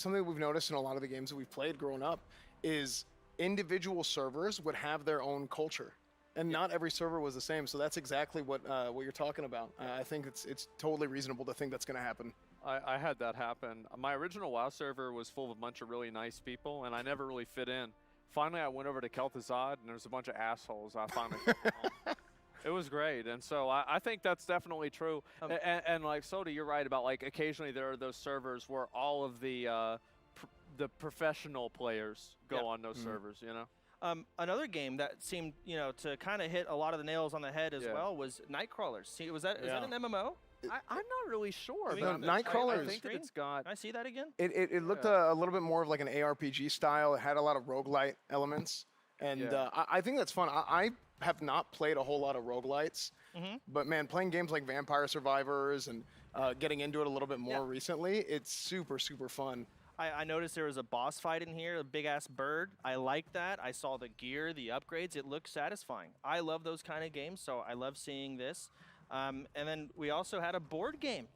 [SPEAKER 5] we've noticed in a lot of the games that we've played growing up is individual servers would have their own culture, and not every server was the same. So that's exactly what you're talking about. I think it's totally reasonable to think that's going to happen.
[SPEAKER 18] I had that happen. My original WoW server was full of a bunch of really nice people, and I never really fit in. Finally, I went over to Kel'Thuzad, and there was a bunch of assholes. I finally fit in. It was great, and so I think that's definitely true. And like Soda, you're right about like occasionally there are those servers where all of the professional players go on those servers, you know?
[SPEAKER 8] Another game that seemed, you know, to kind of hit a lot of the nails on the head as well was Nightcrawlers. See, is that an MMO?
[SPEAKER 18] I'm not really sure.
[SPEAKER 5] No,
[SPEAKER 18] But
[SPEAKER 5] Nightcrawlers.
[SPEAKER 18] I think that it's got.
[SPEAKER 8] Can I see that again?
[SPEAKER 5] It looked a little bit more of like an ARPG style. It had a lot of roguelite elements, and I think that's fun. I have not played a whole lot of roguelites, but man, playing games like Vampire Survivors and getting into it a little bit more recently, it's super, super fun.
[SPEAKER 8] I noticed there was a boss fight in here, a big-ass bird. I like that. I saw the gear, the upgrades. It looked satisfying. I love those kind of games, so I love seeing this. And then we also had a board game.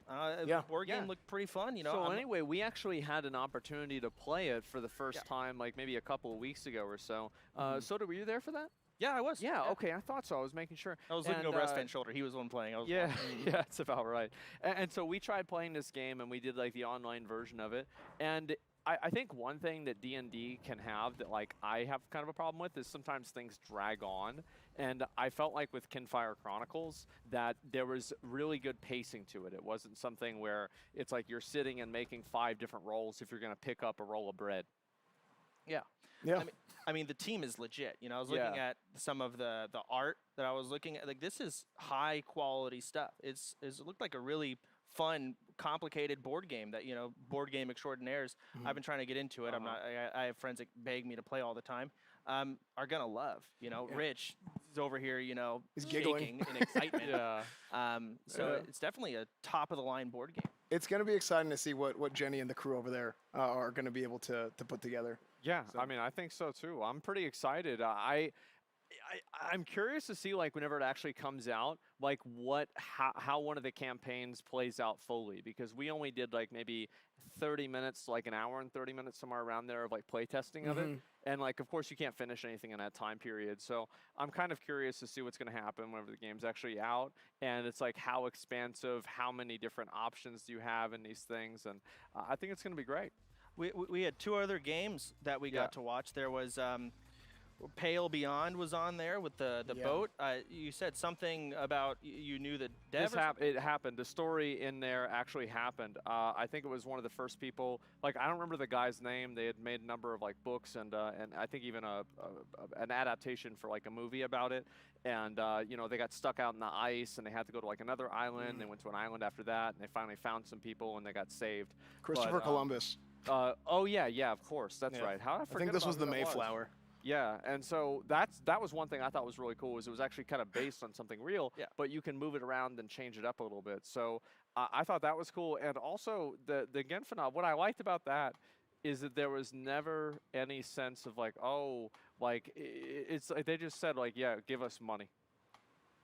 [SPEAKER 8] The board game looked pretty fun, you know.
[SPEAKER 18] So anyway, we actually had an opportunity to play it for the first time, like maybe a couple of weeks ago or so. Soda, were you there for that?
[SPEAKER 8] Yeah, I was.
[SPEAKER 18] Yeah, okay, I thought so. I was making sure.
[SPEAKER 8] I was looking over Rest shoulder. He was the one playing. I was
[SPEAKER 18] yeah, that's about right. And so we tried playing this game, and we did like the online version of it. And I think one thing that D&D can have that like I have kind of a problem with is sometimes things drag on. And I felt like with Kinfire Chronicles that there was really good pacing to it. It wasn't something where it's like you're sitting and making 5 different rolls if you're going to pick up a roll of bread.
[SPEAKER 8] Yeah.
[SPEAKER 5] Yeah.
[SPEAKER 8] I mean, the team is legit. You know, I was looking at some of the art that I was looking at. Like, this is high quality stuff. It looked like a really fun, complicated board game that, you know, board game extraordinaires. I've been trying to get into it. I have friends that beg me to play all the time. Are gonna love. You know, Rich is over here. You know,
[SPEAKER 5] he's
[SPEAKER 8] giggling in excitement. So it's definitely a top of the line board game.
[SPEAKER 5] It's going to be exciting to see what Jenny and the crew over there are going to be able to put together.
[SPEAKER 18] Yeah, I mean, I think so too. I'm pretty excited. I'm curious to see, like, whenever it actually comes out, like how one of the campaigns plays out fully, because we only did like maybe 30 minutes, like an hour and 30 minutes, somewhere around there of like play testing of it. And like, of course, you can't finish anything in that time period. So I'm kind of curious to see what's going to happen whenever the game's actually out. And it's like, how expansive, how many different options do you have in these things? And I think it's going to be great.
[SPEAKER 8] We had 2 other games that we got to watch. There was Pale Beyond was on there with the boat. You said something about you knew the dev.
[SPEAKER 18] It happened. The story in there actually happened. I think it was one of the first people. Like, I don't remember the guy's name. They had made a number of like books and I think even an adaptation for like a movie about it. And you know, they got stuck out in the ice and they had to go to like another island. They went to an island after that, and they finally found some people and they got saved.
[SPEAKER 5] Christopher Columbus.
[SPEAKER 18] Oh yeah, of course, that's right. How did I forget?
[SPEAKER 5] I think this was
[SPEAKER 18] about
[SPEAKER 5] the
[SPEAKER 18] who that
[SPEAKER 5] Mayflower.
[SPEAKER 18] Yeah, and so that was one thing I thought was really cool, is it was actually kind of based on something real, but you can move it around and change it up a little bit. So I thought that was cool. And also the Genfinob, what I liked about that is that there was never any sense of like, oh, like it's like they just said like, yeah, give us money.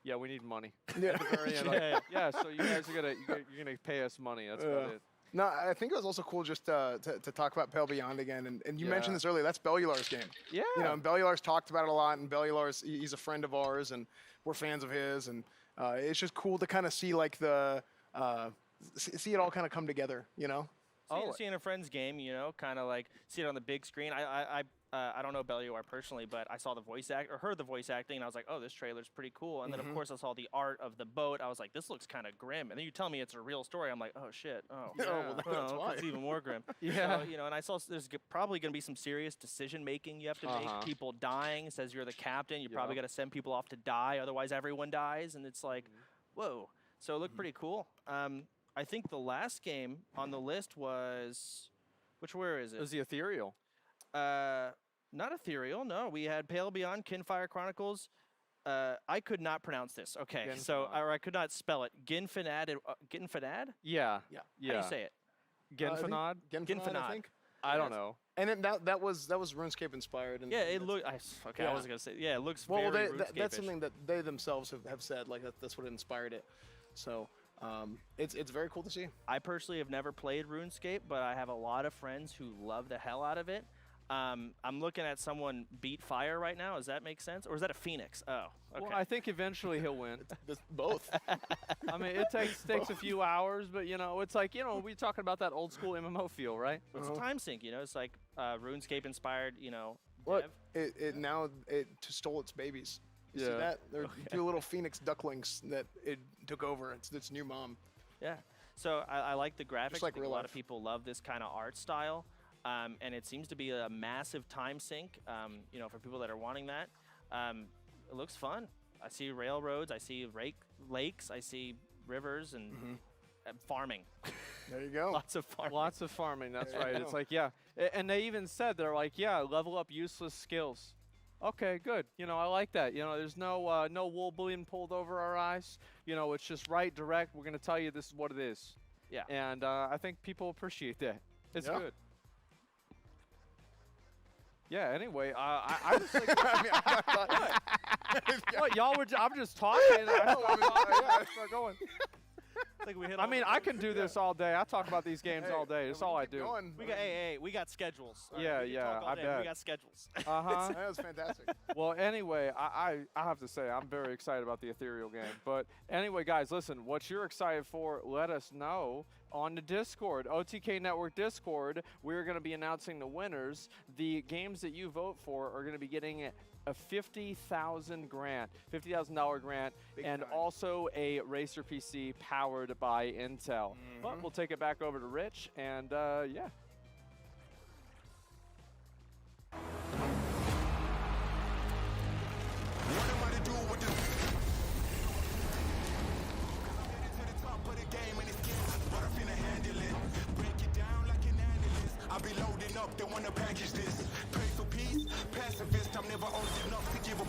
[SPEAKER 18] Yeah, we need money.
[SPEAKER 5] Yeah.
[SPEAKER 18] At the very end, like, yeah, so you guys are you're gonna pay us money. That's about it.
[SPEAKER 5] No, I think it was also cool just to talk about Pale Beyond again. And you mentioned this earlier. That's Bellular's game.
[SPEAKER 18] Yeah.
[SPEAKER 5] You know, and Bellular's talked about it a lot. And Bellular's, he's a friend of ours, and we're fans of his. And it's just cool to kind of see like see it all kind of come together, you know?
[SPEAKER 8] Seeing a friend's game, you know, kind of like see it on the big screen. I don't know Bellular personally, but I saw the voice act or heard the voice acting, and I was like, oh, this trailer's pretty cool. And then of course I saw the art of the boat. I was like, this looks kind of grim. And then you tell me it's a real story. I'm like, oh shit. Oh,
[SPEAKER 5] well, that's why.
[SPEAKER 8] It's even more grim.
[SPEAKER 18] Yeah.
[SPEAKER 8] So, you know, and I saw there's probably going to be some serious decision making you have to make. People dying. It says you're the captain. You probably got to send people off to die, otherwise everyone dies. And it's like, whoa. So it looked pretty cool. I think the last game on the list was, where is it?
[SPEAKER 18] It was the Ethereal.
[SPEAKER 8] Not Ethereal, no. We had Pale Beyond, Kinfire Chronicles. I could not pronounce this. Okay, or I could not spell it. Ginfinad?
[SPEAKER 18] Yeah.
[SPEAKER 5] Yeah.
[SPEAKER 8] How do you say it?
[SPEAKER 18] Genfinad?
[SPEAKER 5] Genfinad, I think.
[SPEAKER 18] I don't know.
[SPEAKER 5] And then that was RuneScape inspired. And
[SPEAKER 8] Yeah, it looked. Okay, I was gonna say. Yeah, it looks very RuneScape-ish.
[SPEAKER 5] that's something that they themselves have said. Like that's what inspired it. So it's very cool to see.
[SPEAKER 8] I personally have never played RuneScape, but I have a lot of friends who love the hell out of it. I'm looking at someone beat Fire right now. Does that make sense? Or is that a Phoenix? Oh, okay.
[SPEAKER 18] Well, I think eventually he'll win.
[SPEAKER 5] Both.
[SPEAKER 18] I mean, it takes a few hours, but, it's like, we're talking about that old school MMO feel, right?
[SPEAKER 8] It's a time sink, It's like RuneScape inspired,
[SPEAKER 5] Look,
[SPEAKER 8] dev.
[SPEAKER 5] it stole its babies. You see
[SPEAKER 18] Yeah.
[SPEAKER 5] that? There are two little Phoenix ducklings that it took over. It's its new mom.
[SPEAKER 8] Yeah. So I like the graphics.
[SPEAKER 5] like
[SPEAKER 8] I think
[SPEAKER 5] real
[SPEAKER 8] a lot
[SPEAKER 5] life.
[SPEAKER 8] of people love this kind of art style. And it seems to be a massive time sink, for people that are wanting that. It looks fun. I see railroads, I see lakes, I see rivers, and farming.
[SPEAKER 5] There you go.
[SPEAKER 8] Lots of farming.
[SPEAKER 18] Lots of farming, that's
[SPEAKER 5] There you
[SPEAKER 18] right.
[SPEAKER 5] go.
[SPEAKER 18] It's like, and they even said, they're like, level up useless skills. Okay, good. I like that. There's no wool being pulled over our eyes. It's just right, direct. We're going to tell you this is what it is.
[SPEAKER 8] Yeah.
[SPEAKER 18] And I think people appreciate that. It's
[SPEAKER 5] Yeah.
[SPEAKER 18] good. Yeah, anyway, I just like, what, y'all were, I'm just talking. I start going. I mean, I can do this all day. I talk about these games all day. That's all I do.
[SPEAKER 8] We got schedules.
[SPEAKER 18] Yeah,
[SPEAKER 8] We can talk all
[SPEAKER 18] I
[SPEAKER 8] day.
[SPEAKER 18] bet.
[SPEAKER 8] We got schedules.
[SPEAKER 18] Uh-huh.
[SPEAKER 5] That was fantastic.
[SPEAKER 18] Well, anyway, I have to say, I'm very excited about the Ethereal game. But anyway, guys, listen, what you're excited for, let us know on the Discord, OTK Network Discord. We're going to be announcing the winners. The games that you vote for are going to be getting a $50,000 grant, $50,000 grant, and also a Racer PC powered by Intel. But we'll take it back over to Rich, and yeah.
[SPEAKER 10] I'll be loading up, they wanna package this. Pray for peace, pacifist, I'm never old enough to give a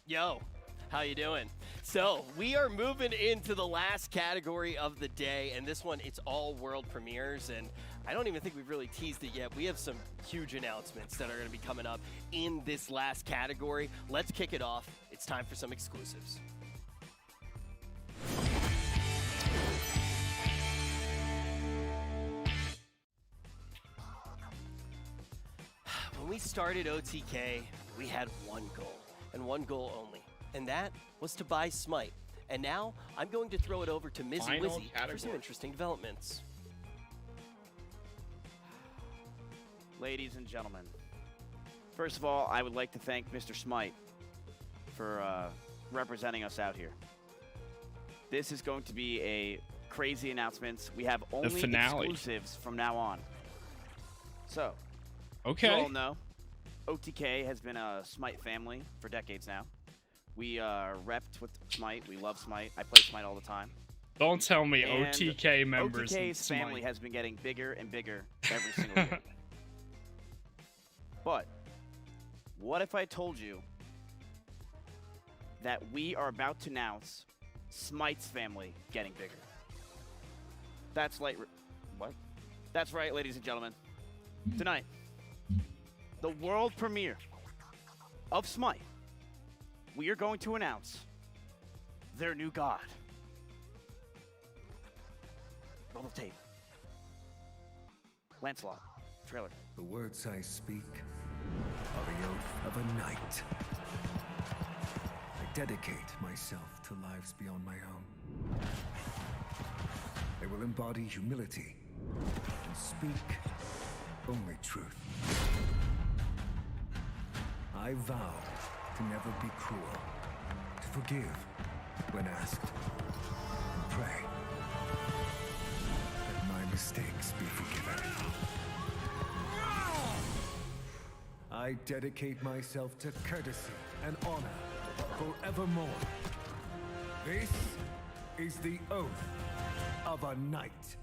[SPEAKER 7] Yo, how you doing? So we are moving into the last category of the day, and this one, it's all world premieres, and I don't even think we've really teased it yet. We have some huge announcements that are going to be coming up in this last category. Let's kick it off. It's time for some exclusives. When we started OTK, we had one goal, and one goal only, and that was to buy Smite. And now, I'm going to throw it over to Mizzy
[SPEAKER 15] Final
[SPEAKER 7] Wizzy for some
[SPEAKER 15] category.
[SPEAKER 7] interesting developments.
[SPEAKER 4] Ladies and gentlemen, first of all, I would like to thank Mr. Smite for representing us out here. This is going to be a crazy announcement. We have only
[SPEAKER 15] finale.
[SPEAKER 4] exclusives from now on. So,
[SPEAKER 15] Okay.
[SPEAKER 4] you all know, OTK has been a Smite family for decades now. We are repped with Smite. We love Smite. I play Smite all the time.
[SPEAKER 15] Don't tell me
[SPEAKER 4] And
[SPEAKER 15] OTK members in
[SPEAKER 4] OTK's family
[SPEAKER 15] Smite.
[SPEAKER 4] has been getting bigger and bigger every single year. But what if I told you that we are about to announce Smite's family getting bigger? That's like what? That's right, ladies and gentlemen. Tonight, the world premiere of Smite. We are going to announce their new god. Roll the tape. Lancelot, trailer.
[SPEAKER 17] The words I speak are the oath of a knight. I dedicate myself to lives beyond my own. They will embody humility and speak only truth. I vow to never be cruel, to forgive when asked, and pray that my mistakes be forgiven. I dedicate myself to courtesy and honor forevermore. This is the oath of a knight.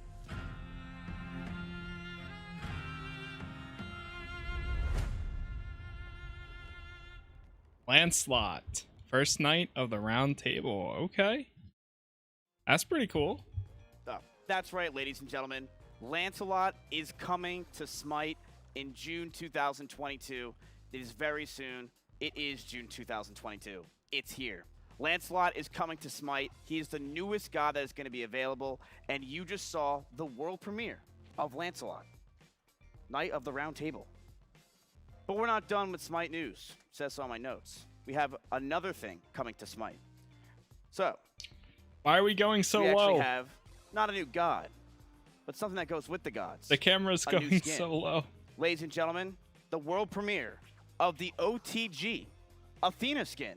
[SPEAKER 15] Lancelot, first night of the round table. Okay. That's pretty cool.
[SPEAKER 4] Oh, that's right, ladies and gentlemen. Lancelot is coming to Smite in June 2022. It is very soon. It is June 2022. It's here. Lancelot is coming to Smite. He is the newest god that is going to be available, and you just saw the world premiere of Lancelot, Night of the Round Table. But we're not done with Smite news. It says so on my notes. We have another thing coming to Smite. So,
[SPEAKER 15] why are we going so
[SPEAKER 4] we
[SPEAKER 15] low?
[SPEAKER 4] actually have not a new god, but something that goes with the gods.
[SPEAKER 15] The camera's
[SPEAKER 4] A new
[SPEAKER 15] going
[SPEAKER 4] skin.
[SPEAKER 15] so low.
[SPEAKER 4] Ladies and gentlemen, the world premiere of the OTG Athena skin.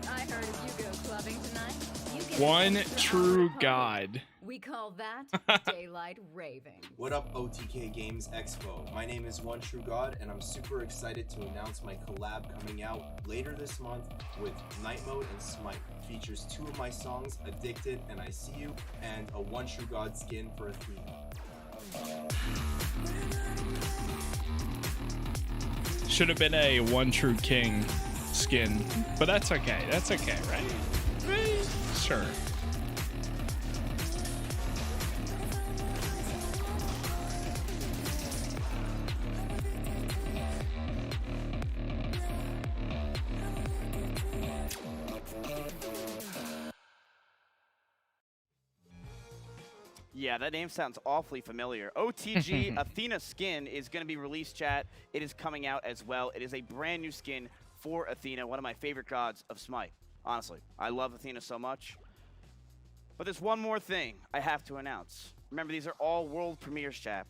[SPEAKER 1] I heard if you go clubbing tonight, you get
[SPEAKER 15] One
[SPEAKER 1] extra
[SPEAKER 15] true
[SPEAKER 1] party.
[SPEAKER 15] god.
[SPEAKER 1] We call that daylight raving.
[SPEAKER 14] What up, OTK Games Expo? My name is One True God, and I'm super excited to announce my collab coming out later this month with Night Mode and Smite. Features 2 of my songs, Addicted and I See You, and a One True God skin for Athena.
[SPEAKER 15] Should have been a One True King skin, but that's okay. That's okay, right? Sure.
[SPEAKER 4] Yeah, that name sounds awfully familiar. OTG Athena skin is going to be released, chat. It is coming out as well. It is a brand new skin for Athena, one of my favorite gods of Smite. Honestly, I love Athena so much. But there's one more thing I have to announce. Remember, these are all world premieres, chat.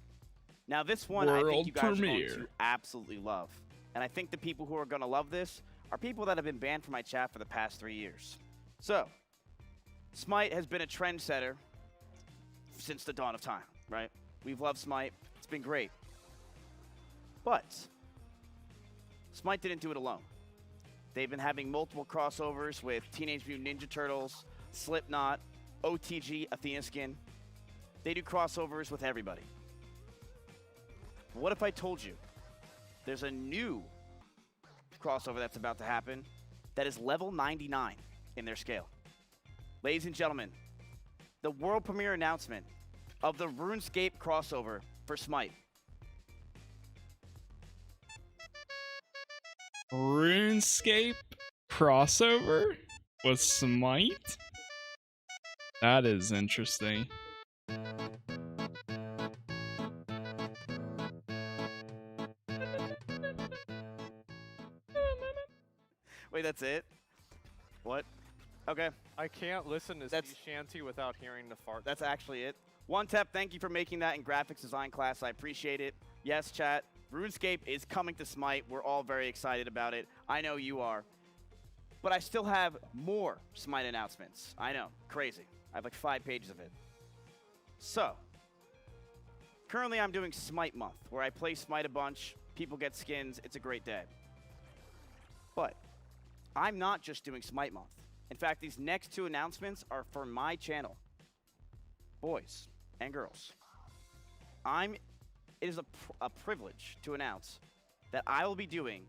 [SPEAKER 4] Now, this one I think you guys are going to absolutely love. And I think the people who are going to love this are people that have been banned from my chat for the past 3 years. So, Smite has been a trendsetter since the dawn of time, right? We've loved Smite. It's been great. But Smite didn't do it alone. They've been having multiple crossovers with Teenage Mutant Ninja Turtles, Slipknot, OTG Athena skin. They do crossovers with everybody. What if I told you there's a new crossover that's about to happen that is level 99 in their scale? Ladies and gentlemen, the world premiere announcement of the RuneScape crossover for Smite.
[SPEAKER 15] RuneScape crossover with Smite? That is interesting.
[SPEAKER 4] Wait, that's it? What? Okay.
[SPEAKER 6] I can't listen to sea shanty without hearing the fart.
[SPEAKER 4] That's actually it. One Tap, thank you for making that in graphics design class. I appreciate it. Yes, chat. RuneScape is coming to Smite. We're all very excited about it. I know you are. But I still have more Smite announcements. I know. Crazy. I have like 5 pages of it. So, currently I'm doing Smite Month, where I play Smite a bunch. People get skins. It's a great day. But I'm not just doing Smite Month. In fact, these next 2 announcements are for my channel. Boys and girls. It is a privilege to announce that I will be doing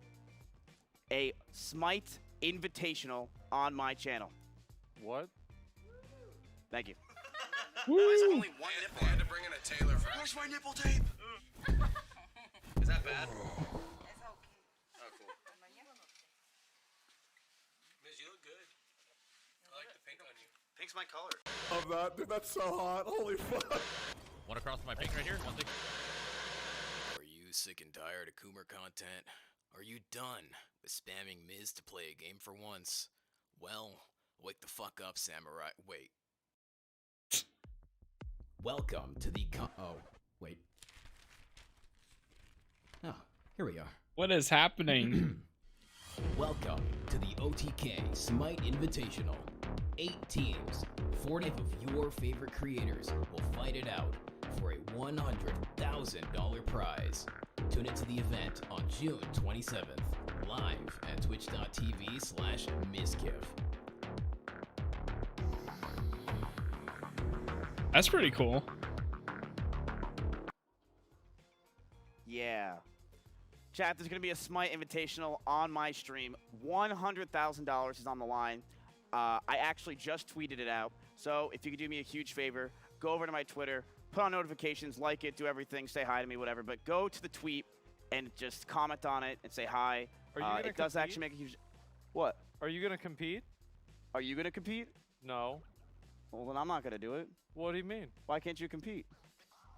[SPEAKER 4] a Smite Invitational on my channel.
[SPEAKER 6] What?
[SPEAKER 4] Thank you.
[SPEAKER 16] Why is only one nipple? I had to bring in a tailor for Where's my nipple tape? Is that bad? Oh, cool. Miz, you look good. I like the pink on you.
[SPEAKER 4] Pink's my color.
[SPEAKER 21] Of that, dude, that's so hot. Holy fuck.
[SPEAKER 24] Want to cross my pink right here? One thing. Are you sick and tired of Coomer content? Are you done with spamming Miz to play a game for once? Well, Wake the fuck up, samurai. Wait.
[SPEAKER 2] Welcome to the oh, wait. Oh, here we are.
[SPEAKER 15] What is happening?
[SPEAKER 2] Welcome to the OTK Smite Invitational. 8 teams, 40 of your favorite creators will fight it out for a $100,000 prize. Tune into the event on June 27th, live at twitch.tv/Miskiff.
[SPEAKER 15] That's pretty cool.
[SPEAKER 4] Yeah. Chat, there's going to be a Smite Invitational on my stream. $100,000 is on the line. I actually just tweeted it out. So if you could do me a huge favor, go over to my Twitter, put on notifications, like it, do everything, say hi to me, whatever. But go to the tweet and just comment on it and say hi.
[SPEAKER 6] Are you gonna
[SPEAKER 4] it does actually make a huge... What?
[SPEAKER 6] Are you going to compete?
[SPEAKER 4] Are you going to compete?
[SPEAKER 6] No.
[SPEAKER 4] Well, then I'm not going to do it.
[SPEAKER 6] What do you mean?
[SPEAKER 4] Why can't you compete?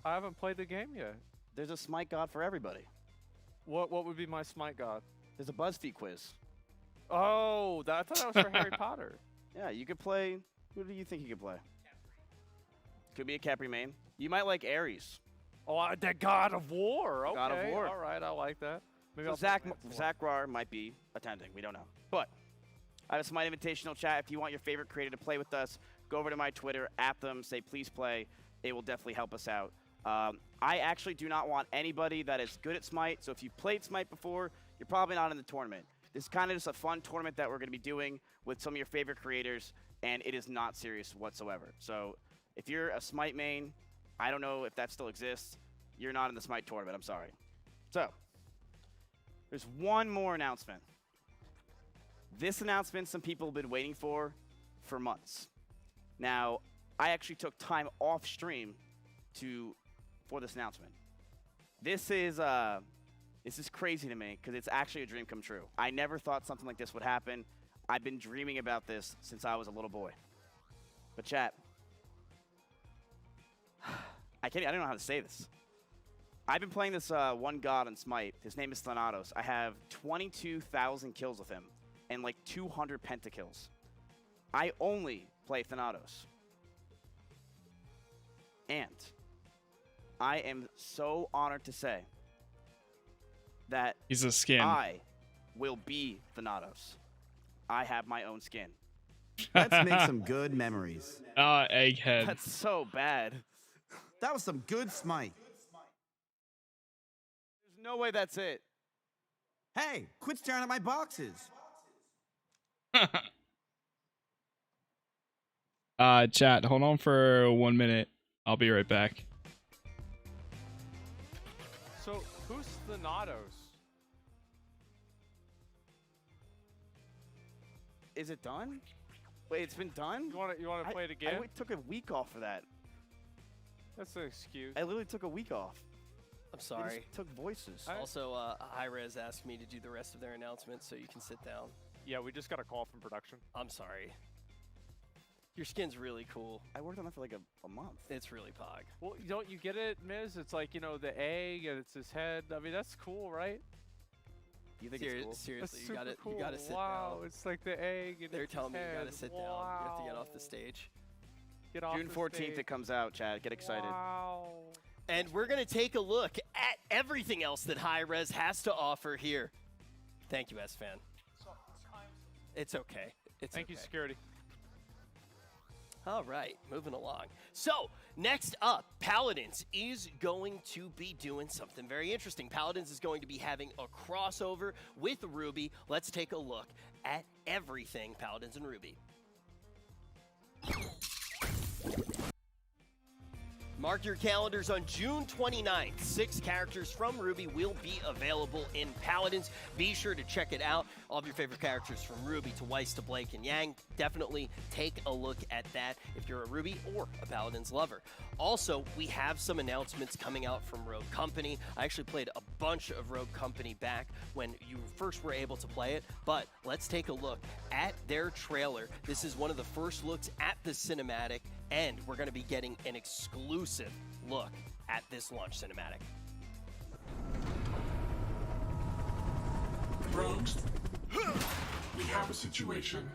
[SPEAKER 6] I haven't played the game yet.
[SPEAKER 4] There's a Smite God for everybody.
[SPEAKER 6] What would be my Smite God?
[SPEAKER 4] There's a BuzzFeed quiz.
[SPEAKER 6] Oh, I thought that was for Harry Potter.
[SPEAKER 4] Yeah, you could play... Who do you think you could play? Could be a Capri main. You might like Ares.
[SPEAKER 6] Oh, the God of War. Okay.
[SPEAKER 4] God of War.
[SPEAKER 6] All right, I like that. Maybe
[SPEAKER 4] So
[SPEAKER 6] I'll
[SPEAKER 4] Zach Rar might be attending. We don't know. But I have a Smite Invitational chat. If you want your favorite creator to play with us, go over to my Twitter, at them, say please play. It will definitely help us out. I actually do not want anybody that is good at Smite. So if you've played Smite before, you're probably not in the tournament. This is kind of just a fun tournament that we're going to be doing with some of your favorite creators, and it is not serious whatsoever. So if you're a Smite main, I don't know if that still exists. You're not in the Smite tournament. I'm sorry. So there's one more announcement. This announcement some people have been waiting for months. Now, I actually took time off stream for this announcement. This is crazy to me because it's actually a dream come true. I never thought something like this would happen. I've been dreaming about this since I was a little boy. But chat, I don't know how to say this. I've been playing this one god on Smite. His name is Thanatos. I have 22,000 kills with him and like 200 pentakills. I only play Thanatos. And I am so honored to say that
[SPEAKER 15] he's a skin.
[SPEAKER 4] I will be Thanatos. I have my own skin.
[SPEAKER 13] Let's make some good memories.
[SPEAKER 15] Egghead.
[SPEAKER 4] That's so bad.
[SPEAKER 13] That was some good Smite.
[SPEAKER 4] There's no way that's it.
[SPEAKER 13] Hey, quit staring at my boxes.
[SPEAKER 15] Chat, hold on for 1 minute. I'll be right back.
[SPEAKER 6] So, who's Thanatos?
[SPEAKER 4] Is it done? Wait, it's been done?
[SPEAKER 6] You want to play it again?
[SPEAKER 4] I took a week off for that.
[SPEAKER 6] That's an excuse.
[SPEAKER 4] I literally took a week off.
[SPEAKER 7] I'm sorry.
[SPEAKER 4] They just took voices.
[SPEAKER 7] Also, Hi-Rez asked me to do the rest of their announcements, so you can sit down.
[SPEAKER 6] Yeah, we just got a call from production.
[SPEAKER 7] I'm sorry. Your skin's really cool.
[SPEAKER 4] I worked on it for like a month.
[SPEAKER 7] It's really pog.
[SPEAKER 6] Well, don't you get it, Miz? It's like, the egg and it's his head. I mean, that's cool, right?
[SPEAKER 4] You think it's cool?
[SPEAKER 7] Seriously,
[SPEAKER 6] That's
[SPEAKER 7] you gotta sit
[SPEAKER 6] wow,
[SPEAKER 7] down.
[SPEAKER 6] it's like the egg and
[SPEAKER 7] They're
[SPEAKER 6] it's
[SPEAKER 7] telling me
[SPEAKER 6] his
[SPEAKER 7] you gotta
[SPEAKER 6] head.
[SPEAKER 7] sit down. You have to get off the stage.
[SPEAKER 6] Get off
[SPEAKER 4] June
[SPEAKER 6] the
[SPEAKER 4] 14th
[SPEAKER 6] stage.
[SPEAKER 4] it comes out, Chad. Get excited.
[SPEAKER 6] Wow.
[SPEAKER 7] And we're gonna take a look at everything else that Hi-Rez has to offer here. Thank you, S-Fan. It's okay.
[SPEAKER 6] Thank you, security.
[SPEAKER 7] All right, moving along. So, next up, Paladins is going to be doing something very interesting. Paladins is going to be having a crossover with Ruby. Let's take a look at everything Paladins and Ruby. Mark your calendars on June 29th. 6 characters from Ruby will be available in Paladins. Be sure to check it out. All of your favorite characters from Ruby to Weiss to Blake and Yang. Definitely take a look at that if you're a Ruby or a Paladins lover. Also, we have some announcements coming out from Rogue Company. I actually played a bunch of Rogue Company back when you first were able to play it, but let's take a look at their trailer. This is one of the first looks at the cinematic, and we're going to be getting an exclusive look at this launch cinematic.
[SPEAKER 10] Rogues, we have a situation.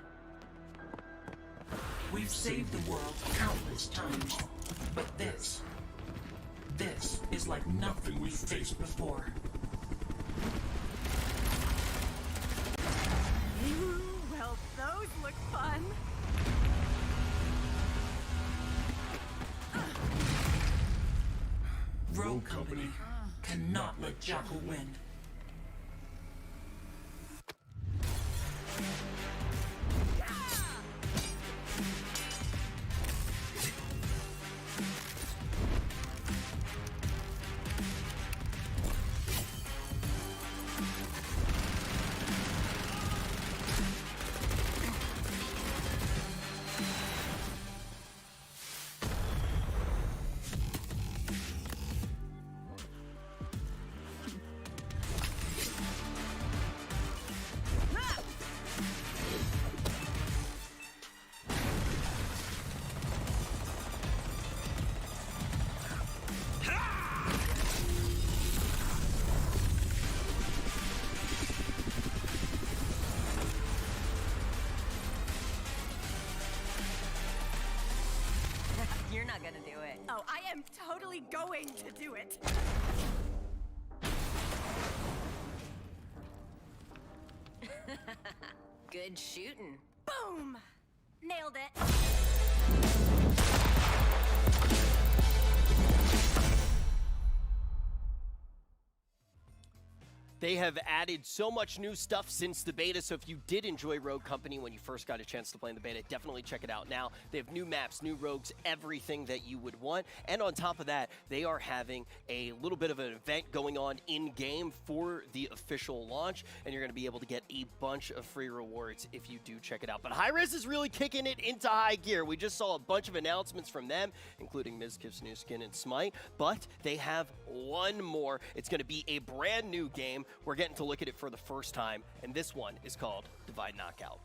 [SPEAKER 10] We've saved the world countless times, but this is like nothing we've faced before.
[SPEAKER 1] Well, those look fun.
[SPEAKER 10] Rogue Company cannot let Jackal win.
[SPEAKER 1] You're not gonna do it. Oh, I am totally going to do it. Good shooting. Boom! Nailed it.
[SPEAKER 7] They have added so much new stuff since the beta, so if you did enjoy Rogue Company when you first got a chance to play in the beta, definitely check it out now. They have new maps, new rogues, everything that you would want. And on top of that, they are having a little bit of an event going on in-game for the official launch, and you're going to be able to get a bunch of free rewards if you do check it out. But Hi-Rez is really kicking it into high gear. We just saw a bunch of announcements from them, including Mizkif's new skin in Smite, but they have one more. It's going to be a brand new game. We're getting to look at it for the first time, and this one is called Divide Knockout.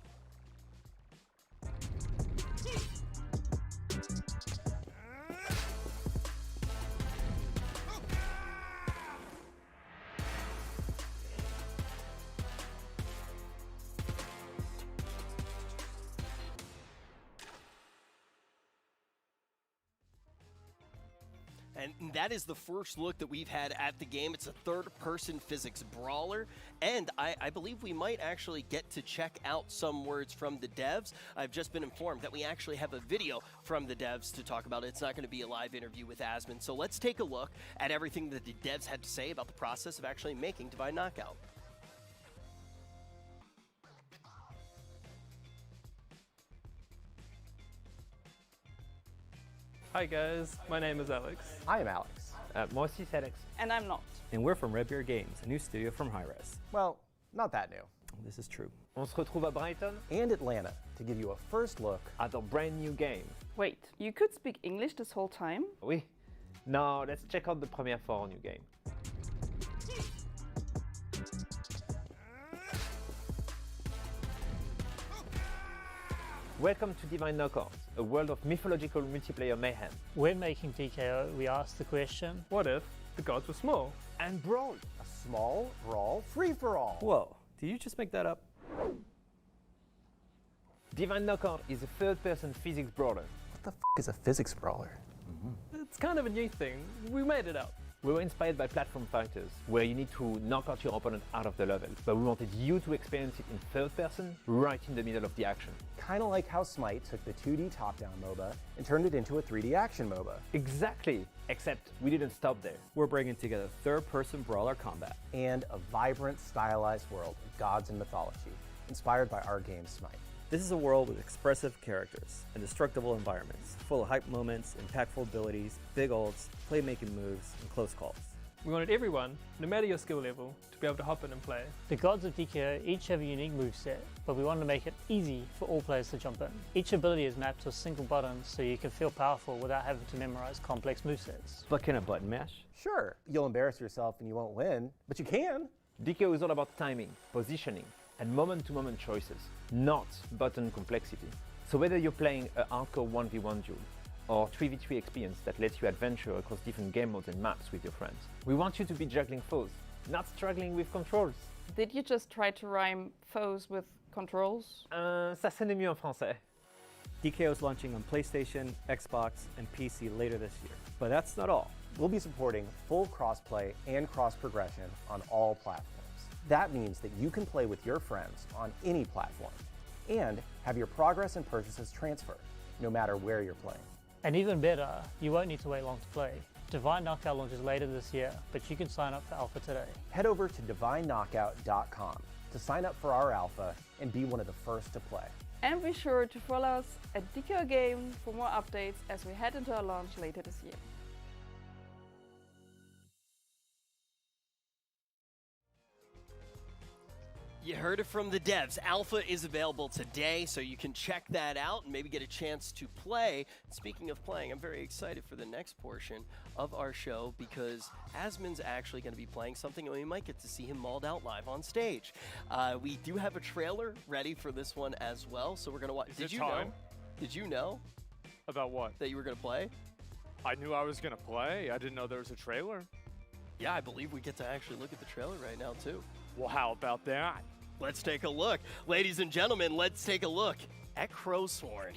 [SPEAKER 7] And that is the first look that we've had at the game. It's a third-person physics brawler, and I believe we might actually get to check out some words from the devs. I've just been informed that we actually have a video from the devs to talk about it. It's not going to be a live interview with Asmon, so let's take a look at everything that the devs had to say about the process of actually making Divide Knockout.
[SPEAKER 19] Hi guys, my name is Alex.
[SPEAKER 20] I am Alex.
[SPEAKER 22] Moi aussi, c'est Alex.
[SPEAKER 19] And I'm not.
[SPEAKER 20] And we're from Red Bear Games, a new studio from Hi-Rez. Well, not that new. This is true.
[SPEAKER 22] On se retrouve à Brighton
[SPEAKER 20] And Atlanta to give you a first look
[SPEAKER 22] at a brand new game.
[SPEAKER 19] Wait, you could speak English this whole time?
[SPEAKER 22] Oui. Now, let's check out the premiere for our new game. Welcome to Divine Knockout, a world of mythological multiplayer mayhem.
[SPEAKER 23] When making DKO, we asked the question,
[SPEAKER 19] what if the gods were small?
[SPEAKER 22] And brawl.
[SPEAKER 20] a small brawl free-for-all. Whoa, did you just make that up?
[SPEAKER 22] Divine Knockout is a third-person physics brawler.
[SPEAKER 20] What the f is a physics brawler?
[SPEAKER 19] It's kind of a new thing. We made it up.
[SPEAKER 22] We were inspired by platform fighters, where you need to knock out your opponent out of the level, but we wanted you to experience it in third person, right in the middle of the action.
[SPEAKER 20] Kind of like how Smite took the 2D top-down MOBA and turned it into a 3D action MOBA.
[SPEAKER 22] Exactly, except we didn't stop there.
[SPEAKER 20] We're bringing together third-person brawler combat and a vibrant, stylized world of gods and mythology, inspired by our game Smite. This is a world with expressive characters, indestructible environments, full of hype moments, impactful abilities, big ults, playmaking moves, and close calls.
[SPEAKER 19] We wanted everyone, no matter your skill level, to be able to hop in and play.
[SPEAKER 23] the gods of DKO each have a unique moveset, but we wanted to make it easy for all players to jump in. Each ability is mapped to a single button, so you can feel powerful without having to memorize complex movesets.
[SPEAKER 22] But can a button mash?
[SPEAKER 20] Sure, you'll embarrass yourself and you won't win, but you can.
[SPEAKER 22] DKO is all about timing, positioning, and moment-to-moment choices, not button complexity. So whether you're playing a hardcore 1v1 duel, or 3v3 experience that lets you adventure across different game modes and maps with your friends, we want you to be juggling foes, not struggling with controls.
[SPEAKER 19] Did you just try to rhyme foes with controls?
[SPEAKER 22] Ça sonne mieux en français.
[SPEAKER 20] TKO is launching on PlayStation, Xbox, and PC later this year. But that's not all. We'll be supporting full crossplay and cross-progression on all platforms. That means that you can play with your friends on any platform and have your progress and purchases transfer, no matter where you're playing.
[SPEAKER 23] And even better, you won't need to wait long to play. Divine Knockout launches later this year, but you can sign up for Alpha today.
[SPEAKER 20] Head over to divineknockout.com to sign up for our Alpha and be one of the first to play.
[SPEAKER 3] And be sure to follow us at DK Game for more updates as we head into our launch later this year.
[SPEAKER 7] You heard it from the devs. Alpha is available today, so you can check that out and maybe get a chance to play. Speaking of playing, I'm very excited for the next portion of our show because Asmon's actually going to be playing something, and we might get to see him mauled out live on stage. We do have a trailer ready for this one as well, so we're going to watch. Did you know? Did you know?
[SPEAKER 18] About what?
[SPEAKER 7] That you were going to play?
[SPEAKER 18] I knew I was going to play. I didn't know there was a trailer.
[SPEAKER 7] Yeah, I believe we get to actually look at the trailer right now, too.
[SPEAKER 18] Well, how about that?
[SPEAKER 7] Let's take a look. Ladies and gentlemen, let's take a look at Crowsworn.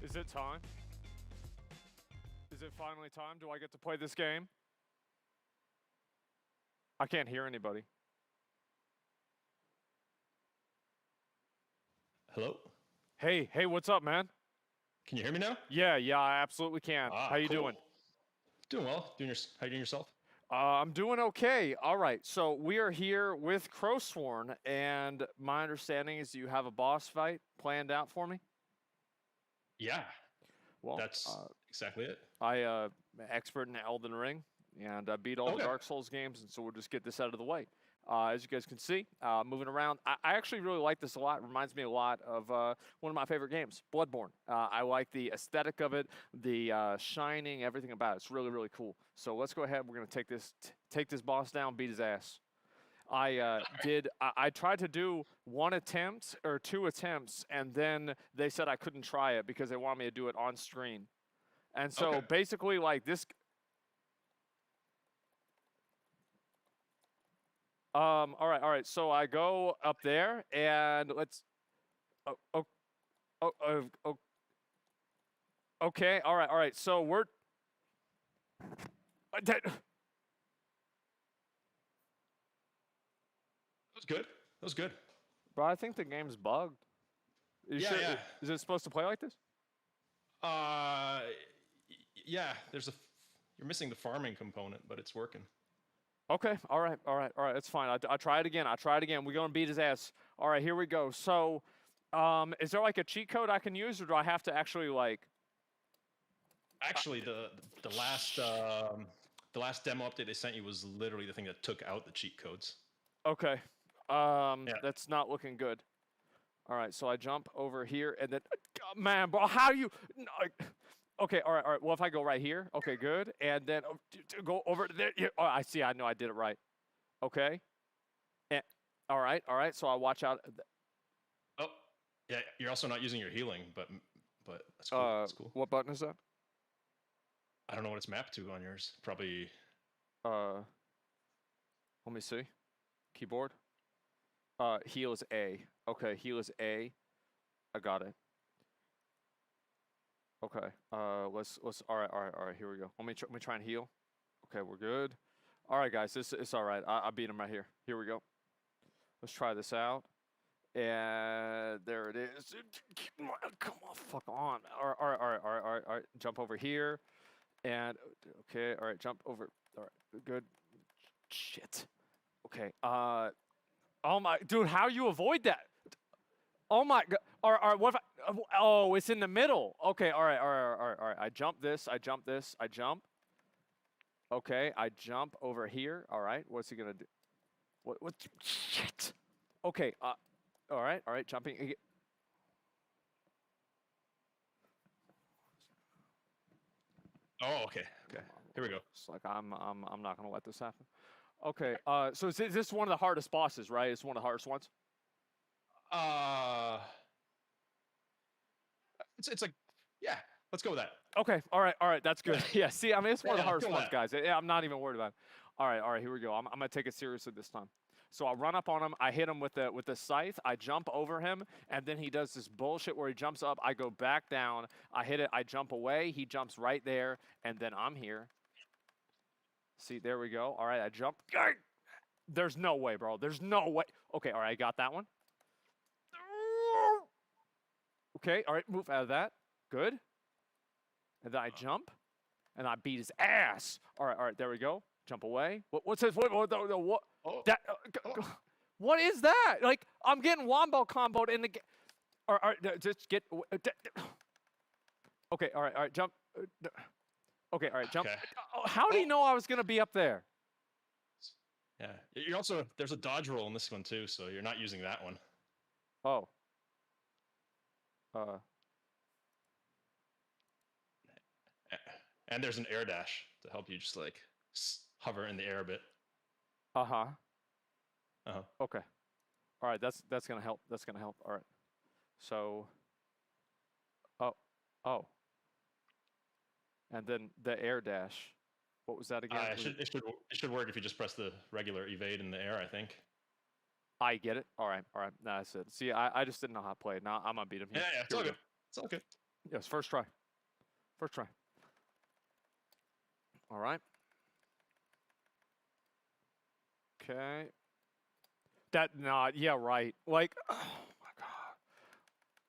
[SPEAKER 18] Is it time? Is it finally time? Do I get to play this game? I can't hear anybody.
[SPEAKER 9] Hello?
[SPEAKER 18] Hey, what's up, man?
[SPEAKER 9] Can you hear me now?
[SPEAKER 18] Yeah, I absolutely can. How you doing?
[SPEAKER 9] Doing well. How you doing yourself?
[SPEAKER 18] I'm doing okay. All right, so we are here with Crowsworn, and my understanding is you have a boss fight planned out for me?
[SPEAKER 9] Yeah.
[SPEAKER 18] Well,
[SPEAKER 9] that's exactly it.
[SPEAKER 18] I'm an expert in Elden Ring, and I beat all the Dark Souls games, and so we'll just get this out of the way. As you guys can see, moving around, I actually really like this a lot. It reminds me a lot of one of my favorite games, Bloodborne. I like the aesthetic of it, the shining, everything about it. It's really, really cool. So let's go ahead. We're going to take this boss down, beat his ass. I tried to do one attempt or two attempts, and then they said I couldn't try it because they wanted me to do it on screen. And so basically, like this. All right. So I go up there, and let's. Okay. All right. So we're.
[SPEAKER 9] That was good.
[SPEAKER 18] Bro, I think the game's bugged.
[SPEAKER 9] Yeah.
[SPEAKER 18] Is it supposed to play like this?
[SPEAKER 9] Yeah. You're missing the farming component, but it's working.
[SPEAKER 18] Okay. All right. That's fine. I try it again. We're gonna beat his ass. All right. Here we go. So, is there like a cheat code I can use, or do I have to actually like?
[SPEAKER 9] Actually, the last demo update they sent you was literally the thing that took out the cheat codes.
[SPEAKER 6] Okay. That's not looking good. All right, so I jump over here, and then, man, bro, how you? No, okay, all right. Well, if I go right here, okay, good, and then go over there. Yeah, oh, I see. I know I did it right. Okay. And, all right. So I watch out.
[SPEAKER 9] Oh, yeah. You're also not using your healing, but that's cool. That's cool.
[SPEAKER 6] What button is that?
[SPEAKER 9] I don't know what it's mapped to on yours. Probably.
[SPEAKER 6] Let me see. Keyboard. Heal is A. Okay, heal is A. I got it. Okay. Let's. All right. Here we go. Let me try and heal. Okay, we're good. All right, guys. It's all right. I beat him right here. Here we go. Let's try this out. And there it is. Come on, fuck on. All right. Jump over here. And okay. All right. Jump over. All right. Good. Shit. Okay. Oh my, dude, how you avoid that? Oh my god. All right, what if I, oh, it's in the middle. Okay, all right. I jump this, I jump. Okay, I jump over here. All right, what's he gonna do? What, shit. Okay, all right, jumping.
[SPEAKER 9] Oh, okay. Here we go.
[SPEAKER 6] It's like I'm not gonna let this happen. Okay, so is this one of the hardest bosses, right? It's one of the hardest ones?
[SPEAKER 9] It's like, yeah, let's go with that.
[SPEAKER 6] Okay, all right, that's good. Yeah, see, I mean, it's one of the hardest ones, guys. Yeah, I'm not even worried about it. All right, here we go. I'm gonna take it seriously this time. So I run up on him, I hit him with the scythe, I jump over him, and then he does this bullshit where he jumps up, I go back down, I hit it, I jump away, he jumps right there, and then I'm here. See, there we go. All right, I jump. There's no way, bro. There's no way. Okay, all right, I got that one. Okay, all right, move out of that. Good. And then I jump, and I beat his ass. All right, there we go. Jump away. What's this? What? That? What is that? Like, I'm getting wombo comboed in the game. All right, just get. Okay, all right, jump. Okay, all right, jump.
[SPEAKER 9] Okay.
[SPEAKER 6] How do you know I was going to be up there?
[SPEAKER 9] Yeah. You're also, there's a dodge roll in this one too, so you're not using that one.
[SPEAKER 6] Oh.
[SPEAKER 9] And there's an air dash to help you just like hover in the air a bit.
[SPEAKER 6] Uh-huh.
[SPEAKER 9] Uh-huh.
[SPEAKER 6] Okay. All right, that's going to help. That's going to help. All right. So, oh. And then the air dash. What was that again?
[SPEAKER 9] It should work if you just press the regular evade in the air, I think.
[SPEAKER 6] I get it. All right. No, that's it. See, I just didn't know how to play it. Now I'm gonna beat him here.
[SPEAKER 9] Yeah, it's all good. It's all good.
[SPEAKER 6] Yes, first try. All right. Okay. Yeah, right. Like, oh my god.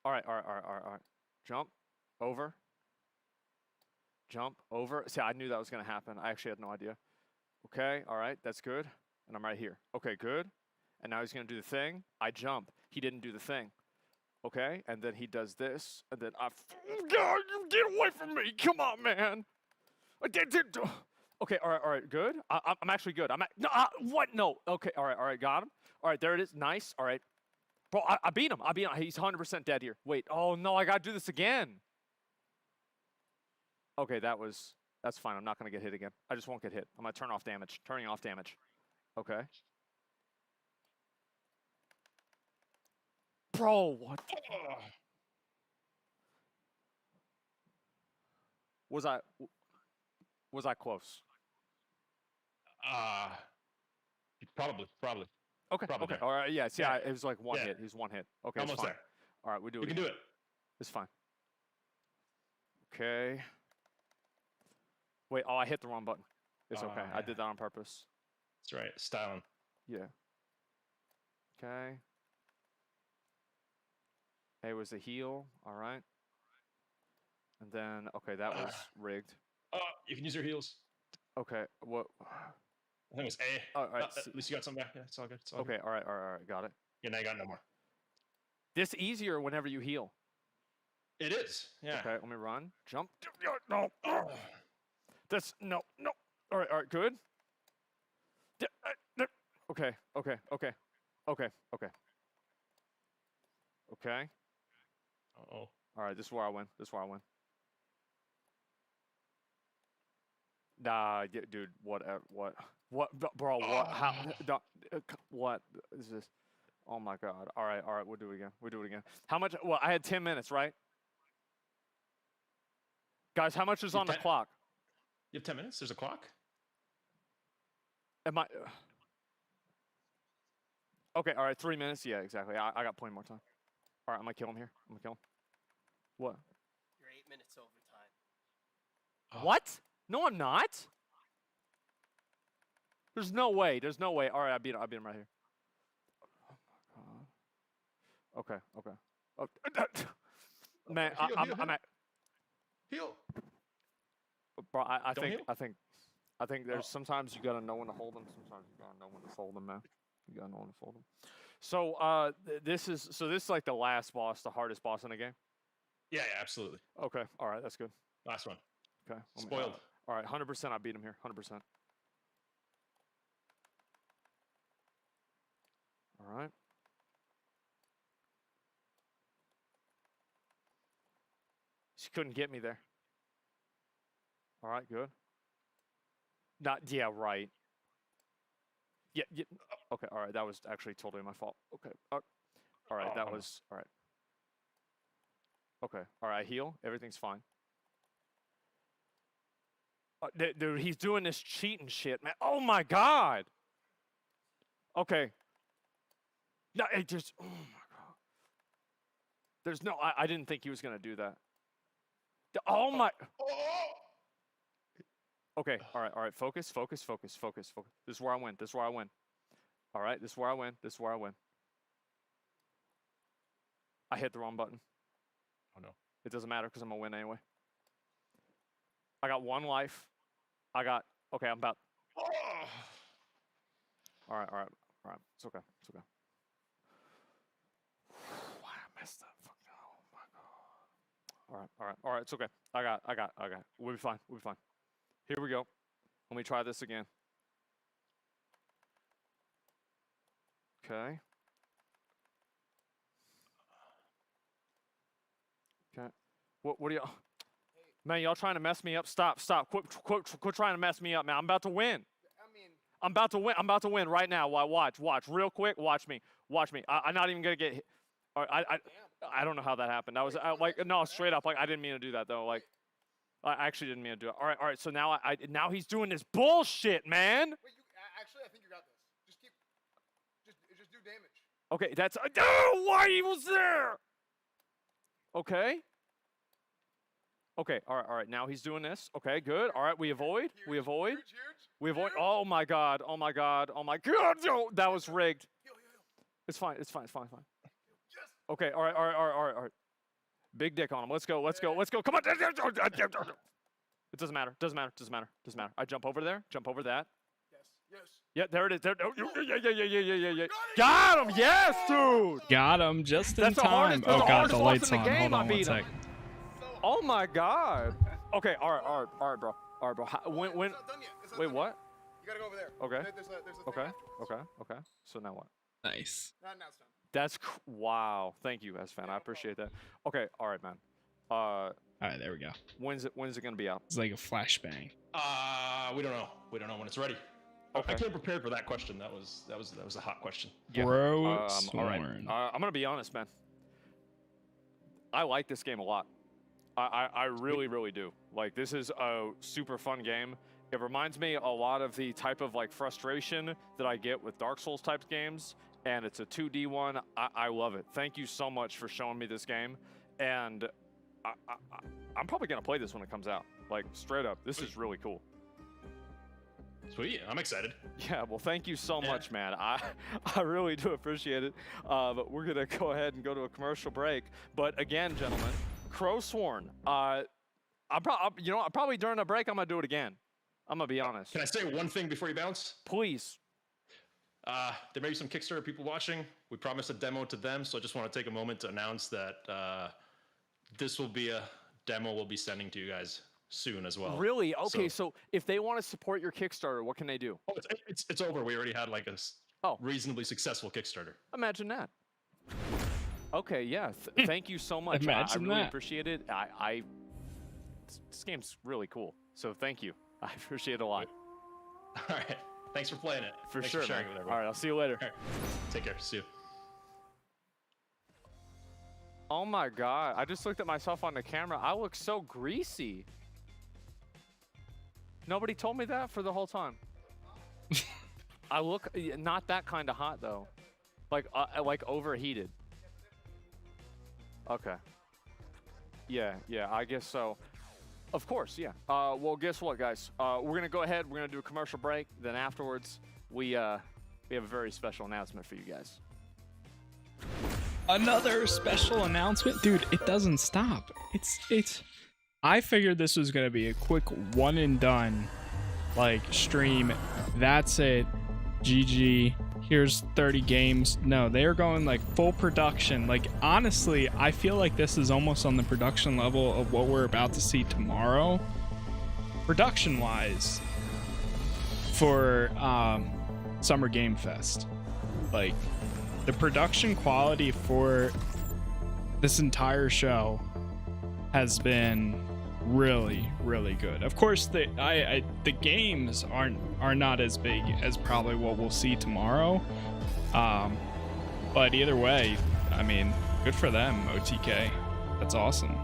[SPEAKER 6] All right. Jump over. See, I knew that was going to happen. I actually had no idea. Okay, all right, that's good. And I'm right here. Okay, good. And now he's going to do the thing. I jump. He didn't do the thing. Okay, and then he does this. And then God, you get away from me. Come on, man. Okay, all right, good. I'm actually good. What? No. Okay, all right, got him. All right, there it is. Nice. All right. Bro, I beat him. He's 100% dead here. Wait, oh no, I got to do this again. Okay, that's fine. I'm not going to get hit again. I just won't get hit. I'm going to turn off damage. Turning off damage. Okay. Bro, what? Was I close?
[SPEAKER 9] Probably.
[SPEAKER 6] Okay.
[SPEAKER 9] Probably
[SPEAKER 6] Okay.
[SPEAKER 9] there.
[SPEAKER 6] All right. Yeah. See,
[SPEAKER 9] Yeah.
[SPEAKER 6] it was like one
[SPEAKER 9] Yeah.
[SPEAKER 6] hit. He was one hit. Okay.
[SPEAKER 9] Almost
[SPEAKER 6] it's fine.
[SPEAKER 9] there.
[SPEAKER 6] All right. We do it.
[SPEAKER 9] You can do it.
[SPEAKER 6] It's fine. Okay. Wait. Oh, I hit the wrong button. It's okay. I did that on purpose.
[SPEAKER 9] That's right. Styling.
[SPEAKER 6] Yeah. Okay. A was a heal. All right. And then, okay, that was rigged.
[SPEAKER 9] You can use your heals.
[SPEAKER 6] Okay. What?
[SPEAKER 9] I think it was A.
[SPEAKER 6] All right.
[SPEAKER 9] At least you got something back. Yeah, it's all good. It's all
[SPEAKER 6] Okay.
[SPEAKER 9] good.
[SPEAKER 6] All right. Got it.
[SPEAKER 9] Yeah, now you got no more.
[SPEAKER 6] This easier whenever you heal.
[SPEAKER 9] It is. Yeah.
[SPEAKER 6] Okay, let me run. Jump. No. That's no. All right, good. Okay.
[SPEAKER 9] Uh-oh.
[SPEAKER 6] All right, this is where I win. Nah, dude, what, bro, what, how, what is this? Oh my God. All right, we'll do it again. How much, well, I had 10 minutes, right? Guys, how much is on the clock?
[SPEAKER 9] You have 10 minutes? There's a clock?
[SPEAKER 6] Am I, okay, all right, 3 minutes, yeah, exactly. I got plenty more time. All right, I'm gonna kill him here. What?
[SPEAKER 7] You're 8 minutes over time.
[SPEAKER 6] What? No, I'm not. There's no way. All right, I beat him right here. Oh my God. Okay. Oh, man, I'm at.
[SPEAKER 9] Heal.
[SPEAKER 6] Bro, I think there's sometimes you gotta know when to hold them. Sometimes you gotta know when to fold them, man. You gotta know when to fold them. So this is like the last boss, the hardest boss in the game.
[SPEAKER 9] Yeah, absolutely.
[SPEAKER 6] Okay, all right, that's good.
[SPEAKER 9] Last one.
[SPEAKER 6] Okay.
[SPEAKER 9] Spoiled.
[SPEAKER 6] All right, 100%. I beat him here. 100%. All right. She couldn't get me there. All right, good. Yeah, right. Yeah. Okay, all right. That was actually totally my fault. Okay. All right, that was all right. Okay, all right. I heal. Everything's fine. Dude, he's doing this cheating shit, man. Oh my God. Okay. No, it just. Oh my God. There's no. I didn't think he was gonna do that. Oh my. Okay. All right. Focus. This is where I win. All right. This is where I win. I hit the wrong button.
[SPEAKER 9] Oh no.
[SPEAKER 6] It doesn't matter because I'm gonna win anyway. I got 1 life. Okay, I'm about. All right. It's okay. I messed up. Oh my God. All right. It's okay. I got. We'll be fine. Here we go. Let me try this again. Okay. What are y'all? Man, y'all trying to mess me up? Stop. Quit trying to mess me up, man. I'm about to win. I'm about to win right now. Watch. Real quick. Watch me. I'm not even gonna get hit. All right, I don't know how that happened. That was no, straight up. Like I didn't mean to do that though. Like I actually didn't mean to do it. All right. So now now he's doing this bullshit, man.
[SPEAKER 5] Wait, actually, I think you got this. Just do damage.
[SPEAKER 6] Okay, that's. Why he was there? Okay. All right. Now he's doing this. Okay, good. All right, we avoid. Oh my God. Yo, that was rigged. It's fine. Okay. All right. Big dick on him. Let's go. Come on. It doesn't matter. I jump over there. Jump over that.
[SPEAKER 5] Yes.
[SPEAKER 6] Yeah, there it is. Yeah. Got him. Yes, dude.
[SPEAKER 15] Got him just in time. Oh God, the light's on. Hold on 1 sec.
[SPEAKER 6] Oh my God. Okay. All right, bro. When? Wait, what?
[SPEAKER 5] You gotta go over there.
[SPEAKER 6] Okay.
[SPEAKER 5] There's a thing.
[SPEAKER 6] Okay. So now what?
[SPEAKER 15] Nice.
[SPEAKER 5] Now it's done.
[SPEAKER 6] That's wow. Thank you, S-Fan. I appreciate that. Okay. All right, man.
[SPEAKER 15] All right, there we go.
[SPEAKER 6] When's it gonna be out?
[SPEAKER 15] It's like a flashbang.
[SPEAKER 9] We don't know. We don't know when it's ready.
[SPEAKER 6] Okay.
[SPEAKER 9] I came prepared for that question. That was a hot question.
[SPEAKER 6] Yeah.
[SPEAKER 15] Crowsworn.
[SPEAKER 6] All right. I'm gonna be honest, man. I like this game a lot. I really do. Like, this is a super fun game. It reminds me a lot of the type of like frustration that I get with Dark Souls type games, and it's a 2D one. I love it. Thank you so much for showing me this game, and I'm probably gonna play this when it comes out. Like, straight up, this is really cool.
[SPEAKER 9] Sweet, I'm excited.
[SPEAKER 6] Yeah, well, thank you so much, man. I really do appreciate it. But we're gonna go ahead and go to a commercial break. But again, gentlemen, Crowsworn. Probably during the break, I'm gonna do it again. I'm gonna be honest.
[SPEAKER 9] Can I say one thing before you bounce?
[SPEAKER 6] Please.
[SPEAKER 9] There may be some Kickstarter people watching. We promised a demo to them, so I just want to take a moment to announce that this will be a demo we'll be sending to you guys soon as well.
[SPEAKER 6] Really? Okay, so if they want to support your Kickstarter, what can they do?
[SPEAKER 9] Oh, it's over. We already had like a reasonably successful Kickstarter.
[SPEAKER 6] Imagine that. Okay, yeah. Thank you so much. I
[SPEAKER 15] Imagine
[SPEAKER 6] really
[SPEAKER 15] that.
[SPEAKER 6] appreciate it. This game's really cool. So thank you. I appreciate it a lot.
[SPEAKER 9] All right. Thanks for playing it.
[SPEAKER 6] For
[SPEAKER 9] Thanks
[SPEAKER 6] sure,
[SPEAKER 9] for sharing
[SPEAKER 6] man.
[SPEAKER 9] it with everyone.
[SPEAKER 6] All right, I'll see you later.
[SPEAKER 9] All right. Take care. See you.
[SPEAKER 6] Oh my god, I just looked at myself on the camera. I look so greasy. Nobody told me that for the whole time. I look not that kind of hot though. Like overheated. Okay. Yeah, I guess so. Of course, yeah. Well, guess what, guys? We're going to go ahead. We're going to do a commercial break. Then afterwards, we have a very special announcement for you guys.
[SPEAKER 15] Another special announcement, dude. It doesn't stop. It's. I figured this was gonna be a quick one and done, like stream. That's it. GG. Here's 30 games. No, they are going like full production. Like honestly, I feel like this is almost on the production level of what we're about to see tomorrow, production-wise, for Summer Game Fest. Like. The production quality for this entire show has been really, really good. Of course, the games are not as big as probably what we'll see tomorrow. But either way, I mean, good for them, OTK. That's awesome.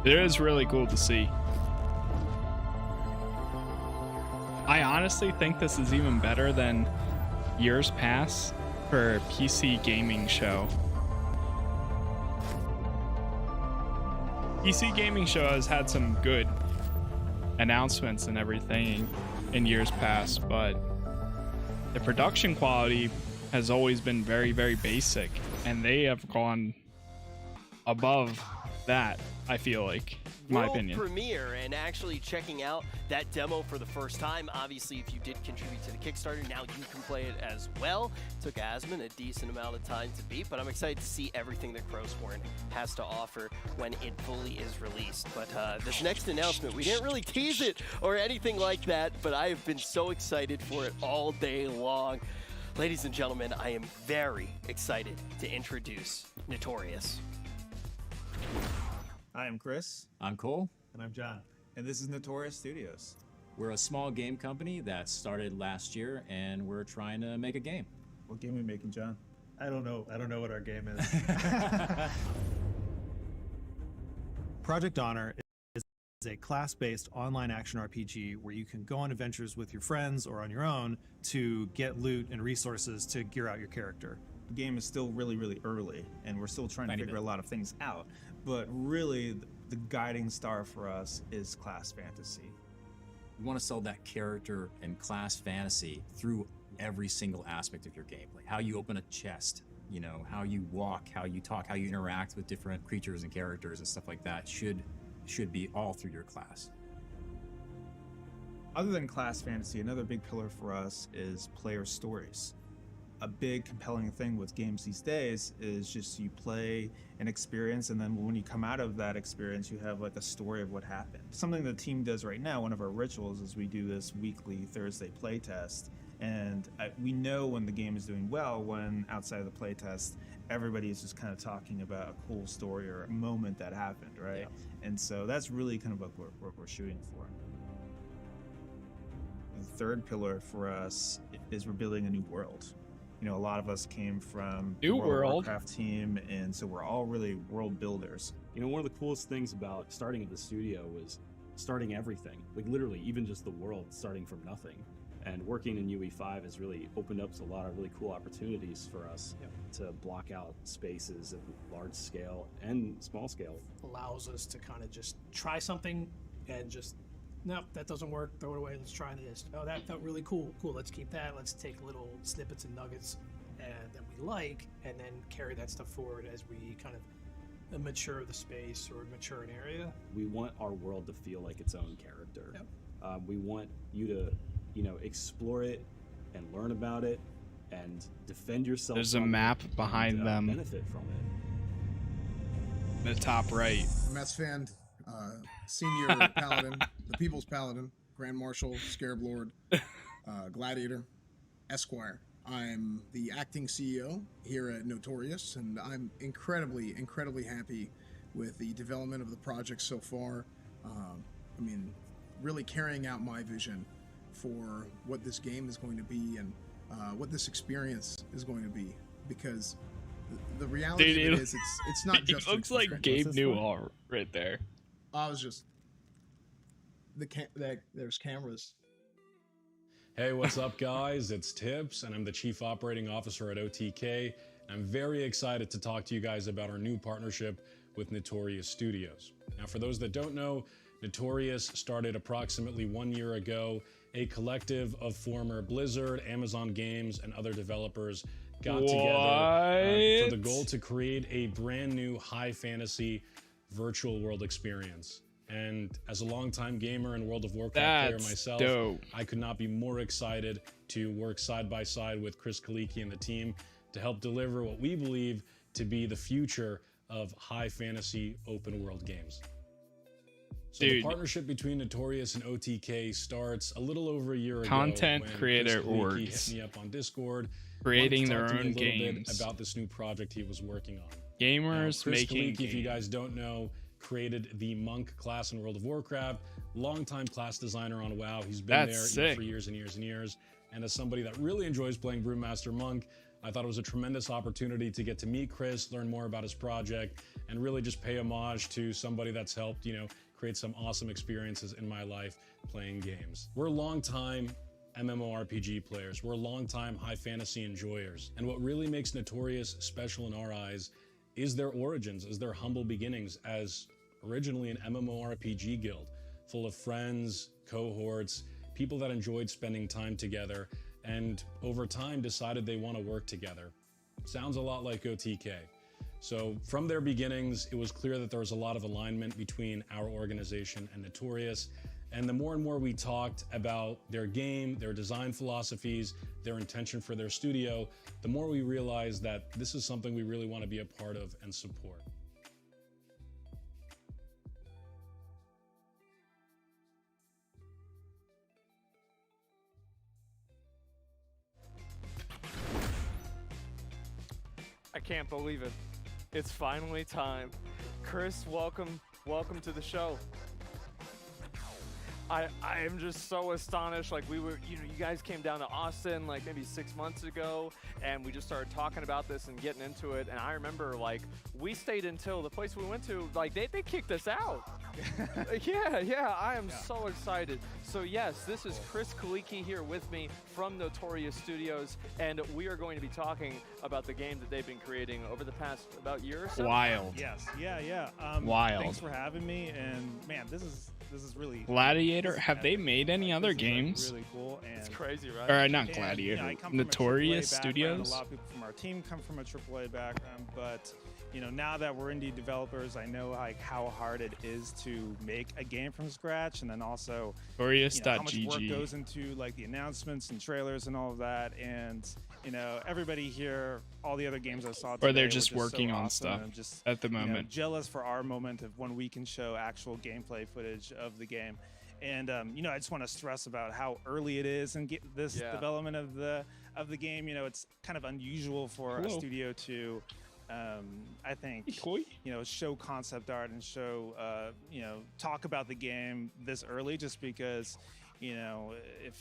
[SPEAKER 15] It is really cool to see. I honestly think this is even better than years past for PC gaming show. PC gaming show has had some good announcements and everything in years past, but the production quality has always been very, very basic, and they have gone above that, I feel like, in my opinion.
[SPEAKER 7] Premiere and actually checking out that demo for the first time. Obviously, if you did contribute to the Kickstarter, now you can play it as well. Took Asmon a decent amount of time to beat, but I'm excited to see everything that Crowsworn has to offer when it fully is released. But this next announcement, we didn't really tease it or anything like that, but I have been so excited for it all day long. Ladies and gentlemen, I am very excited to introduce Notorious.
[SPEAKER 8] Hi, I'm Chris.
[SPEAKER 11] I'm Cole.
[SPEAKER 8] And I'm John. And this is Notorious Studios.
[SPEAKER 11] We're a small game company that started last year, and we're trying to make a game.
[SPEAKER 8] What game are we making, John? I don't know. I don't know what our game is. Project Honor is a class-based online action RPG where you can go on adventures with your friends or on your own to get loot and resources to gear out your character. The game is still really, really early, and we're still trying to figure a lot of things out. But really, the guiding star for us is class fantasy.
[SPEAKER 11] We want to sell that character and class fantasy through every single aspect of your gameplay. How you open a chest, you know, how you walk, how you talk, how you interact with different creatures and characters and stuff like that should be all through your class.
[SPEAKER 8] Other than class fantasy, another big pillar for us is player stories. A big compelling thing with games these days is just you play an experience, and then when you come out of that experience, you have like a story of what happened. Something the team does right now, one of our rituals, is we do this weekly Thursday playtest, and we know when the game is doing well when outside of the playtest, everybody is just kind of talking about a cool story or a moment that happened, right? Yeah. And so that's really kind of what we're shooting for. The third pillar for us is we're building a new world. You know, a lot of us came from the World of Warcraft team, and so we're all really world builders.
[SPEAKER 12] You know, one of the coolest things about starting at the studio was starting everything, like literally even just the world starting from nothing. And working in UE5 has really opened up a lot of really cool opportunities for us to block out spaces at large scale and small scale.
[SPEAKER 17] Allows us to kind of just try something and just, nope, that doesn't work, throw it away, let's try this. Oh, that felt really cool, let's keep that, let's take little snippets and nuggets that we like, and then carry that stuff forward as we kind of mature the space or mature an area.
[SPEAKER 12] We want our world to feel like its own character. Yep. We want you to, you know, explore it and learn about it and defend yourself.
[SPEAKER 15] There's a map behind them.
[SPEAKER 12] Benefit from it.
[SPEAKER 15] the top right.
[SPEAKER 5] I'm S-Fan, Senior Paladin, the People's Paladin, Grand Marshal, Scarab Lord, Gladiator, Esquire. I'm the acting CEO here at Notorious, and I'm incredibly, incredibly happy with the development of the project so far. I mean, really carrying out my vision for what this game is going to be and what this experience is going to be, because the reality
[SPEAKER 15] Dude,
[SPEAKER 5] of it is it's not just
[SPEAKER 15] it looks like Gabe Newell right there.
[SPEAKER 5] I was just there's cameras.
[SPEAKER 14] Hey, what's up, guys? It's Tips, and I'm the Chief Operating Officer at OTK. I'm very excited to talk to you guys about our new partnership with Notorious Studios. Now, for those that don't know, Notorious started approximately 1 year ago. A collective of former Blizzard, Amazon Games, and other developers got together for the goal to create a brand new high fantasy virtual world experience. And as a longtime gamer and World of Warcraft player myself,
[SPEAKER 15] dope.
[SPEAKER 14] I could not be more excited to work side by side with Chris Kaliki and the team to help deliver what we believe to be the future of high fantasy open world games. So the partnership between Notorious and OTK starts a little over a year ago.
[SPEAKER 15] Content
[SPEAKER 14] when
[SPEAKER 15] creator
[SPEAKER 14] Chris Kaliki
[SPEAKER 15] orgs
[SPEAKER 14] hit me up on Discord,
[SPEAKER 15] creating
[SPEAKER 14] wanted to
[SPEAKER 15] their
[SPEAKER 14] talk to me
[SPEAKER 15] own
[SPEAKER 14] a little
[SPEAKER 15] games.
[SPEAKER 14] bit about this new project he was working on.
[SPEAKER 15] Gamers
[SPEAKER 14] Chris
[SPEAKER 15] making
[SPEAKER 14] Kaliki, if you
[SPEAKER 15] games.
[SPEAKER 14] guys don't know, created the Monk class in World of Warcraft, longtime class designer on WoW. He's been
[SPEAKER 15] That's
[SPEAKER 14] there
[SPEAKER 15] sick.
[SPEAKER 14] for years and years and years. And as somebody that really enjoys playing Brewmaster Monk, I thought it was a tremendous opportunity to get to meet Chris, learn more about his project, and really just pay homage to somebody that's helped, create some awesome experiences in my life playing games. We're longtime MMORPG players. We're longtime high fantasy enjoyers. And what really makes Notorious special in our eyes is their origins, is their humble beginnings as originally an MMORPG guild, full of friends, cohorts, people that enjoyed spending time together, and over time decided they want to work together. Sounds a lot like OTK. So from their beginnings, it was clear that there was a lot of alignment between our organization and Notorious. And the more and more we talked about their game, their design philosophies, their intention for their studio, the more we realized that this is something we really want to be a part of and support.
[SPEAKER 18] I can't believe it. It's finally time. Chris, welcome to the show. I am just so astonished. Like, we were, you guys came down to Austin like maybe 6 months ago, and we just started talking about this and getting into it. And I remember, like, we stayed until the place we went to, like, they kicked us out. Yeah, I am so excited. So yes, this is Chris Kaliki here with me from Notorious Studios, and we are going to be talking about the game that they've been creating over the past about year or so.
[SPEAKER 15] Wild.
[SPEAKER 16] Yes, yeah.
[SPEAKER 15] Wild.
[SPEAKER 16] Thanks for having me, and man, this is really
[SPEAKER 15] Gladiator. Have they made any other
[SPEAKER 16] this is,
[SPEAKER 15] games?
[SPEAKER 16] really cool, and
[SPEAKER 18] It's crazy, right?
[SPEAKER 15] Or not
[SPEAKER 16] And,
[SPEAKER 15] Gladiator.
[SPEAKER 16] I come from a
[SPEAKER 15] Notorious
[SPEAKER 16] AAA background.
[SPEAKER 15] Studios.
[SPEAKER 16] A lot of people from our team come from a AAA background, but now that we're indie developers, I know how hard it is to make a game from scratch, and then also how much work
[SPEAKER 15] Notorious.gg.
[SPEAKER 16] goes into like the announcements and trailers and all of that. And everybody here, all the other games I saw today,
[SPEAKER 15] Or they're
[SPEAKER 16] were
[SPEAKER 15] just
[SPEAKER 16] so
[SPEAKER 15] working on
[SPEAKER 16] awesome,
[SPEAKER 15] stuff
[SPEAKER 16] and I'm just
[SPEAKER 15] at the moment.
[SPEAKER 16] jealous for our moment of when we can show actual gameplay footage of the game. And I just want to stress about how early it is and get this development of the game. It's kind of unusual for a studio to, I think, show concept art and show, talk about the game this early, just because, if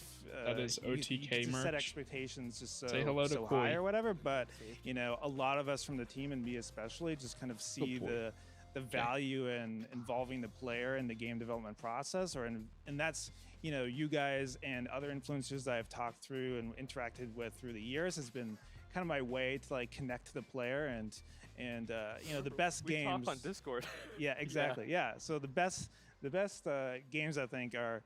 [SPEAKER 15] That is OTK
[SPEAKER 16] to
[SPEAKER 15] merch.
[SPEAKER 16] set expectations just
[SPEAKER 15] Say hello to
[SPEAKER 16] so high
[SPEAKER 15] Koi.
[SPEAKER 16] or whatever. But a lot of us from the team, and me especially, just kind of see the value in involving the player in the game development process, and that's you guys and other influencers that I've talked through and interacted with through the years has been kind of my way to like connect to the player and the best
[SPEAKER 18] we
[SPEAKER 16] games
[SPEAKER 18] talk on Discord.
[SPEAKER 16] Yeah, exactly. Yeah. So the best games I think are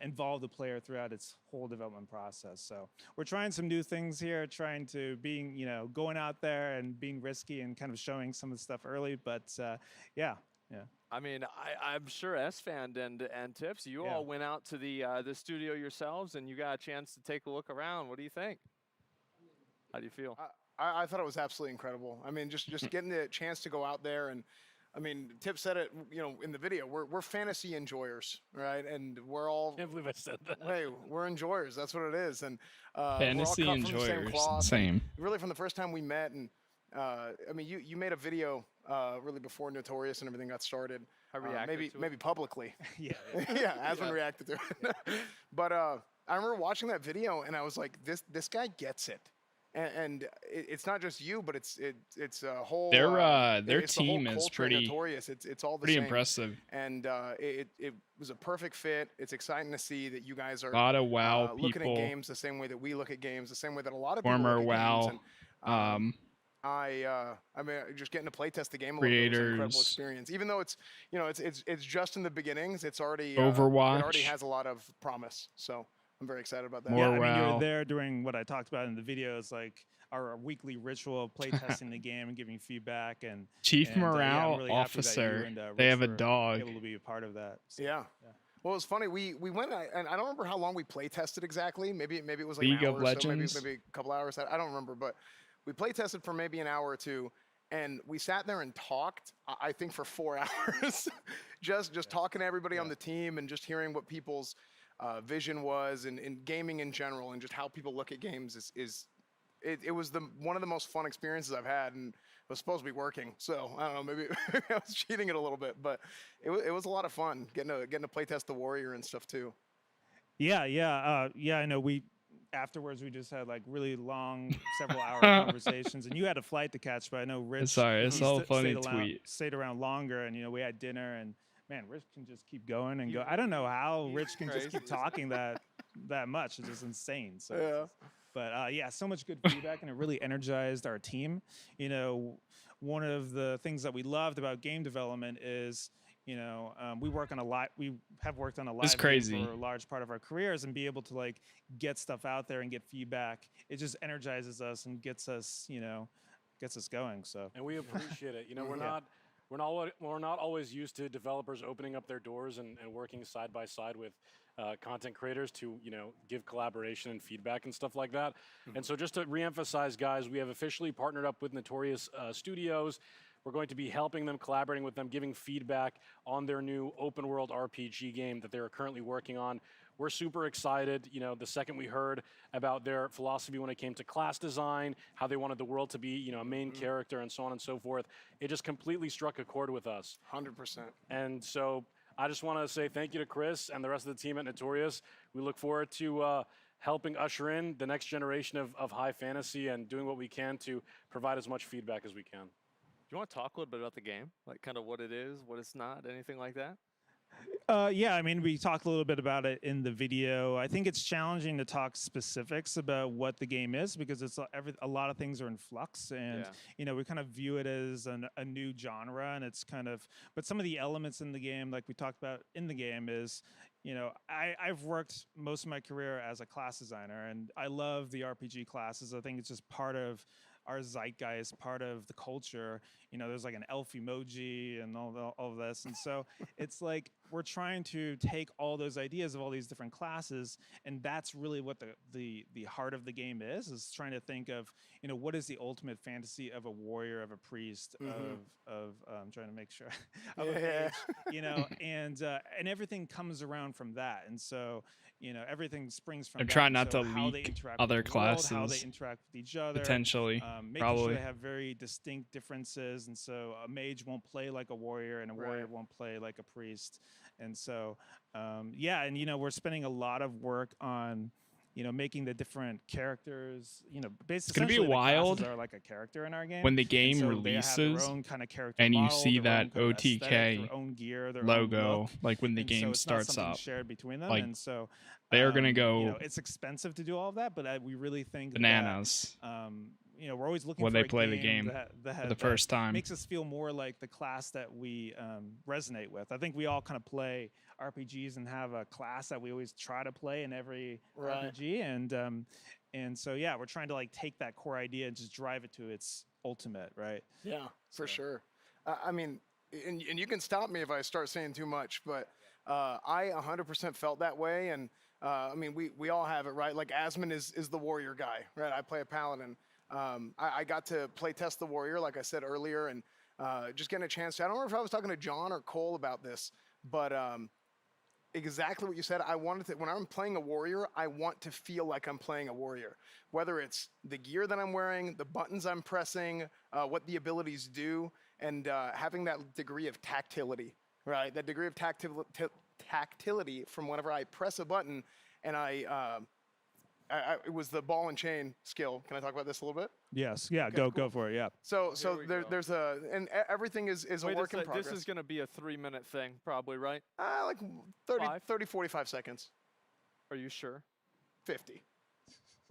[SPEAKER 16] involve the player throughout its whole development process. So we're trying some new things here, trying to going out there and being risky and kind of showing some of the stuff early. But yeah.
[SPEAKER 18] I mean, I'm sure S-Fan and Tips, you all went out to the studio yourselves, and you got a chance to take a look around. What do you think? How do you feel?
[SPEAKER 5] I thought it was absolutely incredible. I mean, just getting the chance to go out there and
[SPEAKER 2] I mean, Tip said it, in the video. We're fantasy enjoyers, right? And we're all.
[SPEAKER 13] Can't believe I said that.
[SPEAKER 2] Hey, we're enjoyers. That's what it is. And
[SPEAKER 15] Fantasy
[SPEAKER 2] we're all cut from the same
[SPEAKER 15] enjoyers,
[SPEAKER 2] cloth.
[SPEAKER 15] same.
[SPEAKER 2] Really, from the first time we met, and I mean, you made a video really before Notorious and everything got started.
[SPEAKER 6] I reacted to it.
[SPEAKER 2] maybe publicly.
[SPEAKER 16] Yeah.
[SPEAKER 2] Yeah, Asmund reacted to it. But I remember watching that video, and I was like, this guy gets it. And it's not just you, but it's a whole.
[SPEAKER 15] Their
[SPEAKER 2] it's the whole
[SPEAKER 15] team is
[SPEAKER 2] culture at
[SPEAKER 15] pretty
[SPEAKER 2] Notorious. It's all the
[SPEAKER 15] pretty
[SPEAKER 2] same.
[SPEAKER 15] impressive.
[SPEAKER 2] And it was a perfect fit. It's exciting to see that you guys are
[SPEAKER 15] A lot of WoW
[SPEAKER 2] looking
[SPEAKER 15] people.
[SPEAKER 2] at games the same way that we look at games, the same way that a lot of people
[SPEAKER 15] Former
[SPEAKER 2] look at
[SPEAKER 15] WoW.
[SPEAKER 2] games. And, I mean, just getting to play test the game a little bit was an incredible
[SPEAKER 15] Creators.
[SPEAKER 2] experience. Even though it's it's just in the beginnings, it's already
[SPEAKER 15] Overwatch.
[SPEAKER 2] it already has a lot of promise. So I'm very excited about that.
[SPEAKER 15] More
[SPEAKER 16] Yeah, I mean, you
[SPEAKER 15] WoW.
[SPEAKER 16] were there during what I talked about in the videos, like our weekly ritual of playtesting the game and giving feedback. And
[SPEAKER 15] Chief
[SPEAKER 16] and,
[SPEAKER 15] Morale
[SPEAKER 16] yeah, I'm really happy that you
[SPEAKER 15] Officer.
[SPEAKER 16] and,
[SPEAKER 15] They
[SPEAKER 16] Rich
[SPEAKER 15] have a
[SPEAKER 16] were
[SPEAKER 15] dog.
[SPEAKER 16] Able to be a part of that. So,
[SPEAKER 2] Yeah. Well, it was funny. We went and I don't remember how long we play tested exactly. Maybe it was like
[SPEAKER 15] League
[SPEAKER 2] an
[SPEAKER 15] of
[SPEAKER 2] hour or so,
[SPEAKER 15] Legends?
[SPEAKER 2] maybe a couple hours. I don't remember, but we play tested for maybe an hour or two, and we sat there and talked. I think for 4 hours, just talking to everybody on the team and just hearing what people's vision was and gaming in general and just how people look at games it was one of the most fun experiences I've had, and it was supposed to be working. So I don't know, maybe I was cheating it a little bit, but it was a lot of fun getting to play test the Warrior and stuff too.
[SPEAKER 16] Yeah. I know afterwards we just had like really long, several hour conversations, and you had a flight to catch, but I know Rich.
[SPEAKER 15] Sorry, it's
[SPEAKER 16] he
[SPEAKER 15] all funny
[SPEAKER 16] stayed
[SPEAKER 15] tweet.
[SPEAKER 16] Stayed around longer, and we had dinner, and man, Rich can just keep going and go. I don't know how Rich can just keep talking that much. It's just insane. So.
[SPEAKER 2] Yeah.
[SPEAKER 16] But yeah, so much good feedback, and it really energized our team. One of the things that we loved about game development is, we have worked on a live
[SPEAKER 15] It's crazy.
[SPEAKER 16] game for a large part of our careers, and be able to like get stuff out there and get feedback. It just energizes us and gets us going. So.
[SPEAKER 13] And we appreciate it.
[SPEAKER 16] Yeah.
[SPEAKER 13] We're not always used to developers opening up their doors and working side by side with content creators to give collaboration and feedback and stuff like that. And so just to reemphasize, guys, we have officially partnered up with Notorious Studios. We're going to be helping them, collaborating with them, giving feedback on their new open world RPG game that they're currently working on. We're super excited. The second we heard about their philosophy when it came to class design, how they wanted the world to be, a main character and so on and so forth, it just completely struck a chord with us.
[SPEAKER 2] 100%.
[SPEAKER 13] And so I just want to say thank you to Chris and the rest of the team at Notorious. We look forward to helping usher in the next generation of high fantasy and doing what we can to provide as much feedback as we can.
[SPEAKER 6] Do you want to talk a little bit about the game? Like kind of what it is, what it's not, anything like that?
[SPEAKER 16] Yeah, I mean, we talked a little bit about it in the video. I think it's challenging to talk specifics about what the game is because it's a lot of things are in flux, and we kind of view it as a new genre, and it's kind of. But some of the elements in the game, like we talked about in the game, is I've worked most of my career as a class designer, and I love the RPG classes. I think it's just part of our zeitgeist, part of the culture. There's like an elf emoji and all of this. And so it's like we're trying to take all those ideas of all these different classes, and that's really what the heart of the game is trying to think of, what is the ultimate fantasy of a warrior, of a priest, of I'm trying to make sure, of a mage, and everything comes around from that. And so, everything springs from
[SPEAKER 15] I'm
[SPEAKER 16] that.
[SPEAKER 15] trying not
[SPEAKER 16] So
[SPEAKER 15] to
[SPEAKER 16] how they
[SPEAKER 15] leak
[SPEAKER 16] interact
[SPEAKER 15] other
[SPEAKER 16] with the world,
[SPEAKER 15] classes.
[SPEAKER 16] how they interact with each other.
[SPEAKER 15] Potentially,
[SPEAKER 16] Making
[SPEAKER 15] probably.
[SPEAKER 16] sure they have very distinct differences, and so a mage won't play like a warrior, and a warrior won't play like a priest. And so, we're spending a lot of work on, making the different characters, basically
[SPEAKER 15] It's gonna be
[SPEAKER 16] essentially the
[SPEAKER 15] wild
[SPEAKER 16] classes are like a character in our game.
[SPEAKER 15] when the
[SPEAKER 16] And
[SPEAKER 15] game
[SPEAKER 16] so they have their
[SPEAKER 15] releases
[SPEAKER 16] own kind of character
[SPEAKER 15] and you
[SPEAKER 16] model,
[SPEAKER 15] see
[SPEAKER 16] their own
[SPEAKER 15] that
[SPEAKER 16] kind of aesthetic,
[SPEAKER 15] OTK
[SPEAKER 16] their own gear, their own
[SPEAKER 15] logo,
[SPEAKER 16] look.
[SPEAKER 15] like when the
[SPEAKER 16] And so
[SPEAKER 15] game
[SPEAKER 16] it's not
[SPEAKER 15] starts
[SPEAKER 16] something
[SPEAKER 15] up.
[SPEAKER 16] shared between them.
[SPEAKER 15] Like,
[SPEAKER 16] and so
[SPEAKER 15] they're gonna go
[SPEAKER 16] it's expensive to do all of that, but we really think
[SPEAKER 15] bananas.
[SPEAKER 16] that, we're always looking
[SPEAKER 15] when
[SPEAKER 16] for
[SPEAKER 15] they
[SPEAKER 16] a
[SPEAKER 15] play the
[SPEAKER 16] game
[SPEAKER 15] game
[SPEAKER 16] that
[SPEAKER 15] for the first time.
[SPEAKER 16] makes us feel more like the class that we resonate with. I think we all kind of play RPGs and have a class that we always try to play in every RPG, and so we're trying to like take that core idea and just drive it to its ultimate, right?
[SPEAKER 2] Yeah, for sure. I mean, and you can stop me if I start saying too much, but I 100% felt that way, and I mean, we all have it, right? Like Asmund is the warrior guy, right? I play a paladin. I got to play test the warrior, like I said earlier, and just getting a chance to, I don't remember if I was talking to John or Cole about this, but exactly what you said. I wanted to, when I'm playing a warrior, I want to feel like I'm playing a warrior. Whether it's the gear that I'm wearing, the buttons I'm pressing, what the abilities do, and having that degree of tactility, right? That degree of tactility from whenever I press a button and it was the ball and chain skill. Can I talk about this a little bit?
[SPEAKER 16] Yes. Yeah.
[SPEAKER 2] Okay,
[SPEAKER 16] Go for it. Yeah.
[SPEAKER 2] So there's a, and everything is a work in progress.
[SPEAKER 6] This is going to be a 3-minute thing, probably, right?
[SPEAKER 2] Like 30, 45 seconds.
[SPEAKER 6] Are you sure?
[SPEAKER 2] 50.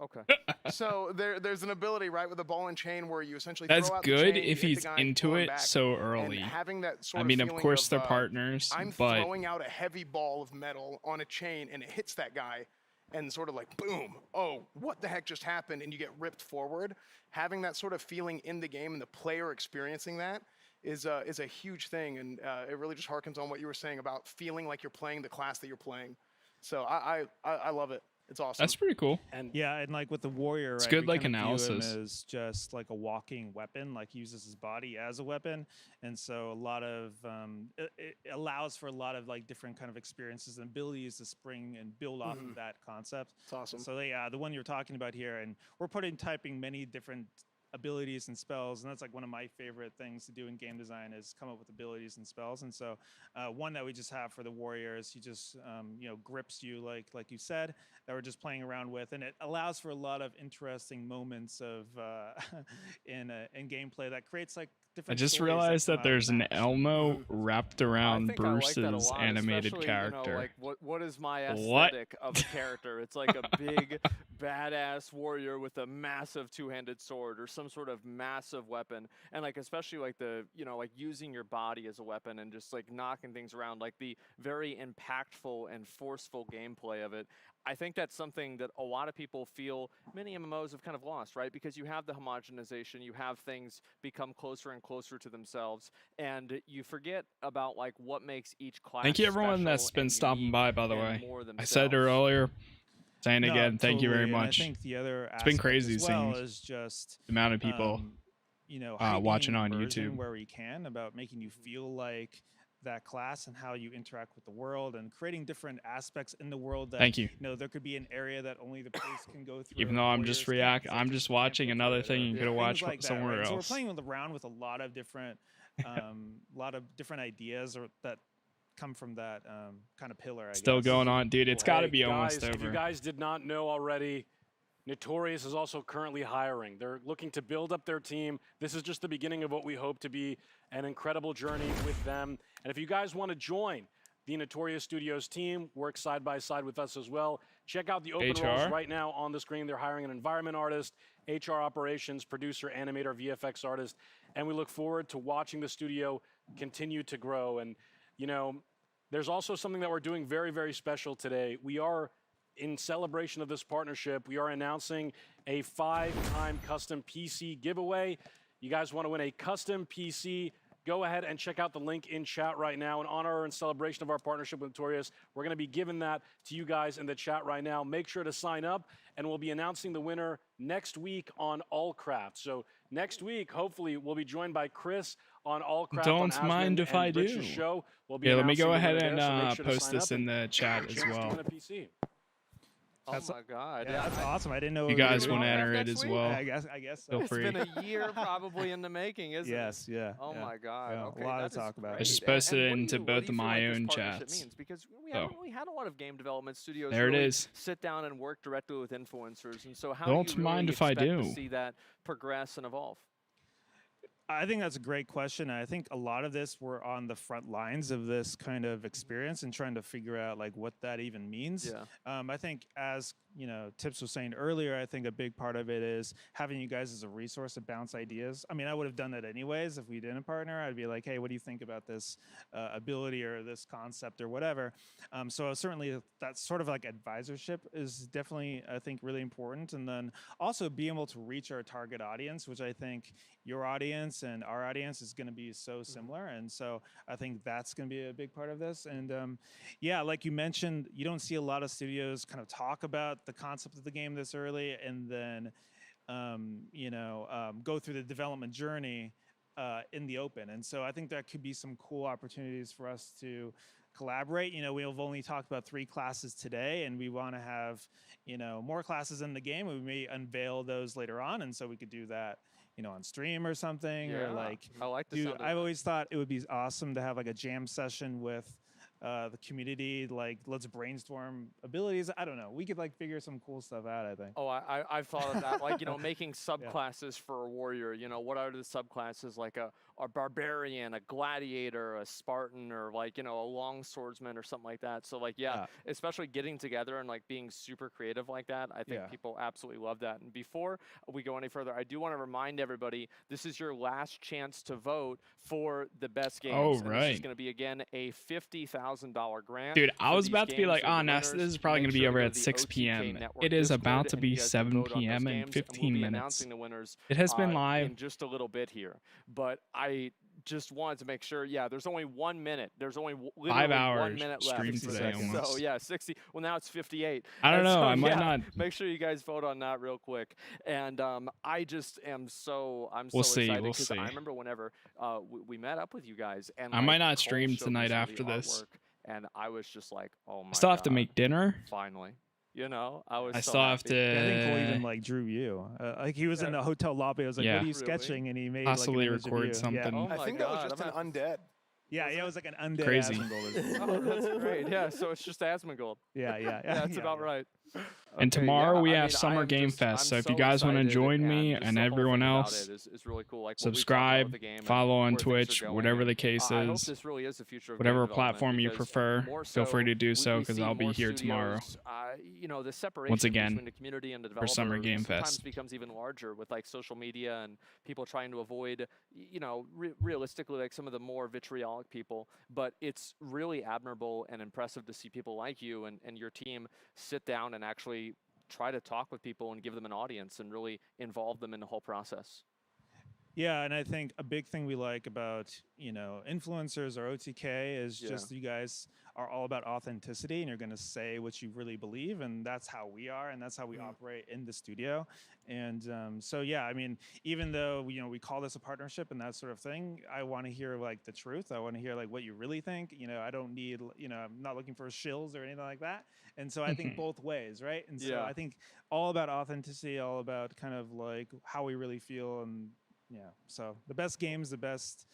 [SPEAKER 6] Okay.
[SPEAKER 2] So there's an ability, right, with the ball and chain where you essentially
[SPEAKER 15] That's
[SPEAKER 2] throw out
[SPEAKER 15] good
[SPEAKER 2] the chain,
[SPEAKER 15] if
[SPEAKER 2] you hit
[SPEAKER 15] he's
[SPEAKER 2] the guy,
[SPEAKER 15] into
[SPEAKER 2] pull him
[SPEAKER 15] it
[SPEAKER 2] back,
[SPEAKER 15] so
[SPEAKER 2] and
[SPEAKER 15] early.
[SPEAKER 2] having that sort
[SPEAKER 15] I mean, of
[SPEAKER 2] feeling
[SPEAKER 15] course they're partners,
[SPEAKER 2] I'm
[SPEAKER 15] but
[SPEAKER 2] throwing out a heavy ball of metal on a chain and it hits that guy and sort of like, boom, oh, what the heck just happened? And you get ripped forward. Having that sort of feeling in the game and the player experiencing that is a huge thing. And it really just harkens on what you were saying about feeling like you're playing the class that you're playing. So I love it. It's awesome.
[SPEAKER 15] That's pretty cool.
[SPEAKER 16] And yeah, and like with the warrior,
[SPEAKER 15] it's
[SPEAKER 16] right,
[SPEAKER 15] good
[SPEAKER 16] we
[SPEAKER 15] like
[SPEAKER 16] kind of view
[SPEAKER 15] analysis.
[SPEAKER 16] him as just like a walking weapon, like he uses his body as a weapon, and so a lot of it allows for a lot of like different kind of experiences and abilities to spring and build off of that concept.
[SPEAKER 2] It's awesome.
[SPEAKER 16] So the one you're talking about here, and we're typing many different abilities and spells, and that's like one of my favorite things to do in game design is come up with abilities and spells. And so one that we just have for the warriors, he just grips you like you said, that we're just playing around with, and it allows for a lot of interesting moments of in gameplay that creates like different.
[SPEAKER 15] I just
[SPEAKER 16] stories
[SPEAKER 15] realized
[SPEAKER 16] come
[SPEAKER 15] that
[SPEAKER 16] out of
[SPEAKER 15] there's
[SPEAKER 16] the
[SPEAKER 15] an
[SPEAKER 16] match.
[SPEAKER 15] Elmo wrapped around
[SPEAKER 6] I think I like that a
[SPEAKER 15] Bruce's
[SPEAKER 6] lot,
[SPEAKER 15] animated
[SPEAKER 6] especially,
[SPEAKER 15] character.
[SPEAKER 6] You know, like what is my
[SPEAKER 15] What?
[SPEAKER 6] aesthetic of a character? It's like a big, badass warrior with a massive two-handed sword or some sort of massive weapon, and like especially like the like using your body as a weapon and just like knocking things around, like the very impactful and forceful gameplay of it. I think that's something that a lot of people feel many MMOs have kind of lost, right? Because you have the homogenization, you have things become closer and closer to themselves, and you forget about like what makes each class.
[SPEAKER 15] Thank you everyone that's been stopping by the way. I said it earlier, saying again, thank you very
[SPEAKER 16] Totally, and
[SPEAKER 15] much.
[SPEAKER 16] I think the other
[SPEAKER 15] It's been
[SPEAKER 16] aspect
[SPEAKER 15] crazy
[SPEAKER 16] as well
[SPEAKER 15] seeing
[SPEAKER 16] is just
[SPEAKER 15] the amount of people
[SPEAKER 16] heightened
[SPEAKER 15] watching on
[SPEAKER 16] immersion
[SPEAKER 15] YouTube.
[SPEAKER 16] where we can, about making you feel like that class and how you interact with the world, and creating different aspects in the world that
[SPEAKER 15] Thank you.
[SPEAKER 16] There could be an area that only the priest can go through.
[SPEAKER 15] Even though I'm just I'm just watching another thing you could have
[SPEAKER 16] Things
[SPEAKER 15] watched
[SPEAKER 16] like that,
[SPEAKER 15] somewhere
[SPEAKER 16] right? So we're
[SPEAKER 15] else.
[SPEAKER 16] playing around with a lot of different ideas that come from that kind of pillar. I
[SPEAKER 15] Still
[SPEAKER 16] guess.
[SPEAKER 15] going on, dude. It's got to be
[SPEAKER 13] guys,
[SPEAKER 15] almost
[SPEAKER 13] if you
[SPEAKER 15] over.
[SPEAKER 13] guys did not know already, Notorious is also currently hiring. They're looking to build up their team. This is just the beginning of what we hope to be an incredible journey with them. And if you guys want to join the Notorious Studios team, work side by side with us as well, check out the open roles right now on the screen. They're hiring an environment artist, HR operations, producer, animator, VFX artist, and we look forward to watching the studio continue to grow. And, there's also something that we're doing very, very special today. We are, in celebration of this partnership, we are announcing a 5-time custom PC giveaway. You guys want to win a custom PC? Go ahead and check out the link in chat right now. In honor and celebration of our partnership with Notorious, we're going to be giving that to you guys in the chat right now. Make sure to sign up, and we'll be announcing the winner next week on Allcraft. So next week, hopefully, we'll be joined by Chris on Allcraft.
[SPEAKER 15] Don't mind if I do.
[SPEAKER 13] Show. We'll be
[SPEAKER 15] Yeah, let me
[SPEAKER 13] announcing
[SPEAKER 15] go
[SPEAKER 13] the
[SPEAKER 15] ahead
[SPEAKER 13] winner
[SPEAKER 15] and
[SPEAKER 13] there, so make sure to
[SPEAKER 15] post
[SPEAKER 13] sign
[SPEAKER 15] this
[SPEAKER 13] up
[SPEAKER 15] in the
[SPEAKER 13] and
[SPEAKER 15] chat
[SPEAKER 13] get a
[SPEAKER 15] as
[SPEAKER 13] chance to
[SPEAKER 15] well.
[SPEAKER 13] win a PC.
[SPEAKER 6] Oh my God!
[SPEAKER 16] Yeah, that's awesome. I didn't know
[SPEAKER 15] You
[SPEAKER 16] we were
[SPEAKER 15] guys
[SPEAKER 16] doing
[SPEAKER 15] want to
[SPEAKER 16] that.
[SPEAKER 15] enter it as well?
[SPEAKER 16] I guess so.
[SPEAKER 15] Feel free.
[SPEAKER 6] It's been a year probably in the making, isn't
[SPEAKER 16] Yes,
[SPEAKER 6] it?
[SPEAKER 16] yeah.
[SPEAKER 6] Oh
[SPEAKER 16] yeah.
[SPEAKER 6] my God!
[SPEAKER 16] Yeah,
[SPEAKER 6] Okay,
[SPEAKER 16] a lot
[SPEAKER 6] that
[SPEAKER 16] to talk
[SPEAKER 6] is
[SPEAKER 16] about.
[SPEAKER 15] I just
[SPEAKER 6] great.
[SPEAKER 15] posted it into
[SPEAKER 6] what
[SPEAKER 15] both
[SPEAKER 6] do
[SPEAKER 15] of
[SPEAKER 6] you feel
[SPEAKER 15] my
[SPEAKER 6] like this
[SPEAKER 15] own
[SPEAKER 6] partnership
[SPEAKER 15] chats.
[SPEAKER 6] means? Because we haven't really had a lot of game development studios
[SPEAKER 15] There it
[SPEAKER 6] really
[SPEAKER 15] is.
[SPEAKER 6] sit down and work directly with influencers, and so how
[SPEAKER 15] Don't
[SPEAKER 6] do you
[SPEAKER 15] mind
[SPEAKER 6] really
[SPEAKER 15] if I
[SPEAKER 6] expect
[SPEAKER 15] do.
[SPEAKER 6] to see that progress and evolve?
[SPEAKER 16] I think that's a great question. I think a lot of this, we're on the front lines of this kind of experience and trying to figure out like what that even means.
[SPEAKER 6] Yeah.
[SPEAKER 16] I think, as Tips was saying earlier, I think a big part of it is having you guys as a resource to bounce ideas. I mean, I would have done that anyways if we didn't partner. I'd be like, hey, what do you think about this ability or this concept or whatever? So certainly that sort of like advisorship is definitely, I think, really important. And then also being able to reach our target audience, which I think your audience and our audience is going to be so similar. And so I think that's going to be a big part of this. And yeah, like you mentioned, you don't see a lot of studios kind of talk about the concept of the game this early and then, go through the development journey in the open. And so I think that could be some cool opportunities for us to collaborate. You know, we've only talked about 3 classes today, and we want to have, you know, more classes in the game. We may unveil those later on, and so we could do that, you know, on stream or something.
[SPEAKER 18] Yeah,
[SPEAKER 16] or like,
[SPEAKER 18] I like the sound of
[SPEAKER 16] I've
[SPEAKER 18] that.
[SPEAKER 16] always thought it would be awesome to have like a jam session with the community. Like, let's brainstorm abilities. I don't know. We could like figure some cool stuff out, I think.
[SPEAKER 18] Oh, I've thought of that. Like, you know, making subclasses for a warrior. You know, what are the subclasses? Like a barbarian, a gladiator, a Spartan, or like, you know, a long swordsman or something like that. So like, yeah, especially getting together and like being super creative like that. I think people absolutely love that. And before we go any further, I do want to remind everybody, this is your last chance to vote for the best games.
[SPEAKER 15] Oh,
[SPEAKER 18] and
[SPEAKER 15] right.
[SPEAKER 18] This is going to be, again, a $50,000 grant.
[SPEAKER 15] Dude, I
[SPEAKER 18] for
[SPEAKER 15] was
[SPEAKER 18] these
[SPEAKER 15] about to be
[SPEAKER 18] games.
[SPEAKER 15] like,
[SPEAKER 18] So
[SPEAKER 15] oh,
[SPEAKER 18] the
[SPEAKER 15] no,
[SPEAKER 18] winners,
[SPEAKER 15] this is probably
[SPEAKER 18] make
[SPEAKER 15] going to be
[SPEAKER 18] sure
[SPEAKER 15] over
[SPEAKER 18] go
[SPEAKER 15] at
[SPEAKER 18] to the
[SPEAKER 15] 6
[SPEAKER 18] OTK
[SPEAKER 15] p.m.
[SPEAKER 18] Network
[SPEAKER 15] It is
[SPEAKER 18] Discord,
[SPEAKER 15] about to
[SPEAKER 18] and
[SPEAKER 15] be
[SPEAKER 18] you guys can
[SPEAKER 15] 7
[SPEAKER 18] vote on those
[SPEAKER 15] p.m. and
[SPEAKER 18] games, and
[SPEAKER 15] 15
[SPEAKER 18] we'll be
[SPEAKER 15] minutes.
[SPEAKER 18] announcing the winners
[SPEAKER 15] It has been live.
[SPEAKER 18] in just a little bit here. But I just wanted to make sure, there's only 1 minute. There's only literally
[SPEAKER 15] 5
[SPEAKER 18] 1
[SPEAKER 15] hours
[SPEAKER 18] minute
[SPEAKER 15] stream
[SPEAKER 18] left.
[SPEAKER 15] today
[SPEAKER 18] So
[SPEAKER 15] almost.
[SPEAKER 18] yeah, 60. Well, now it's 58.
[SPEAKER 15] I don't
[SPEAKER 18] And
[SPEAKER 15] know,
[SPEAKER 18] so,
[SPEAKER 15] I might not.
[SPEAKER 18] Make sure you guys vote on that real quick. And I just am I'm
[SPEAKER 15] We'll
[SPEAKER 18] so
[SPEAKER 15] see,
[SPEAKER 18] excited
[SPEAKER 15] we'll
[SPEAKER 18] 'cause
[SPEAKER 15] see.
[SPEAKER 18] I remember whenever we met up with you guys, and
[SPEAKER 15] I
[SPEAKER 18] like,
[SPEAKER 15] might not
[SPEAKER 18] Cole
[SPEAKER 15] stream
[SPEAKER 18] showed me
[SPEAKER 15] tonight
[SPEAKER 18] some of
[SPEAKER 15] after
[SPEAKER 18] the
[SPEAKER 15] this.
[SPEAKER 18] artwork, and I was just like, oh my
[SPEAKER 15] I still have to
[SPEAKER 18] God,
[SPEAKER 15] make dinner.
[SPEAKER 18] finally. You know, I was
[SPEAKER 15] I
[SPEAKER 18] so
[SPEAKER 15] still have
[SPEAKER 18] happy.
[SPEAKER 15] to.
[SPEAKER 16] Yeah, I think Cole even like drew you. Like he was in the hotel lobby. I was like,
[SPEAKER 15] Yeah.
[SPEAKER 16] "What are you
[SPEAKER 15] Really?
[SPEAKER 16] sketching?" And he made
[SPEAKER 15] Possibly
[SPEAKER 16] like an image of
[SPEAKER 15] record
[SPEAKER 16] you.
[SPEAKER 15] something.
[SPEAKER 16] Yeah.
[SPEAKER 18] Oh
[SPEAKER 2] I
[SPEAKER 18] my
[SPEAKER 2] think that was
[SPEAKER 18] God,
[SPEAKER 2] just
[SPEAKER 18] I'm
[SPEAKER 2] an undead.
[SPEAKER 16] Yeah, it was like an undead
[SPEAKER 15] Crazy.
[SPEAKER 16] Asmongold.
[SPEAKER 18] Oh, that's great. Yeah, so it's just Asmongold.
[SPEAKER 16] Yeah, yeah,
[SPEAKER 18] Yeah, that's
[SPEAKER 16] yeah,
[SPEAKER 18] about
[SPEAKER 16] yeah.
[SPEAKER 18] right.
[SPEAKER 15] And
[SPEAKER 18] Okay,
[SPEAKER 15] tomorrow
[SPEAKER 18] yeah,
[SPEAKER 15] we
[SPEAKER 18] I
[SPEAKER 15] have
[SPEAKER 18] mean, I
[SPEAKER 15] Summer
[SPEAKER 18] am
[SPEAKER 15] Game
[SPEAKER 18] just-
[SPEAKER 15] Fest. So
[SPEAKER 18] I'm
[SPEAKER 15] if you guys want to
[SPEAKER 18] excited,
[SPEAKER 15] join me
[SPEAKER 18] just
[SPEAKER 15] and
[SPEAKER 18] the whole
[SPEAKER 15] everyone
[SPEAKER 18] thing about
[SPEAKER 15] else,
[SPEAKER 18] it is really cool. Like, what we talked about
[SPEAKER 15] subscribe,
[SPEAKER 18] with the game and
[SPEAKER 15] follow on
[SPEAKER 18] where things are
[SPEAKER 15] Twitch,
[SPEAKER 18] going,
[SPEAKER 15] whatever
[SPEAKER 18] and
[SPEAKER 15] the case
[SPEAKER 18] I hope
[SPEAKER 15] is.
[SPEAKER 18] this really is the future of game
[SPEAKER 15] Whatever
[SPEAKER 18] development,
[SPEAKER 15] platform you
[SPEAKER 18] because
[SPEAKER 15] prefer,
[SPEAKER 18] more
[SPEAKER 15] feel free
[SPEAKER 18] so,
[SPEAKER 15] to do so
[SPEAKER 18] we
[SPEAKER 15] because
[SPEAKER 18] see
[SPEAKER 15] I'll be
[SPEAKER 18] more
[SPEAKER 15] here tomorrow.
[SPEAKER 18] studios, you know, the separation
[SPEAKER 15] Once again,
[SPEAKER 18] between the community and the
[SPEAKER 15] for
[SPEAKER 18] developer
[SPEAKER 15] Summer Game
[SPEAKER 18] sometimes
[SPEAKER 15] Fest.
[SPEAKER 18] becomes even larger with like social media and people trying to avoid, you know, realistically like some of the more vitriolic people. But it's really admirable and impressive to see people like you and your team sit down and actually try to talk with people and give them an audience and really involve them in the whole process.
[SPEAKER 16] Yeah, and I think a big thing we like about, you know, influencers or OTK is just you guys are all about authenticity and you're going to say what you really believe, and that's how we are and that's how we operate in the studio. And so yeah, I mean, even though you know we call this a partnership and that sort of thing, I want to hear like the truth. I want to hear like what you really think. You know, I don't need, you know, I'm not looking for shills or anything like that. And so I think both ways, right? And so I think all about authenticity, all about kind of like how we really feel. And yeah, so the best games, the best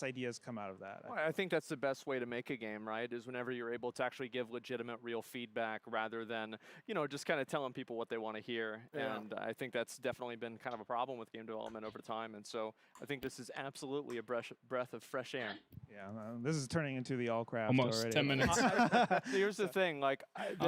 [SPEAKER 16] ideas come out of that.
[SPEAKER 18] Well, I think that's the best way to make a game, right? Is whenever you're able to actually give legitimate, real feedback rather than, you know, just kind of telling people what they want to hear.
[SPEAKER 2] Yeah.
[SPEAKER 18] And I think that's definitely been kind of a problem with game development over time. And so I think this is absolutely a breath of fresh air.
[SPEAKER 16] Yeah, this is turning into the all craft
[SPEAKER 15] Almost
[SPEAKER 16] already.
[SPEAKER 15] 10 minutes.
[SPEAKER 18] Here's the thing, like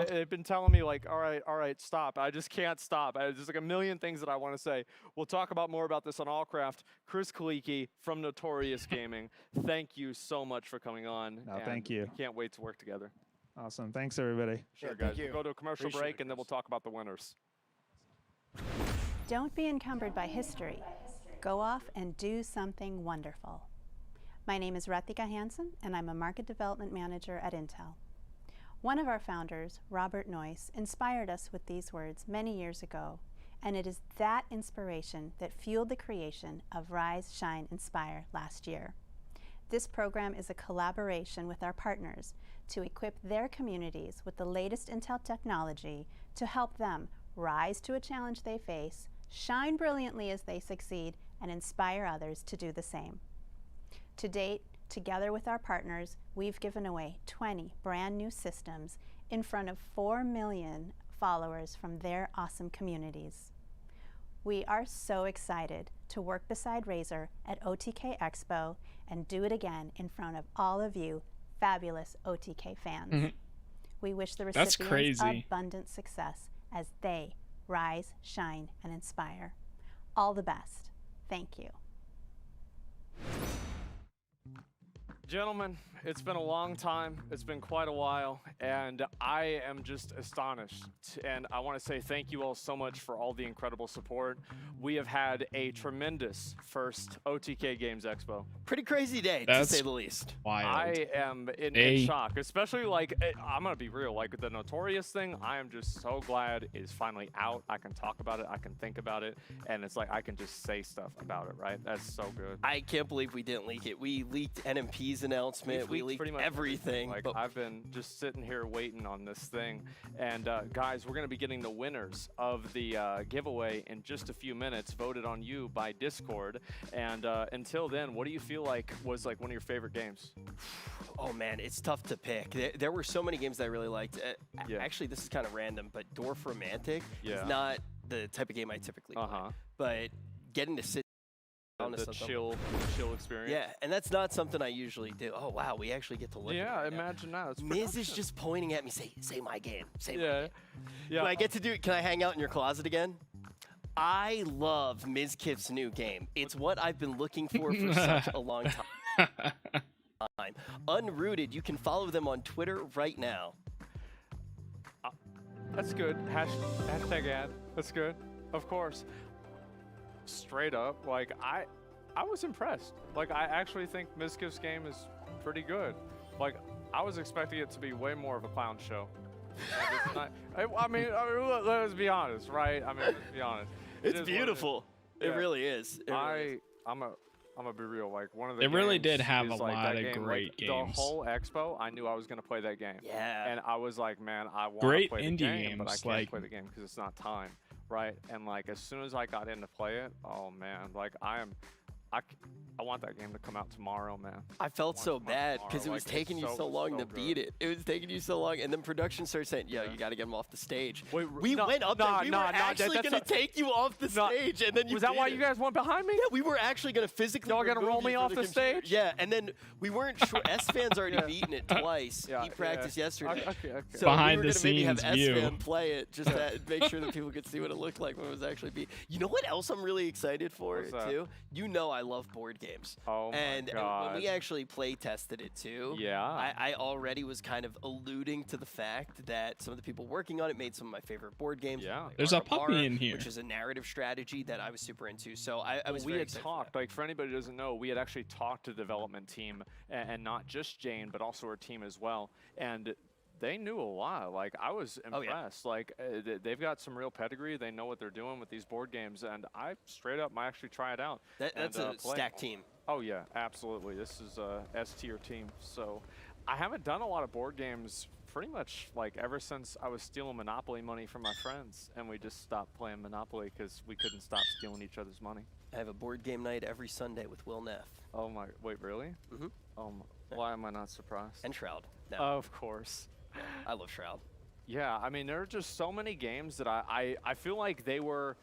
[SPEAKER 18] they've been telling me like, all right, stop. I just can't stop. There's like a million things that I want to say. We'll talk about more about this on Allcraft. Chris Kaliki from Notorious Gaming, thank you so much for coming on.
[SPEAKER 16] No,
[SPEAKER 18] and
[SPEAKER 16] thank you.
[SPEAKER 18] we can't wait to work together.
[SPEAKER 16] Awesome. Thanks, everybody.
[SPEAKER 18] Sure,
[SPEAKER 2] Yeah,
[SPEAKER 18] guys.
[SPEAKER 2] thank you.
[SPEAKER 18] We'll go to a commercial
[SPEAKER 2] Appreciate
[SPEAKER 18] break
[SPEAKER 2] it,
[SPEAKER 18] and then we'll talk about the winners.
[SPEAKER 4] Don't be encumbered by history. Go off and do something wonderful. My name is Ratika Hansen, and I'm a Market Development Manager at Intel. One of our founders, Robert Noyce, inspired us with these words many years ago, and it is that inspiration that fueled the creation of Rise, Shine, Inspire last year. This program is a collaboration with our partners to equip their communities with the latest Intel technology to help them rise to a challenge they face, shine brilliantly as they succeed, and inspire others to do the same. To date, together with our partners, we've given away 20 brand new systems in front of 4 million followers from their awesome communities. We are so excited to work beside Razer at OTK Expo and do it again in front of all of you fabulous OTK fans. We wish the
[SPEAKER 15] That's
[SPEAKER 4] recipients
[SPEAKER 15] crazy.
[SPEAKER 4] abundant success as they rise, shine, and inspire. All the best. Thank you.
[SPEAKER 18] Gentlemen, it's been a long time. It's been quite a while, and I am just astonished. And I want to say thank you all so much for all the incredible support. We have had a tremendous first OTK Games Expo.
[SPEAKER 7] Pretty crazy day, to say the least.
[SPEAKER 15] Wild.
[SPEAKER 18] I am in shock, especially like, I'm gonna be real, like the Notorious thing, I am just so glad it's finally out. I can talk about it, I can think about it, and it's like I can just say stuff about it, right? That's so good.
[SPEAKER 7] I can't believe we didn't leak it. We leaked NMP's announcement. We leaked
[SPEAKER 18] pretty much
[SPEAKER 7] everything.
[SPEAKER 18] Like, I've been just sitting here waiting on this thing. And guys, we're gonna be getting the winners of the giveaway in just a few minutes, voted on you by Discord. And until then, what do you feel like was like one of your favorite games?
[SPEAKER 7] Oh man, it's tough to pick. There were so many games that I really liked. Actually, this is kind of random, but Dwarf Romantic is not the type of game I typically play. But getting to sit down to
[SPEAKER 18] the
[SPEAKER 7] something,
[SPEAKER 18] chill experience.
[SPEAKER 7] yeah, and that's not something I usually do. Oh wow, we actually get to look.
[SPEAKER 18] Yeah,
[SPEAKER 7] at it now.
[SPEAKER 18] imagine that. It's
[SPEAKER 7] Miz is just pointing at me, say my game, say my game.
[SPEAKER 18] Yeah.
[SPEAKER 7] Do I get to do? Can I hang out in your closet again? I love Ms. Kiff's new game. It's what I've been looking for such a long time. Unrooted, you can follow them on Twitter right now.
[SPEAKER 18] That's good. Hashtag ad. That's good. Of course. Straight up, like I was impressed. Like I actually think Mizkif's game is pretty good. Like I was expecting it to be way more of a clown show. I mean, let's be honest, right? I mean, let's be honest.
[SPEAKER 7] It's beautiful. It really is.
[SPEAKER 18] I'm gonna be real. Like one of the
[SPEAKER 15] It really did
[SPEAKER 18] games
[SPEAKER 15] have
[SPEAKER 18] is,
[SPEAKER 15] a
[SPEAKER 18] like,
[SPEAKER 15] lot
[SPEAKER 18] that
[SPEAKER 15] of
[SPEAKER 18] game,
[SPEAKER 15] great
[SPEAKER 18] like,
[SPEAKER 15] games.
[SPEAKER 18] The whole expo, I knew I was gonna play that game.
[SPEAKER 7] Yeah.
[SPEAKER 18] And I was like, man, I want
[SPEAKER 15] Great
[SPEAKER 18] to play
[SPEAKER 15] indie
[SPEAKER 18] the game, but I
[SPEAKER 15] games,
[SPEAKER 18] can't
[SPEAKER 15] like-
[SPEAKER 18] play the game because it's not time, right? And like as soon as I got in to play it, oh man, like I want that game to come out tomorrow, man.
[SPEAKER 7] I felt so bad because it was
[SPEAKER 18] Like,
[SPEAKER 7] taking you
[SPEAKER 18] it's
[SPEAKER 7] so long to
[SPEAKER 18] good.
[SPEAKER 7] beat it. It was taking you so long, and then production started saying, "Yo, you got to get him off the stage."
[SPEAKER 18] Wait,
[SPEAKER 7] we went up there. We were actually going to take you off the stage, and then you
[SPEAKER 18] was that
[SPEAKER 7] did
[SPEAKER 18] why
[SPEAKER 7] it.
[SPEAKER 18] you guys went behind me?
[SPEAKER 7] Yeah, we were actually going to physically.
[SPEAKER 18] Y'all gonna
[SPEAKER 7] remove
[SPEAKER 18] roll
[SPEAKER 7] you
[SPEAKER 18] me
[SPEAKER 7] from
[SPEAKER 18] off
[SPEAKER 7] the
[SPEAKER 18] the
[SPEAKER 7] computer.
[SPEAKER 18] stage?
[SPEAKER 7] Yeah, and then we weren't sure. S-Fan's already beaten it twice. He practiced yesterday.
[SPEAKER 18] Okay.
[SPEAKER 7] So
[SPEAKER 15] Behind
[SPEAKER 7] we were
[SPEAKER 15] the
[SPEAKER 7] gonna maybe have
[SPEAKER 15] scenes view.
[SPEAKER 7] S-Fan play it just to make sure that people could see what it looked like when it was actually beat. You know what else I'm really excited for
[SPEAKER 18] What's that?
[SPEAKER 7] too? You know I love board games.
[SPEAKER 18] Oh my
[SPEAKER 7] and
[SPEAKER 18] God.
[SPEAKER 7] when we actually play tested it too, I already was kind of alluding to the fact that some of the people working on it made some of my favorite board games.
[SPEAKER 18] Yeah.
[SPEAKER 7] like
[SPEAKER 15] There's a
[SPEAKER 7] Rocketbot
[SPEAKER 15] puppy in here.
[SPEAKER 7] which is a narrative strategy that I was super into. So I was.
[SPEAKER 18] We
[SPEAKER 7] very
[SPEAKER 18] had
[SPEAKER 7] excited for
[SPEAKER 18] talked, like for anybody who doesn't know, we had actually talked to the development team, and not just Jane, but also her team as well. And they knew a lot. Like I was impressed. Like they've got some real pedigree. They know what they're doing with these board games, and I straight up might actually try it out.
[SPEAKER 7] That's
[SPEAKER 18] and,
[SPEAKER 7] a
[SPEAKER 18] play.
[SPEAKER 7] stacked team.
[SPEAKER 18] Oh yeah, absolutely. This is a S-tier team. So I haven't done a lot of board games pretty much like ever since I was stealing Monopoly money from my friends, and we just stopped playing Monopoly because we couldn't stop stealing each other's money.
[SPEAKER 7] I have a board game night every Sunday with Will Neff.
[SPEAKER 18] Oh my, wait, really?
[SPEAKER 7] Mm-hmm.
[SPEAKER 18] Why am I not surprised?
[SPEAKER 7] And Shroud. No.
[SPEAKER 18] Of course.
[SPEAKER 7] I love Shroud.
[SPEAKER 18] Yeah, I mean, there are just so many games that I feel like they were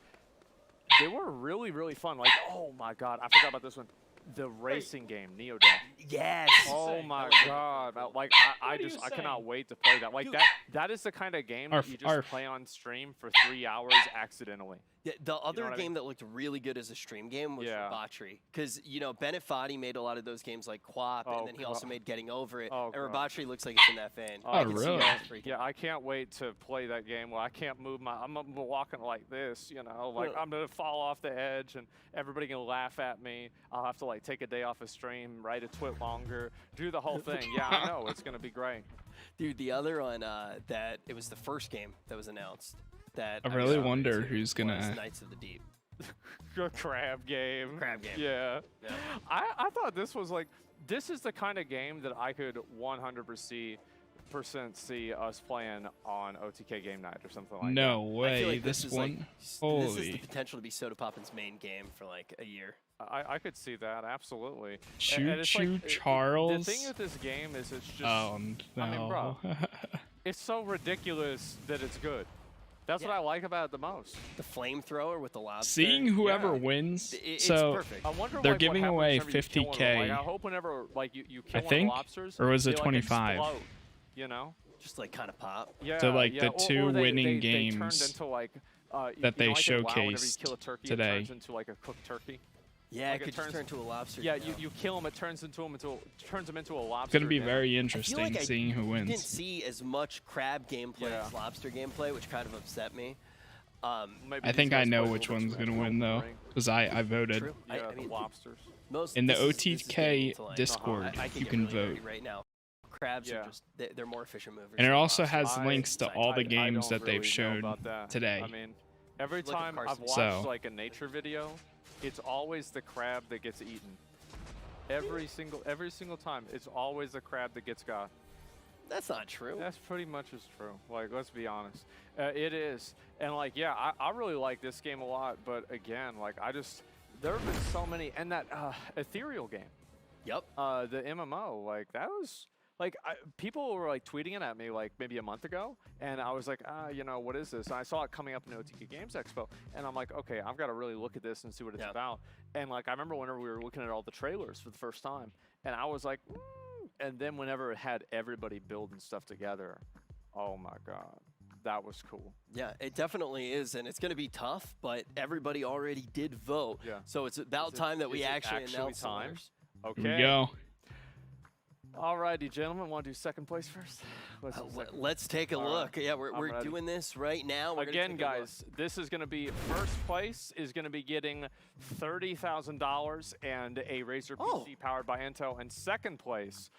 [SPEAKER 18] really, really fun. Like, oh my God, I forgot about this one. The racing game, Neodeck.
[SPEAKER 7] Yes.
[SPEAKER 18] Oh my God. Like, I cannot wait to play that. Like, that is the kind of game that you just play on stream for 3 hours accidentally.
[SPEAKER 7] The other
[SPEAKER 18] what I
[SPEAKER 7] game
[SPEAKER 18] mean?
[SPEAKER 7] that looked really good as a stream game was Rabatry. Because, you know, Bennett Foddy made a lot of those games like Quap, and then he also made Getting Over It.
[SPEAKER 18] Oh,
[SPEAKER 7] and
[SPEAKER 18] God.
[SPEAKER 7] Rabatry looks like it's in that vein.
[SPEAKER 18] Oh,
[SPEAKER 7] I can see
[SPEAKER 15] really?
[SPEAKER 7] that freaking
[SPEAKER 18] Yeah, I can't wait to play that game. Well, I can't move I'm walking like this, you know, like I'm gonna fall off the edge, and everybody can laugh at me. I'll have to like take a day off of stream, write a twit longer, do the whole thing. Yeah, I know it's gonna be great.
[SPEAKER 7] Dude, the other one that it was the first game that was announced. That
[SPEAKER 15] I really wonder who's
[SPEAKER 7] was
[SPEAKER 15] gonna.
[SPEAKER 7] Knights of the Deep.
[SPEAKER 18] Crab game.
[SPEAKER 7] Crab game.
[SPEAKER 18] Yeah. I thought this was like, this is the kind of game that I could 100% see us playing on OTK Game Night or something like
[SPEAKER 15] No
[SPEAKER 18] that.
[SPEAKER 15] way.
[SPEAKER 7] I feel like
[SPEAKER 15] this
[SPEAKER 7] is
[SPEAKER 15] one.
[SPEAKER 7] like, this is the
[SPEAKER 15] Holy.
[SPEAKER 7] potential to be Soda Poppin's main game for like a year.
[SPEAKER 18] I could see that, absolutely.
[SPEAKER 15] Choo
[SPEAKER 18] And it's
[SPEAKER 15] Choo
[SPEAKER 18] like,
[SPEAKER 15] Charles.
[SPEAKER 18] The thing with this game is it's just,
[SPEAKER 15] Oh no.
[SPEAKER 18] I mean, bro, it's so ridiculous that it's good. That's what I like about it the most.
[SPEAKER 7] The flamethrower with the lobster.
[SPEAKER 15] Seeing whoever wins.
[SPEAKER 7] It's
[SPEAKER 15] So
[SPEAKER 7] perfect.
[SPEAKER 18] I wonder
[SPEAKER 15] they're
[SPEAKER 18] like,
[SPEAKER 15] giving
[SPEAKER 18] what
[SPEAKER 15] away
[SPEAKER 18] happens whenever you kill one of them.
[SPEAKER 15] 50K.
[SPEAKER 18] Like, I hope whenever like you kill
[SPEAKER 15] I
[SPEAKER 18] one
[SPEAKER 15] think,
[SPEAKER 18] of the lobsters,
[SPEAKER 15] or was it
[SPEAKER 18] they, like,
[SPEAKER 15] 25?
[SPEAKER 18] explode, you know?
[SPEAKER 7] Just like kind of pop.
[SPEAKER 18] Yeah.
[SPEAKER 15] So, like,
[SPEAKER 18] yeah.
[SPEAKER 15] the two
[SPEAKER 18] or they,
[SPEAKER 15] winning
[SPEAKER 18] they
[SPEAKER 15] games
[SPEAKER 18] turned into like
[SPEAKER 15] that they
[SPEAKER 18] like in WoW, whenever you
[SPEAKER 15] showcased
[SPEAKER 18] kill a turkey,
[SPEAKER 15] today.
[SPEAKER 18] it turns into like a cooked turkey.
[SPEAKER 7] Yeah,
[SPEAKER 6] Like
[SPEAKER 7] it could just turn into a lobster.
[SPEAKER 6] Yeah,
[SPEAKER 7] tail.
[SPEAKER 6] you kill him, it turns him into a lobster.
[SPEAKER 15] It's going to be
[SPEAKER 6] tail.
[SPEAKER 15] very
[SPEAKER 7] I feel
[SPEAKER 15] interesting
[SPEAKER 7] like
[SPEAKER 15] seeing who
[SPEAKER 7] I didn't
[SPEAKER 15] wins.
[SPEAKER 7] see as much crab gameplay
[SPEAKER 6] Yeah.
[SPEAKER 7] as lobster gameplay, which kind of upset me.
[SPEAKER 6] Maybe
[SPEAKER 15] I
[SPEAKER 6] these
[SPEAKER 15] think I
[SPEAKER 6] guys
[SPEAKER 15] know
[SPEAKER 6] play a
[SPEAKER 15] which
[SPEAKER 6] little bit
[SPEAKER 15] one's
[SPEAKER 6] too
[SPEAKER 15] going to
[SPEAKER 6] much
[SPEAKER 15] win,
[SPEAKER 6] Elden
[SPEAKER 15] though,
[SPEAKER 6] Ring.
[SPEAKER 15] because I voted.
[SPEAKER 7] True.
[SPEAKER 6] Yeah,
[SPEAKER 7] I mean,
[SPEAKER 6] the lobsters.
[SPEAKER 15] In the
[SPEAKER 7] this is getting
[SPEAKER 15] OTK
[SPEAKER 7] to, like,
[SPEAKER 15] Discord,
[SPEAKER 7] I can
[SPEAKER 15] you
[SPEAKER 7] get
[SPEAKER 15] can
[SPEAKER 7] really nerdy
[SPEAKER 15] vote.
[SPEAKER 7] right now. Crabs
[SPEAKER 6] Yeah.
[SPEAKER 7] are just they're more efficient movers.
[SPEAKER 15] And it
[SPEAKER 7] than
[SPEAKER 15] also
[SPEAKER 7] lobsters.
[SPEAKER 15] has links to all the games
[SPEAKER 6] don't
[SPEAKER 15] that they've
[SPEAKER 6] really know
[SPEAKER 15] shown
[SPEAKER 6] about that.
[SPEAKER 15] today.
[SPEAKER 6] I mean, every
[SPEAKER 7] Look at
[SPEAKER 6] time I've
[SPEAKER 7] Carson.
[SPEAKER 6] watched
[SPEAKER 15] So-
[SPEAKER 6] like a nature video, it's always the crab that gets eaten. Every single time, it's always the crab that gets got.
[SPEAKER 7] That's not true.
[SPEAKER 6] That's pretty much is true. Like, let's be honest. It is. And like, yeah, I really like this game a lot, but again, like, there have been so many, and that ethereal game.
[SPEAKER 7] Yep.
[SPEAKER 6] The MMO, like, that was, like, people were like tweeting it at me like maybe a month ago, and I was like, you know, what is this? And I saw it coming up in OTK Games Expo, and I'm like, okay, I've got to really look at this and see what it's about. And like, I remember whenever we were looking at all the trailers for the first time, and I was like, and then whenever it had everybody building stuff together, oh my god, that was cool.
[SPEAKER 7] Yeah, it definitely is, and it's going to be tough, but everybody already did vote.
[SPEAKER 6] Yeah.
[SPEAKER 7] So it's about time that we actually announce the winners.
[SPEAKER 6] Okay.
[SPEAKER 15] Here we go.
[SPEAKER 6] Alrighty, gentlemen, want to do second place first?
[SPEAKER 7] Let's take a look. Yeah, we're doing this right now. We're
[SPEAKER 6] Again,
[SPEAKER 7] gonna take a look.
[SPEAKER 6] guys, this is going to be first place is going to be getting $30,000 and a Razer PC powered by Intel, and second place,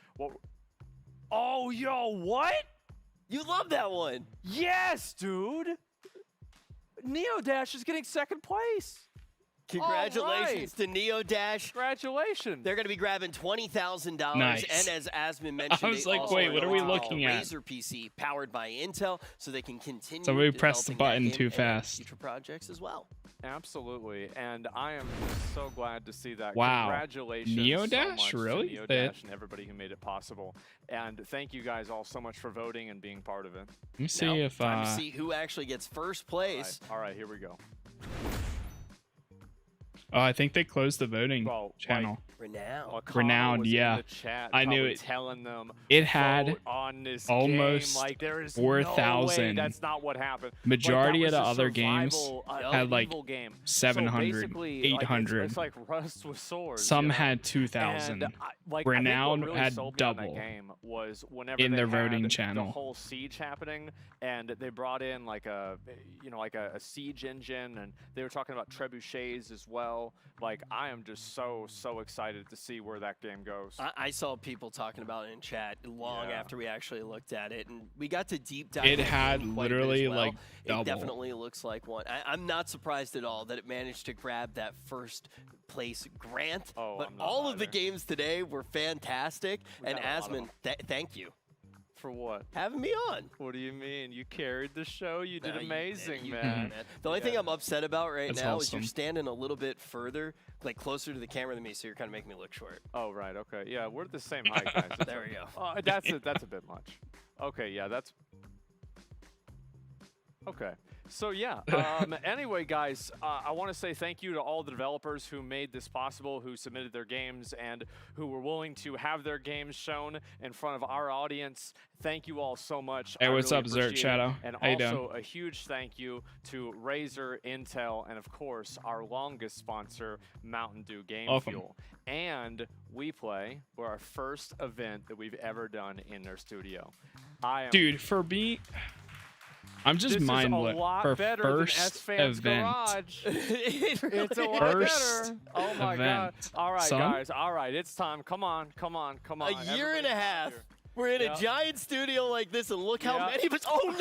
[SPEAKER 6] oh, yo, what?
[SPEAKER 7] You love that one.
[SPEAKER 6] Yes, dude. Neodash is getting second place.
[SPEAKER 7] Congratulations to NeoDash.
[SPEAKER 6] Congratulations.
[SPEAKER 7] They're going to be grabbing $20,000.
[SPEAKER 15] Nice.
[SPEAKER 7] And as Asmin mentioned,
[SPEAKER 15] I was
[SPEAKER 7] they
[SPEAKER 15] like,
[SPEAKER 7] also
[SPEAKER 15] wait, what are we
[SPEAKER 7] announced a
[SPEAKER 15] looking at?
[SPEAKER 7] Razer PC powered by Intel, so they can continue.
[SPEAKER 15] Somebody pressed the
[SPEAKER 7] developing that
[SPEAKER 15] button
[SPEAKER 7] game
[SPEAKER 15] too
[SPEAKER 7] and
[SPEAKER 15] fast.
[SPEAKER 7] Future projects as well.
[SPEAKER 6] Absolutely, and I am so glad to see that.
[SPEAKER 15] Wow.
[SPEAKER 6] Congratulations
[SPEAKER 15] Neodash?
[SPEAKER 6] so much
[SPEAKER 15] Really?
[SPEAKER 6] to Neodash and everybody who made it possible. And thank you guys all so much for voting and being part of it.
[SPEAKER 15] Let me see
[SPEAKER 7] Now,
[SPEAKER 15] if
[SPEAKER 7] time to see who actually gets first place.
[SPEAKER 6] All right, here we go.
[SPEAKER 15] oh, I think they closed the voting channel.
[SPEAKER 7] Renown.
[SPEAKER 15] Renowned,
[SPEAKER 6] was
[SPEAKER 15] yeah.
[SPEAKER 6] In the chat,
[SPEAKER 15] I knew
[SPEAKER 6] probably
[SPEAKER 15] it.
[SPEAKER 6] Telling them
[SPEAKER 15] It had
[SPEAKER 6] vote on this
[SPEAKER 15] almost
[SPEAKER 6] game. Like, there is
[SPEAKER 15] 4,000.
[SPEAKER 6] No way that's not what happened.
[SPEAKER 15] Majority
[SPEAKER 6] like,
[SPEAKER 15] of
[SPEAKER 6] that
[SPEAKER 15] the
[SPEAKER 6] was a
[SPEAKER 15] other games
[SPEAKER 6] survival,
[SPEAKER 15] had like
[SPEAKER 6] evil game.
[SPEAKER 15] 700,
[SPEAKER 6] so basically,
[SPEAKER 15] 800.
[SPEAKER 6] It's like Rust with swords.
[SPEAKER 15] Some
[SPEAKER 6] you know?
[SPEAKER 15] had 2,000.
[SPEAKER 6] And
[SPEAKER 15] Renown
[SPEAKER 6] I think what really
[SPEAKER 15] had
[SPEAKER 6] sold me on that
[SPEAKER 15] double
[SPEAKER 6] game was whenever
[SPEAKER 15] in
[SPEAKER 6] they
[SPEAKER 15] their
[SPEAKER 6] had
[SPEAKER 15] voting
[SPEAKER 6] the
[SPEAKER 15] channel.
[SPEAKER 6] whole siege happening, and they brought in like a siege engine, and they were talking about trebuchets as well. Like, I am just so excited to see where that game goes.
[SPEAKER 7] I saw people talking about it in chat long
[SPEAKER 6] Yeah.
[SPEAKER 7] after we actually looked at it, and we got to deep dive.
[SPEAKER 15] It
[SPEAKER 7] into the
[SPEAKER 15] had
[SPEAKER 7] game quite a bit as
[SPEAKER 15] literally,
[SPEAKER 7] well.
[SPEAKER 15] like,
[SPEAKER 7] It
[SPEAKER 15] double.
[SPEAKER 7] definitely looks like one. I'm not surprised at all that it managed to grab that first place grant.
[SPEAKER 6] Oh,
[SPEAKER 7] but
[SPEAKER 6] I'm not
[SPEAKER 7] all of the
[SPEAKER 6] either.
[SPEAKER 7] games today were fantastic.
[SPEAKER 6] We
[SPEAKER 7] And
[SPEAKER 6] had a lot of
[SPEAKER 7] Asmin, thank you
[SPEAKER 6] For what?
[SPEAKER 7] having me on.
[SPEAKER 6] What do you mean? You carried the show. You did
[SPEAKER 7] No, you
[SPEAKER 6] amazing,
[SPEAKER 7] you
[SPEAKER 6] man.
[SPEAKER 7] did, The only thing I'm upset about right
[SPEAKER 15] That's
[SPEAKER 7] now is
[SPEAKER 15] awesome.
[SPEAKER 7] you're standing a little bit further, like closer to the camera than me, so you're kind of making me look short.
[SPEAKER 6] Oh, right. Okay. Yeah, we're the same height, guys. It's
[SPEAKER 7] There we go.
[SPEAKER 6] That's a bit much. Okay. Yeah, that's. Okay. So yeah. Anyway, guys, I want to say thank you to all the developers who made this possible, who submitted their games, and who were willing to have their games shown in front of our audience. Thank you all so much.
[SPEAKER 15] Hey,
[SPEAKER 6] I
[SPEAKER 15] what's
[SPEAKER 6] really
[SPEAKER 15] up, Zert
[SPEAKER 6] appreciate it.
[SPEAKER 15] Shadow?
[SPEAKER 6] And
[SPEAKER 15] How you doing?
[SPEAKER 6] also a huge thank you to Razer, Intel, and of course our longest sponsor, Mountain Dew Game
[SPEAKER 15] Welcome.
[SPEAKER 6] Fuel. And We Play were our first event that we've ever done in their studio.
[SPEAKER 15] Dude, for me, I'm just
[SPEAKER 6] this
[SPEAKER 15] mind
[SPEAKER 6] is a
[SPEAKER 15] blown.
[SPEAKER 6] lot
[SPEAKER 15] For
[SPEAKER 6] better
[SPEAKER 15] first
[SPEAKER 6] than S-Fans
[SPEAKER 15] event,
[SPEAKER 6] Garage.
[SPEAKER 7] It really
[SPEAKER 6] It's a lot
[SPEAKER 15] First
[SPEAKER 6] better. Oh my
[SPEAKER 15] event.
[SPEAKER 6] god! All right,
[SPEAKER 15] Son?
[SPEAKER 6] guys. All right, it's time. Come on.
[SPEAKER 7] A year and a half.
[SPEAKER 6] here.
[SPEAKER 7] We're in
[SPEAKER 6] Yeah.
[SPEAKER 7] a giant studio like this, and look how
[SPEAKER 6] Yeah.
[SPEAKER 7] many of us. Oh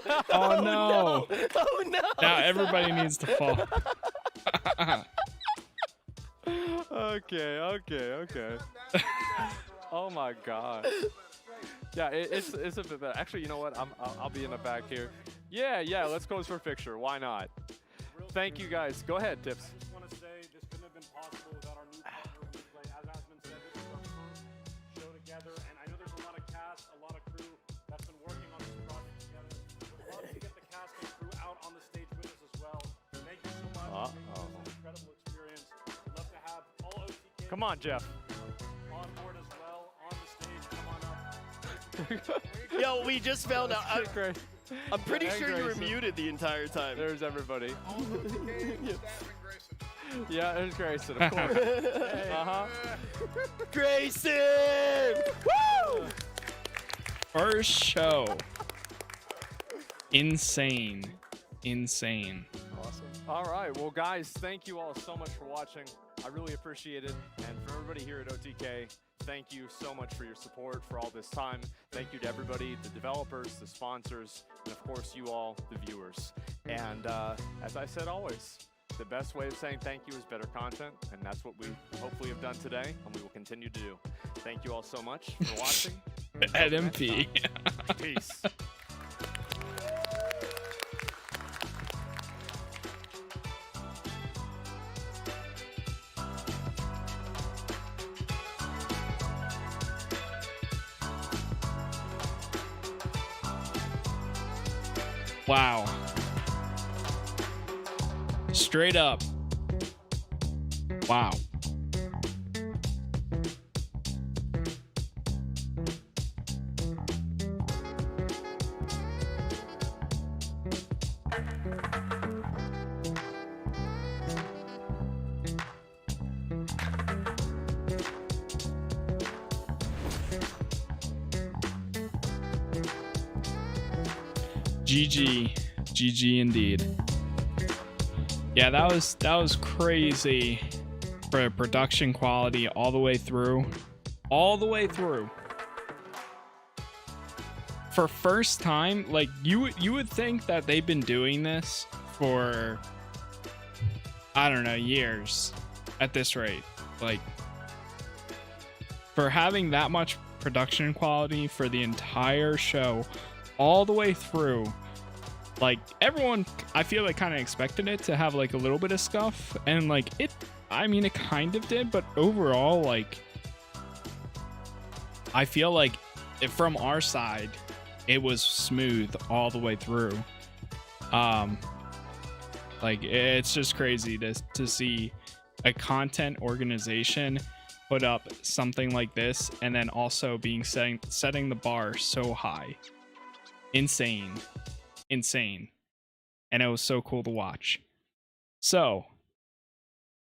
[SPEAKER 7] no!
[SPEAKER 15] Oh, no.
[SPEAKER 7] Oh no!
[SPEAKER 15] now everybody needs to fall.
[SPEAKER 6] Okay. Oh my god. Yeah, it's a bit better. Actually, you know what? I'll be in the back here. Yeah. Let's pose for a picture. Why not? Thank you, guys. Go ahead, Tips.
[SPEAKER 13] I just want to say this couldn't have been possible without our new partner, Replay. As Asmin said, this is our first show together, and I know there's a lot of cast, a lot of crew that's been working on this project together. We'd love to get the cast and crew out on the stage with us as well. Thank you so much. It's been an incredible experience. We'd love to have all OTK
[SPEAKER 6] Come on, Jeff.
[SPEAKER 13] on board as well on the stage. Come on up.
[SPEAKER 7] Yo, we just found out. I'm pretty
[SPEAKER 6] And
[SPEAKER 7] sure you were
[SPEAKER 6] Grayson.
[SPEAKER 7] muted the entire time.
[SPEAKER 6] There's everybody.
[SPEAKER 2] All OTK, Grayson.
[SPEAKER 18] Yeah, there's Grayson, of course. Uh-huh.
[SPEAKER 7] Grayson! Woo!
[SPEAKER 15] First show. Insane. Insane.
[SPEAKER 18] Awesome. All right. Well, guys, thank you all so much for watching. I really appreciate it. And for everybody here at OTK, thank you so much for your support for all this time. Thank you to everybody, the developers, the sponsors, and of course you all, the viewers. And as I said always, the best way of saying thank you is better content, and that's what we hopefully have done today, and we will continue to do. Thank you all so much for watching.
[SPEAKER 15] At MP.
[SPEAKER 18] Peace.
[SPEAKER 15] Wow. Straight up. Wow. GG. GG indeed. Yeah, that was crazy for production quality all the way through. All the way through. For first time, like you would think that they've been doing this for, I don't know, years at this rate. Like, for having that much production quality for the entire show all the way through, like, everyone, I feel like, kind of expected it to have like a little bit of scuff, and like it, I mean, it kind of did, but overall, like, I feel like from our side it was smooth all the way through. Like, it's just crazy to see a content organization put up something like this, and then also setting the bar so high. Insane. And it was so cool to watch. So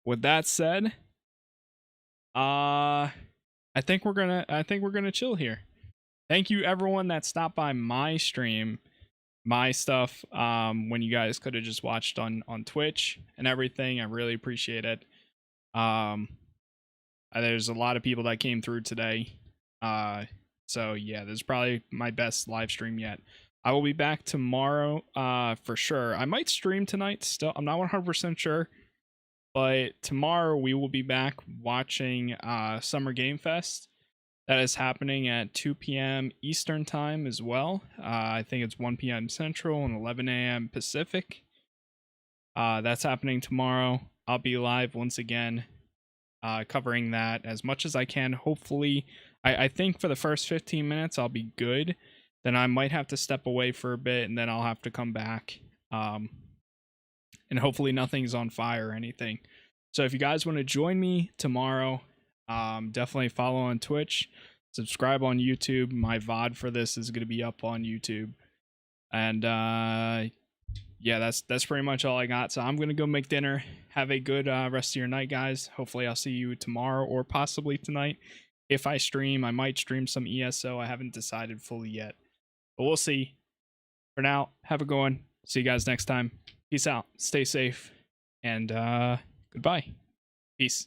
[SPEAKER 15] with that said, I think we're gonna chill here. Thank you everyone that stopped by my stream, my stuff, when you guys could have just watched on Twitch and everything. I really appreciate it. There's a lot of people that came through today, so yeah, this is probably my best live stream yet. I will be back tomorrow, for sure. I might stream tonight still. I'm not 100% sure. But tomorrow we will be back watching Summer Game Fest. That is happening at 2 p.m. Eastern Time as well. I think it's 1 p.m. Central and 11 a.m. Pacific. That's happening tomorrow. I'll be live once again, covering that as much as I can. Hopefully, I think for the first 15 minutes I'll be good. Then I might have to step away for a bit, and then I'll have to come back. And hopefully nothing's on fire or anything. So if you guys want to join me tomorrow, definitely follow on Twitch, subscribe on YouTube. My VOD for this is going to be up on YouTube. And yeah, that's pretty much all I got. So I'm going to go make dinner. Have a good rest of your night, guys. Hopefully I'll see you tomorrow or possibly tonight. If I stream, I might stream some ESO. I haven't decided fully yet, but we'll see. For now, have a good one. See you guys next time. Peace out. Stay safe. And goodbye. Peace.